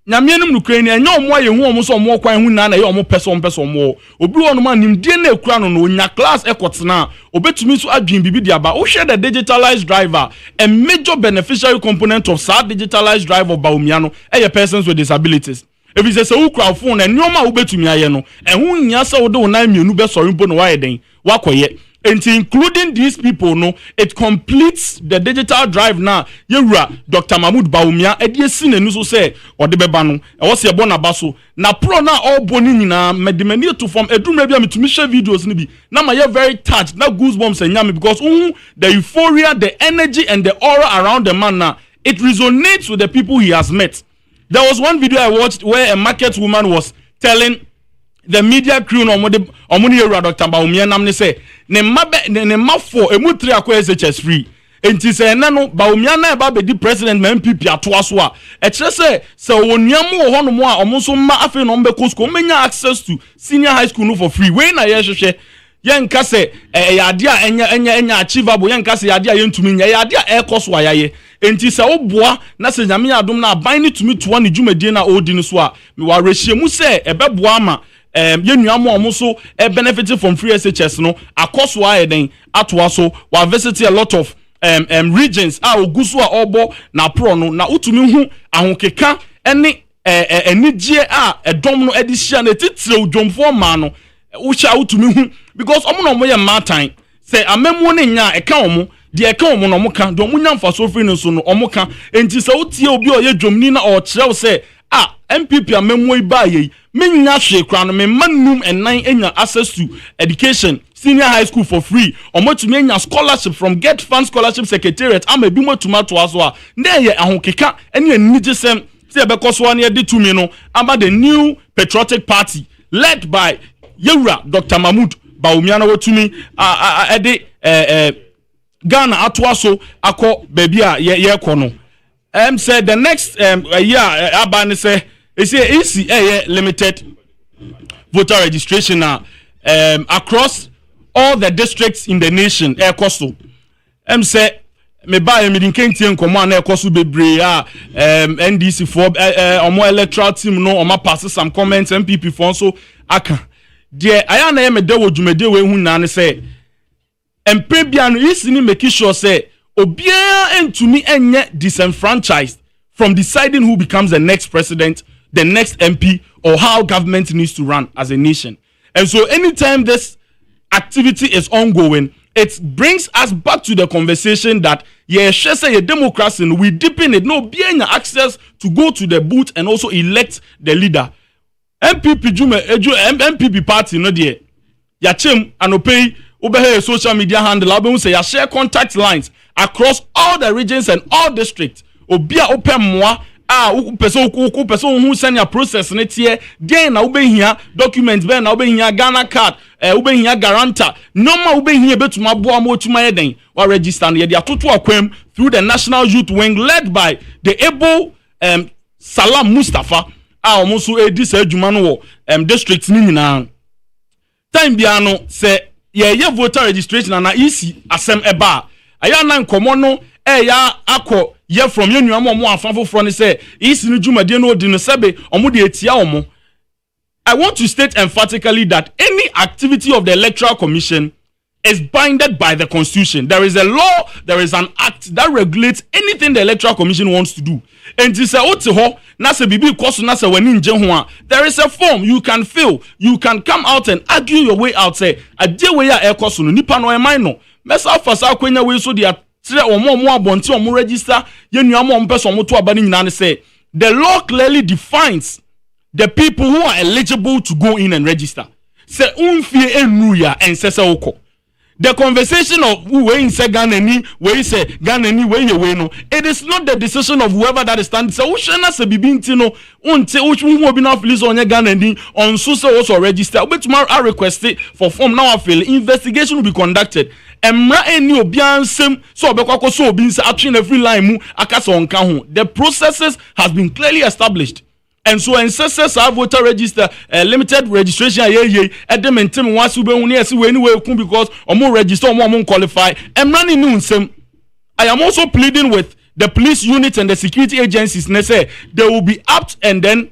nyamienum nukrani enye omo aye hu omo so omo kwan hu na ye omo person omo obi wonu ma nimdie na ekura no onya class ekotena obetumi so adwin bibi dia ba o share the digitalized driver a major beneficiary component of sa digitalized driver Bawumia no persons with disabilities. If it's a ukra phone and nyoma obetumi aye no ehun nya sa wo de wonan mienu be sori mpo no wa yeden wakoye. And including these people, no, it completes the digital drive now. Yewura Dr. Mahmood Bawumia ediesin enu so say odebeba no. E was ye bona baso. Na pro na all boni nyina medimani to form edumre bia metumi share videos ni bi. Na ma ye very touched. Na goosebumps enya me because the euphoria, the energy and the aura around the man now, it resonates with the people he has met. There was one video I watched where a market woman was telling the media crew no omuni Yewura Dr. Bawumia nam ne say ne mafo emutri akwa SHS free enti say na no Bawumia na eba be di president ma MPP atoa so a e kire say onuam wo ho no mo a omo so ma afi no mbe kosko menya access to senior high school no for free we na ye hwehwe ye nka say yade a enya achievable ye nka say yade a ye ntumi nya yade a ekoso ayaye enti say oboa na say nyame adom na aban ni tumi to ne dwumadie na odi no so a me wa rehye mu say ebeboa ma yenuamo omuso benefited from free SHS no akoso ayeden atoa so wa visit a lot of regions oguso a obo na pro no na utumi hu ahokeka ene enigye edom no edihia na titire odwomfo ma no ucha utumi hu because omo no mo ye matan say amemu ne nya eka omo de eka omo no mo ka do mo nya mfaso free no so no omo ka enti say utie obi o ye dwomni na o kire say MPP amemo ibaye menya hwe kra no me manum enan enya access to education senior high school for free omotumi enya scholarship from Get Fund Scholarship Secretariat ama bi motuma to aso a na ye ahokeka ene anigisem se ebekoso na ye de tumi no about the new patriotic party led by Yewura Dr. Mahmood Bawumia na wotumi Ghana atoaso akọ baby a ye kono said the next year Abani say it's easy limited voter registration now across all the districts in the nation costo say me buy me dinkentie nkomo na costo bebre NDC for omo electoral team no omo pass some comments MPP for so aka de aya na me de wo dwumade we hu na ne say empebia no isi ni make sure say Obia entumi enye disenfranchised from deciding who becomes the next president, the next MP, or how government needs to run as a nation. And so anytime this activity is ongoing, it brings us back to the conversation that say a democracy, we deepen it, no being access to go to the booth and also elect the leader. MPP party no there. Yachem anopay obey social media handle abem say ya share contact lines across all the regions and all districts. Obia open moi person who send your process netie then na obehia documents be na obehia Ghana card obehia guarantor normal obehia betuma boa mo tuma yeden or register na ye dia toto akwam through the National Youth Wing led by the able Salam Mustafa omoso edi sa adwuma no wo district ni nyina time bia no se ye voter registration na easy asem eba aya na nkomo no ya akọ ye from ye nuamo mo afafo fro ne say isi ni dwumade no odi no sebe omo de etia omo. I want to state emphatically that any activity of the Electoral Commission is binded by the Constitution. There is a law, there is an act that regulates anything the Electoral Commission wants to do. And this na se bibi koso na se wani nje ho a, there is a form you can fill. You can come out and argue your way out, say ade we ya ekoso no nipa no e man no mesa fasa kwenya we so dia tre omo abonti omo register ye nuamo omo person omo to aba ni nyina ne say the law clearly defines the people who are eligible to go in and register. Say unfie enu ya ensese uko. The conversation of who we in say Ghana we say Ghana we ye we no. It is not the decision of whoever that is standing. So ushena se bibinti no unte who be not release on Ghana on so so also register. But tomorrow I request it for form now I feel investigation will be conducted. Emra eni obiansem so obekwa so obi nse atwe every line mu akasa onka ho. The processes has been clearly established. And so ancestors have voter register limited registration edem ntem wansi be hu ne ese we anyway kun because omo register omo qualify. Emra ni nsem. I am also pleading with the police unit and the security agencies ne say they will be apt and then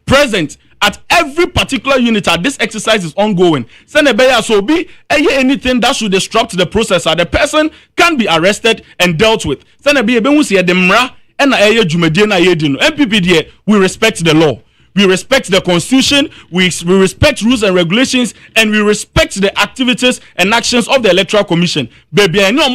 present at every particular unit as this exercise is ongoing. Senebeya so be anything that should disrupt the process, the person can be arrested and dealt with. Senebeya be hu se demra and MPP we respect the law, we respect the Constitution, we respect rules and regulations, and we respect the activities and actions of the Electoral Commission. Baby, I know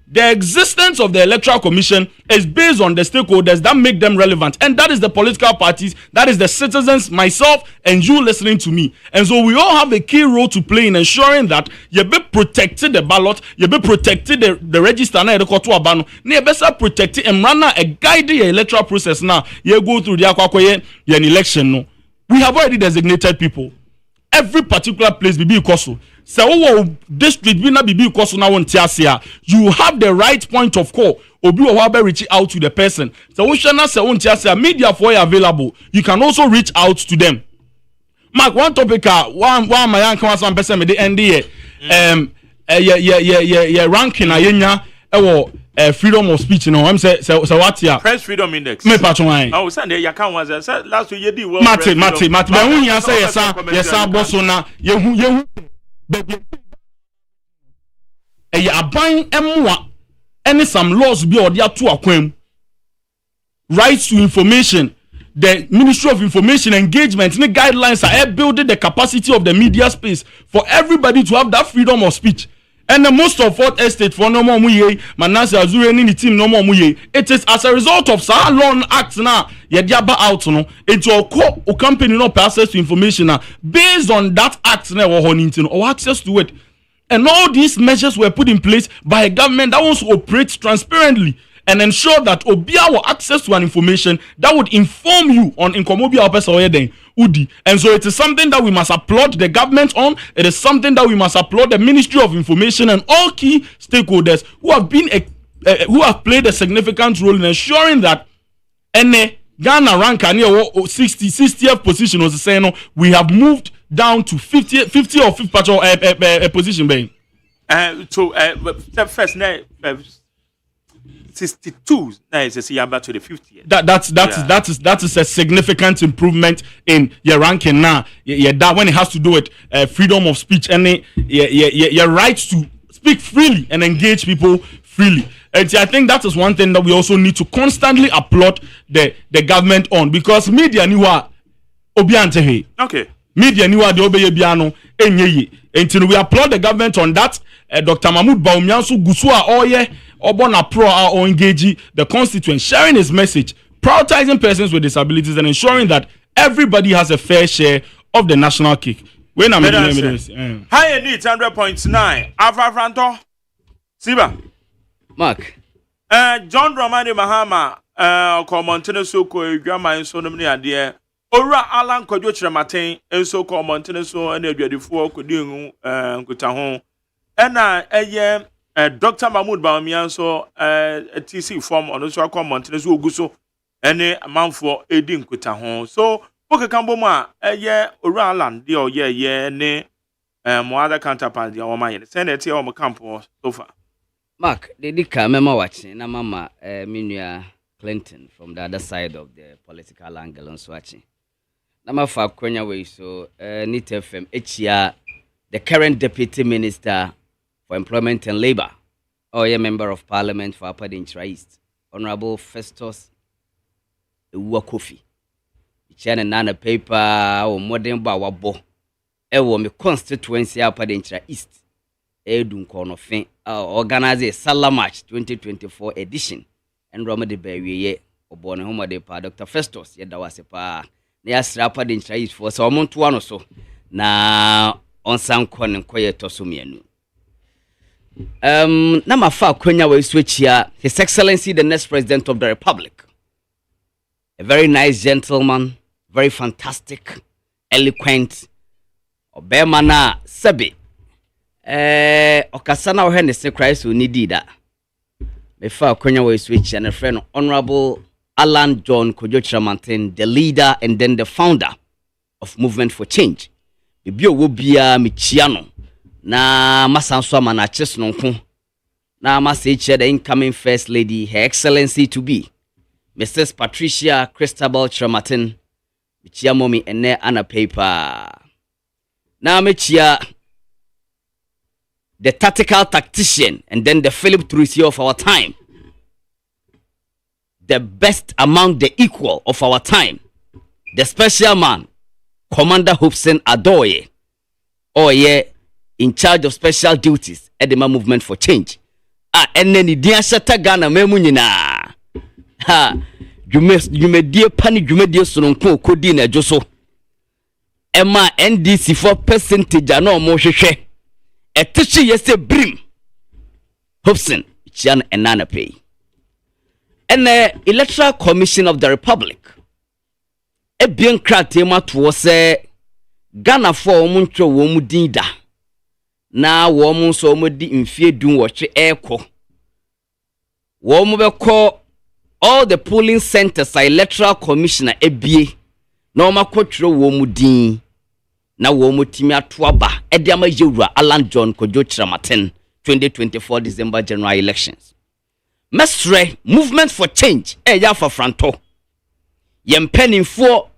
the existence of the Electoral Commission is based on the stakeholders that make them relevant, and that is the political parties, that is the citizens, myself, and you listening to me. And so we all have a key role to play in ensuring that you be protected the ballot, you be protected the register, na the kotu abano, you be protected and run a guide the electoral process now. You go through the akwakoye an election. No, we have already designated people. Every particular place be koso. So district be na bibi koso na won tiasia. You have the right point of call. Obi owa reach out to the person. So we shall not say won tiasia media for you available. You can also reach out to them. Mark, one topic one my young come some person me the end here. Ranking ayenya freedom of speech, you know. I'm say what here? Press freedom index. Me patron why? Oh, Sunday you can was last week you did well. Mate. When you say yes, bosso na you baby. Aban emwa any some laws be or there to akwem. Rights to information. The Ministry of Information Engagement the guidelines are building the capacity of the media space for everybody to have that freedom of speech. And the most of what estate for no more muye, Manase Azure any team no more muye. It is as a result of Salon Act now, yediaba out no, into a company no access to information now, based on that act now or access to it. And all these measures were put in place by a government that wants to operate transparently and ensure that Obia will access to an information that would inform you on Inkomobia Opesa Udi. And so it is something that we must applaud the government on. It is something that we must applaud the Ministry of Information and all key stakeholders who have been who have played a significant role in ensuring that any Ghana rank near 60th position was saying we have moved down to 50 or 5th position. First 62 nice to back to the 50th. That is a significant improvement in your ranking now. That when it has to do with freedom of speech and your right to speak freely and engage people freely. And I think that is one thing that we also need to constantly applaud the government on, because media obi ante okay media ni wa de obeye bia no enye yi enti we applaud the government on that. Dr. Mahmoud Bawumia nso gusu a oye obona pro or engage the constituent, sharing his message, prioritizing persons with disabilities and ensuring that everybody has a fair share of the national cake. When I'm high need 100.9 Afranto Siba Mark John Dramani Mahama ko Montene so ko edwama so no ne ade Ora Alan Kojo Chiramaten enso ko Montene so na adwadifo ko di hu nkuta ho ena eye Dr. Mahmoud Bawumia so TC form ono so ko Montene so oguso ene amanfo edi nkuta ho so okay kambo mu a eye Ora Alan de oye ne mo other counterpart de o maye say na tie o mo campo so far Mark they ka mema watching na mama Minua Clinton from the other side of the political angle on watching Nama fa kwenya we so NIT FM HIA the current deputy minister for employment and labor or a member of parliament for Upper Dinchra East Honorable Festus Kofi Ichana nana paper o modern ba wabo ewo me constituency Upper Dinchra East edun kono fin organize Sala March 2024 edition and Roma de Berwiye obone homa de pa Dr. Festus yeda wase pa na yasra Upper Dinchra East for so monto ano so na onsan konen koye toso mienu na mafa kwenya we switch here His Excellency the next President of the Republic, a very nice gentleman, very fantastic, eloquent obema na sebe okasana wo hene se Christ oni dida mefa kwenya we switch and a friend Honorable Alan John Kojo Chiramanten, the leader and then the founder of Movement for Change. Bibio wo bia michiano na masanso amana chesno nko na masa the incoming first lady, Her Excellency to be Mrs. Patricia Christabel Chiramanten. Michia momi ene ana paper na michia the tactical tactician and then the Philip Trussy of our time, the best among the equal of our time, the special man, Commander Hobson Adoye, in charge of special duties at the Movement for Change. And then the Diashata Ghana Memunina. You may dear Pani Jumedia Sononko Kodina Joso. Emma NDC for percentage and no more share. A teacher yes brim Hobson Chan and Nana pay. And the Electoral Commission of the Republic a bien cratema to say Ghana for Muncho Womudinda na woman so mudi in fear doing what echo. Woman call all the polling centers Electoral Commissioner EBA no makotro womudin. Na womu timi atuaba ediama yewura Alan John Kojo Chiramanten 2024 December general elections. Mestre Movement for Change ya for franto. Yempenimfo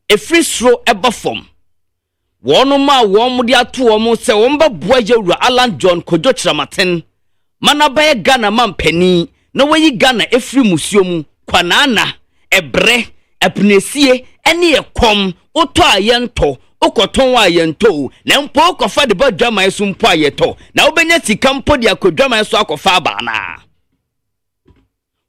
a free throw eba form. Wono ma womu di atu womu se womba bua yewura Alan John Kojo Chiramanten. Mana baye Ghana mampeni na weyi Ghana efri musiomu kwanana ebre epnesie eni ekom oto ayento okoton wa yento na mpo okofa de badwama yeso mpo ayeto na obenya sika mpo de akodwama yeso akofa abana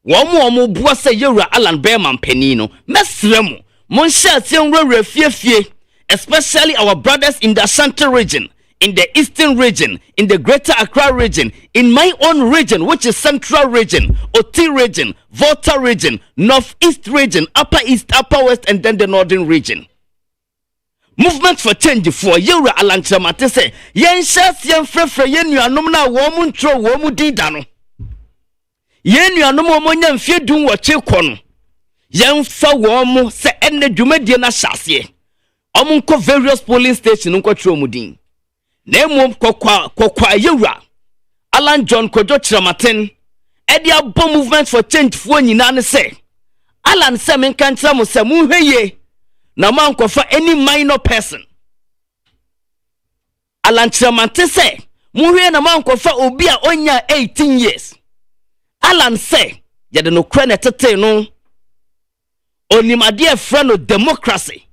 womu bua se yewura Alan Berman penino mesremu monhya asenwura fiefie, especially our brothers in the Ashanti region, in the Eastern region, in the Greater Accra region, in my own region, which is Central region, Oti region, Volta region, Northeast region, Upper East, Upper West, and then the Northern region. Movement for Change for Yura Alan Chiramanten say, yen shas yen frefre yen nuanom na womu ntro womu dida no. Yen nuanom omonya mfie dun wo chekọ no. Yen fa womu se enne dwumadie na hyase. Omu nko various polling station nko tro mudin. Na emu kokwa Yura Alan John Kojo Chiramanten edi abo Movement for Change fo nyina ne se. Alan se men kan tra mo se mu hweye. Na man kofa any minor person. Alan Chiramanten say, muhwe na man kofa obi a onya 18 years. Alan say, yade no kra na tete no. Onimade friend of democracy.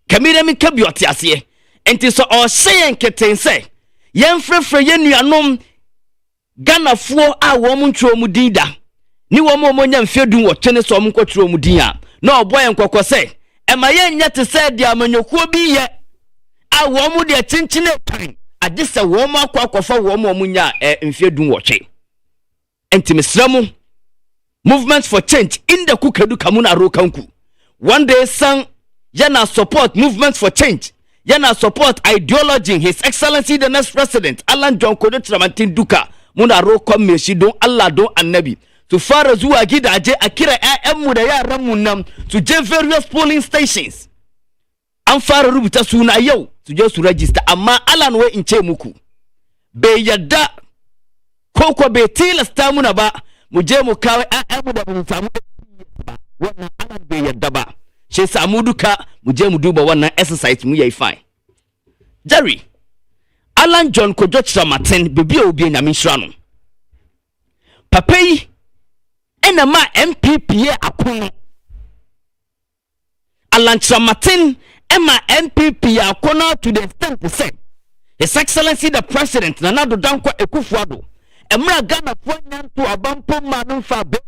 Kamira ka bi otiase enti so o hye nketen se yemfrefre ye nuanom Ghanafoɔ a wɔn ntwo mu din da ni wɔn mo nya mfedun wɔ twene so wɔn kwatro mu din a na ɔbɔ yɛn nkɔkɔ sɛ ɛma yɛn nya te sɛ de amanyokuo bi yɛ a wɔn mu de kyenkyene kan agye sɛ wɔn mo akɔfa wɔn mo nya mfedun wɔ twe enti mesrɛ movement for change in the kukedu kamuna ro kanku one day sang yana support movement for change yana support ideology his excellency the next president Alan John Kodo Tramantin Duka muna ro kommeshi don Allah don annabi to fara zuwa gidaje a kira ƴaƴanmu da yaranmu nan to je various polling stations an fara rubuta suna yau su je su register amma Alan wai in ce muku bai yadda ko bai tilasta muna ba mu je mu kawo ƴaƴanmu da mu samu ba wannan Alan bai yadda ba shi samu duka mu je mu duba wannan exercise mu yayi fine Jerry Alan John Kojo Chamaten bebi obi na minhra no papa yi ena ma MPP akono Alan Chamaten ema MPP akono to the extent to say His Excellency the President Nana Addo Dankwa Akufo-Addo emra Ghana fo nyanto abampo ma no fa be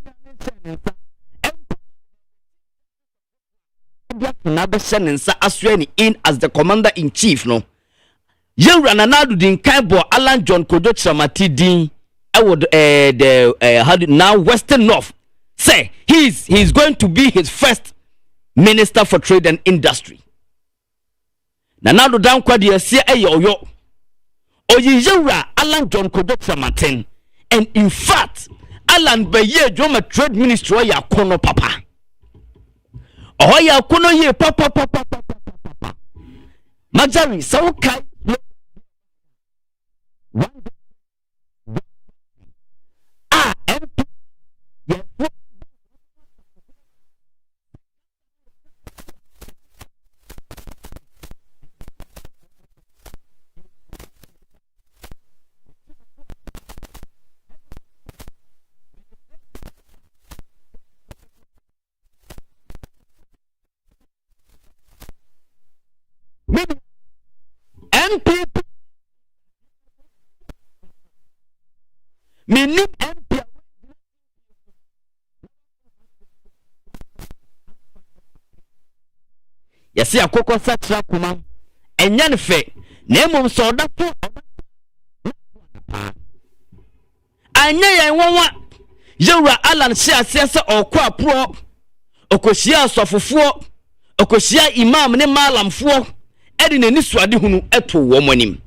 na be senensa aswani in as the commander in chief no Yewra Nana Addo din Kaibo Alan John Kojo Chramati din now Western North say he's going to be his first minister for trade and industry. Nana Addo Dankwa de ase oyo Yewra Alan John Kojo Chramati and in fact Alan Beye Joma trade minister ya kono papa ya kono ye papa Majari so kai MPP Minim MP Yesi akoko satra kuma enya ne fe na emom so da to anya yen wonwa Yewra Alan hye ase se okwa pro okosia asofofo okosia imam ne malamfo edi ne nisuade hunu eto wo monim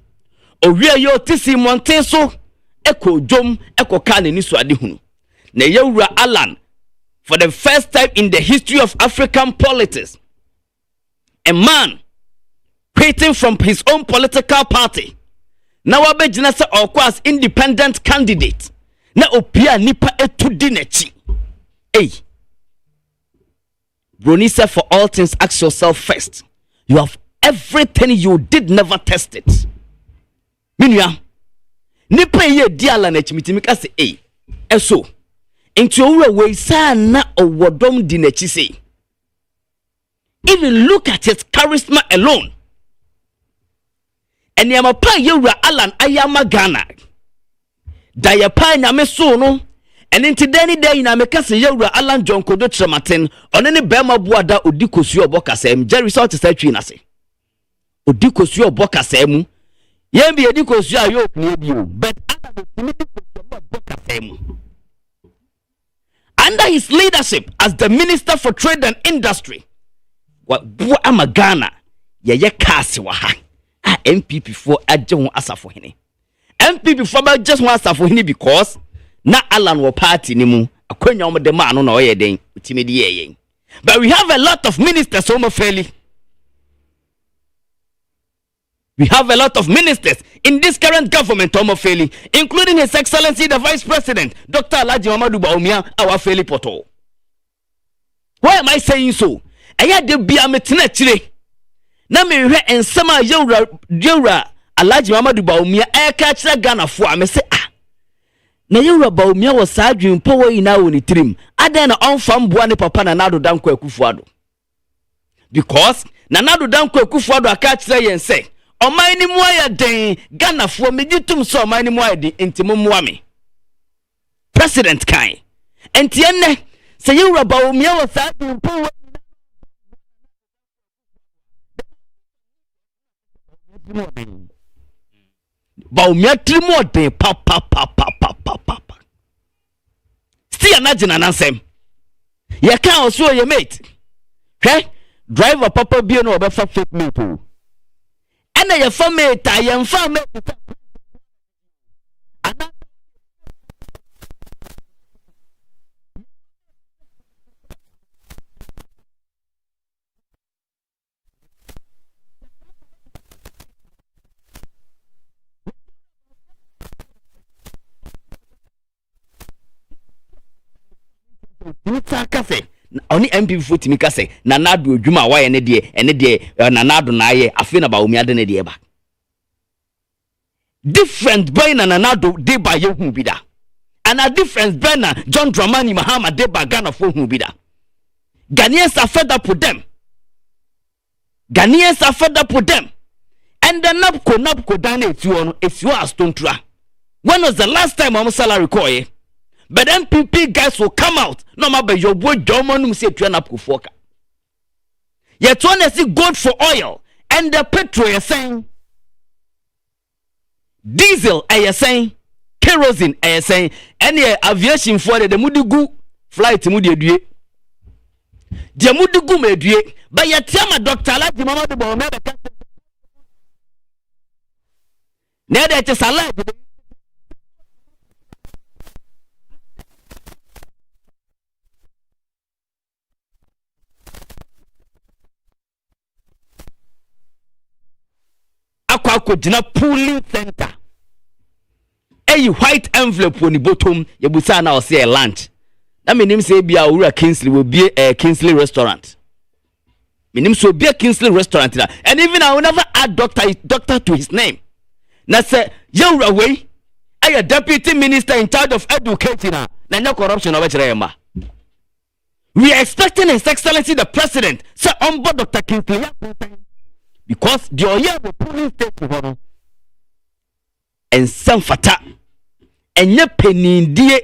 owie yo tisi monten so eko jom eko ka ne nisuade hunu na Yewra Alan for the first time in the history of African politics a man quitting from his own political party na wabegina se okwas independent candidate na opia nipa etudi nachi Bruni said for all things ask yourself first you have everything you did never test it minua nipa ye di ala na chimitimi ka se eso into owura we sa na owodom di na chi say even look at his charisma alone and yama pa Yewra Alan ayama Ghana da ya pa nyame so no and into dani day na meka se Yewra Alan John Kojo Chramati one ne bema buada odikosu obokasa em Jerry salt say twi na se odikosu obokasa mu yem bi odikosu ayo opnie bio but Alan odikosu obokasa mu under his leadership as the Minister for Trade and Industry what ama Ghana ye kasi wa ha MPP for ajon asafo hene MPP for ba just one asafo hene because na Alan wo party ni mu akwanya om de ma no na oye den utimedi ye but we have a lot of ministers fairly. We have a lot of ministers in this current government fairly, including His Excellency the Vice President Dr. Alhaji Muhammadu Bawumia our fairly poto. Why am I saying so? Aya de bia metena chire na me hwe ensema Yewra Alhaji Muhammadu Bawumia eka chira Ghana fo a me se na Yewra Bawumia wo sadwen po wo ina wo ni trim adan na onfam boa ne papa na Addo Dankwa Akufo-Addo because Nanado Danko Kufuado catch say and say, O mine moya den, Ghana for me jitum so mine moya di intimumwami. President Kai. And Tiene, say you about me was that you Baumia trimo de papa. Still imagine an answer. You can't also your mate. Okay? Driver papa be no be fake me too. And your family I am family. Cafe. Only MP foot me kase nanado adwuma wa ye ne de nanado na ye afi na ba omi ade ne de ba different boy na nanado de ba ye hu bi da and a different boy na John Dramani Mahama de ba Ghana fo hu bi da. Ghanaians are fed up with them. Ghanaians are fed up with them. And the napko dane if you are stone tra. When was the last time I'm salary call? But MPP guys will come out. No matter your boy German say to an up for. Yet one is good for oil and the petrol is saying diesel are saying kerosene are saying any aviation for the mudugu flight mudie. The mudugu medie but yet tell doctor like the mama the bomb near that is alive. Akwa dina pooling center. A white envelope on the bottom, you will say now say a lunch. That means say be a Kingsley will be a Kingsley restaurant. Meaning so be a Kingsley restaurant. And even I will never add doctor to his name. Now say you away. I a deputy minister in charge of education. Now no corruption over Chirema. We are expecting His Excellency the President, Sir Ombo Dr. Kingsley. Because the Oya will police station and some fata and ye penny die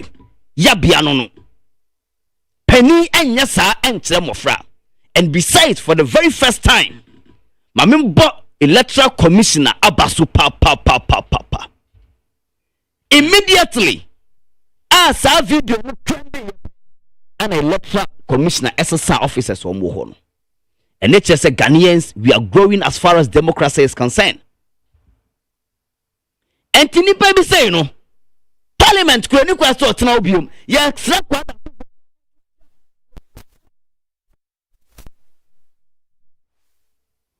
yabianono penny and yasa and tremofra. And besides, for the very first time, Mamimbo Electoral Commissioner Abasu papa. Immediately, as our video trending an electoral commissioner SSR officers on Mohon. And it just said Ghanaians, we are growing as far as democracy is concerned. And Tini Baby say, no, Parliament could not question Tinobium. Yes,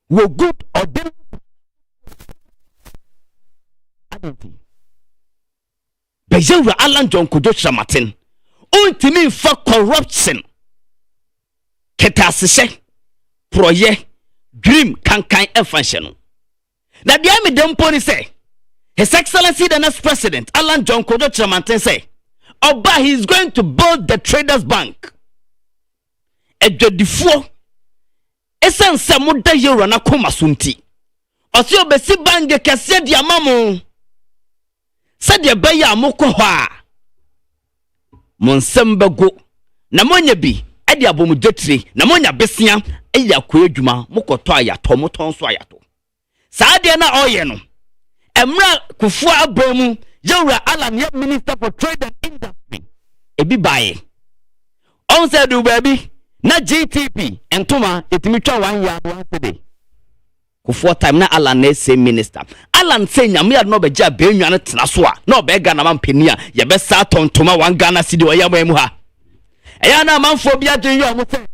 we're good or bad. I don't think. Bejewa Alan John Kudocha Martin. Ultimate for corruption. Ketasise. Proye dream kankan function. Now the army dem pony say His Excellency the next president Alan John Kodo Chamanten say Oba he is going to build the Traders Bank. Ejodifo esan samuda euro na koma sunti. Osi obesi bank kese dia mamu. Said the beya amoko ho a. Monsembego na monye bi edi abomu dotri na monya besia eya ko adwuma mokoto ayato moton so ayato saa de na oye no emra kufu abamu yewra alan ya minister for trade and industry ebi bae on said do baby na GTP entoma etimi twa 1 year one day kufu time na alan na same minister alan say nyame no be ja be nwane tena so a na obega na mampani a ye be sa tontoma 1 Ghana cedi oyamamu ha eya na manfo bia dwen yo mo say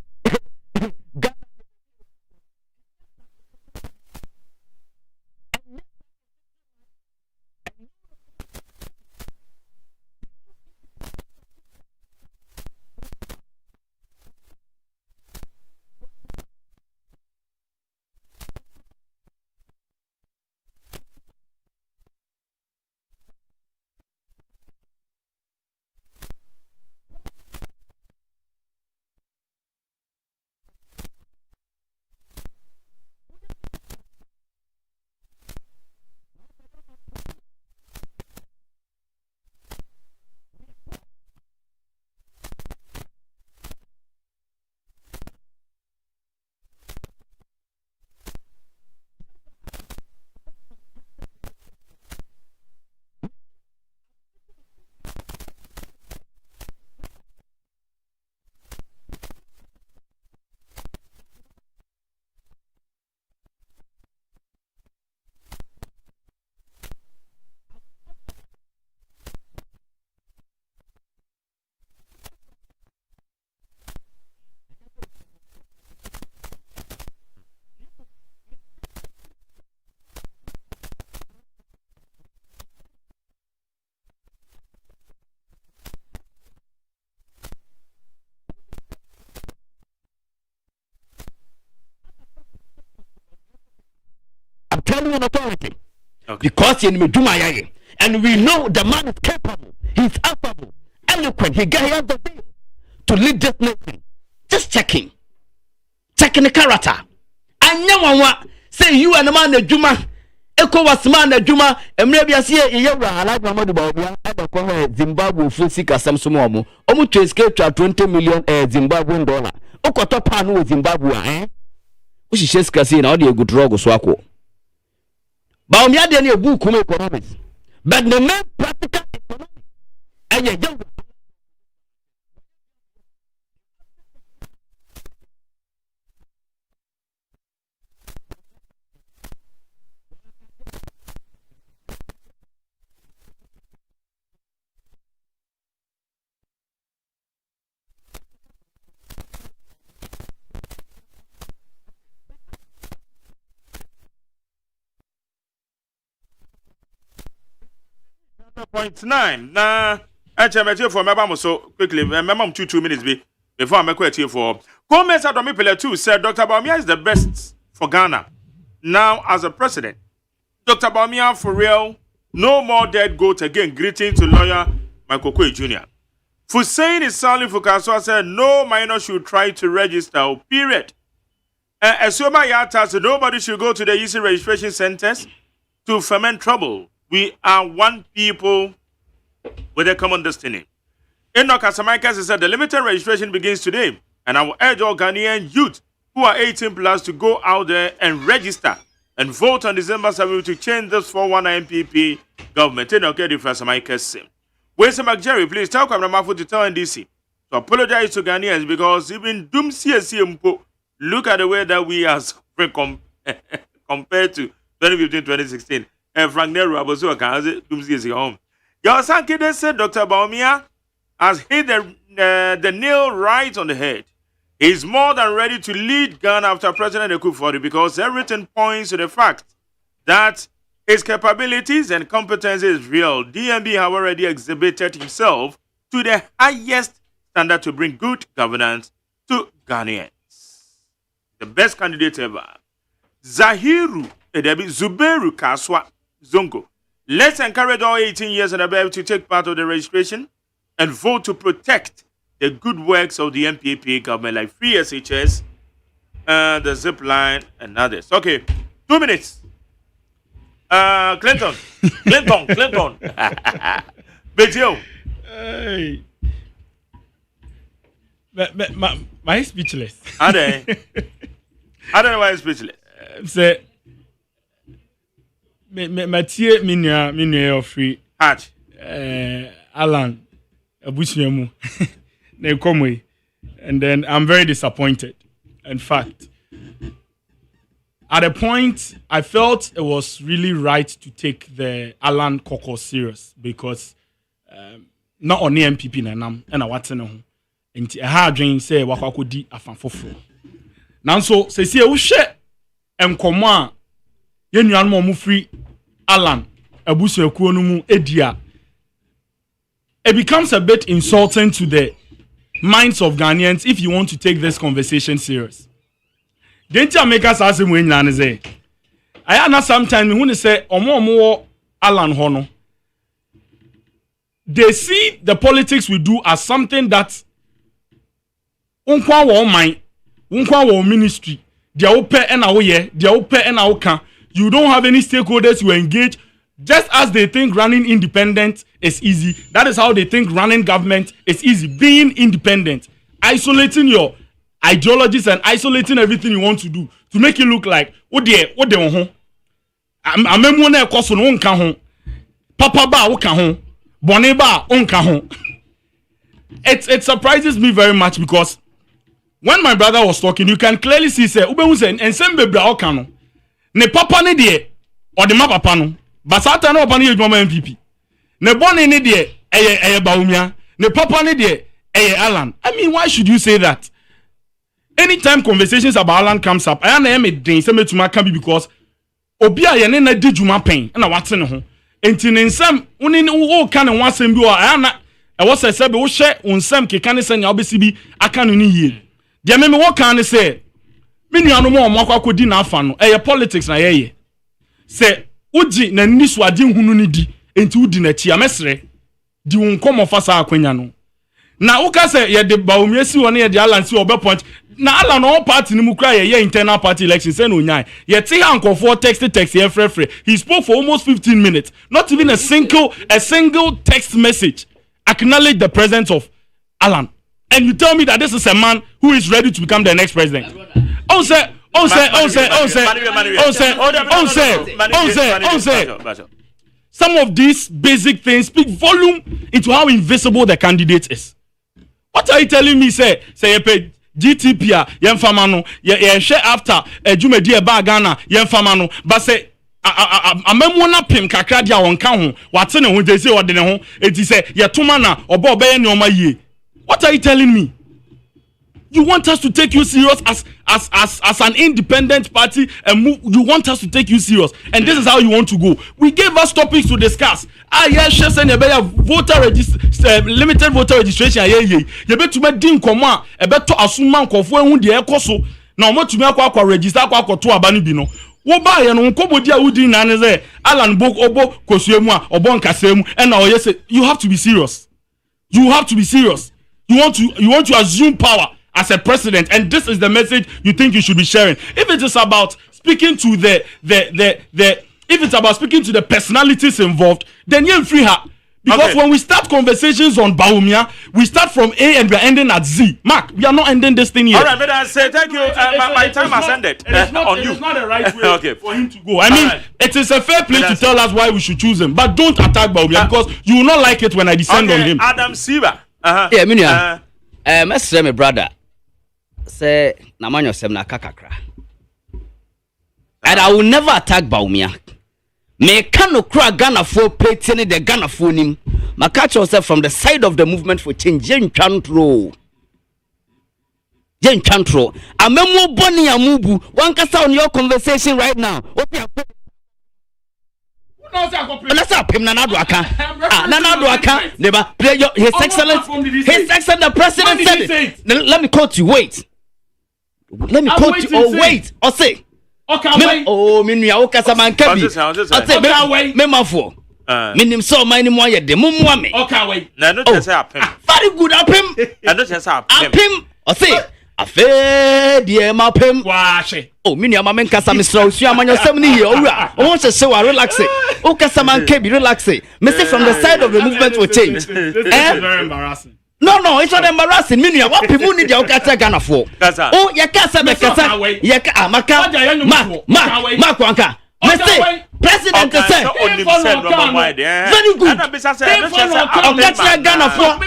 telling an authority. Because in Meduma, and we know the man is capable, he's affable, eloquent, he has the will to lead this nation. Just checking the character. I never say you and the man the Juma. Eko was man the Juma, and maybe I see a year I like my mother Bobia, and the corner Zimbabwe Fusika Samsumomo, almost to escape to 20 million Zimbabwean dollar. Okoto Panu Zimbabwe, eh? Which is just casino, all the good rogo swako. Baumia deni book economics. But the main practical economics and your young 0.9 na HMT for member so quickly member 2 minutes before I make it for Gomez Adomi Pele 2 said Dr. Baumia is the best for Ghana now as a president. Dr. Baumia for real, no more dead goat again. Greeting to lawyer Michael Kwe Jr. Hussein Isali Fukaswa said no minor should try to register, period. Asoma Yata said nobody should go to the easy registration centers to ferment trouble. We are one people with a common destiny. Enoch Asamaikas said the limited registration begins today, and I will urge all Ghanaian youth who are 18 plus to go out there and register and vote on December 7th to change this 419 MPP government. Enoch Asamaikas. Where's McJerry? Please tell Kwamamafu to tell NDC to apologize to Ghanaians because even Doom CSC look at the way that we are compared to 2015-2016. And Frank Nero Abazu Kazi Doom home. Your Sankide said Dr. Baumia has hit the nail right on the head. He is more than ready to lead Ghana after President Akufo-Addo because everything points to the fact that his capabilities and competence is real. DMB have already exhibited himself to the highest standard to bring good governance to Ghanaians. The best candidate ever. Zubeiru Kaswa Zongo. Let's encourage all 18 years and above to take part of the registration and vote to protect the good works of the MPP government like free SHS, the zip line, and others. Okay, 2 minutes. Clinton. Betio. Hey. My speechless. Are they? I don't know why I'm speechless. Say, Mathieu Minia of free. Hatch. Alan, Abushemu. They come away. And then I'm very disappointed. In fact, at a point, I felt it was really right to take the Alan caucus serious because not only MPP nanam and I want no nti a hard dream say wakako di afanfofo. Nanso se sie wo hwe enkomo a yenuan mo free Alan abusuakuo no mu edia. It becomes a bit insulting to the minds of Ghanaians if you want to take this conversation serious. Didn't you make us ask him when you say? I know sometimes when you say omo Alan Hono, they see the politics we do as something that unkwa wo mind, unkwa wo ministry, they open and away, they open and away. You don't have any stakeholders you engage. Just as they think running independent is easy, that is how they think running government is easy. Being independent, isolating your ideologies and isolating everything you want to do to make it look like what they want. Amemu na ekoso no nka ho. Papa ba wo ka ho. Bone ba onka ho. It surprises me very much because when my brother was talking, you can clearly see say ubehu say ensem bebra o ka no. Ne papa ne de o de ma papa no. Basata na papa ne yedwuma MPP. Ne bone ne de eye Baumia. Ne papa ne de eye Alan. I mean, why should you say that? Anytime conversations about Alan comes up, I am a day say me to can be because obia ye ne na di dwuma pen na wate ne ho. Enti ne nsam woni wo ka ne wasem bi o ana e wo se be wo hye onsam keka ne senya obesi bi aka no ni yie. De me wo kan ne say me nuano mo akodi na afa no e politics na ye. se uji na ni so ade hunu ni di enti udi na chi amesre di won komo fa sa akwanya no na uka se ye de Bawumia si won ye de Alan si obe point na Alan no party ni mu kra ye internal party election say no nyan ye ti hankofo text ye frefre he spoke for almost 15 minutes not even a single text message acknowledge the presence of Alan and you tell me that this is a man who is ready to become the next president some of these basic things speak volume into how invisible the candidate is. What are you telling me? Say you pay GTP yemfama no ye share after Jumedi eba Ghana yemfama no but say amemu na pem kakra dia won ka ho wate ne ho de say ode ne ho enti say ye toma na oba oba ye ne oma yie. What are you telling me? You want us to take you serious as an independent party and you want us to take you serious and this is how you want to go. We gave us topics to discuss. Yes, send a voter limited voter registration. You bet to make din command a better assume kofo ehun de ekoso na omo tumi akwa register akwa to abani bi no. Wo ba ye no nkobodia wudi na ne say Alan Bok obo kosuemu a obo nkasemu and na oye say you have to be serious. You have to be serious. You want to assume power as a president, and this is the message you think you should be sharing. If it is about speaking to if it's about speaking to the personalities involved, then you're free her. Because when we start conversations on Bawumia, we start from A and we're ending at Z. Mark, we are not ending this thing here. All right, but I say thank you. My time has ended. It is not the right way for him to go. I mean, it is a fair play to tell us why we should choose him, but don't attack Bawumia because you will not like it when I descend on him. Adam Siva. Yeah, Minia. My brother. Say namanyo sem na kakakra. And I will never attack Bawumia. Me kano kra Ghana for petini the Ghana for nim. Ma catch yourself from the side of the movement for change jen chantro. Amemo boni amubu. One kasa on your conversation right now. Let's up him Nanado Aka. Nanado Aka. Never play your His Excellency the President said it. Let me quote you. Wait. Let me quote you. Oh, wait. Or say. Okay. Oh, Minya Okasa man Kabi. I say, Memafo. Minim so my name why de mumwame. Okay, wait. No, not just up him. Very good up him. And not just up him. Or say, a fair dear mapim. Wash. Oh, Minya Mamen Casamisro, Siaman 70 year old. I want to show a relaxing. Okasa man Kabi relaxing. Message from the side of the movement will change. This is very embarrassing. No, it's not embarrassing. Minya, what people need your Okasa Ghana for? Oh, Yakasa Bekasa. Yaka, Mark Wanka. Mr. President said, very good. Okasa Ghana for.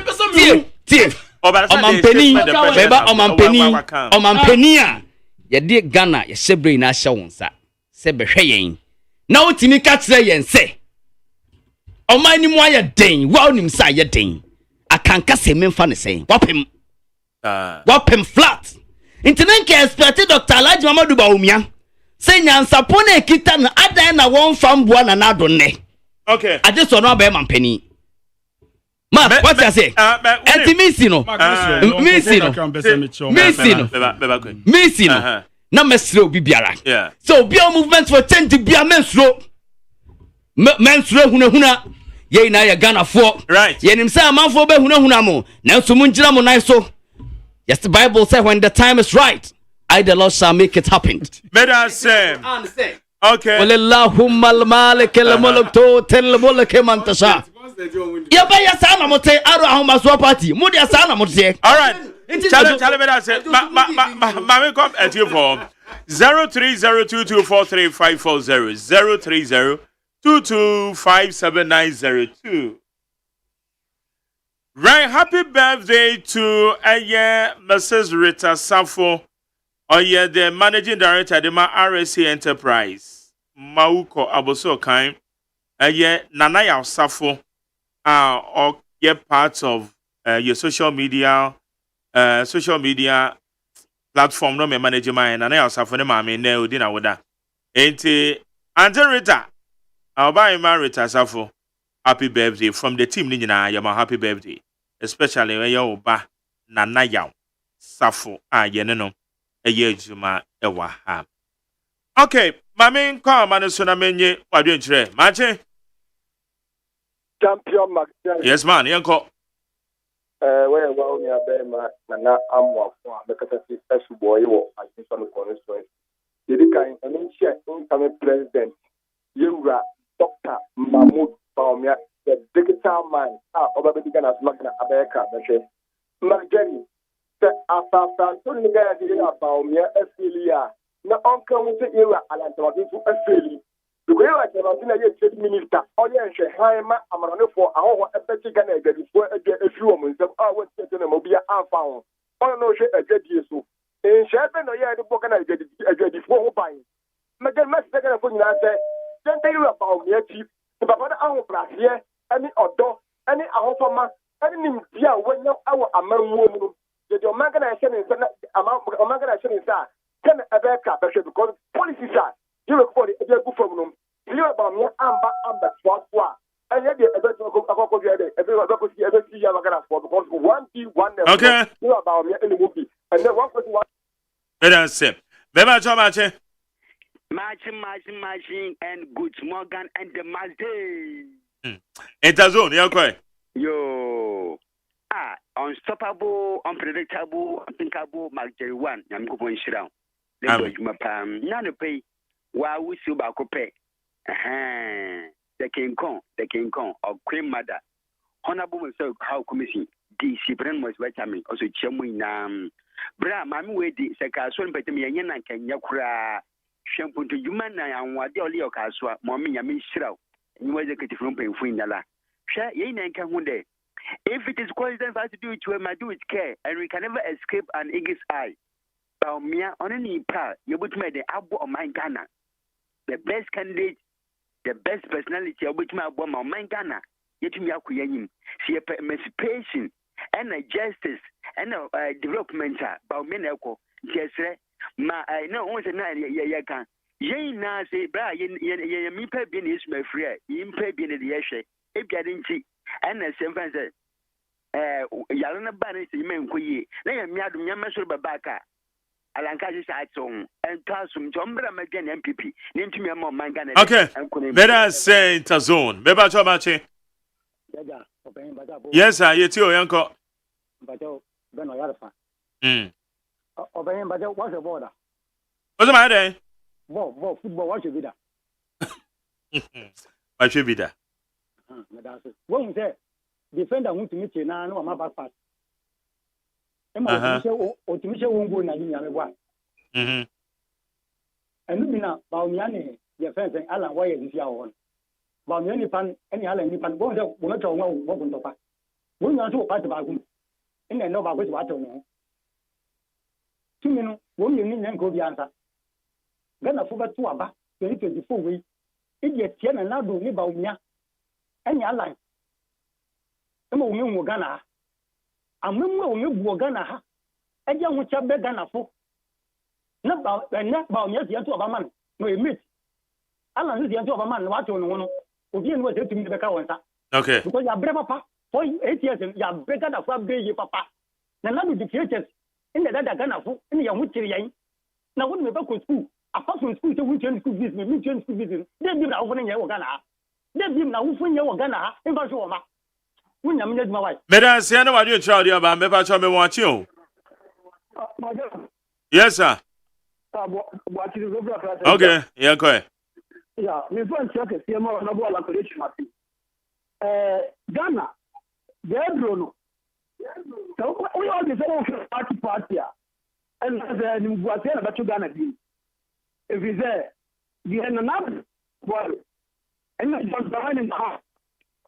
Omampenia. Ya di Ghana, ya sebre na shawonsa. Sebe hweyen. Na otimi ka kire yen se. Oman ni mo ya den, wa onim sa ya den. Akanka se memfa ne sen. Wapem flat. Intenen ke expect Dr. Alhaji Mamadu Bawumia. Say nyansapo na ekita na adan na won fam bua na nado ne. Okay. I just want to be mampeni. Ma, what you say? Enti misino. Misino. Na mesro bibiara. Yeah. So bia movement for change bia mesro. Mesro huna. Ye na ya Ghana for. Right. Ye nim say amanfo be huna mo. Na so mun gira mo nai so. Yes, the Bible says when the time is right, I the Lord shall make it happen. Better say. Okay. Allahumma al-malik al-mulk tu'til mulk man tasha. Ya ba ya sana mo te aro ahoma so party. Mo dia sana mo te. All right. Challenge better say. Ma me come at you for 0302243540 03022579002. Right, happy birthday to Mrs. Rita Safo. The managing director of the RSA Enterprise. Mauko Aboso Kaim. Nanaya Safo. Or get part of your social media platform. No me manage mine. Nanaya Safo ne mami ne udina wada. Enti Ante Rita. I'll buy my Rita Safo. Happy birthday from the team. Nina, yama happy birthday. Especially when you ba Nanaya Safo. Yeneno. A year juma ewa ha. Okay, Mami kwa mane so na menye wadwe nkyere. Mache. Champion Maxwell. Yes man, yenko. Where well near Bema, Nana Amwa, the Catasi Special Boy, or I think on the corner story. The kind of incoming president, Yura, Dr. Mahmoud Baumia, the digital man, over the beginning of Magna America, Mageni, the After Tony Gaya Baumia, Ephilia, no uncle with the era, and I'm talking to Ephilia. Because I cannot see a trade minister, or yes, Haima, I'm running for our effective Ghana, before a few moments of our station and mobile and found. Oh, no, she a good year so. In Shabban, or yeah, the book and I get it before buying. Madame, my second of answer, then tell you about me, chief, about our class here, any odor, any alpha, any dear when our among woman, that your organization is among organization is that, can a bear cap, because policies are. You look for the good from them. You about me, I'm back to what. And yet, ever see you because 1 P 1 okay. You about me in the movie. And then 1 1. Better say. Beba Chomache. Machine, and good Morgan and the Mazday. Zone, you're quite. Yo. Unstoppable, unpredictable, unthinkable, Mark J1. I'm going to down. None of pay. Why we see about Cope? The King Kong, or Queen Mother. Honorable myself, how commission, the Sibren was vitamin, also Chemuinam. Bra, Mammy, wait, the Sakason, but me and Yana can yakura. Shampoo to human and what the Olio Casua, Mommy, I mean, Shroud. You executive room paying for Nala. Share Yan can one day. If it is coincidence to do it to him, I do it care, and we can never escape an eagle's eye. Baumia on any part, you would make the abo of my Ghana. The best candidate, the best personality of which my woman of my Ghana, yet me acquiring, see emancipation and a justice and a development. Baumenako, yes, my I know once a night, ya can. Ye na say, Bra, ye me pay bin is my free, you pay bin the yeshe, if getting cheap, and the same friend said, Yalana Bannis, you may quay, lay a miadu Yamasu Babaka. Alankaji side song and Tasum Jombra again MPP. Name to me a more mangana. Okay. Better say Tazone. Beba Chomache. Yes, I yet your uncle. But Ben Oyarfa. Obeying, but what's the border? What's the matter? Football, what should be that? What should be that? When you say, defender who to meet you now, no, my back pass. Otimisha wongo na nyanya mewa. Enu mina bauniani ye fense ala waye disia won. Bauniani pan eni ala ni pan bo se wo to wo wo kun topa. Wo nya so pa ba ku. Ene no ba ku wa to no. Tuminu wo mi ni nyan ko bi ansa. Gana fu ba tu aba 2024 we. Ije tie na na do ni baunia. Eni ala. Emo wo mi wo Gana. Amemwe onye buo Gana ha eje nwucha be Gana fo na ba onye tia to obaman no emit ala nzi tia to obaman wa to no no obi enu we tumi be ka wonsa okay because ya bre papa for 8 years ya be Gana fo be ye papa na do the creators in the Gana fo in ya nwuchiri yan na wonu me be ko school apart from school say we change school fees me change school fees dey bi na wo nye wo Gana ha dey bi na wo nye wo Gana ha in ba so wo ma. Madam, say no what you child you about me pa cho me want you. Yes sir. Okay, yeah go ahead. Yeah, me friend check it see more na bo la college mati. Ghana. They no. So we all the same party. And the ni buate na bacho Ghana di. If is there the na boy. And not just behind in the house.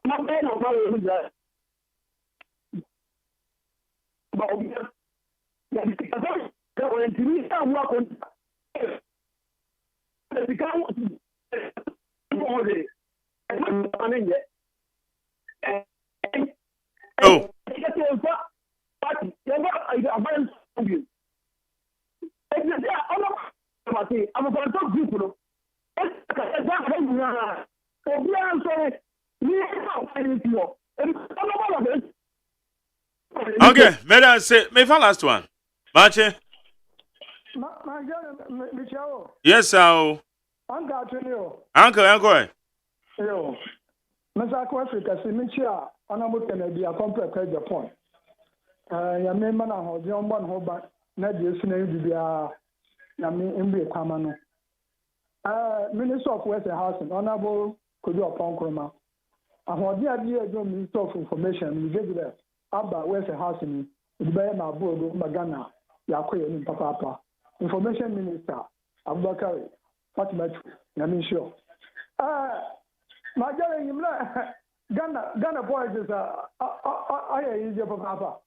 Not there no problem there. But yeah, because when we start working, become oh. Okay, Madam, say me for last one. Mache. Yes, sir. Uncle. Yo. Mr. Africa, Simichia, Honorable Kennedy, a complex point. Yame man ho di on ho ba na di esi na bibia yame mbe kwama no Minister of West Housing Honorable Kojo Oponkroma ahodi adi ejo Minister of Information we get there aba West Housing di ba na bodo magana yakoye ni papa Information Minister Abubakar Fatima yame sure majare yimla Ghana boys is aye easy papa.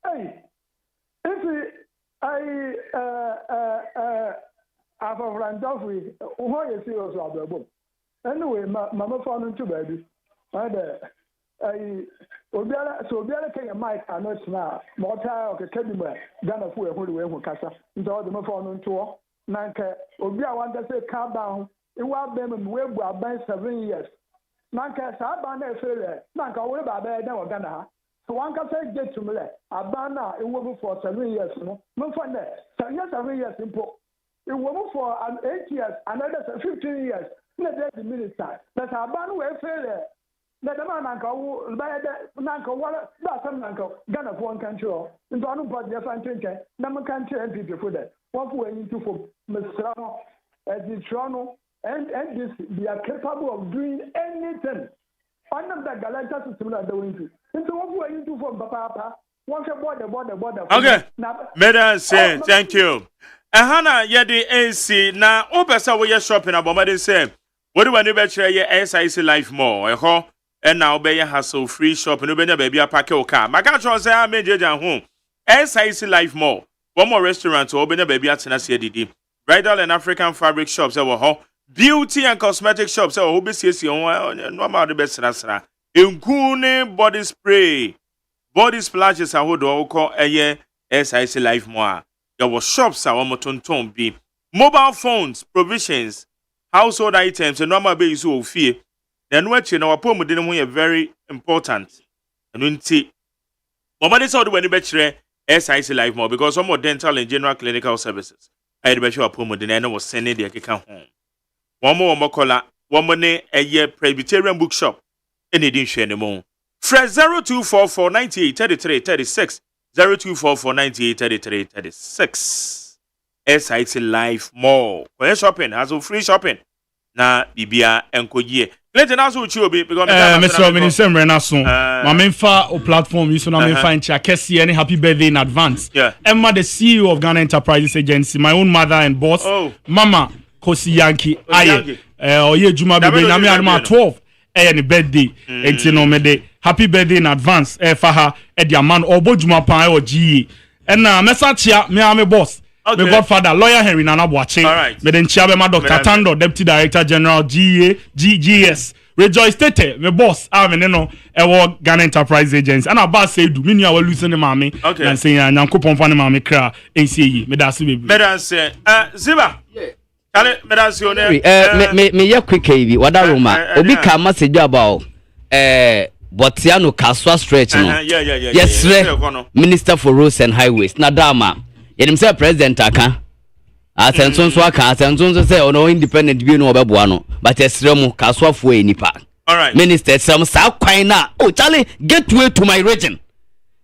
Hey, if I have a friend of we, who you see us about? Anyway, Mama found into baby. Obiara can mic and not now. More time, okay, tell me where Ghana for who we will cast. Into all the phone into Nanka, Obia want to say calm down. It was them we were by 7 years. Nanka, Sabana failure. Nanka, we were by now Ghana. So one can say get to me. Abana, it will be for 7 years. No fun there. 7 years simple. It will be for 8 years, another 15 years. Let the minister. But Abana will fail. Let the man uncle buy the Nanko. What that's some uncle. Ghana for one country. In one part, yes, I'm thinking. Number country and people for that. What we need to for Mr. As the Toronto and this, they are capable of doing anything. I know that Galata system that they will do. Into what we are into from Papa. Once a border. Okay. Madam say, thank you. Hana, the AC. Now, Opesa, we are shopping about what they say. What do I do better? Yeah, SIC Life More. And now, be a hassle free shop and be a baby a pack of car. My catch was a major home. SIC Life More. One more restaurant to open a baby at Tennessee. Bridal and African fabric shops. Beauty and cosmetic shops. Who be normal the best. Inkune body spray, body splashes are what we call SIC Life More. There was shops are one be mobile phones, provisions, household items, and normal base of fear. Then what you know, our poem didn't very important. And we see, but it's all the way the better SIC Life More because some more dental and general clinical services. I had better our poem didn't was sending the account home. One more color, one money a year Presbyterian bookshop. Any didn't share anymore. Fresh 0244 98 33 36 0244 98 33 36. SIC Life More. When shopping, has a free shopping. Na bibia enko ye. Clinton also with you because Mr. Minister Renason. My main o platform you so na main find Chakesi any happy birthday in advance. Yeah. Emma the CEO of Ghana Enterprises Agency, my own mother and boss. Mama Kosi Yankee. Aye. Oye Juma Bebe na me anima 12. Any birthday, and you know me happy birthday in advance. For her, their man or Bojuma Pan or GE. And message here, me am a boss. My godfather, lawyer Henry Nana watching. All right. Me then chairman, my Dr. Tando, Deputy Director General GGS. Rejoice Tete, my boss. I mean, Ghana Enterprise Agency. And I about say, do me I will listen to mommy. Okay. And say, I'm coupon for mommy cry. ACE. Me that's baby. Me that's Ziba. Yeah. Me ya quick heavy wada roma obi ka message about Botiano Kaswa stretch no yes Minister for Roads and Highways na dama yenim say president aka asenso so aka asenso say ono independent bi no obeboa no but esremu Kaswa fo enipa all right minister esremu sa kwan na oh Charlie get way to my region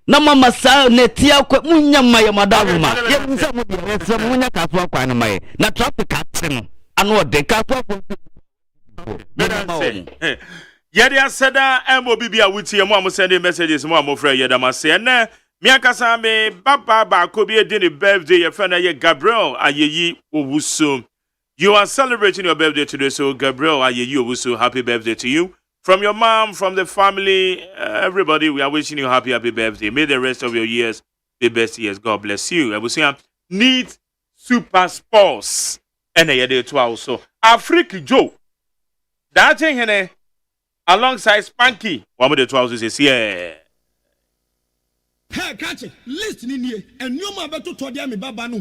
na mama sa netia kwa munya maye madaruma ye nsa mu de resem munya Kaswa kwan na maye na traffic atin ano de Kaswa Yedi aseda MOBB a wuti mo am send messages mo am frɛ yeda ma se na mi akasa me baba ba ko bi edi ni birthday ye friend ye Gabriel Ayeyi Owusu. You are celebrating your birthday today, so Gabriel Ayeyi Owusu, happy birthday to you. From your mom, from the family, everybody, we are wishing you happy birthday. May the rest of your years be best years. God bless you. I will say, need super sports. And a day to also. Africa Joe. That thing, here, alongside Spanky. One of the 12 is here. Hey, catch it. Listen in here. And you ma beto to dia me baba no